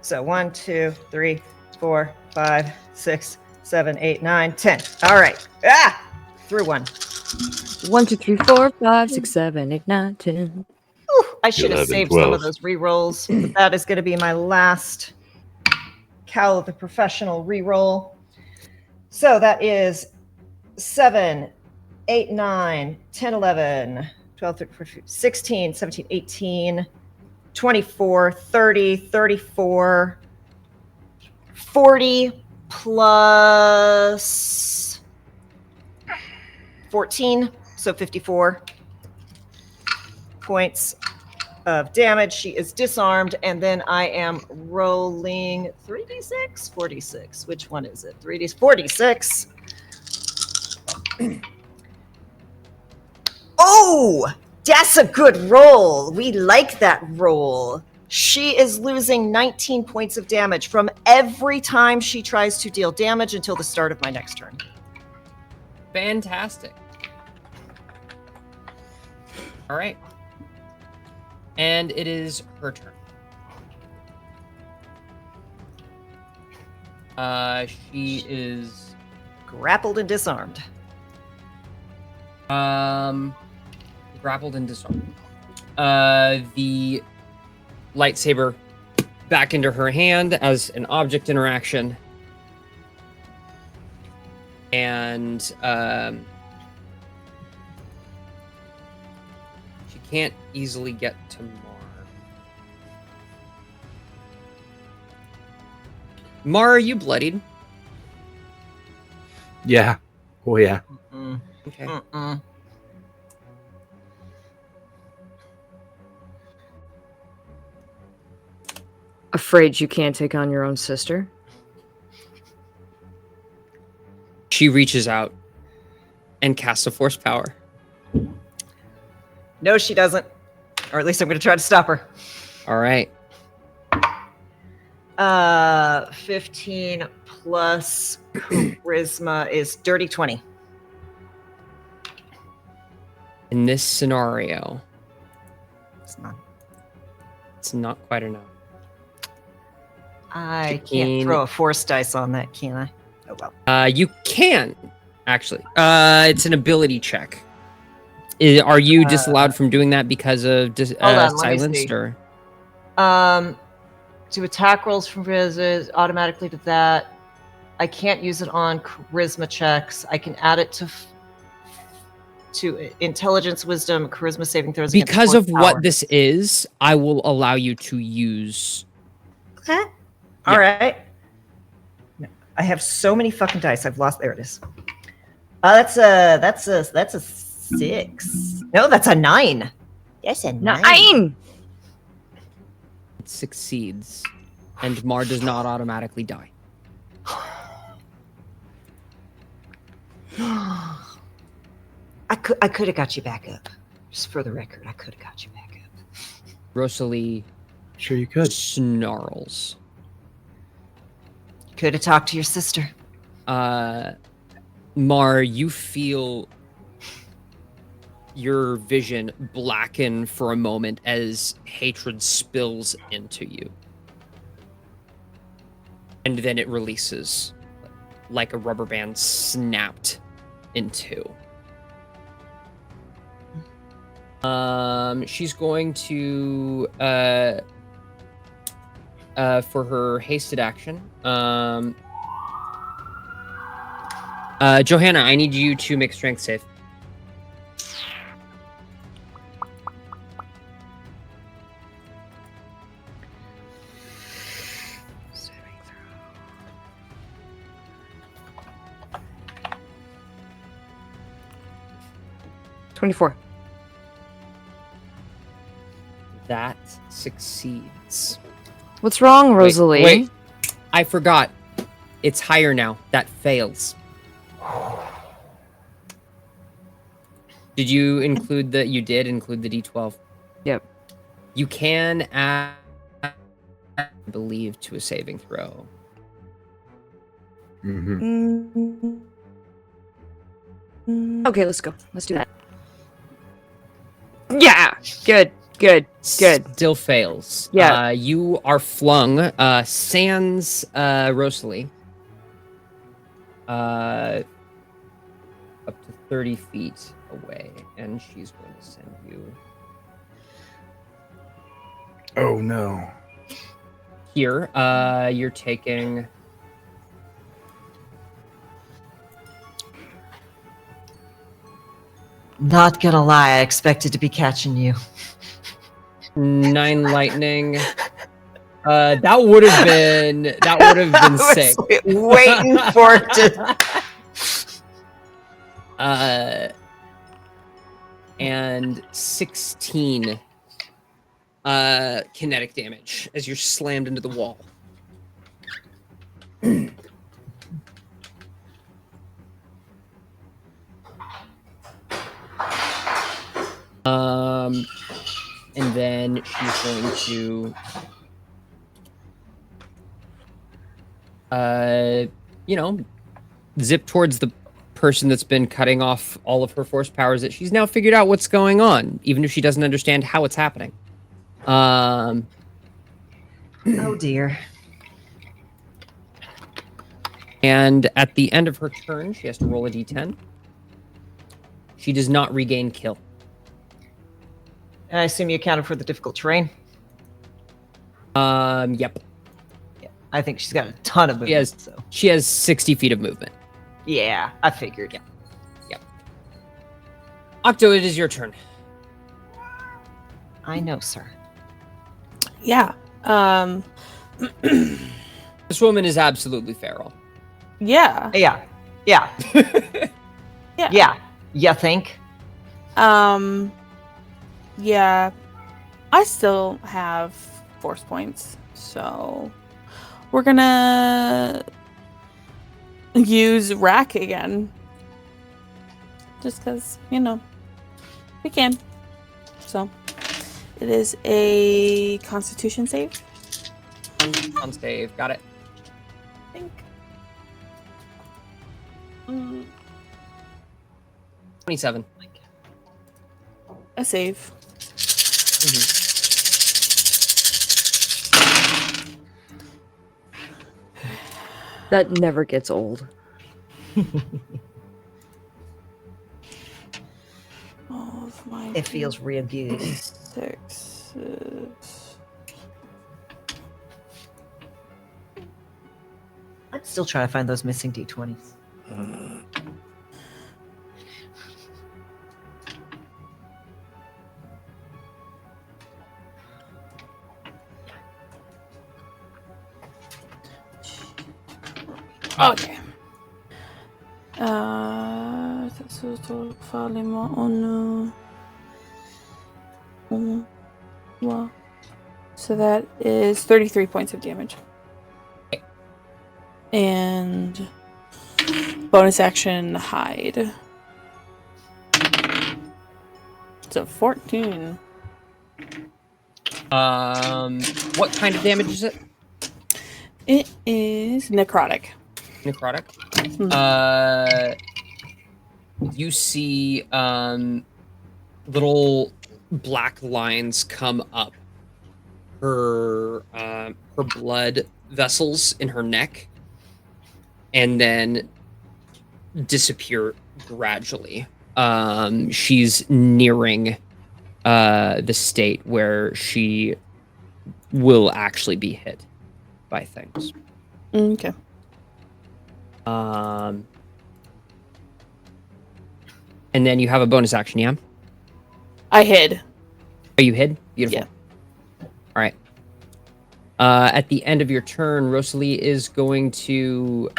So 1, 2, 3, 4, 5, 6, 7, 8, 9, 10. All right. Through 1. 1, 2, 3, 4, 5, 6, 7, 8, 9, 10. I should have 11, saved 12. some of those re-rolls. But that is going to be my last Cal of the Professional re-roll. So that is 7, 8, 9, 10, 11, 12, 13, 14, 16, 17, 18, 24, 30, 34, 40 plus 14, so 54 points of damage. She is disarmed, and then I am rolling 3d6, 4d6. Which one is it? 3d 46. Oh, that's a good roll. We like that roll. She is losing 19 points of damage from every time she tries to deal damage until the start of my next turn. Fantastic. All right. And it is her turn. She is grappled and disarmed. Grappled and disarmed. The lightsaber back into her hand as an object interaction. And she can't easily get to Mar. Mar, are you bloodied? Yeah. Oh yeah. Okay. Afraid you can't take on your own sister? She reaches out and casts a force power. No, she doesn't. Or at least I'm going to try to stop her. All right. 15 plus charisma is dirty 20. In this scenario, it's not quite enough. I 15. can't throw a force dice on that, can I? Oh well. You can, actually. It's an ability check. Are you disallowed from doing that because of hold on, let me silenced, see. or? To attack rolls from charisma automatically to that. I can't use it on charisma checks. I can add it to intelligence, wisdom, charisma saving throws. against Because force of power. what this is, I will allow you to use. Okay. All right. I have so many fucking dice. I've lost. There it is. That's a 6. No, that's a 9. Yes, a 9. It succeeds, and Mar does not automatically die. I could have got you back up. Just for the record, I could have got you back up. Rosalie, sure you could. Snarls. Could have talked to your sister. Mar, you feel your vision blacken for a moment as hatred spills into you. And then it releases like a rubber band snapped in two. She's going to for her hasted action. Johanna, I need you to make a strength save. $24. That succeeds. What's wrong, Rosalie? Wait, I forgot. It's higher now. That fails. Did you include the? You did include the D12. Yep. You can add, I believe, to a saving throw. Okay, let's go. Let's do that. Yeah. Good. Still fails. Yeah. You are flung. Sans Rosalie. Up to 30 feet away, and she's going to send you Oh no. here. You're taking. Not gonna lie, I expected to be catching you. 9 lightning. That would have been I was sick. waiting for it to. And 16 kinetic damage as you're slammed into the wall. And then she's going to, zip towards the person that's been cutting off all of her force powers that she's now figured out what's going on, even if she doesn't understand how it's happening. Oh dear. And at the end of her turn, she has to roll a d10. She does not regain kill. And I assume you accounted for the difficult terrain? Yep. Yeah, I think she's got a ton of movement. She has 60 feet of movement. Yeah, I figured. Yep. Octo, it is your turn. I know, sir. Yeah. This woman is absolutely feral. Yeah. Yeah. Yeah. Yeah. You think? Yeah. I still have force points, so we're gonna use Rack again. Just because, you know, we can. So it is a Constitution save. On save, got it. I think. 27. A save. That never gets old. It feels real good. 6. I'm still trying to find those missing D20s. Okay. Så farlig med well. So that is 33 points of damage. And bonus action hide. So 14. What kind of damage is it? It is necrotic. Necrotic. You see little black lines come up her blood vessels in her neck and then disappear gradually. She's nearing the state where she will actually be hit by things. Okay. And then you have a bonus action, yeah? I hid. Oh, you hid? Beautiful. Yeah. All right. At the end of your turn, Rosalie is going to,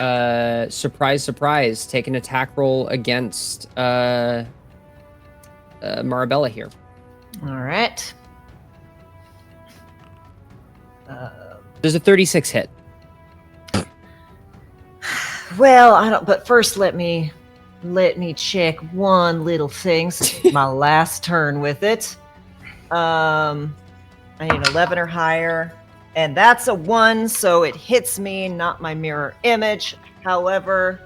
surprise, take an attack roll against Marabella here. All right. There's a 36 hit. Well, I don't. But first, let me check one little thing. My last turn with it. I need an 11 or higher, and that's a 1, so it hits me, not my mirror image. However,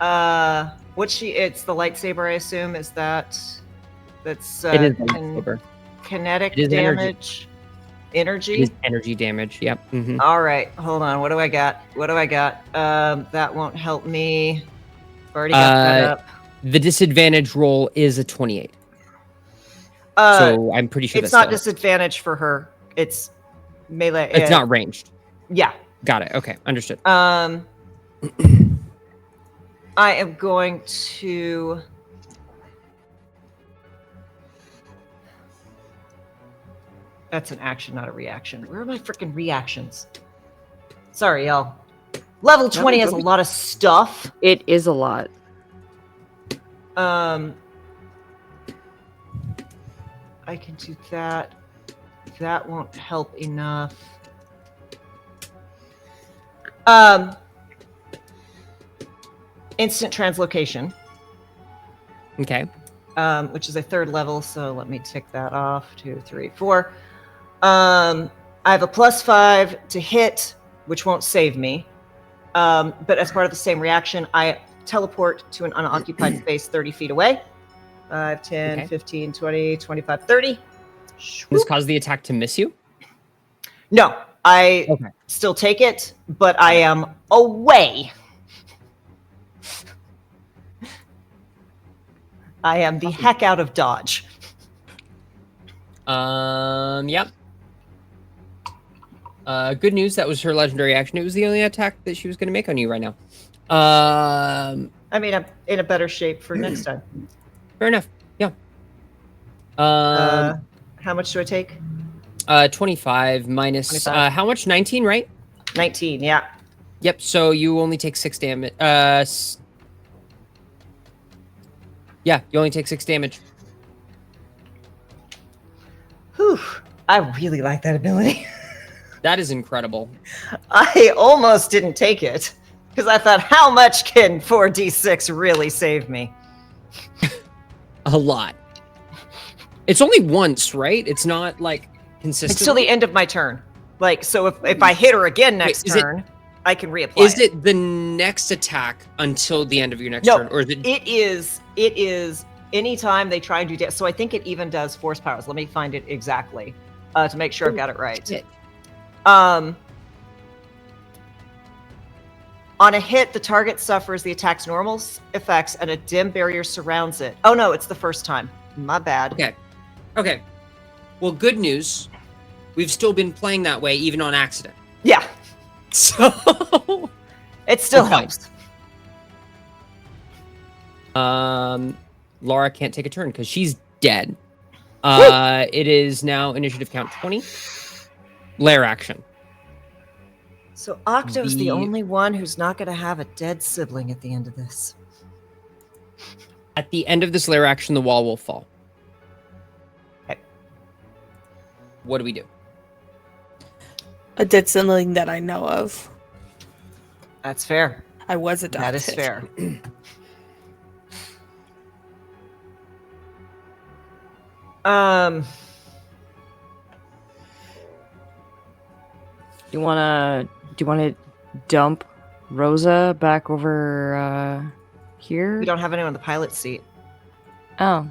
it's the lightsaber, I assume. Is that's it is the lightsaber. Kinetic It is damage? Energy? It is energy damage. Yep. Mm-hmm. All right, hold on. What do I got? That won't help me. I've already got that up. The disadvantage roll is a 28. So I'm pretty sure it's not disadvantage for her. It's melee. It's not ranged. Yeah. Got it. Okay, understood. I am going to. That's an action, not a reaction. Where are my freaking reactions? Sorry, y'all. Level 20 has a lot of stuff. It is a lot. I can do that. That won't help enough. Instant translocation. Okay. Which is a 3rd level, so let me tick that off. 2, 3, 4. I have a +5 to hit, which won't save me. But as part of the same reaction, teleport to an unoccupied space 30 feet away. 5, 10, Okay. 15, 20, 25, 30. This caused the attack to miss you? No, I Okay. still take it, but I am away. I am the heck out of dodge. Yep. Good news, that was her legendary action. It was the only attack that she was going to make on you right now. I mean, I'm in a better shape for next time. Fair enough. Yeah. How much do I take? 25 minus 25. how much? 19, right? 19, yeah. Yep. So you only take 6 damage. Yeah, you only take 6 damage. Whew. I really like that ability. That is incredible. I almost didn't take it because I thought, how much can 4d6 really save me? A lot. It's only once, right? It's not like consistent. It's till the end of my turn. Like, so if I hit her again next turn, I can reapply. Is it the next attack until the end of your next turn, or is it? It is anytime they try and do damage. So I think it even does force powers. Let me find it exactly to make sure I've got it right. On a hit, the target suffers the attack's normal effects and a dim barrier surrounds it. Oh no, it's the first time. My bad. Okay. Well, good news. We've still been playing that way, even on accident. Yeah. So it still helps. Laura can't take a turn because she's dead. It is now initiative count 20. Lair action. So Octo's the only one who's not going to have a dead sibling at the end of this. At the end of this lair action, the wall will fall. Okay. What do we do? I did something that I know of. That's fair. I was adopted. That is fair. Do you wanna dump Rosa back over here? We don't have anyone in the pilot seat. Oh.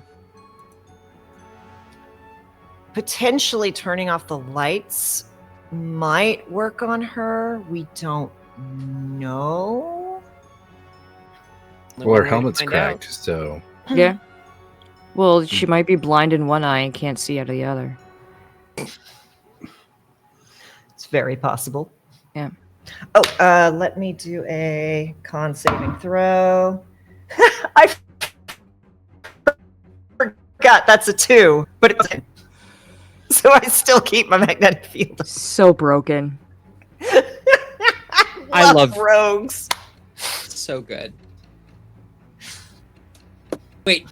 Potentially turning off the lights might work on her. We don't know. Well, her helmet's cracked, so. Yeah. Well, she might be blind in one eye and can't see out of the other. It's very possible. Yeah. Oh, let me do a con saving throw. I forgot that's a 2, but it's so I still keep my magnetic field. So broken. I love rogues. So good. Wait.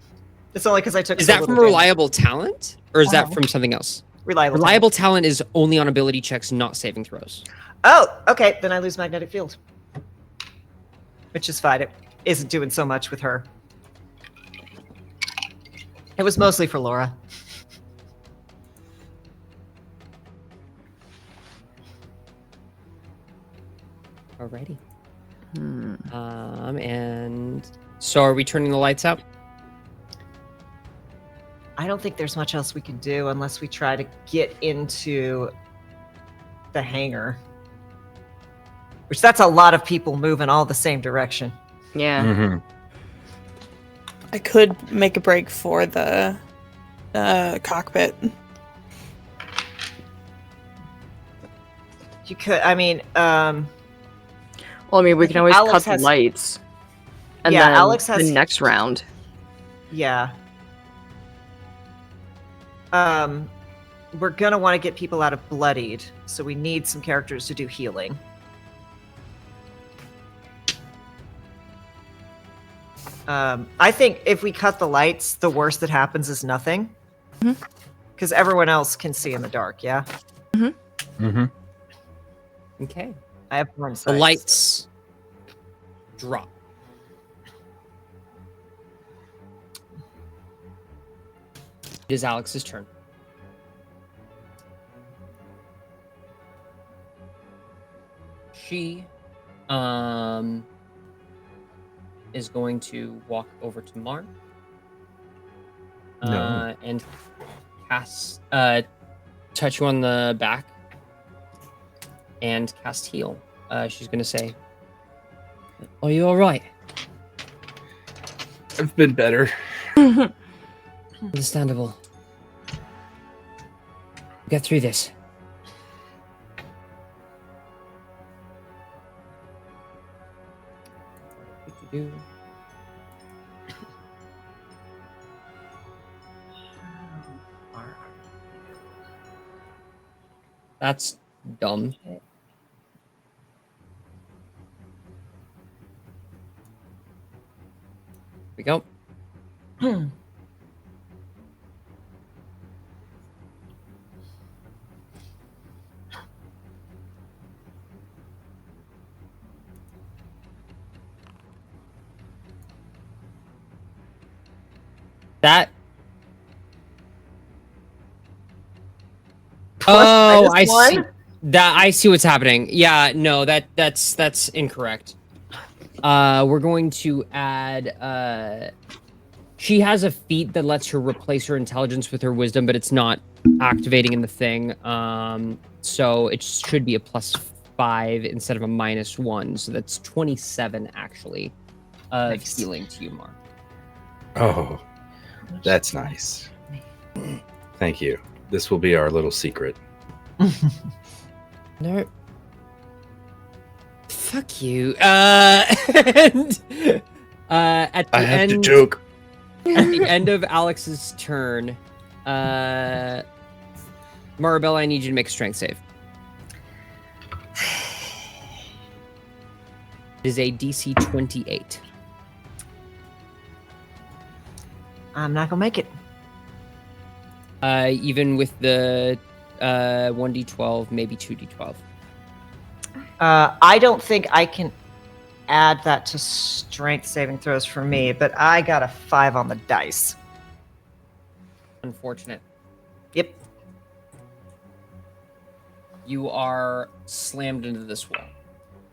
It's only because I took. Is that from reliable talent, or is that from something else? Reliable talent is only on ability checks, not saving throws. Oh, okay. Then I lose magnetic field, which is fine. It isn't doing so much with her. It was mostly for Laura. Alrighty. And so are we turning the lights out? I don't think there's much else we can do unless we try to get into the hangar. Which that's a lot of people moving all the same direction. Yeah. Mm-hmm. I could make a break for the cockpit. You could, I mean, well, I mean, we can always Alex cut has- the lights. And Yeah, then Alex has- the next round. yeah. We're gonna want to get people out of bloodied, so we need some characters to do healing. I think if we cut the lights, the worst that happens is nothing. Because everyone else can see in the dark, yeah? Okay. I have one The sight. lights drop. It is Alex's turn. She is going to walk over to Mar. No. And cast touch you on the back and cast heal. She's gonna say, "Are you all right?" I've been better. Understandable. Get through this. That's dumb. We go. That. Oh, I see. That I see what's happening. Yeah, no, that's incorrect. We're going to add. She has a feat that lets her replace her intelligence with her wisdom, but it's not activating in the thing. So it should be a +5 instead of a -1. So that's 27 actually of healing to you, Mark. Oh, that's nice. Thank you. This will be our little secret. No. Fuck you. And, at the I have end, to joke. At the end of Alex's turn, Maribel, I need you to make a strength save. It is a DC 28. I'm not gonna make it. Even with the 1d12, maybe 2d12. I don't think I can add that to strength saving throws for me, but I got a 5 on the dice. Unfortunate. Yep. You are slammed into this wall.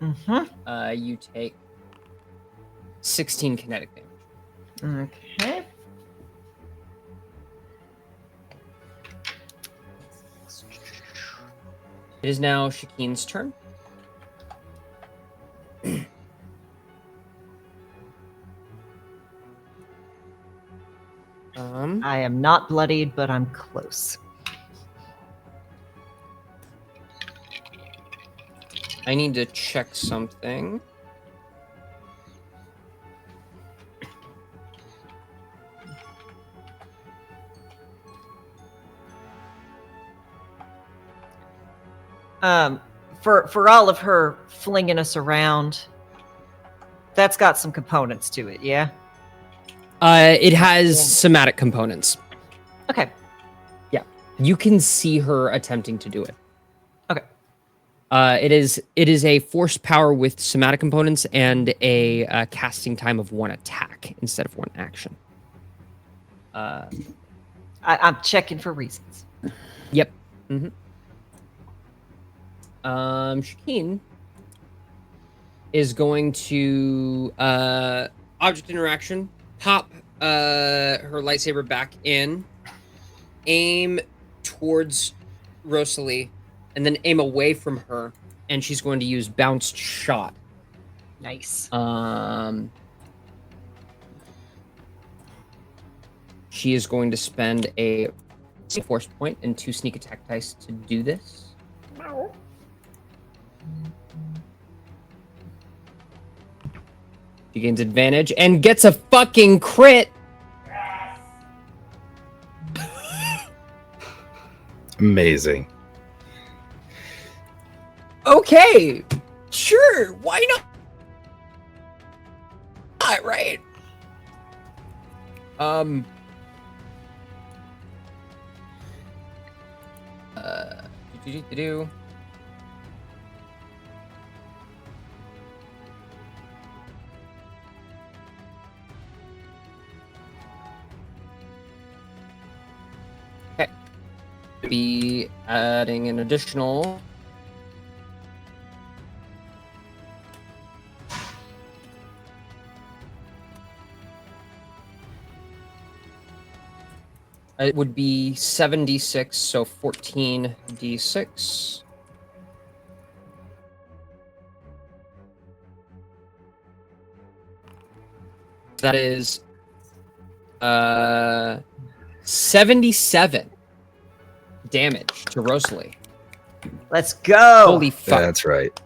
Mm-hmm. You take 16 kinetic damage. Okay. It is now Shakeen's turn. I am not bloodied, but I'm close. I need to check something. For all of her flinging us around, that's got some components to it, yeah? It has somatic components. Okay. Yeah. You can see her attempting to do it. Okay. It is a force power with somatic components and a casting time of 1 attack instead of 1 action. I'm checking for reasons. Yep. Mm-hmm. Shakeen is going to object interaction, pop her lightsaber back in, aim towards Rosalie, and then aim away from her, and she's going to use bounced shot. Nice. She is going to spend a force point and 2 sneak attack dice to do this. She gains advantage and gets a fucking crit. Amazing. Okay, sure. Why not? Right. Do. Okay. Be adding an additional. It would be 7d6, so 14d6. That is 77 damage to Rosalie. Let's go. Holy fuck. That's right.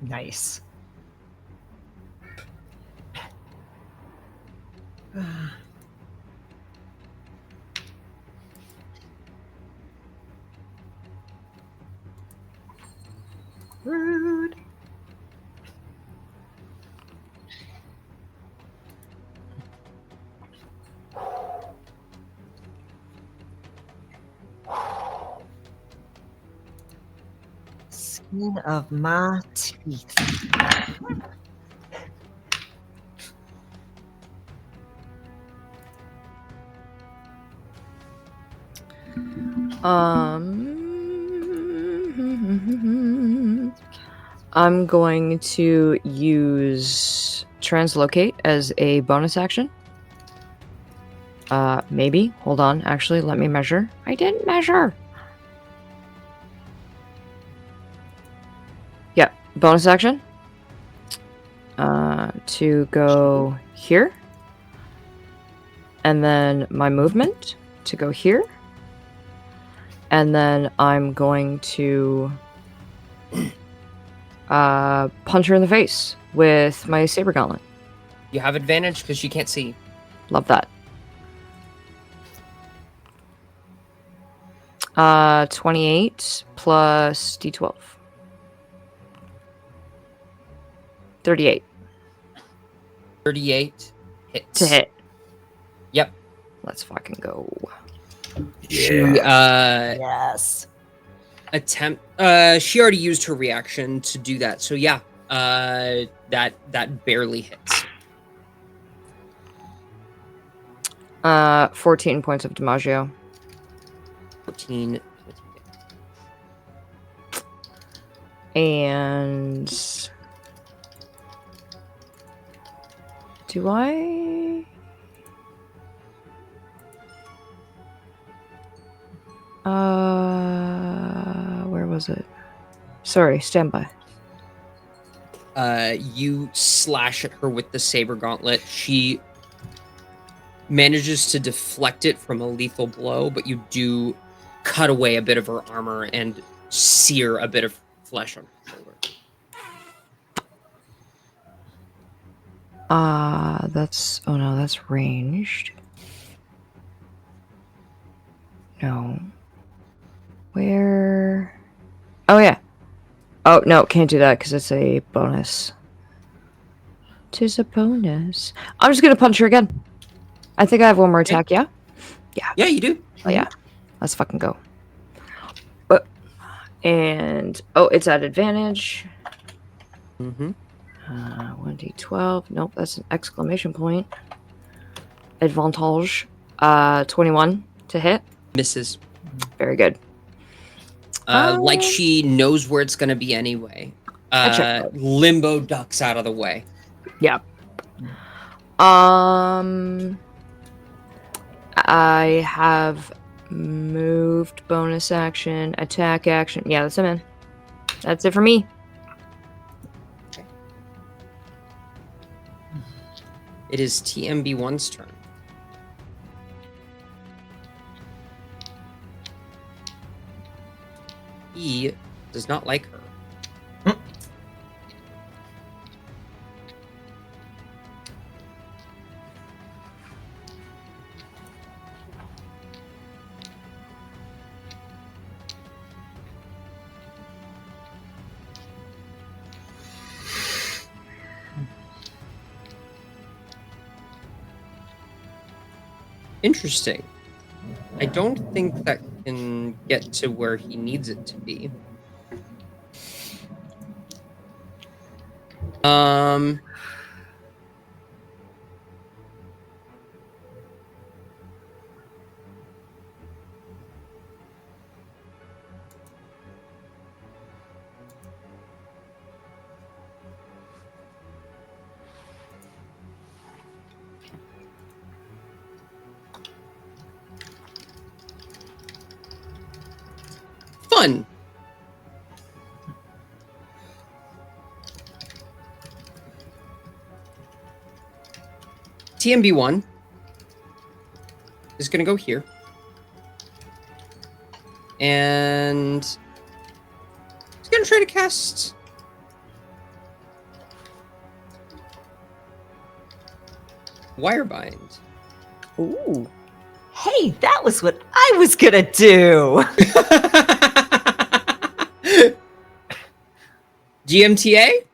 Nice. Rude. Skin of my teeth. I'm going to use Translocate as a bonus action. Maybe. Hold on. Actually, let me measure. I didn't measure. Yeah, bonus action. To go here. And then my movement to go here. And then I'm going to punch her in the face with my saber gauntlet. You have advantage because she can't see. Love that. 28 plus d12. 38. 38 hits. To hit. Yep. Let's fucking go. She, Yes. she already used her reaction to do that. So yeah, that barely hits. 14 points of Dimaggio. 14. And do I? Where was it? Sorry, stand by. You slash at her with the saber gauntlet. She manages to deflect it from a lethal blow, but you do cut away a bit of her armor and sear a bit of flesh on her shoulder. That's... Oh no, that's ranged. No. Where... Oh yeah. Oh no, can't do that because it's a bonus. 'Tis a bonus. I'm just gonna punch her again. I think I have one more attack, yeah? Yeah. Yeah, you do. Oh yeah. Let's fucking go. And... Oh, it's at advantage. Mm-hmm. 1d12. Nope, that's an exclamation point. Advantage. 21 to hit. Misses. Very good. Like she knows where it's going to be anyway. Limbo ducks out of the way. Yep. I have moved, bonus action, attack action. Yeah, that's it, man. That's it for me. It is TMB1's turn. He does not like her. Interesting. I don't think that can get to where he needs it to be. Fun. TMB1 is going to go here. And he's going to try to cast Wirebind. Ooh. Hey, that was what I was gonna do. GMTA?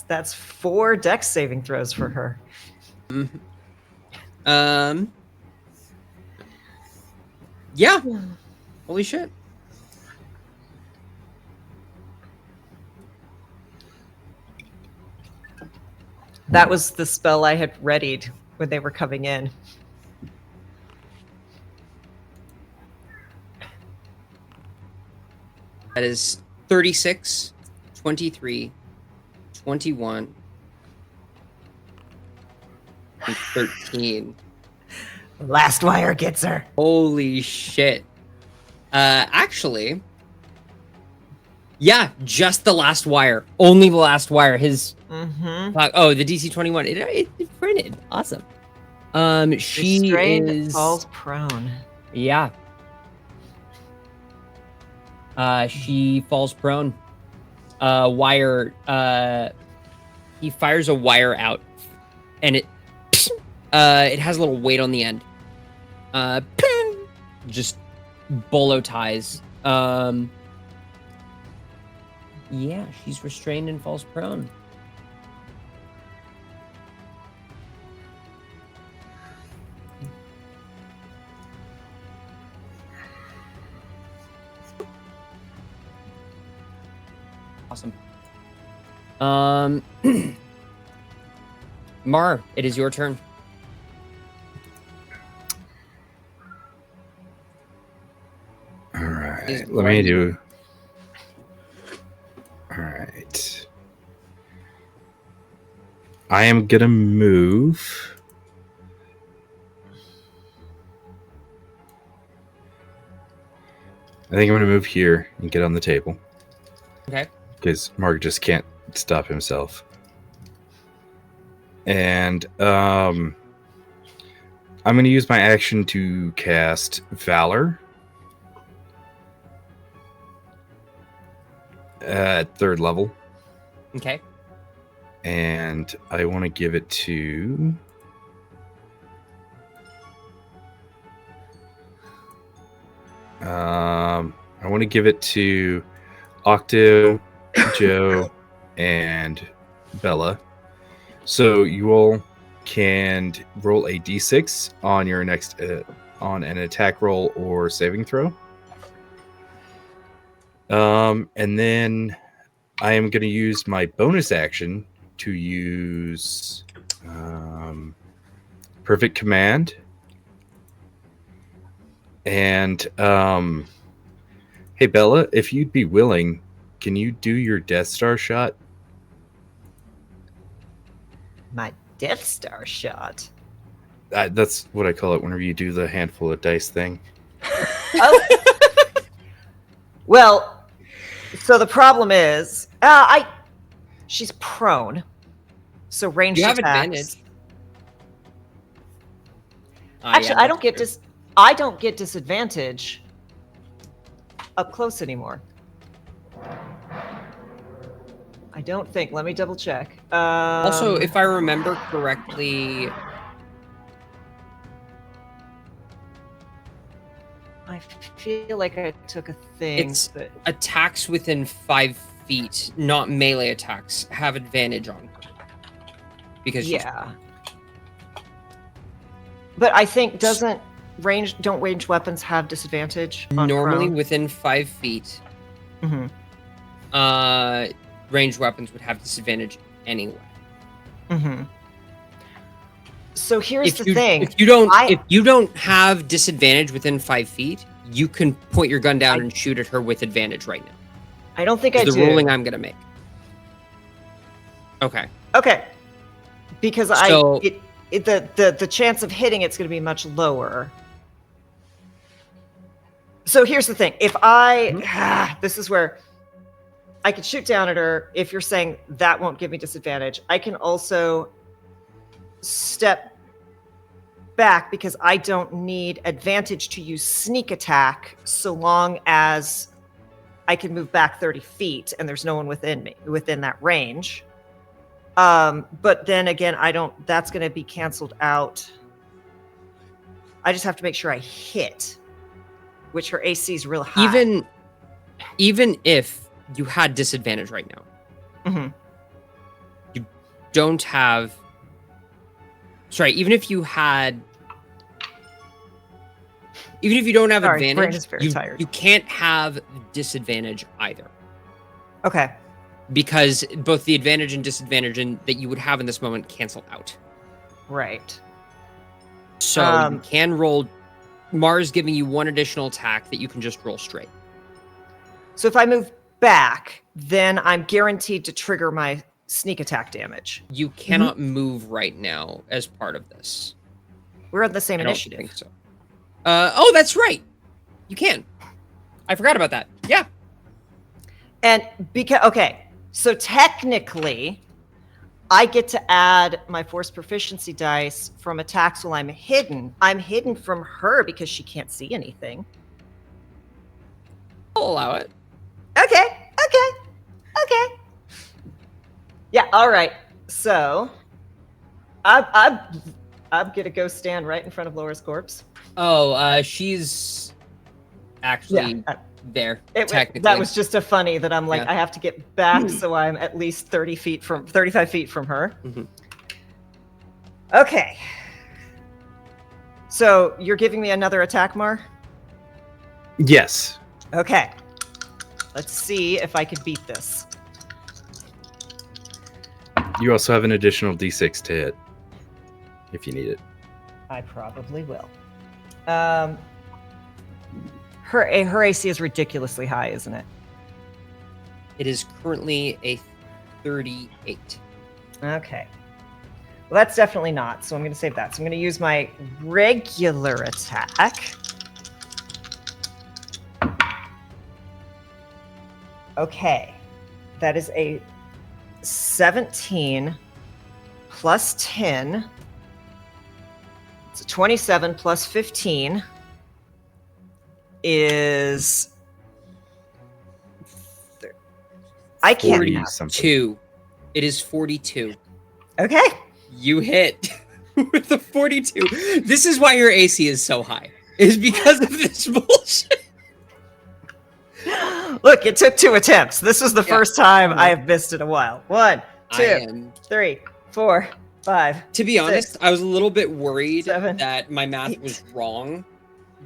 That's 4 dex saving throws for her. Yeah. Holy shit. That was the spell I had readied when they were coming in. That is 36, 23, 21, and 13. Last wire gets her. Holy shit. Actually, yeah, just the last wire. Only the last wire. His oh, the DC 21. It printed. Awesome. She Restrained falls prone. Yeah. She falls prone. Wire. He fires a wire out, and it has a little weight on the end. Just bolo ties. Yeah, she's restrained and falls prone. Awesome. Mar, it is your turn. All right, let me do. All right. I am gonna move. I think I'm gonna move here and get on the table. Okay. Because Mark just can't stop himself. And I'm going to use my action to cast Valor at 3rd level. Okay. And I want to give it to... I want to give it to Octo, Joe, and Bella. So you all can roll a d6 on your next on an attack roll or saving throw. And then I am going to use my bonus action to use Perfect Command. And hey Bella, if you'd be willing, can you do your Death Star shot? My Death Star shot? That's what I call it whenever you do the handful of dice thing. Oh. Well, so the problem is, she's prone, so ranged You have attacks. advantage. Actually, Yeah, I don't get disadvantage up close anymore. I don't think. Let me double check. Also, if I remember correctly, I feel like I took a thing. it's but attacks within 5 feet, not melee attacks, have advantage on her. Because she's yeah. But I think don't ranged weapons have disadvantage on normally prone? within 5 feet. Mhm. Ranged weapons would have disadvantage anyway. Mhm. So here's If the you, thing. If you don't have disadvantage within 5 feet, you can point your gun down and shoot at her with advantage right now. I don't think I the do. ruling I'm gonna make. Okay. Okay. Because So- the chance of hitting it's going to be much lower. So here's the thing. If this is where I could shoot down at her. If you're saying that won't give me disadvantage, I can also step back because I don't need advantage to use sneak attack so long as I can move back 30 feet and there's no one within that range. But then again, that's going to be canceled out. I just have to make sure I hit, which her AC is real high. Even if you had disadvantage right now, Mhm. you don't have. Sorry, even if you don't have Sorry, brain advantage, is very tired. you can't have disadvantage either. Okay. Because both the advantage and disadvantage that you would have in this moment cancel out. Right. So you can roll. Mars giving you one additional attack that you can just roll straight. So if I move back, then I'm guaranteed to trigger my sneak attack damage. You cannot move right now as part of this. We're on the same I don't initiative. think so. Oh, that's right. You can. I forgot about that. Yeah. And so technically, I get to add my force proficiency dice from attacks while I'm hidden. I'm hidden from her because she can't see anything. I'll allow it. Okay. Yeah, all right. So, I'm gonna go stand right in front of Laura's corpse. Oh, she's actually there. Technically, That was just a funny that I'm like, Yeah. I have to get back so I'm at least 35 feet from her. Mhm. Okay. So you're giving me another attack, Mar? Yes. Okay. Let's see if I can beat this. You also have an additional D6 to hit if you need it. I probably will. Her AC is ridiculously high, isn't it? It is currently a 38. Okay. Well, that's definitely not. So I'm going to save that. So I'm going to use my regular attack. Okay. That is a 17 plus 10. It's a 27 plus 15 is... I can't... 42. It is 42. Okay. You hit with a 42. This is why your AC is so high. Is because of this bullshit. Look, it took 2 attempts. This is the first time I have missed in a while. 1, 2, 3, 4, 5. To be honest, I was a little bit worried 7, that my math was wrong,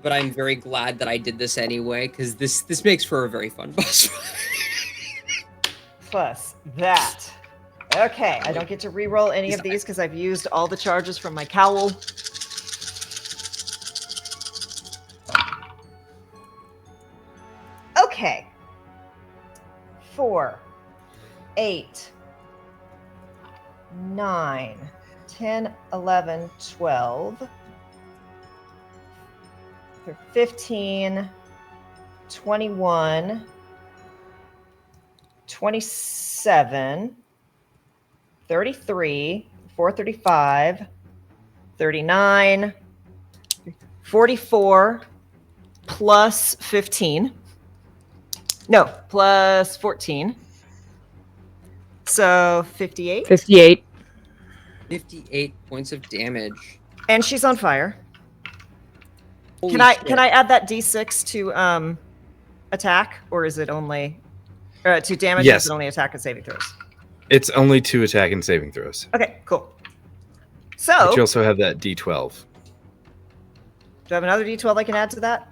but I'm very glad that I did this anyway because this makes for a very fun boss fight. Plus that. Okay, I don't get to re-roll any of these because I've used all the charges from my cowl. Okay. 4, 8, 9, 10, 11, 12, 15, 21, 27, 33, 435, 39, 44, plus 15. No, plus 14. So 58. 58. 58 points of damage. And she's on fire. Holy Can shit. I add that d6 to attack, or is it only to damage? Or Yes. is it only attack and saving throws? It's only 2 attack and saving throws. Okay, cool. So, But you also have that D12. do I have another d12 I can add to that?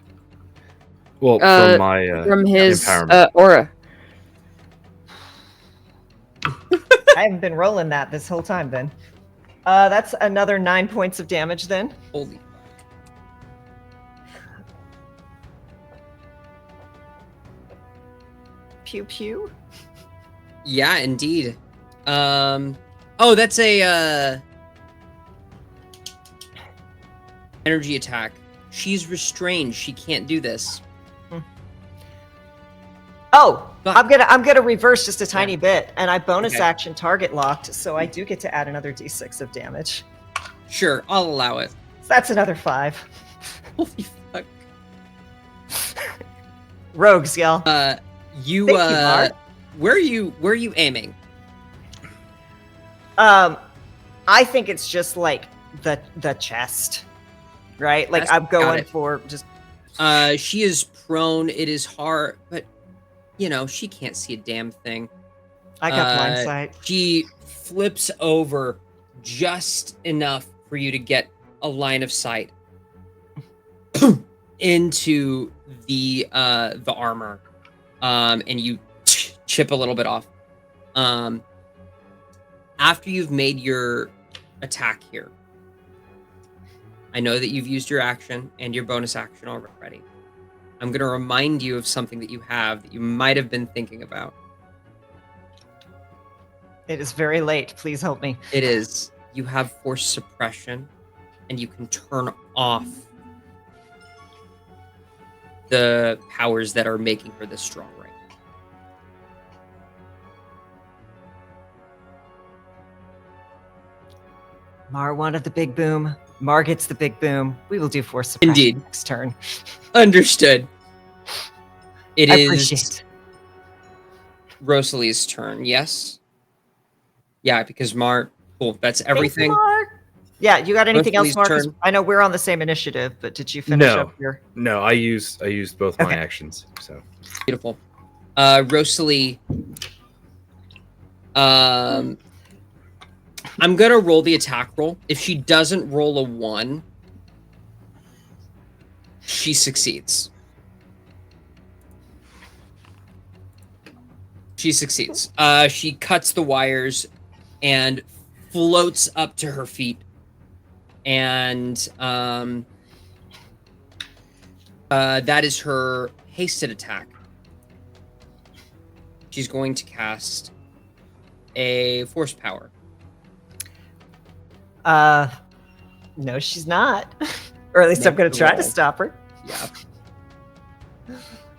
Well, from my from his empowerment. aura. I haven't been rolling that this whole time. Then, that's another 9 points of damage. Then, Holy. pew pew. Yeah, indeed. Oh, that's a energy attack. She's restrained. She can't do this. Oh, I'm gonna reverse just a tiny bit, and I bonus Okay. action target locked, so I do get to add another d6 of damage. Sure, I'll allow it. So that's another 5. Holy fuck. Rogues, y'all. You Thank you, Mark. where are you aiming? I think it's just like the chest, right? Like Chest? I'm Got going it. for just. She is prone. It is hard, but you know she can't see a damn thing. I got blind sight. She flips over just enough for you to get a line of sight into the armor, and you chip a little bit off. After you've made your attack here, I know that you've used your action and your bonus action already. I'm going to remind you of something that you have that you might have been thinking about. It is very late. Please help me. It is. You have force suppression, and you can turn off the powers that are making her this strong right now. Mar wanted the big boom. Mar gets the big boom. We will do force suppression Indeed. next turn. Understood. It I is appreciate. Rosalie's turn, yes? Yeah, because Mar... Cool, that's everything. Yeah, you got anything else, Rosalie's Marcus? turn. I know we're on the same initiative, but did you finish No, up your? no, I used both my actions. So Beautiful. Rosalie... I'm gonna roll the attack roll. If she doesn't roll a 1, she succeeds. She succeeds. She cuts the wires and floats up to her feet. And that is her hasted attack. She's going to cast a force power. No, she's not. Or at least I'm Make going the to try to roll. stop her. Yeah.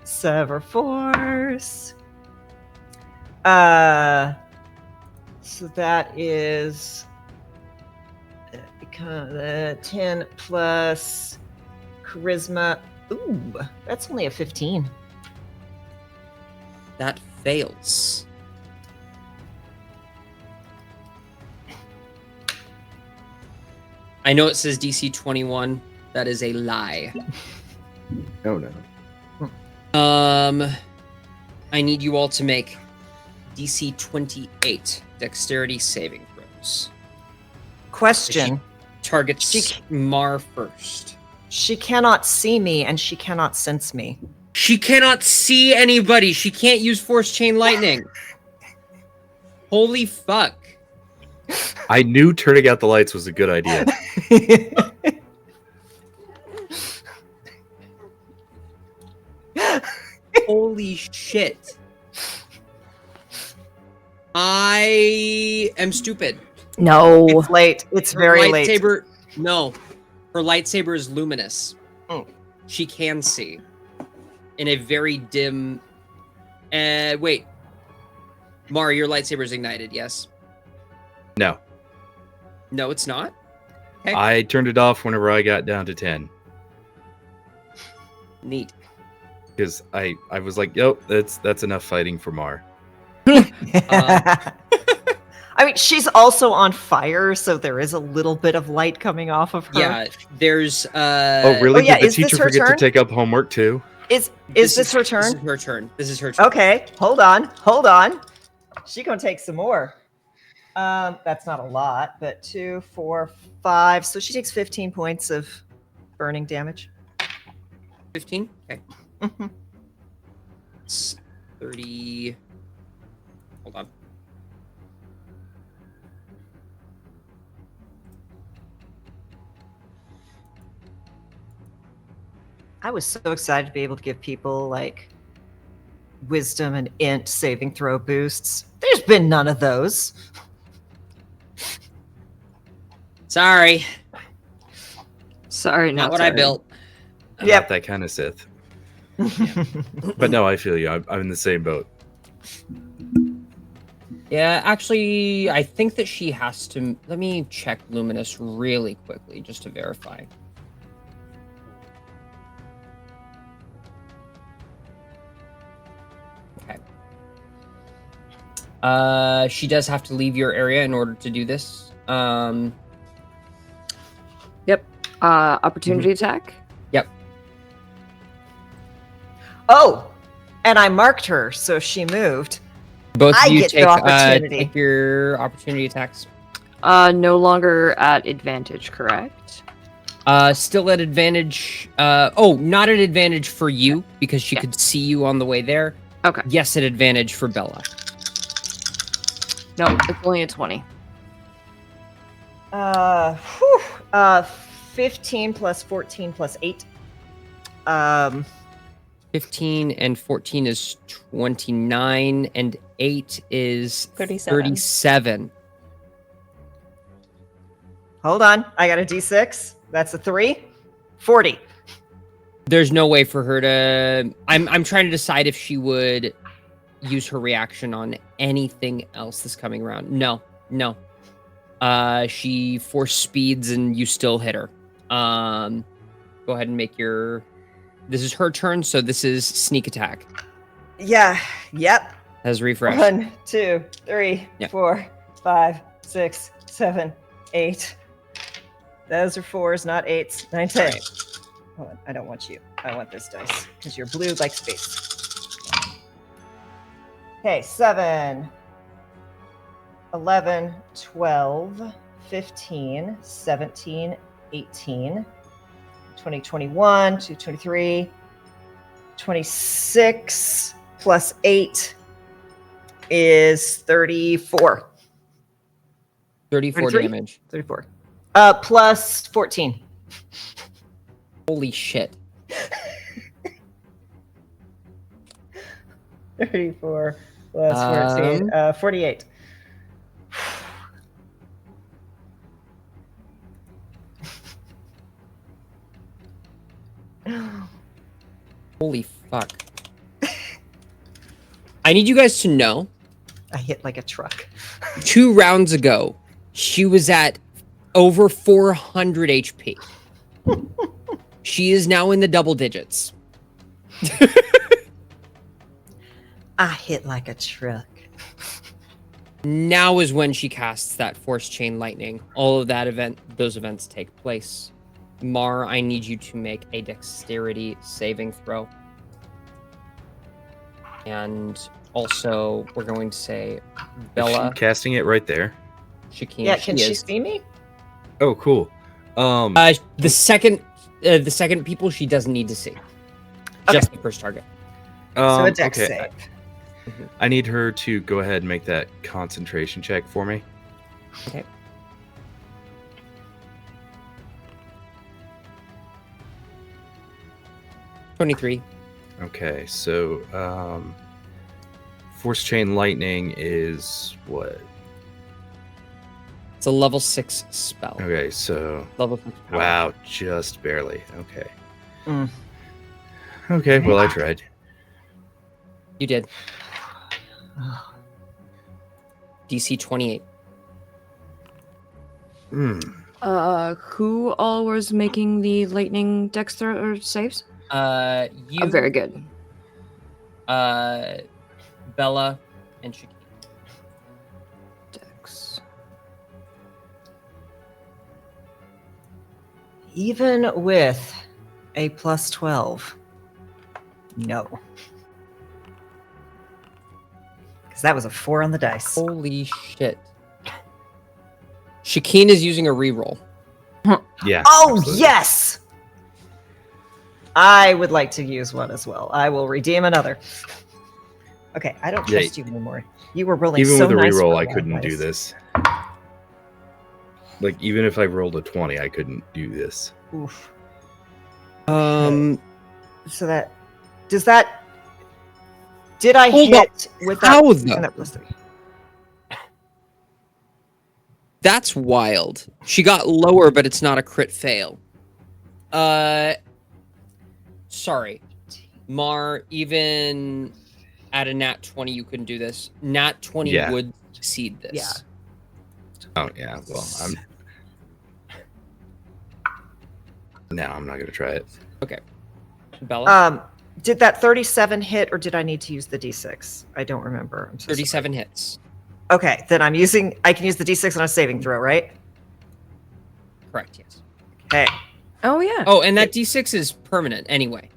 Sever force. So that is 10 plus charisma. Ooh, that's only a 15. That fails. I know it says DC 21. That is a lie. oh no. I need you all to make DC 28 dexterity saving throws. Question. Targets Mar first. She cannot see me and she cannot sense me. She cannot see anybody. She can't use Force Chain Lightning. Holy fuck. I knew turning out the lights was a good idea. Holy shit. I am stupid. No. It's late. It's Her very late. lightsaber, no. Her lightsaber is luminous. Oh. She can see. In a very dim... wait. Mar, your lightsaber is ignited, yes? No, No, it's not? Okay. I turned it off whenever I got down to 10. Neat. Because I was like, yo, that's enough fighting for Mar. I mean, she's also on fire, so there is a little bit of light coming off of her. Yeah, there's Oh, really? yeah, Did the is this teacher her forget turn? to take up homework too? Is this her turn? This is her turn. This is her turn. Okay, hold on. She gonna take some more. That's not a lot, but 2, 4, 5. So she takes 15 points of burning damage. 15? Okay. It's 30. Hold on. I was so excited to be able to give people like wisdom and int saving throw boosts. There's been none of those. Sorry. Sorry, Not what I built. I'm not that kind of Sith. But no, I feel you. I'm in the same boat. Yeah, actually, I think that she has to. Let me check Luminous really quickly just to verify. Okay. She does have to leave your area in order to do this. Yep. Opportunity attack. Yep. Oh, and I marked her, so she moved. Both I of you get take, the opportunity. take your opportunity attacks. No longer at advantage, correct? Still at advantage. Oh, not at advantage for you because she could see you on the way there. Okay. Yes, at advantage for Bella. No, it's only a 20. 15 plus 14 plus 8. 15 and 14 is 29, and 8 is 37. Hold on, I got a d6. That's a 3. 40. There's no way for her to. I'm trying to decide if she would use her reaction on anything else this coming round. No. She force speeds and you still hit her. Go ahead and make your. This is her turn, so this is sneak attack. Yeah. Yep. Has refresh. 1, 2, 3, Yeah. 4, 5, 6, 7, 8. Those are 4s, not 8s. 9, 10. Hold on, I don't want you. I want this dice because you're blue like space. Okay, 7, 11, 12, 15, 17, 18, 20, 21, 23, 26 plus 8 is 34. 34 33? damage. 34. Plus 14. Holy shit. 34 plus 14. 48. Holy fuck. I need you guys to know. I hit like a truck. 2 rounds ago, she was at over 400 HP. She is now in the double digits. I hit like a truck. Now is when she casts that Force Chain Lightning. All of those events take place. Mar, I need you to make a dexterity saving throw. And also, we're going to say Bella. Is she casting it right there? She can. Yeah, can she is. see me? Oh, cool. The second people she doesn't need to see. Just the first target. So a dex okay. save. I need her to go ahead and make that concentration check for me. Okay. $23. Okay, so Force Chain Lightning is what? It's a level 6 spell. Okay, so Level 6 power. wow, just barely. Okay. Mm. Okay, well I tried. You did. DC 28. Who all was making the lightning dex throw or saves? You. Oh, very good. Bella and Shakeen. Dex. Even with a plus 12, no. Because that was a 4 on the dice. Holy shit. Shakeen is using a reroll. Yeah. Oh, absolutely. yes! I would like to use one as well. I will redeem another. Okay, I don't Yeah. trust you anymore. You were rolling Even so with a nice reroll, for I one couldn't do dice. this. Like, even if I rolled a 20, I couldn't do this. Oof. So that does that? Did I Hold hit with that? How, and though? that plus 3? That's wild. She got lower, but it's not a crit fail. Sorry. Mar, even at a nat 20, you couldn't do this. Nat 20 Yeah. would succeed this. Yeah. Oh, yeah. Well, No, I'm not going to try it. Okay. Bella? Did that 37 hit, or did I need to use the d6? I don't remember. I'm so 37 hits. Okay, then I can use the d6 on a saving throw, right? Correct, yes. Okay. Oh, yeah. Oh, and that d6 is permanent anyway.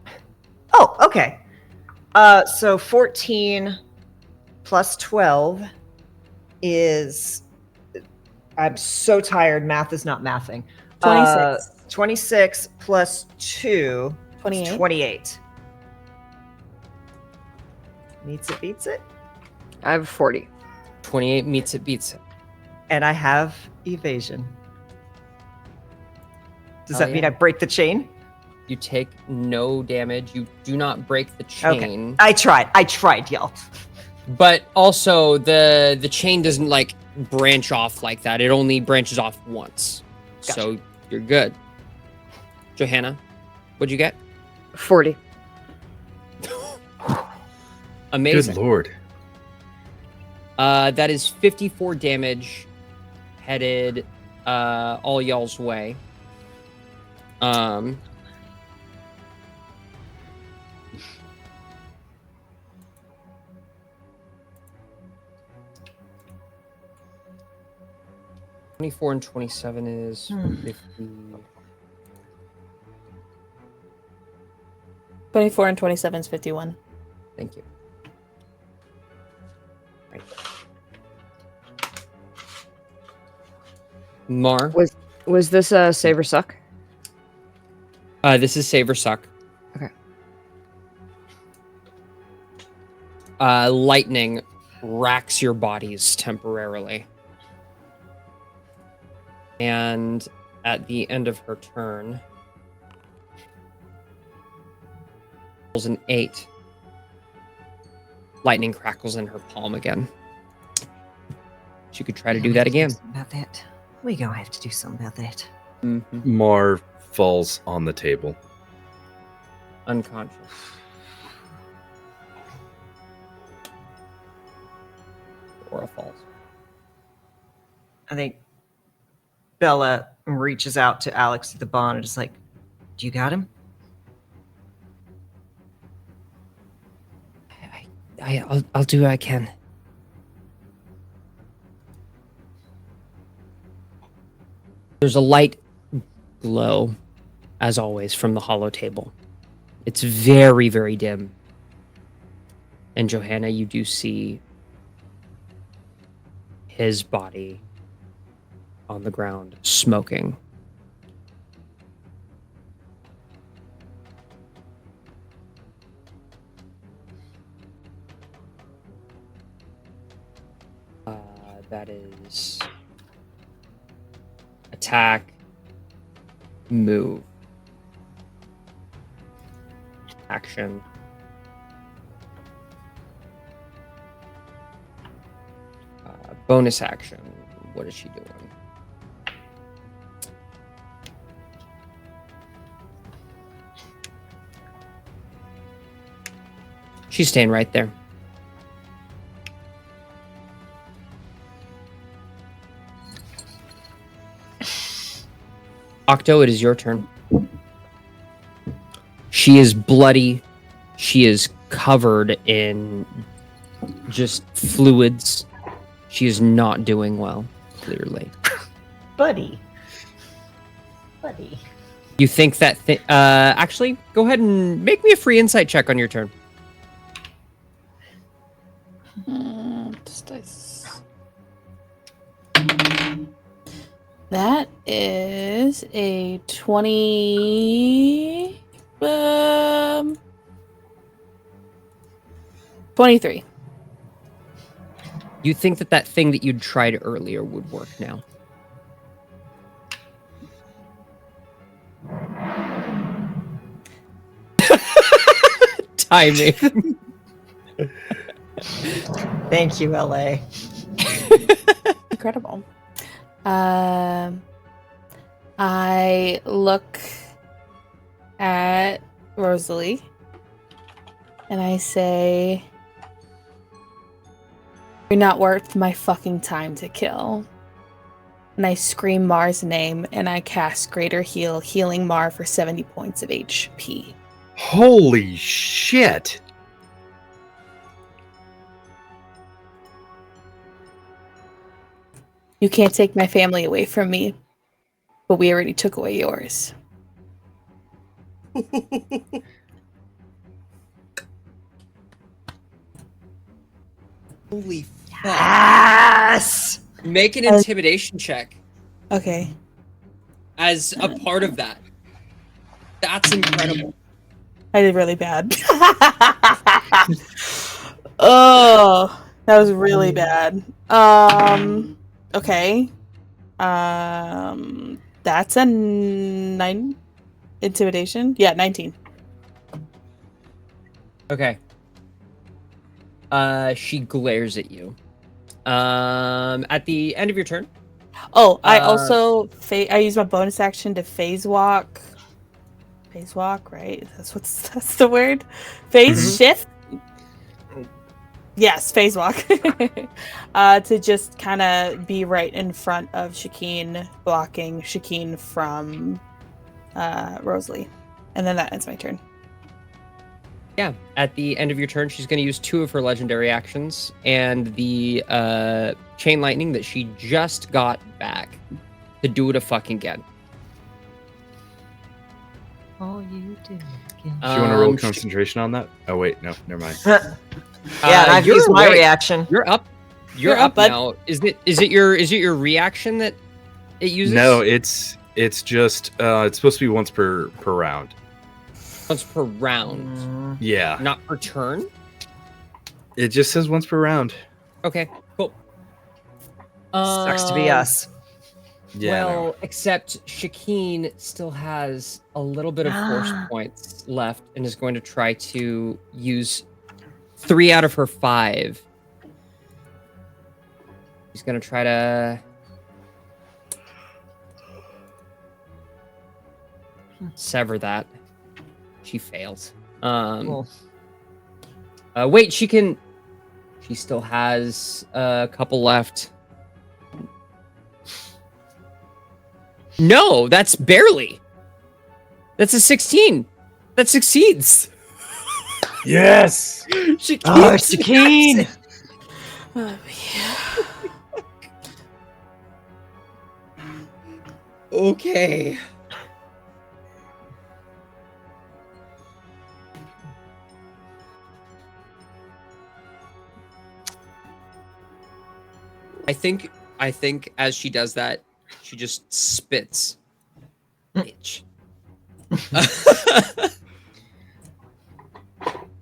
Oh, okay. So 14 plus 12 is... I'm so tired. Math is not mathing. 26. 26 plus 2 is 28. 28. Meets it, beats it. I have 40. 28 meets it, beats it. And I have evasion. Does Hell that mean yeah. I break the chain? You take no damage. You do not break the chain. I tried, y'all. But also, the chain doesn't, like, branch off like that. It only branches off once. Gotcha. So, you're good. Johanna, what'd you get? 40. Amazing. Good lord. That is 54 damage headed all y'all's way. $24 and 27 is 50. 24 and 27 is 51. Thank you. Right. Mar. Was this save or suck? This is save or suck. Okay. Lightning racks your bodies temporarily. And at the end of her turn, rolls an 8. Lightning crackles in her palm again. She could try to do that again. About that. We gonna have to do something about that. Mar falls on the table. Unconscious. Aura falls. I think Bella reaches out to Alex at the bond and is like, "Do you got him?" I'll do what I can. There's a light glow, as always, from the hollow table. It's very, very dim. And Johanna, you do see his body on the ground, smoking. That is attack, move, action. Bonus action. What is she doing? She's staying right there. Octo, it is your turn. She is bloody. She is covered in just fluids. She is not doing well, clearly. Buddy. You think that actually, go ahead and make me a free insight check on your turn. Just dice. That is a 23. You think that thing that you'd tried earlier would work now. Timing. Thank you, LA. Incredible. I look at Rosalie and I say, "You're not worth my fucking time to kill." And I scream Mar's name and I cast Greater Heal, healing Mar for 70 points of HP. Holy shit! You can't take my family away from me, but we already took away yours. Holy fuck. Yes! Make an intimidation check Okay. as a part of that. That's incredible. I did really bad. Oh, that was really bad. Okay. That's a 9 intimidation. Yeah, 19. Okay. She glares at you. At the end of your turn. Oh, I also I use my bonus action to phase walk. Phase walk, right? That's the word. Phase shift. Yes, phase walk. To just kind of be right in front of Shakeen, blocking Shakeen from Rosalie. And then that ends my turn. Yeah, at the end of your turn, she's going to use 2 of her legendary actions and the chain lightning that she just got back to do it again. All you do. Do you want to roll concentration on that? Oh wait, no, never mind. Yeah, and I've used my reaction. You're up. You're up now. Is it your reaction that it uses? No, it's just it's supposed to be once per round. Once per round. Yeah. Not per turn? It just says once per round. Okay, cool. Sucks to be us. Yeah. Well, except Shakeen still has a little bit of force points left and is going to try to use 3 out of her 5. He's going to try to sever that. She fails. Wait, she still has a couple left. No, that's barely. That's a 16. That succeeds. Yes. Shakeen. Oh, yeah. Okay. I think as she does that, she just spits. Bitch.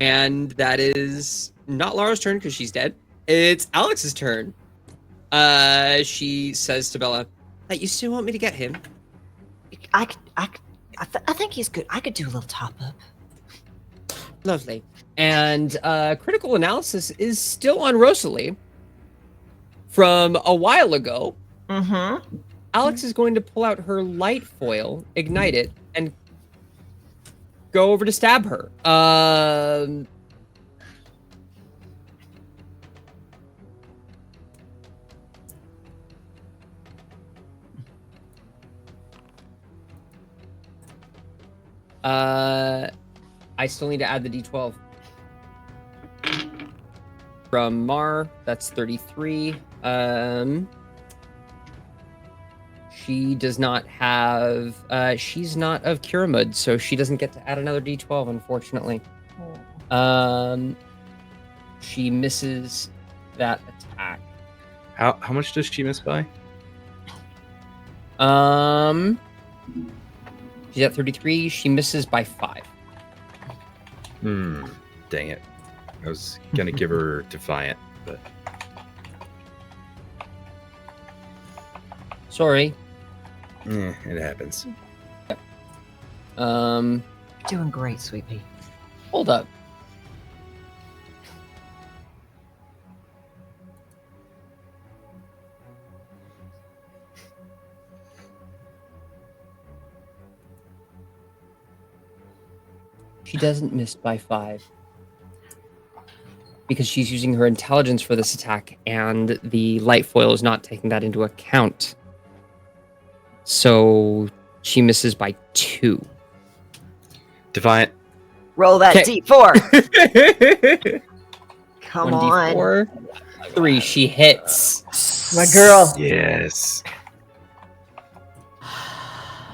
And that is not Lara's turn because she's dead. It's Alex's turn. She says to Bella, "Hey, you still want me to get him?" I think he's good. I could do a little top up. Lovely. And critical analysis is still on Rosalie from a while ago. Mm-hmm. Alex is going to pull out her light foil, ignite it, and go over to stab her. I still need to add the D12. from Mar. That's 33. She does not have. She's not of Kiramud, so she doesn't get to add another D12, unfortunately. She misses that attack. How much does she miss by? She's at 33. She misses by 5. Dang it. I was gonna give her Defiant, but sorry. It happens. Doing great, Sweet Pea. Hold up. She doesn't miss by 5 because she's using her intelligence for this attack, and the light foil is not taking that into account. So she misses by 2. Defiant. Roll that D4. Come 1d4. 3. She hits. My girl. Yes.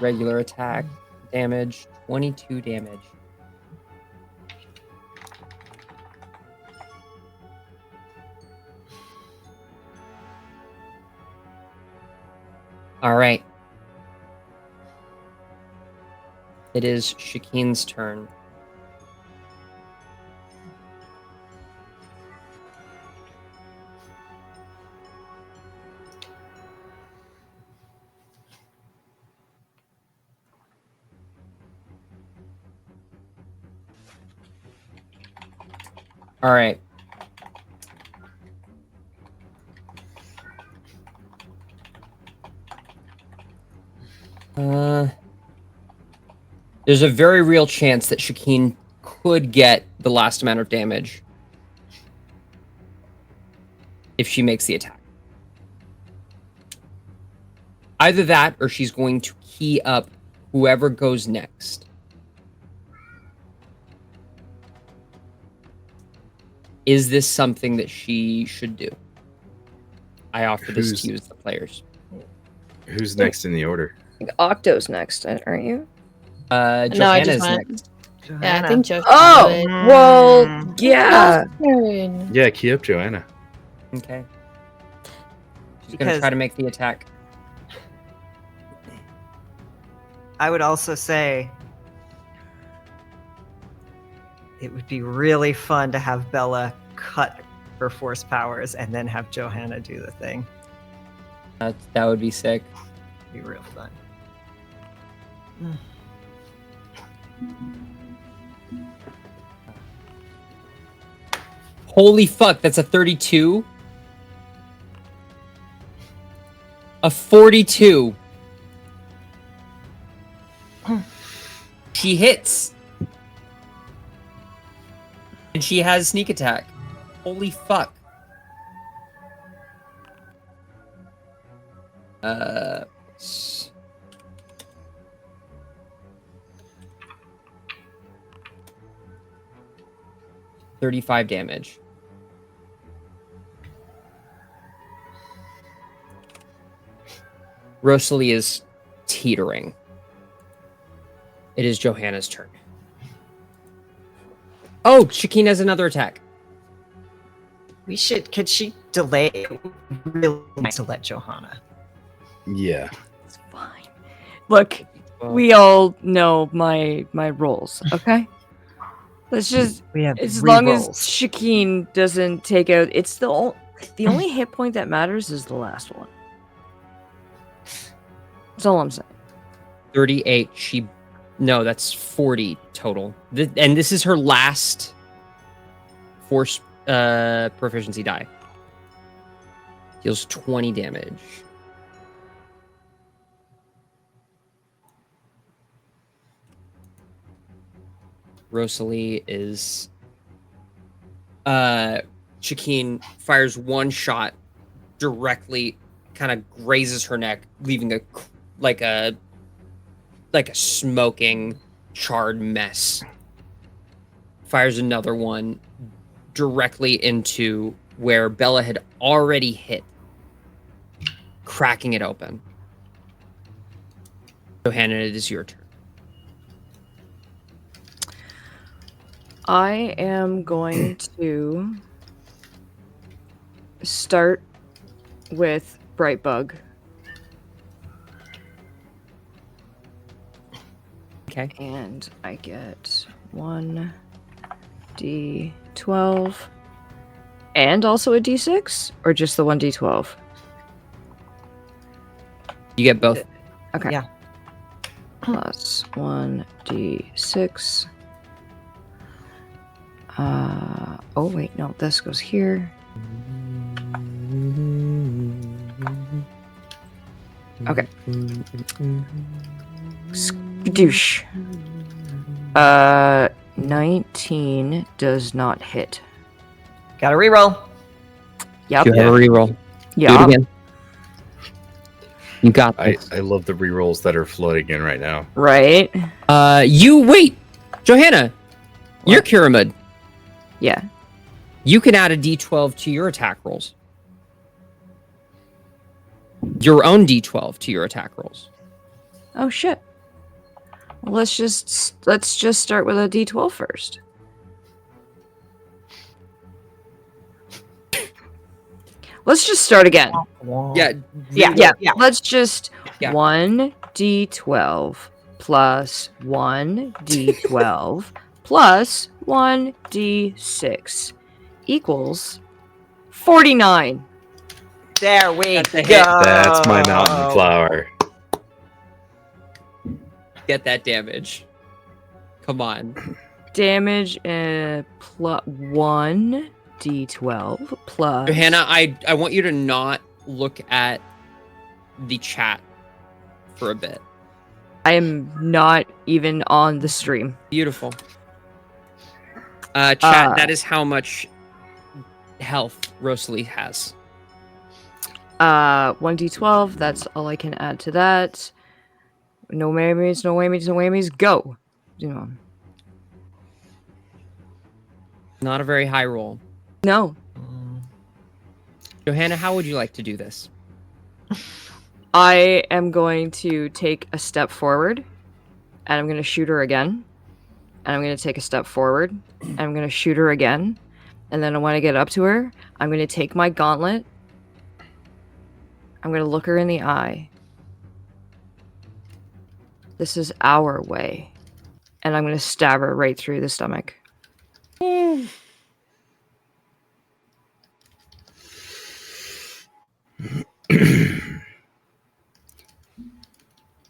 Regular attack damage. 22 damage. All right. It is Shakeen's turn. All right. There's a very real chance that Shakeen could get the last amount of damage if she makes the attack. Either that, or she's going to key up whoever goes next. Is this something that she should do? I offer this to you as the players. Who's next in the order? I think Octo's next, aren't you? Johanna's next. Yeah, I think Joe. Oh, well, yeah. Yeah, key up Joanna. Okay. She's going to try to make the attack. I would also say it would be really fun to have Bella cut her force powers and then have Johanna do the thing. That would be sick. Be real fun. Holy fuck, that's a 32. A 42. She hits. And she has sneak attack. Holy fuck. S- 35 damage. Rosalie is teetering. It is Johanna's turn. Oh, Shakeen has another attack. Could she delay? It would be really nice to let Johanna. Yeah. Look, we all know my roles, okay? Let's just as long as Shakeen doesn't take out, it's the only hit point that matters is the last one. That's all I'm saying. 38. No, that's 40 total. And this is her last force proficiency die. Deals 20 damage. Rosalie is... Shakeen fires one shot directly, kind of grazes her neck, leaving a smoking, charred mess. Fires another one directly into where Bella had already hit, cracking it open. Johanna, it is your turn. I am going to start with Brightbug. Okay. And I get 1d12 and also a d6, or just the 1d12? You get both. Okay. Yeah. Plus 1d6. Oh wait, no, this goes here. Okay. Skadoosh. 19 does not hit. Gotta reroll. Yep. You have a reroll. Yeah. Do it again. You got this. I love the rerolls that are flooding in right now. Right. You wait, Johanna. You're Kiramud. Yeah. You can add a d12 to your attack rolls. Your own d12 to your attack rolls. Oh shit. Well, let's just start with a d12 first. Let's just start again. Yeah. Let's just Yeah. 1d12 plus 1d12 plus 1d6 equals 49. There we That's a go. hit. That's my mountain flower. Get that damage. Come on. Damage plus 1d12 plus. Johanna, I want you to not look at the chat for a bit. I am not even on the stream. Beautiful. Chat, that is how much health Rosalie has. 1d12, that's all I can add to that. No whammies, no whammies, no whammies, go! Not a very high roll. No. Johanna, how would you like to do this? I am going to take a step forward, and I'm going to shoot her again. And I'm going to take a step forward, and I'm going to shoot her again. And then when I get up to her, I'm going to take my gauntlet. I'm going to look her in the eye. This is our way. And I'm going to stab her right through the stomach.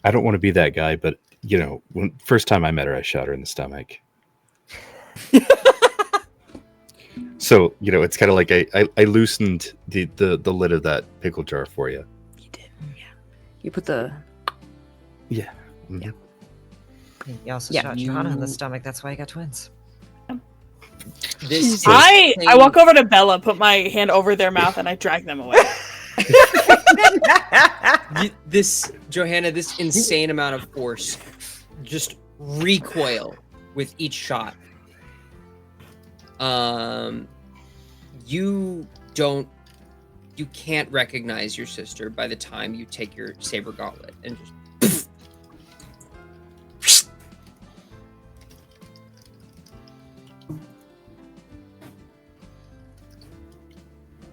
I don't want to be that guy, but when first time I met her, I shot her in the stomach. So it's kind of like I loosened the lid of that pickle jar for you. You did, yeah. You put the. Yeah. Mm-hmm. You also Yeah. shot Johanna in the stomach. That's why you got twins. This I walk over to Bella, put my hand over their mouth, and I drag them away. This Johanna, this insane amount of force, just recoil with each shot. You can't recognize your sister by the time you take your saber gauntlet and just.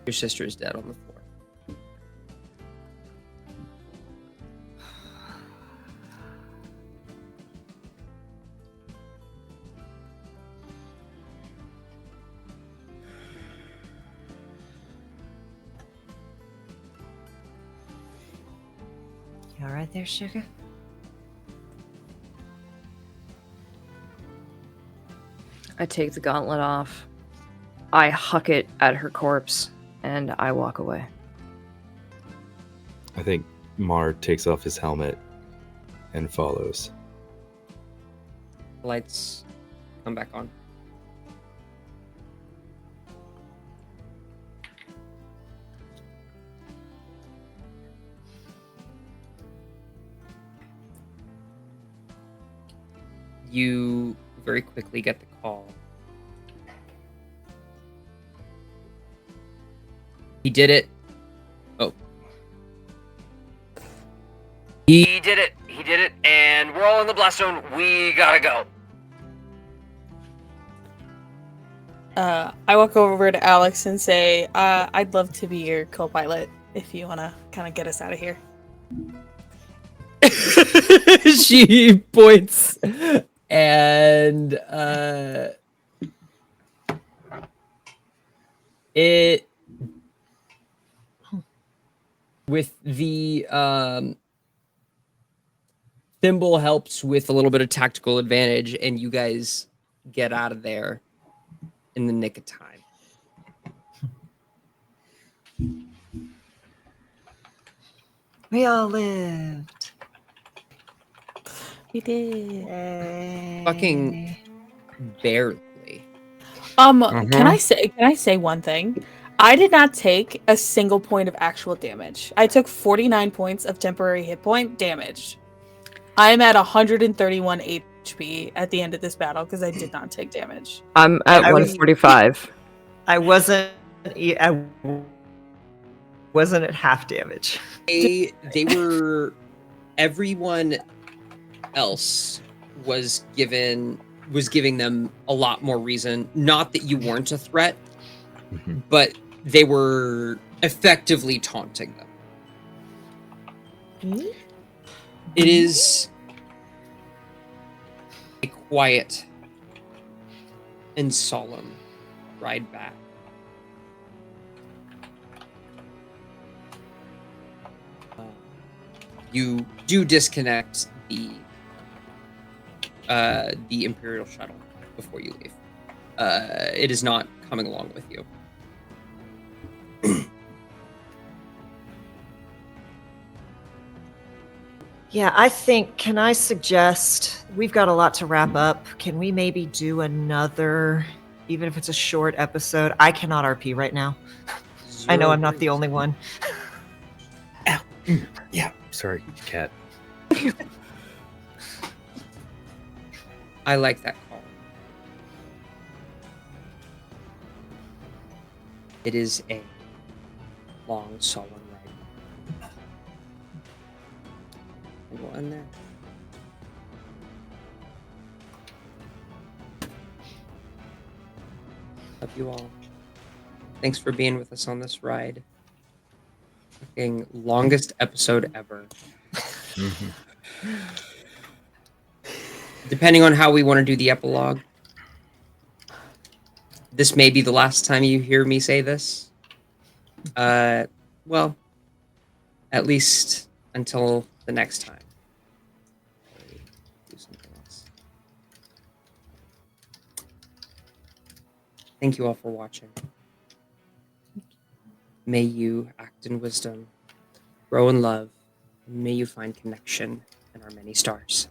Your sister is dead on the floor. You all right there, sugar? I take the gauntlet off. I huck it at her corpse, and I walk away. I think Mar takes off his helmet and follows. Lights come back on. You very quickly get the call. He did it. Oh. He did it. He did it. And we're all in the blast zone. We gotta go. I walk over to Alex and say, I'd love to be your co-pilot if you want to kind of get us out of here. She points and it with the thimble helps with a little bit of tactical advantage, and you guys get out of there in the nick of time. We all lived. We did. Fucking barely. Can I say one thing? I did not take a single point of actual damage. I took 49 points of temporary hit point damage. I am at 131 HP at the end of this battle because I did not take damage. I'm at 145. I wasn't at half damage. They were. Everyone else was giving them a lot more reason. Not that you weren't a threat, but they were effectively taunting them. It is a quiet and solemn ride back. You do disconnect the Imperial shuttle before you leave. It is not coming along with you. Yeah, I think, can I suggest, we've got a lot to wrap up. Can we maybe do another, even if it's a short episode? I cannot RP right now. I know I'm not the only one. Ow. Yeah, sorry, cat. I like that call. It is a long, solemn ride. And we'll end there. Love you all. Thanks for being with us on this ride. Fucking longest episode ever. Depending on how we want to do the epilogue, this may be the last time you hear me say this. Well, at least until the next time. Do something else. Thank you all for watching. May you act in wisdom, grow in love, and may you find connection in our many stars.